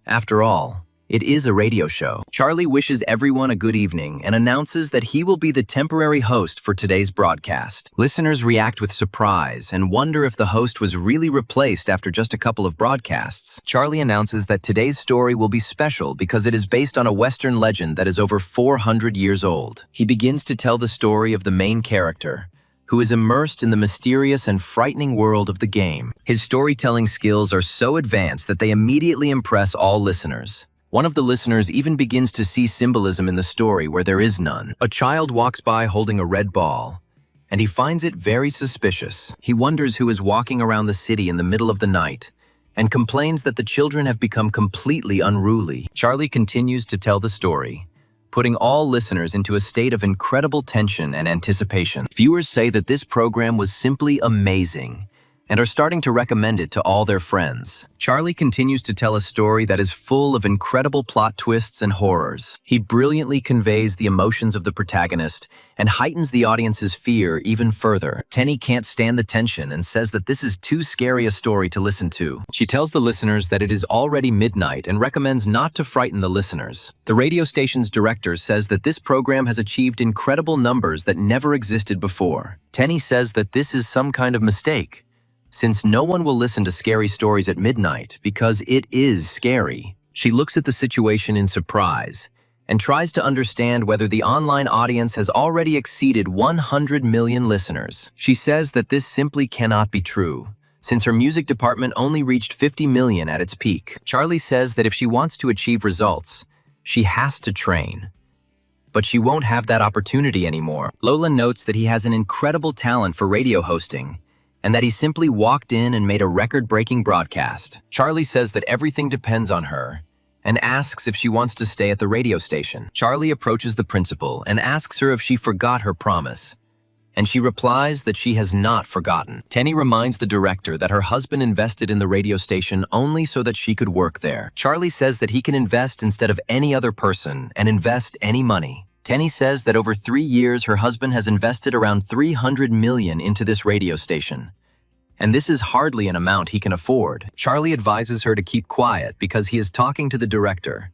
After all, It is a radio show. Charlie wishes everyone a good evening and announces that he will be the temporary host for today's broadcast. Listeners react with surprise and wonder if the host was really replaced after just a couple of broadcasts. Charlie announces that today's story will be special because it is based on a Western legend that is over 400 years old. He begins to tell the story of the main character, who is immersed in the mysterious and frightening world of the game. His storytelling skills are so advanced that they immediately impress all listeners. One of the listeners even begins to see symbolism in the story where there is none. A child walks by holding a red ball, and he finds it very suspicious. He wonders who is walking around the city in the middle of the night, and complains that the children have become completely unruly. Charlie continues to tell the story, putting all listeners into a state of incredible tension and anticipation. Viewers say that this program was simply amazing, and are starting to recommend it to all their friends. Charlie continues to tell a story that is full of incredible plot twists and horrors. He brilliantly conveys the emotions of the protagonist and heightens the audience's fear even further. Tenny can't stand the tension and says that this is too scary a story to listen to. She tells the listeners that it is already midnight and recommends not to frighten the listeners. The radio station's director says that this program has achieved incredible numbers that never existed before. Tenny says that this is some kind of mistake, since no one will listen to scary stories at midnight because it is scary. She looks at the situation in surprise and tries to understand whether the online audience has already exceeded 100 million listeners. She says that this simply cannot be true, since her music department only reached 50 million at its peak. Charlie says that if she wants to achieve results, she has to train. But she won't have that opportunity anymore. Lola notes that he has an incredible talent for radio hosting, and that he simply walked in and made a record-breaking broadcast. Charlie says that everything depends on her and asks if she wants to stay at the radio station. Charlie approaches the principal and asks her if she forgot her promise, and she replies that she has not forgotten. Tenny reminds the director that her husband invested in the radio station only so that she could work there. Charlie says that he can invest instead of any other person and invest any money. Tenny says that over 3 years her husband has invested around 300 million into this radio station, and this is hardly an amount he can afford. Charlie advises her to keep quiet because he is talking to the director,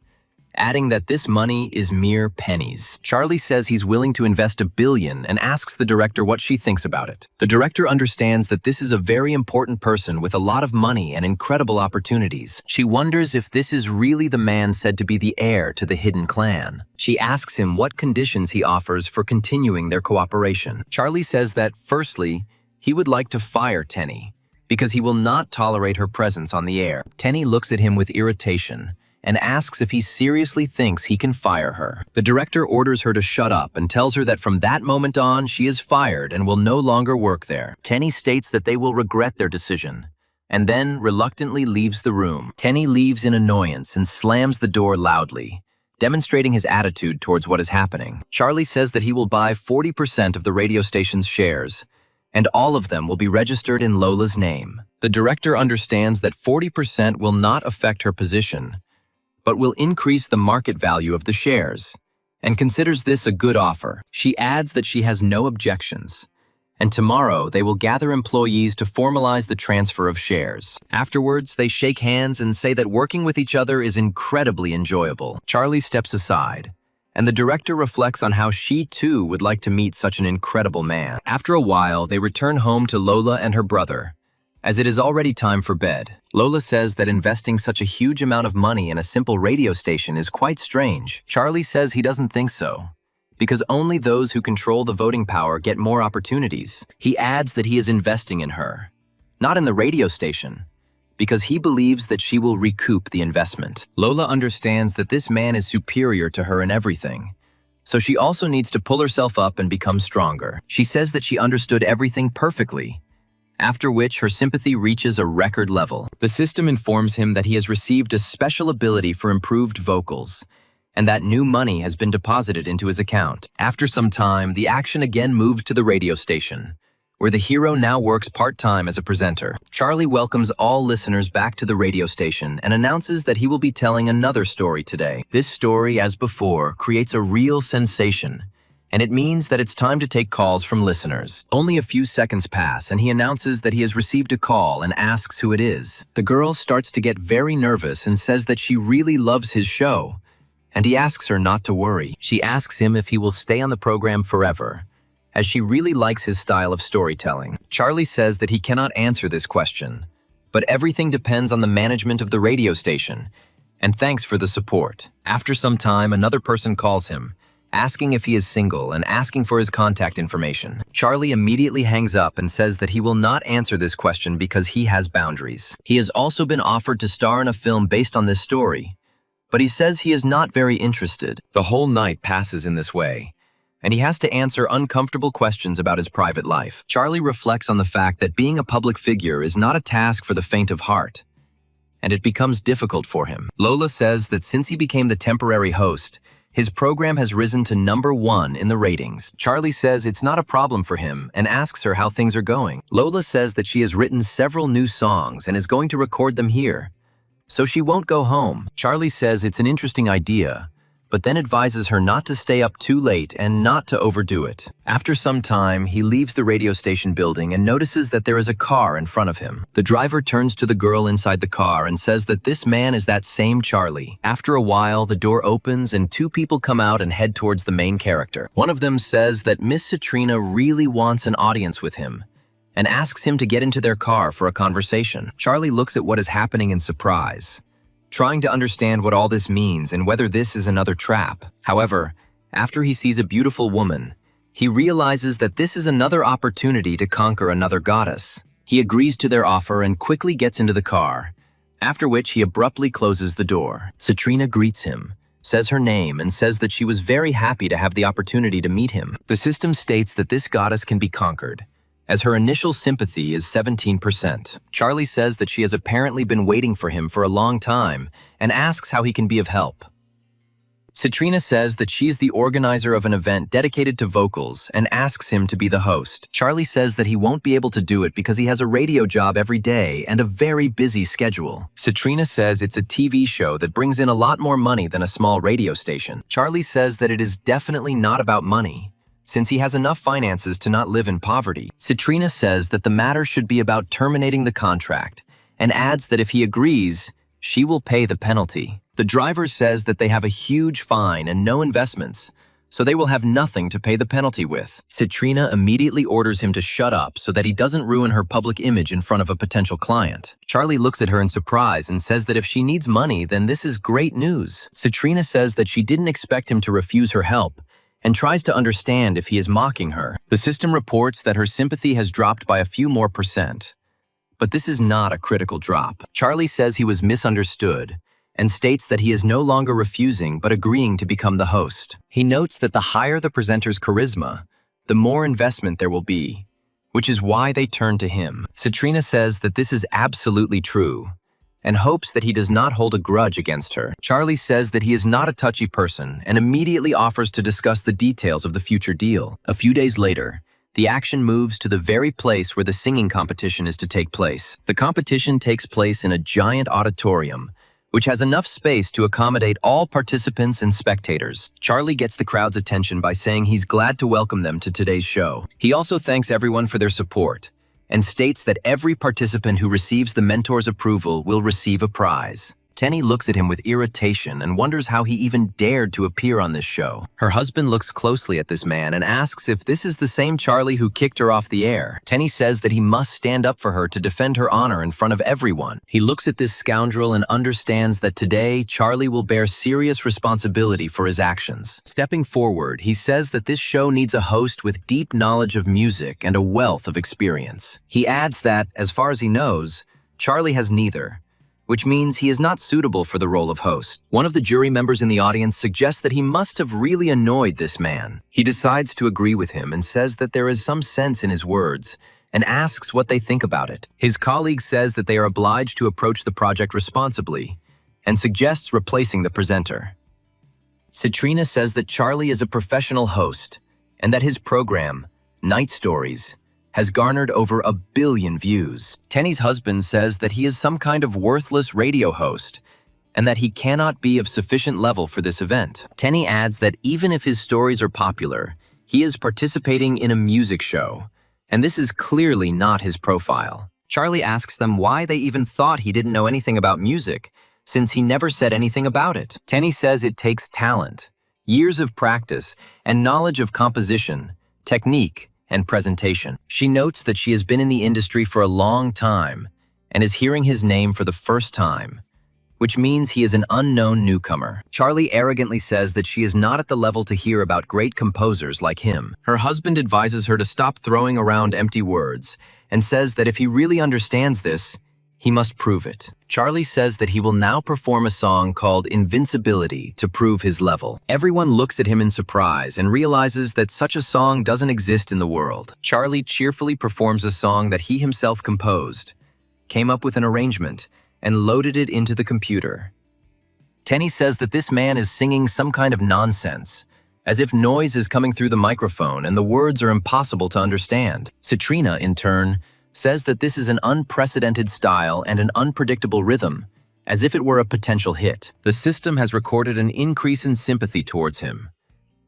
adding that this money is mere pennies. Charlie says he's willing to invest $1 billion and asks the director what she thinks about it. The director understands that this is a very important person with a lot of money and incredible opportunities. She wonders if this is really the man said to be the heir to the hidden clan. She asks him what conditions he offers for continuing their cooperation. Charlie says that, firstly, he would like to fire Tenny because he will not tolerate her presence on the air. Tenny looks at him with irritation and asks if he seriously thinks he can fire her. The director orders her to shut up and tells her that from that moment on, she is fired and will no longer work there. Tenny states that they will regret their decision, and then reluctantly leaves the room. Tenny leaves in annoyance and slams the door loudly, demonstrating his attitude towards what is happening. Charlie says that he will buy 40% of the radio station's shares, and all of them will be registered in Lola's name. The director understands that 40% will not affect her position, but will increase the market value of the shares, and considers this a good offer. She adds that she has no objections, and tomorrow they will gather employees to formalize the transfer of shares. Afterwards, they shake hands and say that working with each other is incredibly enjoyable. Charlie steps aside, and the director reflects on how she too would like to meet such an incredible man. After a while, they return home to Lola and her brother, as it is already time for bed. Lola says that investing such a huge amount of money in a simple radio station is quite strange. Charlie says he doesn't think so, because only those who control the voting power get more opportunities. He adds that he is investing in her, not in the radio station, because he believes that she will recoup the investment. Lola understands that this man is superior to her in everything, so she also needs to pull herself up and become stronger. She says that she understood everything perfectly, after which her sympathy reaches a record level. The system informs him that he has received a special ability for improved vocals, and that new money has been deposited into his account. After some time, the action again moves to the radio station, where the hero now works part-time as a presenter. Charlie welcomes all listeners back to the radio station and announces that he will be telling another story today. This story, as before, creates a real sensation and it means that it's time to take calls from listeners. Only a few seconds pass, and he announces that he has received a call and asks who it is. The girl starts to get very nervous and says that she really loves his show, and he asks her not to worry. She asks him if he will stay on the program forever, as she really likes his style of storytelling. Charlie says that he cannot answer this question, but everything depends on the management of the radio station, and thanks for the support. After some time, another person calls him, asking if he is single and asking for his contact information. Charlie immediately hangs up and says that he will not answer this question because he has boundaries. He has also been offered to star in a film based on this story, but he says he is not very interested. The whole night passes in this way, and he has to answer uncomfortable questions about his private life. Charlie reflects on the fact that being a public figure is not a task for the faint of heart, and it becomes difficult for him. Lola says that since he became the temporary host, his program has risen to #1 in the ratings. Charlie says it's not a problem for him and asks her how things are going. Lola says that she has written several new songs and is going to record them here, so she won't go home. Charlie says it's an interesting idea, but then advises her not to stay up too late and not to overdo it. After some time, he leaves the radio station building and notices that there is a car in front of him. The driver turns to the girl inside the car and says that this man is that same Charlie. After a while, the door opens and two people come out and head towards the main character. One of them says that Miss Citrina really wants an audience with him and asks him to get into their car for a conversation. Charlie looks at what is happening in surprise, trying to understand what all this means and whether this is another trap. However, after he sees a beautiful woman, he realizes that this is another opportunity to conquer another goddess. He agrees to their offer and quickly gets into the car, after which he abruptly closes the door. Citrina greets him, says her name, and says that she was very happy to have the opportunity to meet him. The system states that this goddess can be conquered, as her initial sympathy is 17%. Charlie says that she has apparently been waiting for him for a long time and asks how he can be of help. Citrina says that she's the organizer of an event dedicated to vocals and asks him to be the host. Charlie says that he won't be able to do it because he has a radio job every day and a very busy schedule. Citrina says it's a TV show that brings in a lot more money than a small radio station. Charlie says that it is definitely not about money, since he has enough finances to not live in poverty. Citrina says that the matter should be about terminating the contract and adds that if he agrees, she will pay the penalty. The driver says that they have a huge fine and no investments, so they will have nothing to pay the penalty with. Citrina immediately orders him to shut up so that he doesn't ruin her public image in front of a potential client. Charlie looks at her in surprise and says that if she needs money, then this is great news. Citrina says that she didn't expect him to refuse her help and tries to understand if he is mocking her. The system reports that her sympathy has dropped by a few more %, but this is not a critical drop. Charlie says he was misunderstood and states that he is no longer refusing but agreeing to become the host. He notes that the higher the presenter's charisma, the more investment there will be, which is why they turn to him. Citrina says that this is absolutely true and hopes that he does not hold a grudge against her. Charlie says that he is not a touchy person and immediately offers to discuss the details of the future deal. A few days later, the action moves to the very place where the singing competition is to take place. The competition takes place in a giant auditorium, which has enough space to accommodate all participants and spectators. Charlie gets the crowd's attention by saying he's glad to welcome them to today's show. He also thanks everyone for their support and states that every participant who receives the mentor's approval will receive a prize. Tenny looks at him with irritation and wonders how he even dared to appear on this show. Her husband looks closely at this man and asks if this is the same Charlie who kicked her off the air. Tenny says that he must stand up for her to defend her honor in front of everyone. He looks at this scoundrel and understands that today Charlie will bear serious responsibility for his actions. Stepping forward, he says that this show needs a host with deep knowledge of music and a wealth of experience. He adds that, as far as he knows, Charlie has neither, which means he is not suitable for the role of host. One of the jury members in the audience suggests that he must have really annoyed this man. He decides to agree with him and says that there is some sense in his words and asks what they think about it. His colleague says that they are obliged to approach the project responsibly and suggests replacing the presenter. Citrina says that Charlie is a professional host and that his program, Night Stories, has garnered over 1 billion views. Tenny's husband says that he is some kind of worthless radio host and that he cannot be of sufficient level for this event. Tenny adds that even if his stories are popular, He is participating in a music show, and this is clearly not his profile. Charlie asks them why they even thought he didn't know anything about music, since he never said anything about it. Tenny says it takes talent, years of practice, and knowledge of composition, technique, and presentation. She notes that she has been in the industry for a long time and is hearing his name for the first time, which means he is an unknown newcomer. Charlie arrogantly says that she is not at the level to hear about great composers like him. Her husband advises her to stop throwing around empty words and says that if he really understands this, he must prove it. Charlie says that he will now perform a song called Invincibility to prove his level. Everyone looks at him in surprise and realizes that such a song doesn't exist in the world. Charlie cheerfully performs a song that he himself composed, came up with an arrangement, and loaded it into the computer. Tenny says that this man is singing some kind of nonsense, as if noise is coming through the microphone and the words are impossible to understand. Citrina, in turn, says that this is an unprecedented style and an unpredictable rhythm, as if it were a potential hit. The system has recorded an increase in sympathy towards him,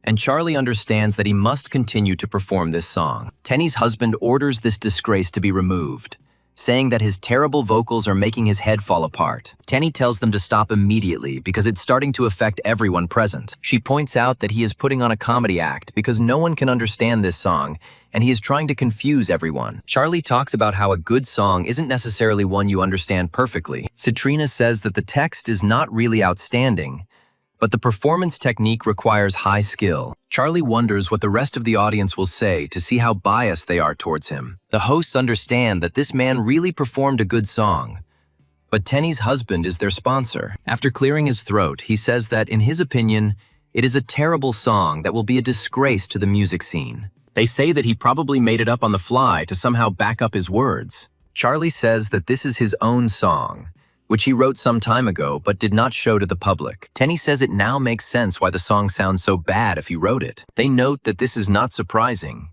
and Charlie understands that he must continue to perform this song. Tenny's husband orders this disgrace to be removed, saying that his terrible vocals are making his head fall apart. Tenny tells them to stop immediately because it's starting to affect everyone present. She points out that he is putting on a comedy act because no one can understand this song, and he is trying to confuse everyone. Charlie talks about how a good song isn't necessarily one you understand perfectly. Citrina says that the text is not really outstanding, but the performance technique requires high skill. Charlie wonders what the rest of the audience will say to see how biased they are towards him. The hosts understand that this man really performed a good song, but Tenny's husband is their sponsor. After clearing his throat, he says that, in his opinion, it is a terrible song that will be a disgrace to the music scene. They say that he probably made it up on the fly to somehow back up his words. Charlie says that this is his own song, which he wrote some time ago but did not show to the public. Tenny says it now makes sense why the song sounds so bad if he wrote it. They note that this is not surprising,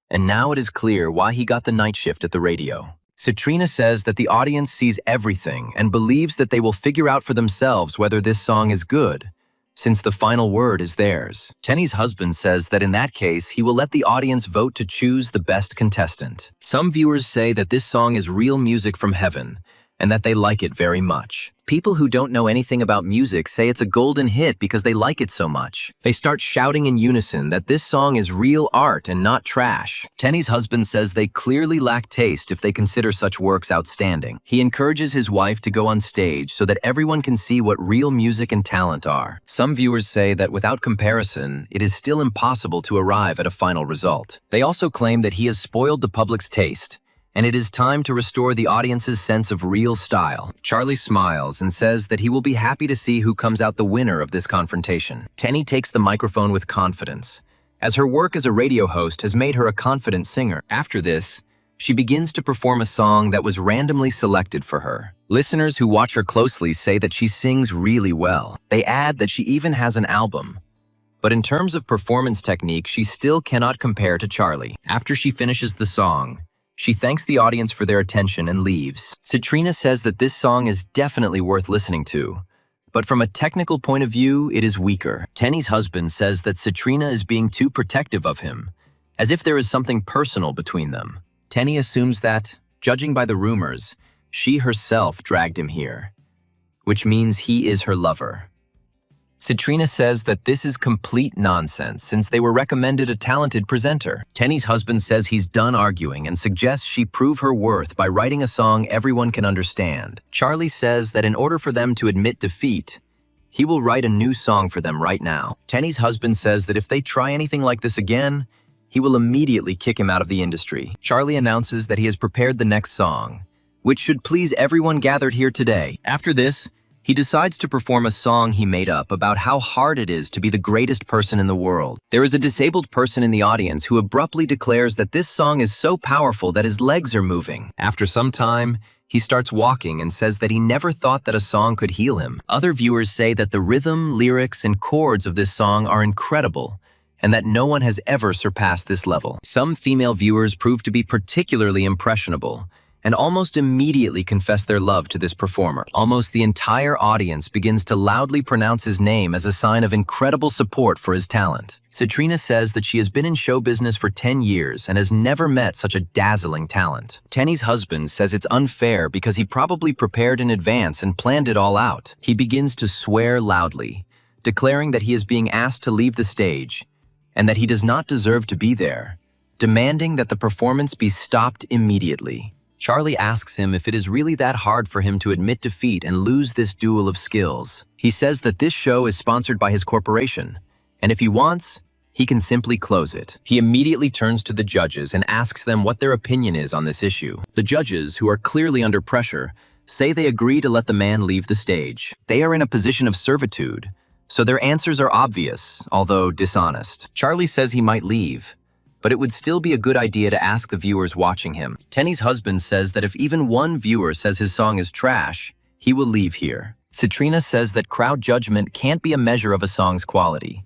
and now it is clear why he got the night shift at the radio. Citrina says that the audience sees everything and believes that they will figure out for themselves whether this song is good, since the final word is theirs. Tenny's husband says that in that case, he will let the audience vote to choose the best contestant. Some viewers say that this song is real music from heaven, and that they like it very much. People who don't know anything about music say it's a golden hit because they like it so much. They start shouting in unison that this song is real art and not trash. Tenny's husband says they clearly lack taste if they consider such works outstanding. He encourages his wife to go on stage so that everyone can see what real music and talent are. Some viewers say that without comparison, it is still impossible to arrive at a final result. They also claim that he has spoiled the public's taste, and it is time to restore the audience's sense of real style. Charlie smiles and says that he will be happy to see who comes out the winner of this confrontation. Tenny takes the microphone with confidence, as her work as a radio host has made her a confident singer. After this, she begins to perform a song that was randomly selected for her. Listeners who watch her closely say that she sings really well. They add that she even has an album. But in terms of performance technique, she still cannot compare to Charlie. After she finishes the song, she thanks the audience for their attention and leaves. Citrina says that this song is definitely worth listening to, but from a technical point of view, it is weaker. Tenny's husband says that Citrina is being too protective of him, as if there is something personal between them. Tenny assumes that, judging by the rumors, she herself dragged him here, which means he is her lover. Citrina says that this is complete nonsense since they were recommended a talented presenter. Tenny's husband says he's done arguing and suggests she prove her worth by writing a song everyone can understand. Charlie says that in order for them to admit defeat, he will write a new song for them right now. Tenny's husband says that if they try anything like this again, he will immediately kick him out of the industry. Charlie announces that he has prepared the next song, which should please everyone gathered here today. After this, he decides to perform a song he made up about how hard it is to be the greatest person in the world. There is a disabled person in the audience who abruptly declares that this song is so powerful that his legs are moving. After some time, he starts walking and says that he never thought that a song could heal him. Other viewers say that the rhythm, lyrics, and chords of this song are incredible, and that no one has ever surpassed this level. Some female viewers prove to be particularly impressionable, and almost immediately confess their love to this performer. Almost the entire audience begins to loudly pronounce his name as a sign of incredible support for his talent. Citrina says that she has been in show business for 10 years and has never met such a dazzling talent. Tenny's husband says it's unfair because he probably prepared in advance and planned it all out. He begins to swear loudly, declaring that he is being asked to leave the stage and that he does not deserve to be there, demanding that the performance be stopped immediately. Charlie asks him if it is really that hard for him to admit defeat and lose this duel of skills. He says that this show is sponsored by his corporation, and if he wants, he can simply close it. He immediately turns to the judges and asks them what their opinion is on this issue. The judges, who are clearly under pressure, say they agree to let the man leave the stage. They are in a position of servitude, so their answers are obvious, although dishonest. Charlie says he might leave, but it would still be a good idea to ask the viewers watching him. Tenny's husband says that if even one viewer says his song is trash, he will leave here. Citrina says that crowd judgment can't be a measure of a song's quality,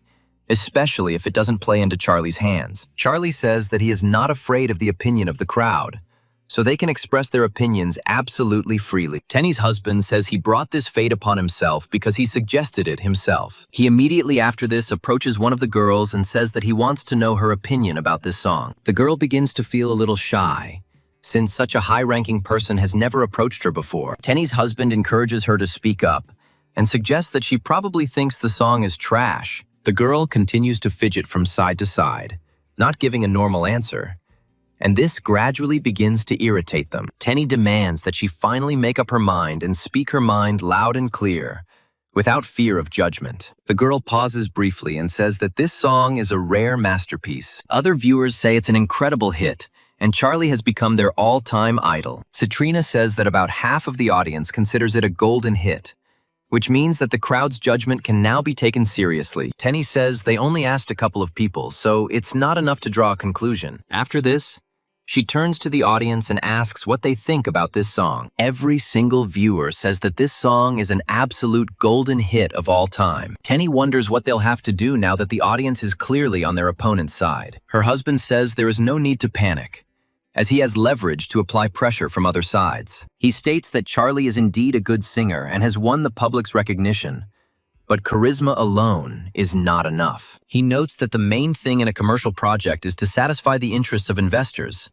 especially if it doesn't play into Charlie's hands. Charlie says that he is not afraid of the opinion of the crowd, so they can express their opinions absolutely freely. Tenny's husband says he brought this fate upon himself because he suggested it himself. He immediately after this approaches one of the girls and says that he wants to know her opinion about this song. The girl begins to feel a little shy, since such a high-ranking person has never approached her before. Tenny's husband encourages her to speak up and suggests that she probably thinks the song is trash. The girl continues to fidget from side to side, not giving a normal answer, and this gradually begins to irritate them. Tenny demands that she finally make up her mind and speak her mind loud and clear, without fear of judgment. The girl pauses briefly and says that this song is a rare masterpiece. Other viewers say it's an incredible hit, and Charlie has become their all-time idol. Citrina says that about half of the audience considers it a golden hit, which means that the crowd's judgment can now be taken seriously. Tenny says they only asked a couple of people, so it's not enough to draw a conclusion. After this, she turns to the audience and asks what they think about this song. Every single viewer says that this song is an absolute golden hit of all time. Tenny wonders what they'll have to do now that the audience is clearly on their opponent's side. Her husband says there is no need to panic, as he has leverage to apply pressure from other sides. He states that Charlie is indeed a good singer and has won the public's recognition, but charisma alone is not enough. He notes that the main thing in a commercial project is to satisfy the interests of investors.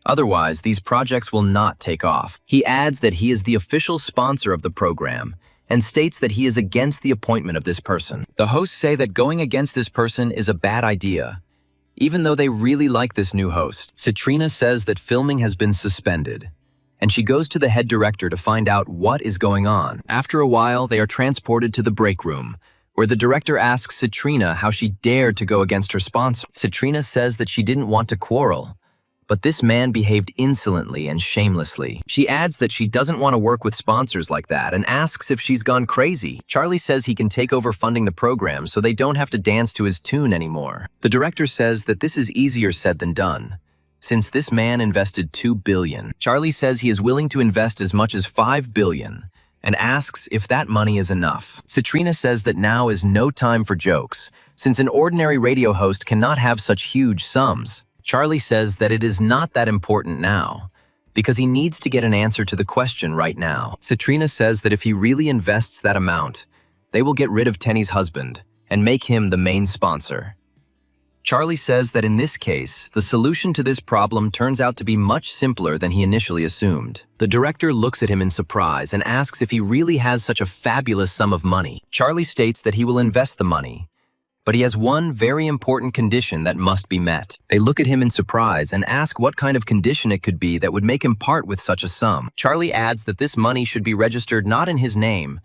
Otherwise, these projects will not take off. He adds that he is the official sponsor of the program and states that he is against the appointment of this person. The hosts say that going against this person is a bad idea, even though they really like this new host. Citrina says that filming has been suspended, and she goes to the head director to find out what is going on. After a while, they are transported to the break room, where the director asks Citrina how she dared to go against her sponsor. Citrina says that she didn't want to quarrel, but this man behaved insolently and shamelessly. She adds that she doesn't want to work with sponsors like that and asks if she's gone crazy. Charlie says he can take over funding the program so they don't have to dance to his tune anymore. The director says that this is easier said than done, since this man invested $2 billion. Charlie says he is willing to invest as much as $5 billion and asks if that money is enough. Citrina says that now is no time for jokes, since an ordinary radio host cannot have such huge sums. Charlie says that it is not that important now, because he needs to get an answer to the question right now. Citrina says that if he really invests that amount, they will get rid of Tenny's husband and make him the main sponsor. Charlie says that in this case, the solution to this problem turns out to be much simpler than he initially assumed. The director looks at him in surprise and asks if he really has such a fabulous sum of money. Charlie states that he will invest the money, but he has one very important condition that must be met. They look at him in surprise and ask what kind of condition it could be that would make him part with such a sum. Charlie adds that this money should be registered not in his name,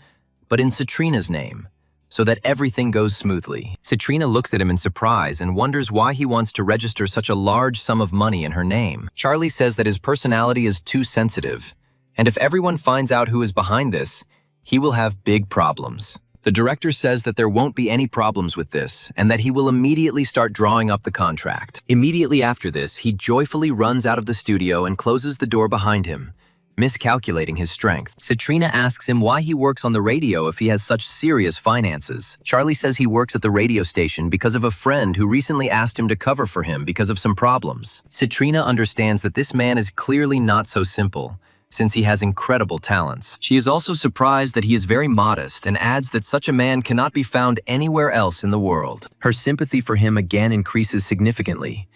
but in Citrina's name, so that everything goes smoothly. Citrina looks at him in surprise and wonders why he wants to register such a large sum of money in her name. Charlie says that his personality is too sensitive, and if everyone finds out who is behind this, he will have big problems. The director says that there won't be any problems with this, and that he will immediately start drawing up the contract. Immediately after this, he joyfully runs out of the studio and closes the door behind him, miscalculating his strength. Citrina asks him why he works on the radio if he has such serious finances. Charlie says he works at the radio station because of a friend who recently asked him to cover for him because of some problems. Citrina understands that this man is clearly not so simple, since he has incredible talents. She is also surprised that he is very modest and adds that such a man cannot be found anywhere else in the world. Her sympathy for him again increases significantly,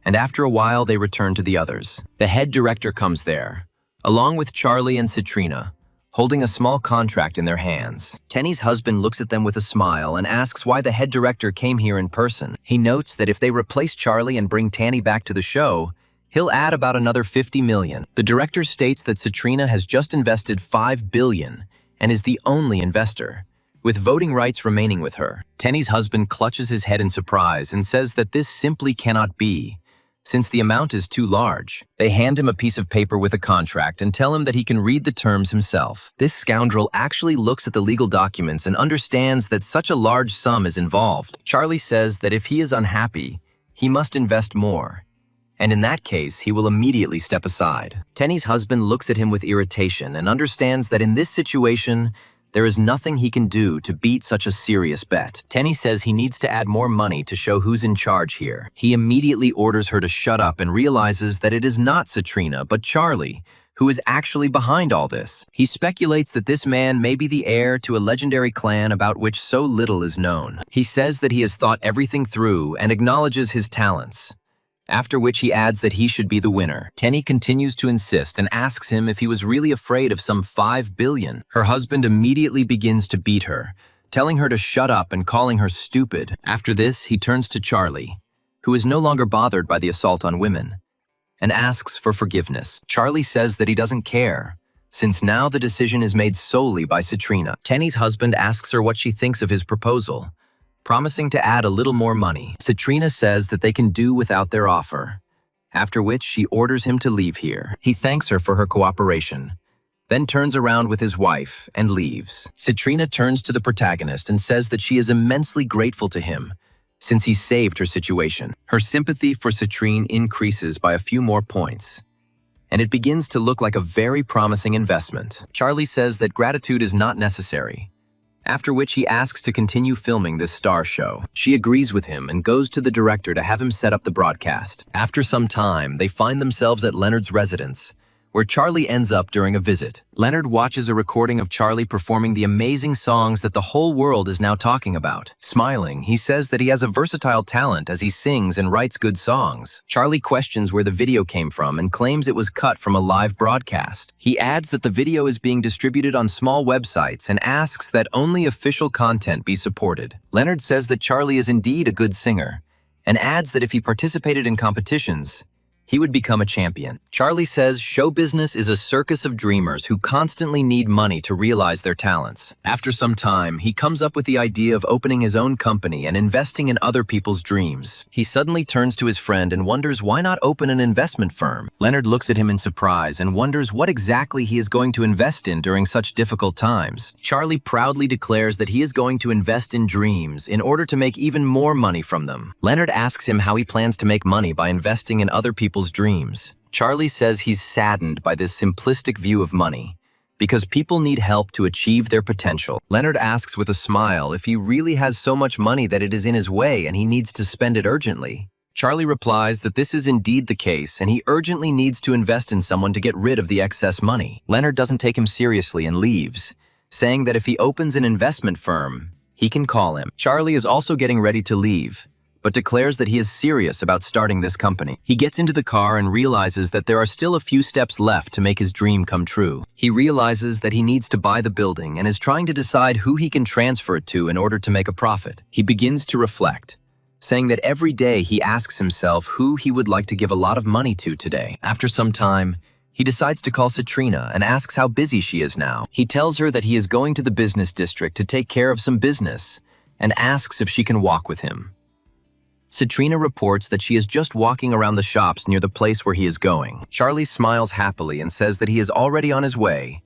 and after a while they return to the others. The head director comes there, along with Charlie and Citrina, holding a small contract in their hands. Tenny's husband looks at them with a smile and asks why the head director came here in person. He notes that if they replace Charlie and bring Tanny back to the show, he'll add about another 50 million. The director states that Citrina has just invested 5 billion and is the only investor, with voting rights remaining with her. Tenny's husband clutches his head in surprise and says that this simply cannot be, since the amount is too large. They hand him a piece of paper with a contract and tell him that he can read the terms himself. This scoundrel actually looks at the legal documents and understands that such a large sum is involved. Charlie says that if he is unhappy, he must invest more, and in that case, he will immediately step aside. Tenny's husband looks at him with irritation and understands that in this situation, there is nothing he can do to beat such a serious bet. Tenny says he needs to add more money to show who's in charge here. He immediately orders her to shut up and realizes that it is not Citrina, but Charlie, who is actually behind all this. He speculates that this man may be the heir to a legendary clan about which so little is known. He says that he has thought everything through and acknowledges his talents, after which he adds that he should be the winner. Tenny continues to insist and asks him if he was really afraid of some 5 billion. Her husband immediately begins to beat her, telling her to shut up and calling her stupid. After this, he turns to Charlie, who is no longer bothered by the assault on women, and asks for forgiveness. Charlie says that he doesn't care, since now the decision is made solely by Citrina. Tenny's husband asks her what she thinks of his proposal, promising to add a little more money. Citrina says that they can do without their offer, after which she orders him to leave here. He thanks her for her cooperation, then turns around with his wife and leaves. Citrina turns to the protagonist and says that she is immensely grateful to him, since he saved her situation. Her sympathy for Citrine increases by a few more points, and it begins to look like a very promising investment. Charlie says that gratitude is not necessary, after which he asks to continue filming this star show. She agrees with him and goes to the director to have him set up the broadcast. After some time, they find themselves at Leonard's residence, where Charlie ends up during a visit. Leonard watches a recording of Charlie performing the amazing songs that the whole world is now talking about. Smiling, he says that he has a versatile talent as he sings and writes good songs. Charlie questions where the video came from and claims it was cut from a live broadcast. He adds that the video is being distributed on small websites and asks that only official content be supported. Leonard says that Charlie is indeed a good singer, and adds that if he participated in competitions, he would become a champion. Charlie says show business is a circus of dreamers who constantly need money to realize their talents. After some time, he comes up with the idea of opening his own company and investing in other people's dreams. He suddenly turns to his friend and wonders why not open an investment firm. Leonard looks at him in surprise and wonders what exactly he is going to invest in during such difficult times. Charlie proudly declares that he is going to invest in dreams in order to make even more money from them. Leonard asks him how he plans to make money by investing in other people's dreams. Charlie says he's saddened by this simplistic view of money, because people need help to achieve their potential. Leonard asks with a smile if he really has so much money that it is in his way and he needs to spend it urgently. Charlie replies that this is indeed the case and he urgently needs to invest in someone to get rid of the excess money. Leonard doesn't take him seriously and leaves, saying that if he opens an investment firm, he can call him. Charlie is also getting ready to leave, but declares that he is serious about starting this company. He gets into the car and realizes that there are still a few steps left to make his dream come true. He realizes that he needs to buy the building and is trying to decide who he can transfer it to in order to make a profit. He begins to reflect, saying that every day he asks himself who he would like to give a lot of money to today. After some time, he decides to call Citrina and asks how busy she is now. He tells her that he is going to the business district to take care of some business and asks if she can walk with him. Citrina reports that she is just walking around the shops near the place where he is going. Charlie smiles happily and says that he is already on his way,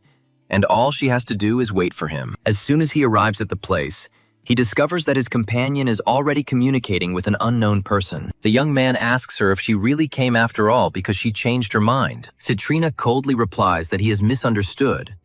and all she has to do is wait for him. As soon as he arrives at the place, he discovers that his companion is already communicating with an unknown person. The young man asks her if she really came after all because she changed her mind. Citrina coldly replies that he is misunderstood,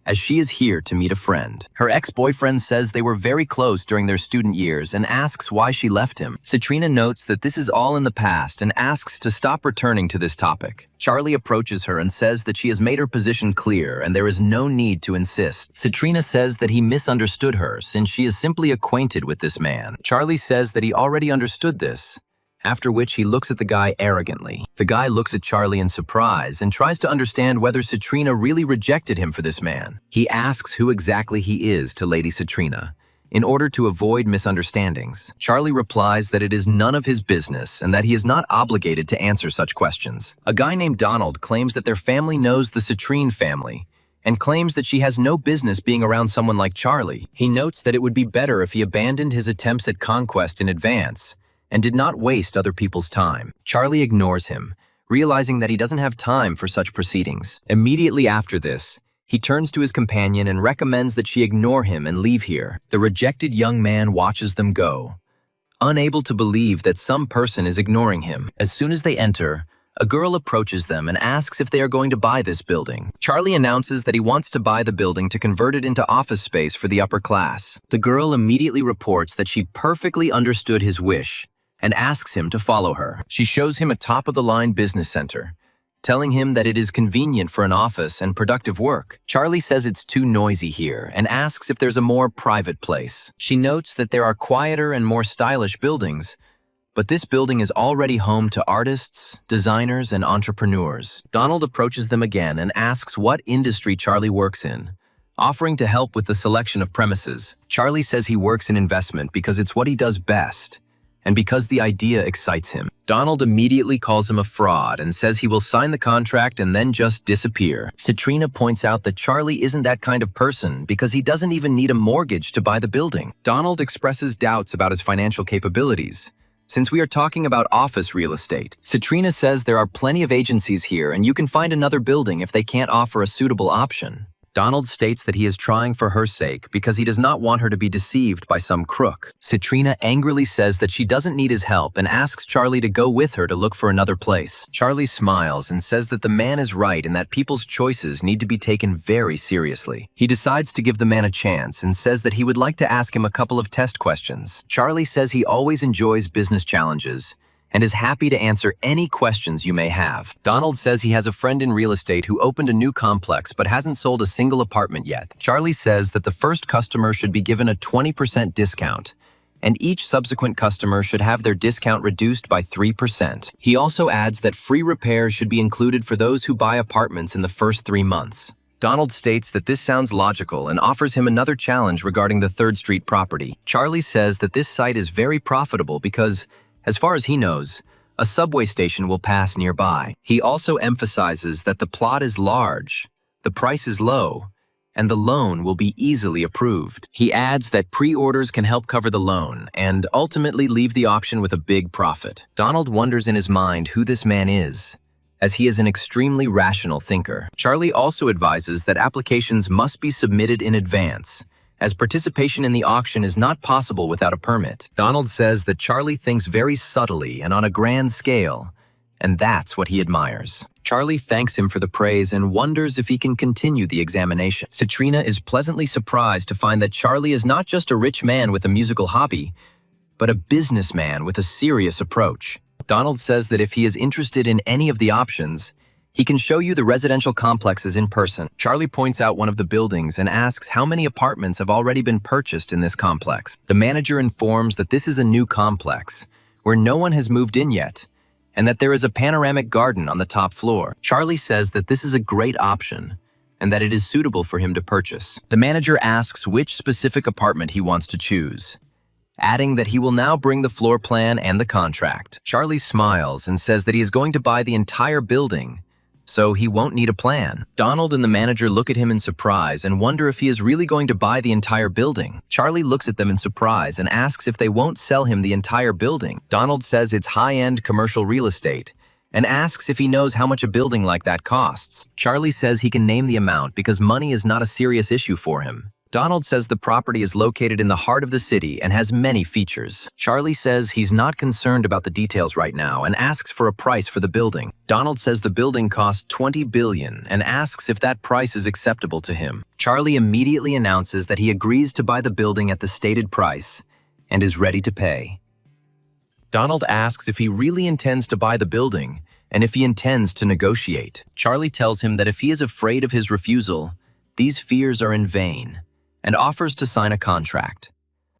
as she is here to meet a friend. Her ex-boyfriend says they were very close during their student years and asks why she left him. Citrina notes that this is all in the past and asks to stop returning to this topic. Charlie approaches her and says that she has made her position clear and there is no need to insist. Citrina says that he misunderstood her since she is simply acquainted with this man. Charlie says that he already understood this, after which he looks at the guy arrogantly. The guy looks at Charlie in surprise and tries to understand whether Citrina really rejected him for this man. He asks who exactly he is to Lady Citrina, in order to avoid misunderstandings. Charlie replies that it is none of his business and that he is not obligated to answer such questions. A guy named Donald claims that their family knows the Citrine family, and claims that she has no business being around someone like Charlie. He notes that it would be better if he abandoned his attempts at conquest in advance, and did not waste other people's time. Charlie ignores him, realizing that he doesn't have time for such proceedings. Immediately after this, he turns to his companion and recommends that she ignore him and leave here. The rejected young man watches them go, unable to believe that some person is ignoring him. As soon as they enter, a girl approaches them and asks if they are going to buy this building. Charlie announces that he wants to buy the building to convert it into office space for the upper class. The girl immediately reports that she perfectly understood his wish and asks him to follow her. She shows him a top-of-the-line business center, telling him that it is convenient for an office and productive work. Charlie says it's too noisy here and asks if there's a more private place. She notes that there are quieter and more stylish buildings, but this building is already home to artists, designers, and entrepreneurs. Donald approaches them again and asks what industry Charlie works in, offering to help with the selection of premises. Charlie says he works in investment because it's what he does best, and because the idea excites him. Donald immediately calls him a fraud and says he will sign the contract and then just disappear. Citrina points out that Charlie isn't that kind of person because he doesn't even need a mortgage to buy the building. Donald expresses doubts about his financial capabilities, since we are talking about office real estate. Citrina says there are plenty of agencies here and you can find another building if they can't offer a suitable option. Donald states that he is trying for her sake because he does not want her to be deceived by some crook. Citrina angrily says that she doesn't need his help and asks Charlie to go with her to look for another place. Charlie smiles and says that the man is right and that people's choices need to be taken very seriously. He decides to give the man a chance and says that he would like to ask him a couple of test questions. Charlie says he always enjoys business challenges and is happy to answer any questions you may have. Donald says he has a friend in real estate who opened a new complex but hasn't sold a single apartment yet. Charlie says that the first customer should be given a 20% discount, and each subsequent customer should have their discount reduced by 3%. He also adds that free repairs should be included for those who buy apartments in the first 3 months. Donald states that this sounds logical and offers him another challenge regarding the 3rd Street property. Charlie says that this site is very profitable because, as far as he knows, a subway station will pass nearby. He also emphasizes that the plot is large, the price is low, and the loan will be easily approved. He adds that pre-orders can help cover the loan and ultimately leave the auction with a big profit. Donald wonders in his mind who this man is, as he is an extremely rational thinker. Charlie also advises that applications must be submitted in advance, as participation in the auction is not possible without a permit. Donald says that Charlie thinks very subtly and on a grand scale, and that's what he admires. Charlie thanks him for the praise and wonders if he can continue the examination. Citrina is pleasantly surprised to find that Charlie is not just a rich man with a musical hobby, but a businessman with a serious approach. Donald says that if he is interested in any of the options, he can show you the residential complexes in person. Charlie points out one of the buildings and asks how many apartments have already been purchased in this complex. The manager informs that this is a new complex, where no one has moved in yet, and that there is a panoramic garden on the top floor. Charlie says that this is a great option, and that it is suitable for him to purchase. The manager asks which specific apartment he wants to choose, adding that he will now bring the floor plan and the contract. Charlie smiles and says that he is going to buy the entire building, so he won't need a plan. Donald and the manager look at him in surprise and wonder if he is really going to buy the entire building. Charlie looks at them in surprise and asks if they won't sell him the entire building. Donald says it's high-end commercial real estate and asks if he knows how much a building like that costs. Charlie says he can name the amount because money is not a serious issue for him. Donald says the property is located in the heart of the city and has many features. Charlie says he's not concerned about the details right now and asks for a price for the building. Donald says the building costs $20 billion and asks if that price is acceptable to him. Charlie immediately announces that he agrees to buy the building at the stated price and is ready to pay. Donald asks if he really intends to buy the building and if he intends to negotiate. Charlie tells him that if he is afraid of his refusal, these fears are in vain, and offers to sign a contract.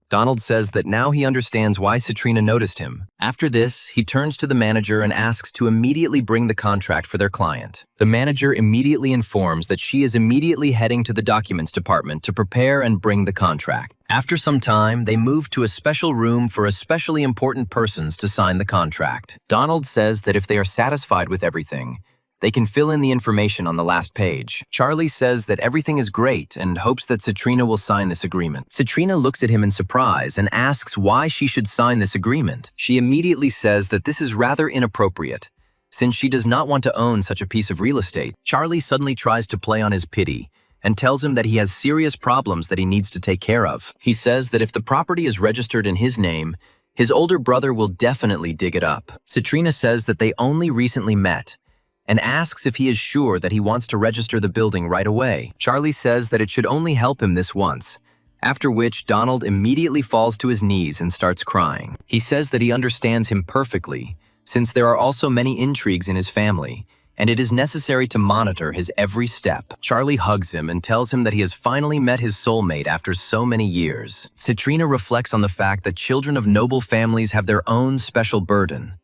Donald says that now he understands why Citrina noticed him. After this, he turns to the manager and asks to immediately bring the contract for their client. The manager immediately informs that she is immediately heading to the documents department to prepare and bring the contract. After some time, they move to a special room for especially important persons to sign the contract. Donald says that if they are satisfied with everything, they can fill in the information on the last page. Charlie says that everything is great and hopes that Citrina will sign this agreement. Citrina looks at him in surprise and asks why she should sign this agreement. She immediately says that this is rather inappropriate, since she does not want to own such a piece of real estate. Charlie suddenly tries to play on his pity and tells him that he has serious problems that he needs to take care of. He says that if the property is registered in his name, his older brother will definitely dig it up. Citrina says that they only recently met and asks if he is sure that he wants to register the building right away. Charlie says that it should only help him this once, after which Donald immediately falls to his knees and starts crying. He says that he understands him perfectly, since there are also many intrigues in his family, and it is necessary to monitor his every step. Charlie hugs him and tells him that he has finally met his soulmate after so many years. Citrina reflects on the fact that children of noble families have their own special burden,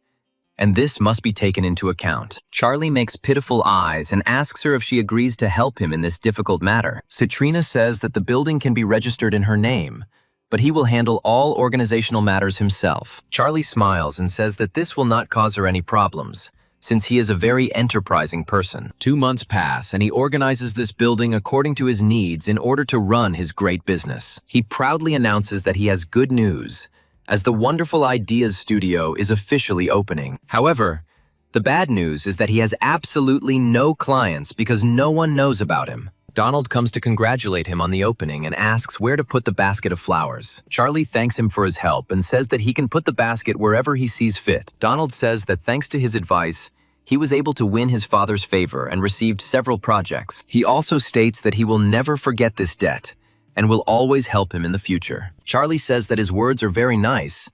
and this must be taken into account. Charlie makes pitiful eyes and asks her if she agrees to help him in this difficult matter. Citrina says that the building can be registered in her name, but he will handle all organizational matters himself. Charlie smiles and says that this will not cause her any problems, since he is a very enterprising person. 2 months pass and he organizes this building according to his needs in order to run his great business. He proudly announces that he has good news, as the Wonderful Ideas Studio is officially opening. However, the bad news is that he has absolutely no clients because no one knows about him. Donald comes to congratulate him on the opening and asks where to put the basket of flowers. Charlie thanks him for his help and says that he can put the basket wherever he sees fit. Donald says that thanks to his advice, he was able to win his father's favor and received several projects. He also states that he will never forget this debt and will always help him in the future. Charlie says that his words are very nice,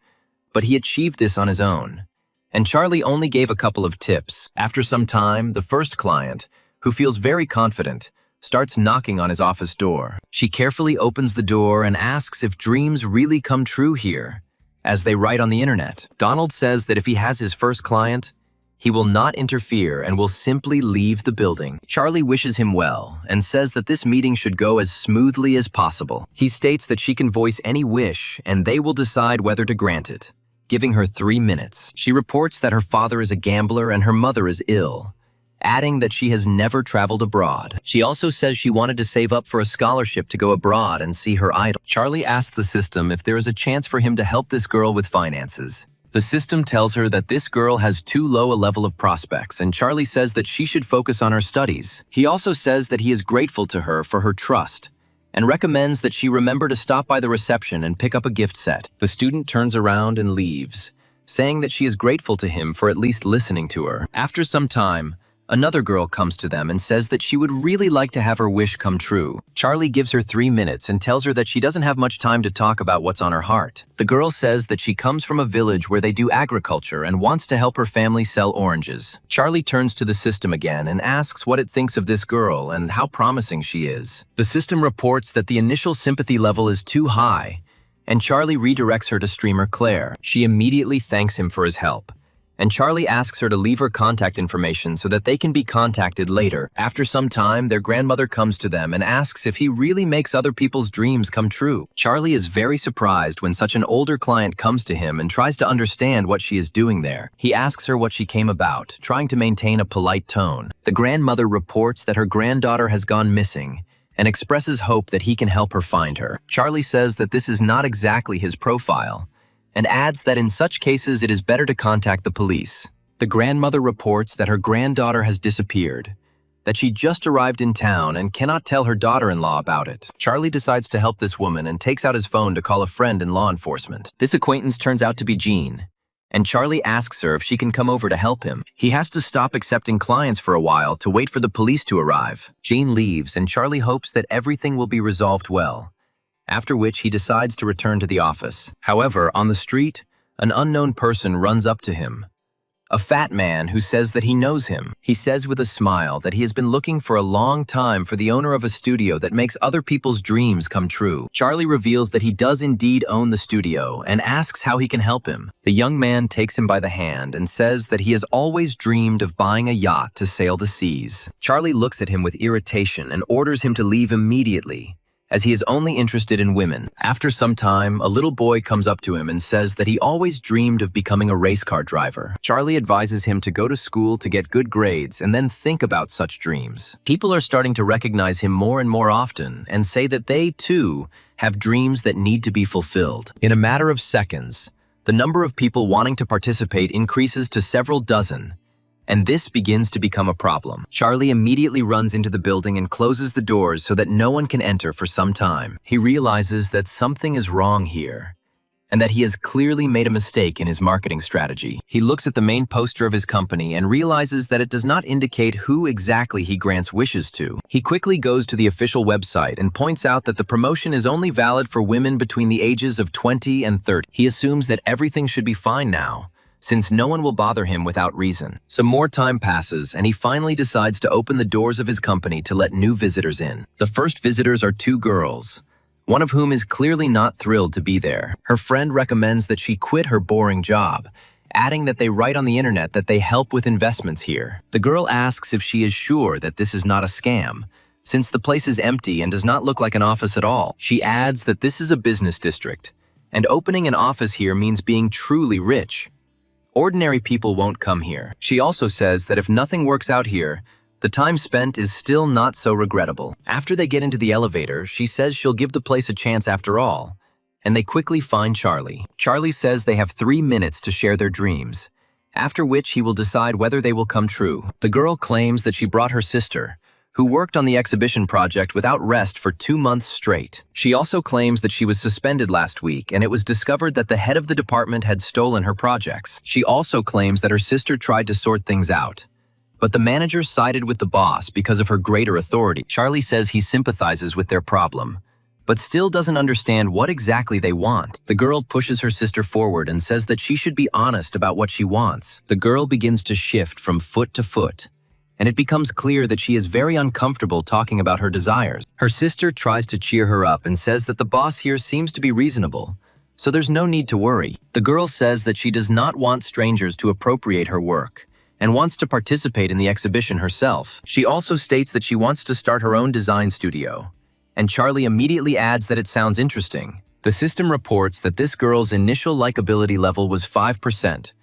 but he achieved this on his own, and Charlie only gave a couple of tips. After some time, the first client, who feels very confident, starts knocking on his office door. She carefully opens the door and asks if dreams really come true here, as they write on the internet. Donald says that if he has his first client, he will not interfere and will simply leave the building. Charlie wishes him well and says that this meeting should go as smoothly as possible. He states that she can voice any wish and they will decide whether to grant it, giving her 3 minutes. She reports that her father is a gambler and her mother is ill, adding that she has never traveled abroad. She also says she wanted to save up for a scholarship to go abroad and see her idol. Charlie asks the system if there is a chance for him to help this girl with finances. The system tells her that this girl has too low a level of prospects, and Charlie says that she should focus on her studies. He also says that he is grateful to her for her trust and recommends that she remember to stop by the reception and pick up a gift set. The student turns around and leaves, saying that she is grateful to him for at least listening to her. After some time, another girl comes to them and says that she would really like to have her wish come true. Charlie gives her 3 minutes and tells her that she doesn't have much time to talk about what's on her heart. The girl says that she comes from a village where they do agriculture and wants to help her family sell oranges. Charlie turns to the system again and asks what it thinks of this girl and how promising she is. The system reports that the initial sympathy level is too high, and Charlie redirects her to streamer Claire. She immediately thanks him for his help, and Charlie asks her to leave her contact information so that they can be contacted later. After some time, their grandmother comes to them and asks if he really makes other people's dreams come true. Charlie is very surprised when such an older client comes to him and tries to understand what she is doing there. He asks her what she came about, trying to maintain a polite tone. The grandmother reports that her granddaughter has gone missing and expresses hope that he can help her find her. Charlie says that this is not exactly his profile, and adds that in such cases it is better to contact the police. The grandmother reports that her granddaughter has disappeared, that she just arrived in town and cannot tell her daughter-in-law about it. Charlie decides to help this woman and takes out his phone to call a friend in law enforcement. This acquaintance turns out to be Jean, and Charlie asks her if she can come over to help him. He has to stop accepting clients for a while to wait for the police to arrive. Jean leaves, and Charlie hopes that everything will be resolved well, after which he decides to return to the office. However, on the street, an unknown person runs up to him. A fat man who says that he knows him. He says with a smile that he has been looking for a long time for the owner of a studio that makes other people's dreams come true. Charlie reveals that he does indeed own the studio and asks how he can help him. The young man takes him by the hand and says that he has always dreamed of buying a yacht to sail the seas. Charlie looks at him with irritation and orders him to leave immediately, as he is only interested in women. After some time, a little boy comes up to him and says that he always dreamed of becoming a race car driver. Charlie advises him to go to school to get good grades and then think about such dreams. People are starting to recognize him more and more often and say that they, too, have dreams that need to be fulfilled. In a matter of seconds, the number of people wanting to participate increases to several dozen, and this begins to become a problem. Charlie immediately runs into the building and closes the doors so that no one can enter for some time. He realizes that something is wrong here, and that he has clearly made a mistake in his marketing strategy. He looks at the main poster of his company and realizes that it does not indicate who exactly he grants wishes to. He quickly goes to the official website and points out that the promotion is only valid for women between the ages of 20 and 30. He assumes that everything should be fine now, since no one will bother him without reason. Some more time passes, and he finally decides to open the doors of his company to let new visitors in. The first visitors are two girls, one of whom is clearly not thrilled to be there. Her friend recommends that she quit her boring job, adding that they write on the internet that they help with investments here. The girl asks if she is sure that this is not a scam, since the place is empty and does not look like an office at all. She adds that this is a business district, and opening an office here means being truly rich. Ordinary people won't come here. She also says that if nothing works out here, the time spent is still not so regrettable. After they get into the elevator, she says she'll give the place a chance after all, and they quickly find Charlie. Charlie says they have 3 minutes to share their dreams, after which he will decide whether they will come true. The girl claims that she brought her sister, who worked on the exhibition project without rest for 2 months straight. She also claims that she was suspended last week, and it was discovered that the head of the department had stolen her projects. She also claims that her sister tried to sort things out, but the manager sided with the boss because of her greater authority. Charlie says he sympathizes with their problem, but still doesn't understand what exactly they want. The girl pushes her sister forward and says that she should be honest about what she wants. The girl begins to shift from foot to foot, and it becomes clear that she is very uncomfortable talking about her desires. Her sister tries to cheer her up and says that the boss here seems to be reasonable, so there's no need to worry. The girl says that she does not want strangers to appropriate her work and wants to participate in the exhibition herself. She also states that she wants to start her own design studio, and Charlie immediately adds that it sounds interesting. The system reports that this girl's initial likability level was 5%,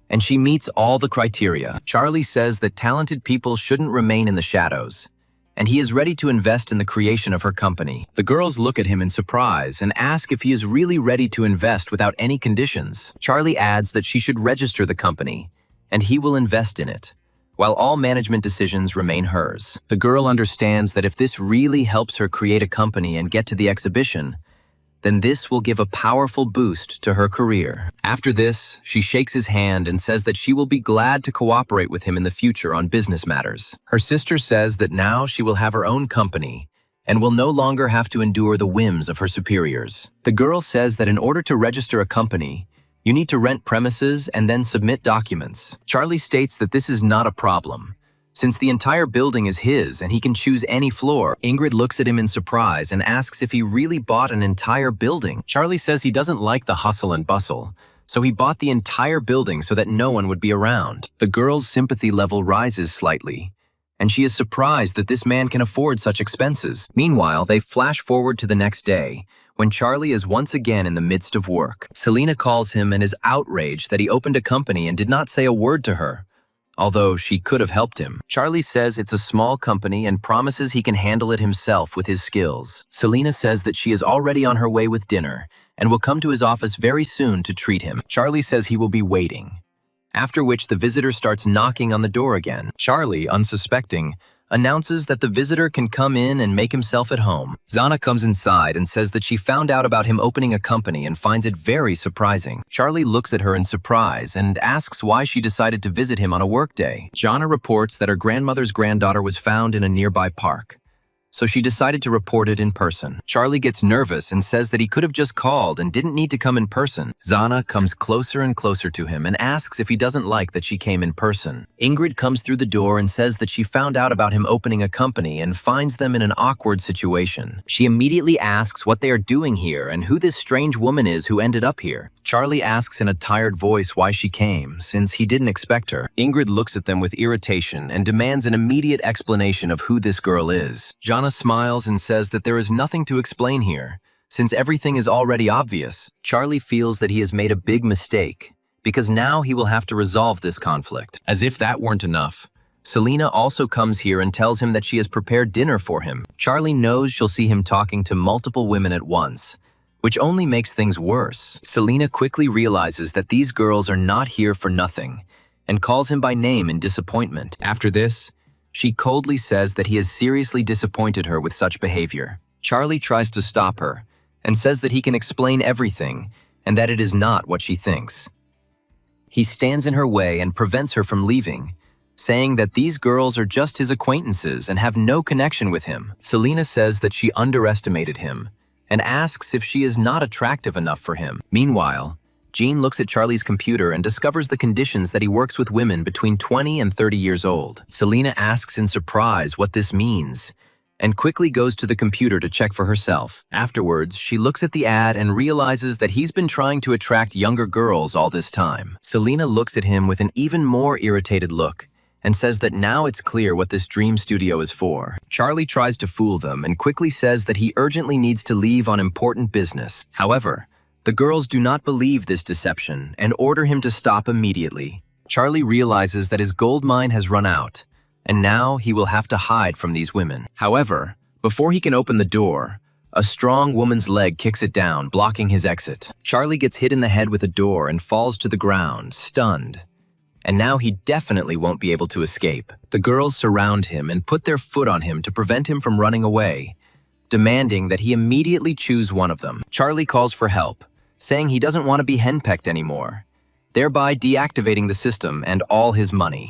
and she meets all the criteria. Charlie says that talented people shouldn't remain in the shadows, and he is ready to invest in the creation of her company. The girls look at him in surprise and ask if he is really ready to invest without any conditions. Charlie adds that she should register the company, and he will invest in it, while all management decisions remain hers. The girl understands that if this really helps her create a company and get to the exhibition, then this will give a powerful boost to her career. After this, she shakes his hand and says that she will be glad to cooperate with him in the future on business matters. Her sister says that now she will have her own company and will no longer have to endure the whims of her superiors. The girl says that in order to register a company, you need to rent premises and then submit documents. Charlie states that this is not a problem, since the entire building is his and he can choose any floor. Ingrid looks at him in surprise and asks if he really bought an entire building. Charlie says he doesn't like the hustle and bustle, so he bought the entire building so that no one would be around. The girl's sympathy level rises slightly, and she is surprised that this man can afford such expenses. Meanwhile, they flash forward to the next day, when Charlie is once again in the midst of work. Selena calls him and is outraged that he opened a company and did not say a word to her, although she could have helped him. Charlie says it's a small company and promises he can handle it himself with his skills. Selena says that she is already on her way with dinner and will come to his office very soon to treat him. Charlie says he will be waiting, after which the visitor starts knocking on the door again. Charlie, unsuspecting, announces that the visitor can come in and make himself at home. Zana comes inside and says that she found out about him opening a company and finds it very surprising. Charlie looks at her in surprise and asks why she decided to visit him on a workday. Jana reports that her grandmother's granddaughter was found in a nearby park, so she decided to report it in person. Charlie gets nervous and says that he could have just called and didn't need to come in person. Zana comes closer and closer to him and asks if he doesn't like that she came in person. Ingrid comes through the door and says that she found out about him opening a company and finds them in an awkward situation. She immediately asks what they are doing here and who this strange woman is who ended up here. Charlie asks in a tired voice why she came, since he didn't expect her. Ingrid looks at them with irritation and demands an immediate explanation of who this girl is. Jana smiles and says that there is nothing to explain here, since everything is already obvious. Charlie feels that he has made a big mistake, because now he will have to resolve this conflict. As if that weren't enough, Selena also comes here and tells him that she has prepared dinner for him. Charlie knows she'll see him talking to multiple women at once, which only makes things worse. Selena quickly realizes that these girls are not here for nothing, and calls him by name in disappointment. After this, she coldly says that he has seriously disappointed her with such behavior. Charlie tries to stop her, and says that he can explain everything, and that it is not what she thinks. He stands in her way and prevents her from leaving, saying that these girls are just his acquaintances and have no connection with him. Selena says that she underestimated him, and asks if she is not attractive enough for him. Meanwhile, Jean looks at Charlie's computer and discovers the conditions that he works with women between 20 and 30 years old. Selena asks in surprise what this means, and quickly goes to the computer to check for herself. Afterwards, she looks at the ad and realizes that he's been trying to attract younger girls all this time. Selena looks at him with an even more irritated look, and says that now it's clear what this dream studio is for. Charlie tries to fool them and quickly says that he urgently needs to leave on important business. However, the girls do not believe this deception and order him to stop immediately. Charlie realizes that his gold mine has run out, and now he will have to hide from these women. However, before he can open the door, a strong woman's leg kicks it down, blocking his exit. Charlie gets hit in the head with a door and falls to the ground, stunned. And now he definitely won't be able to escape. The girls surround him and put their foot on him to prevent him from running away, demanding that he immediately choose one of them. Charlie calls for help, saying he doesn't want to be henpecked anymore, thereby deactivating the system and all his money.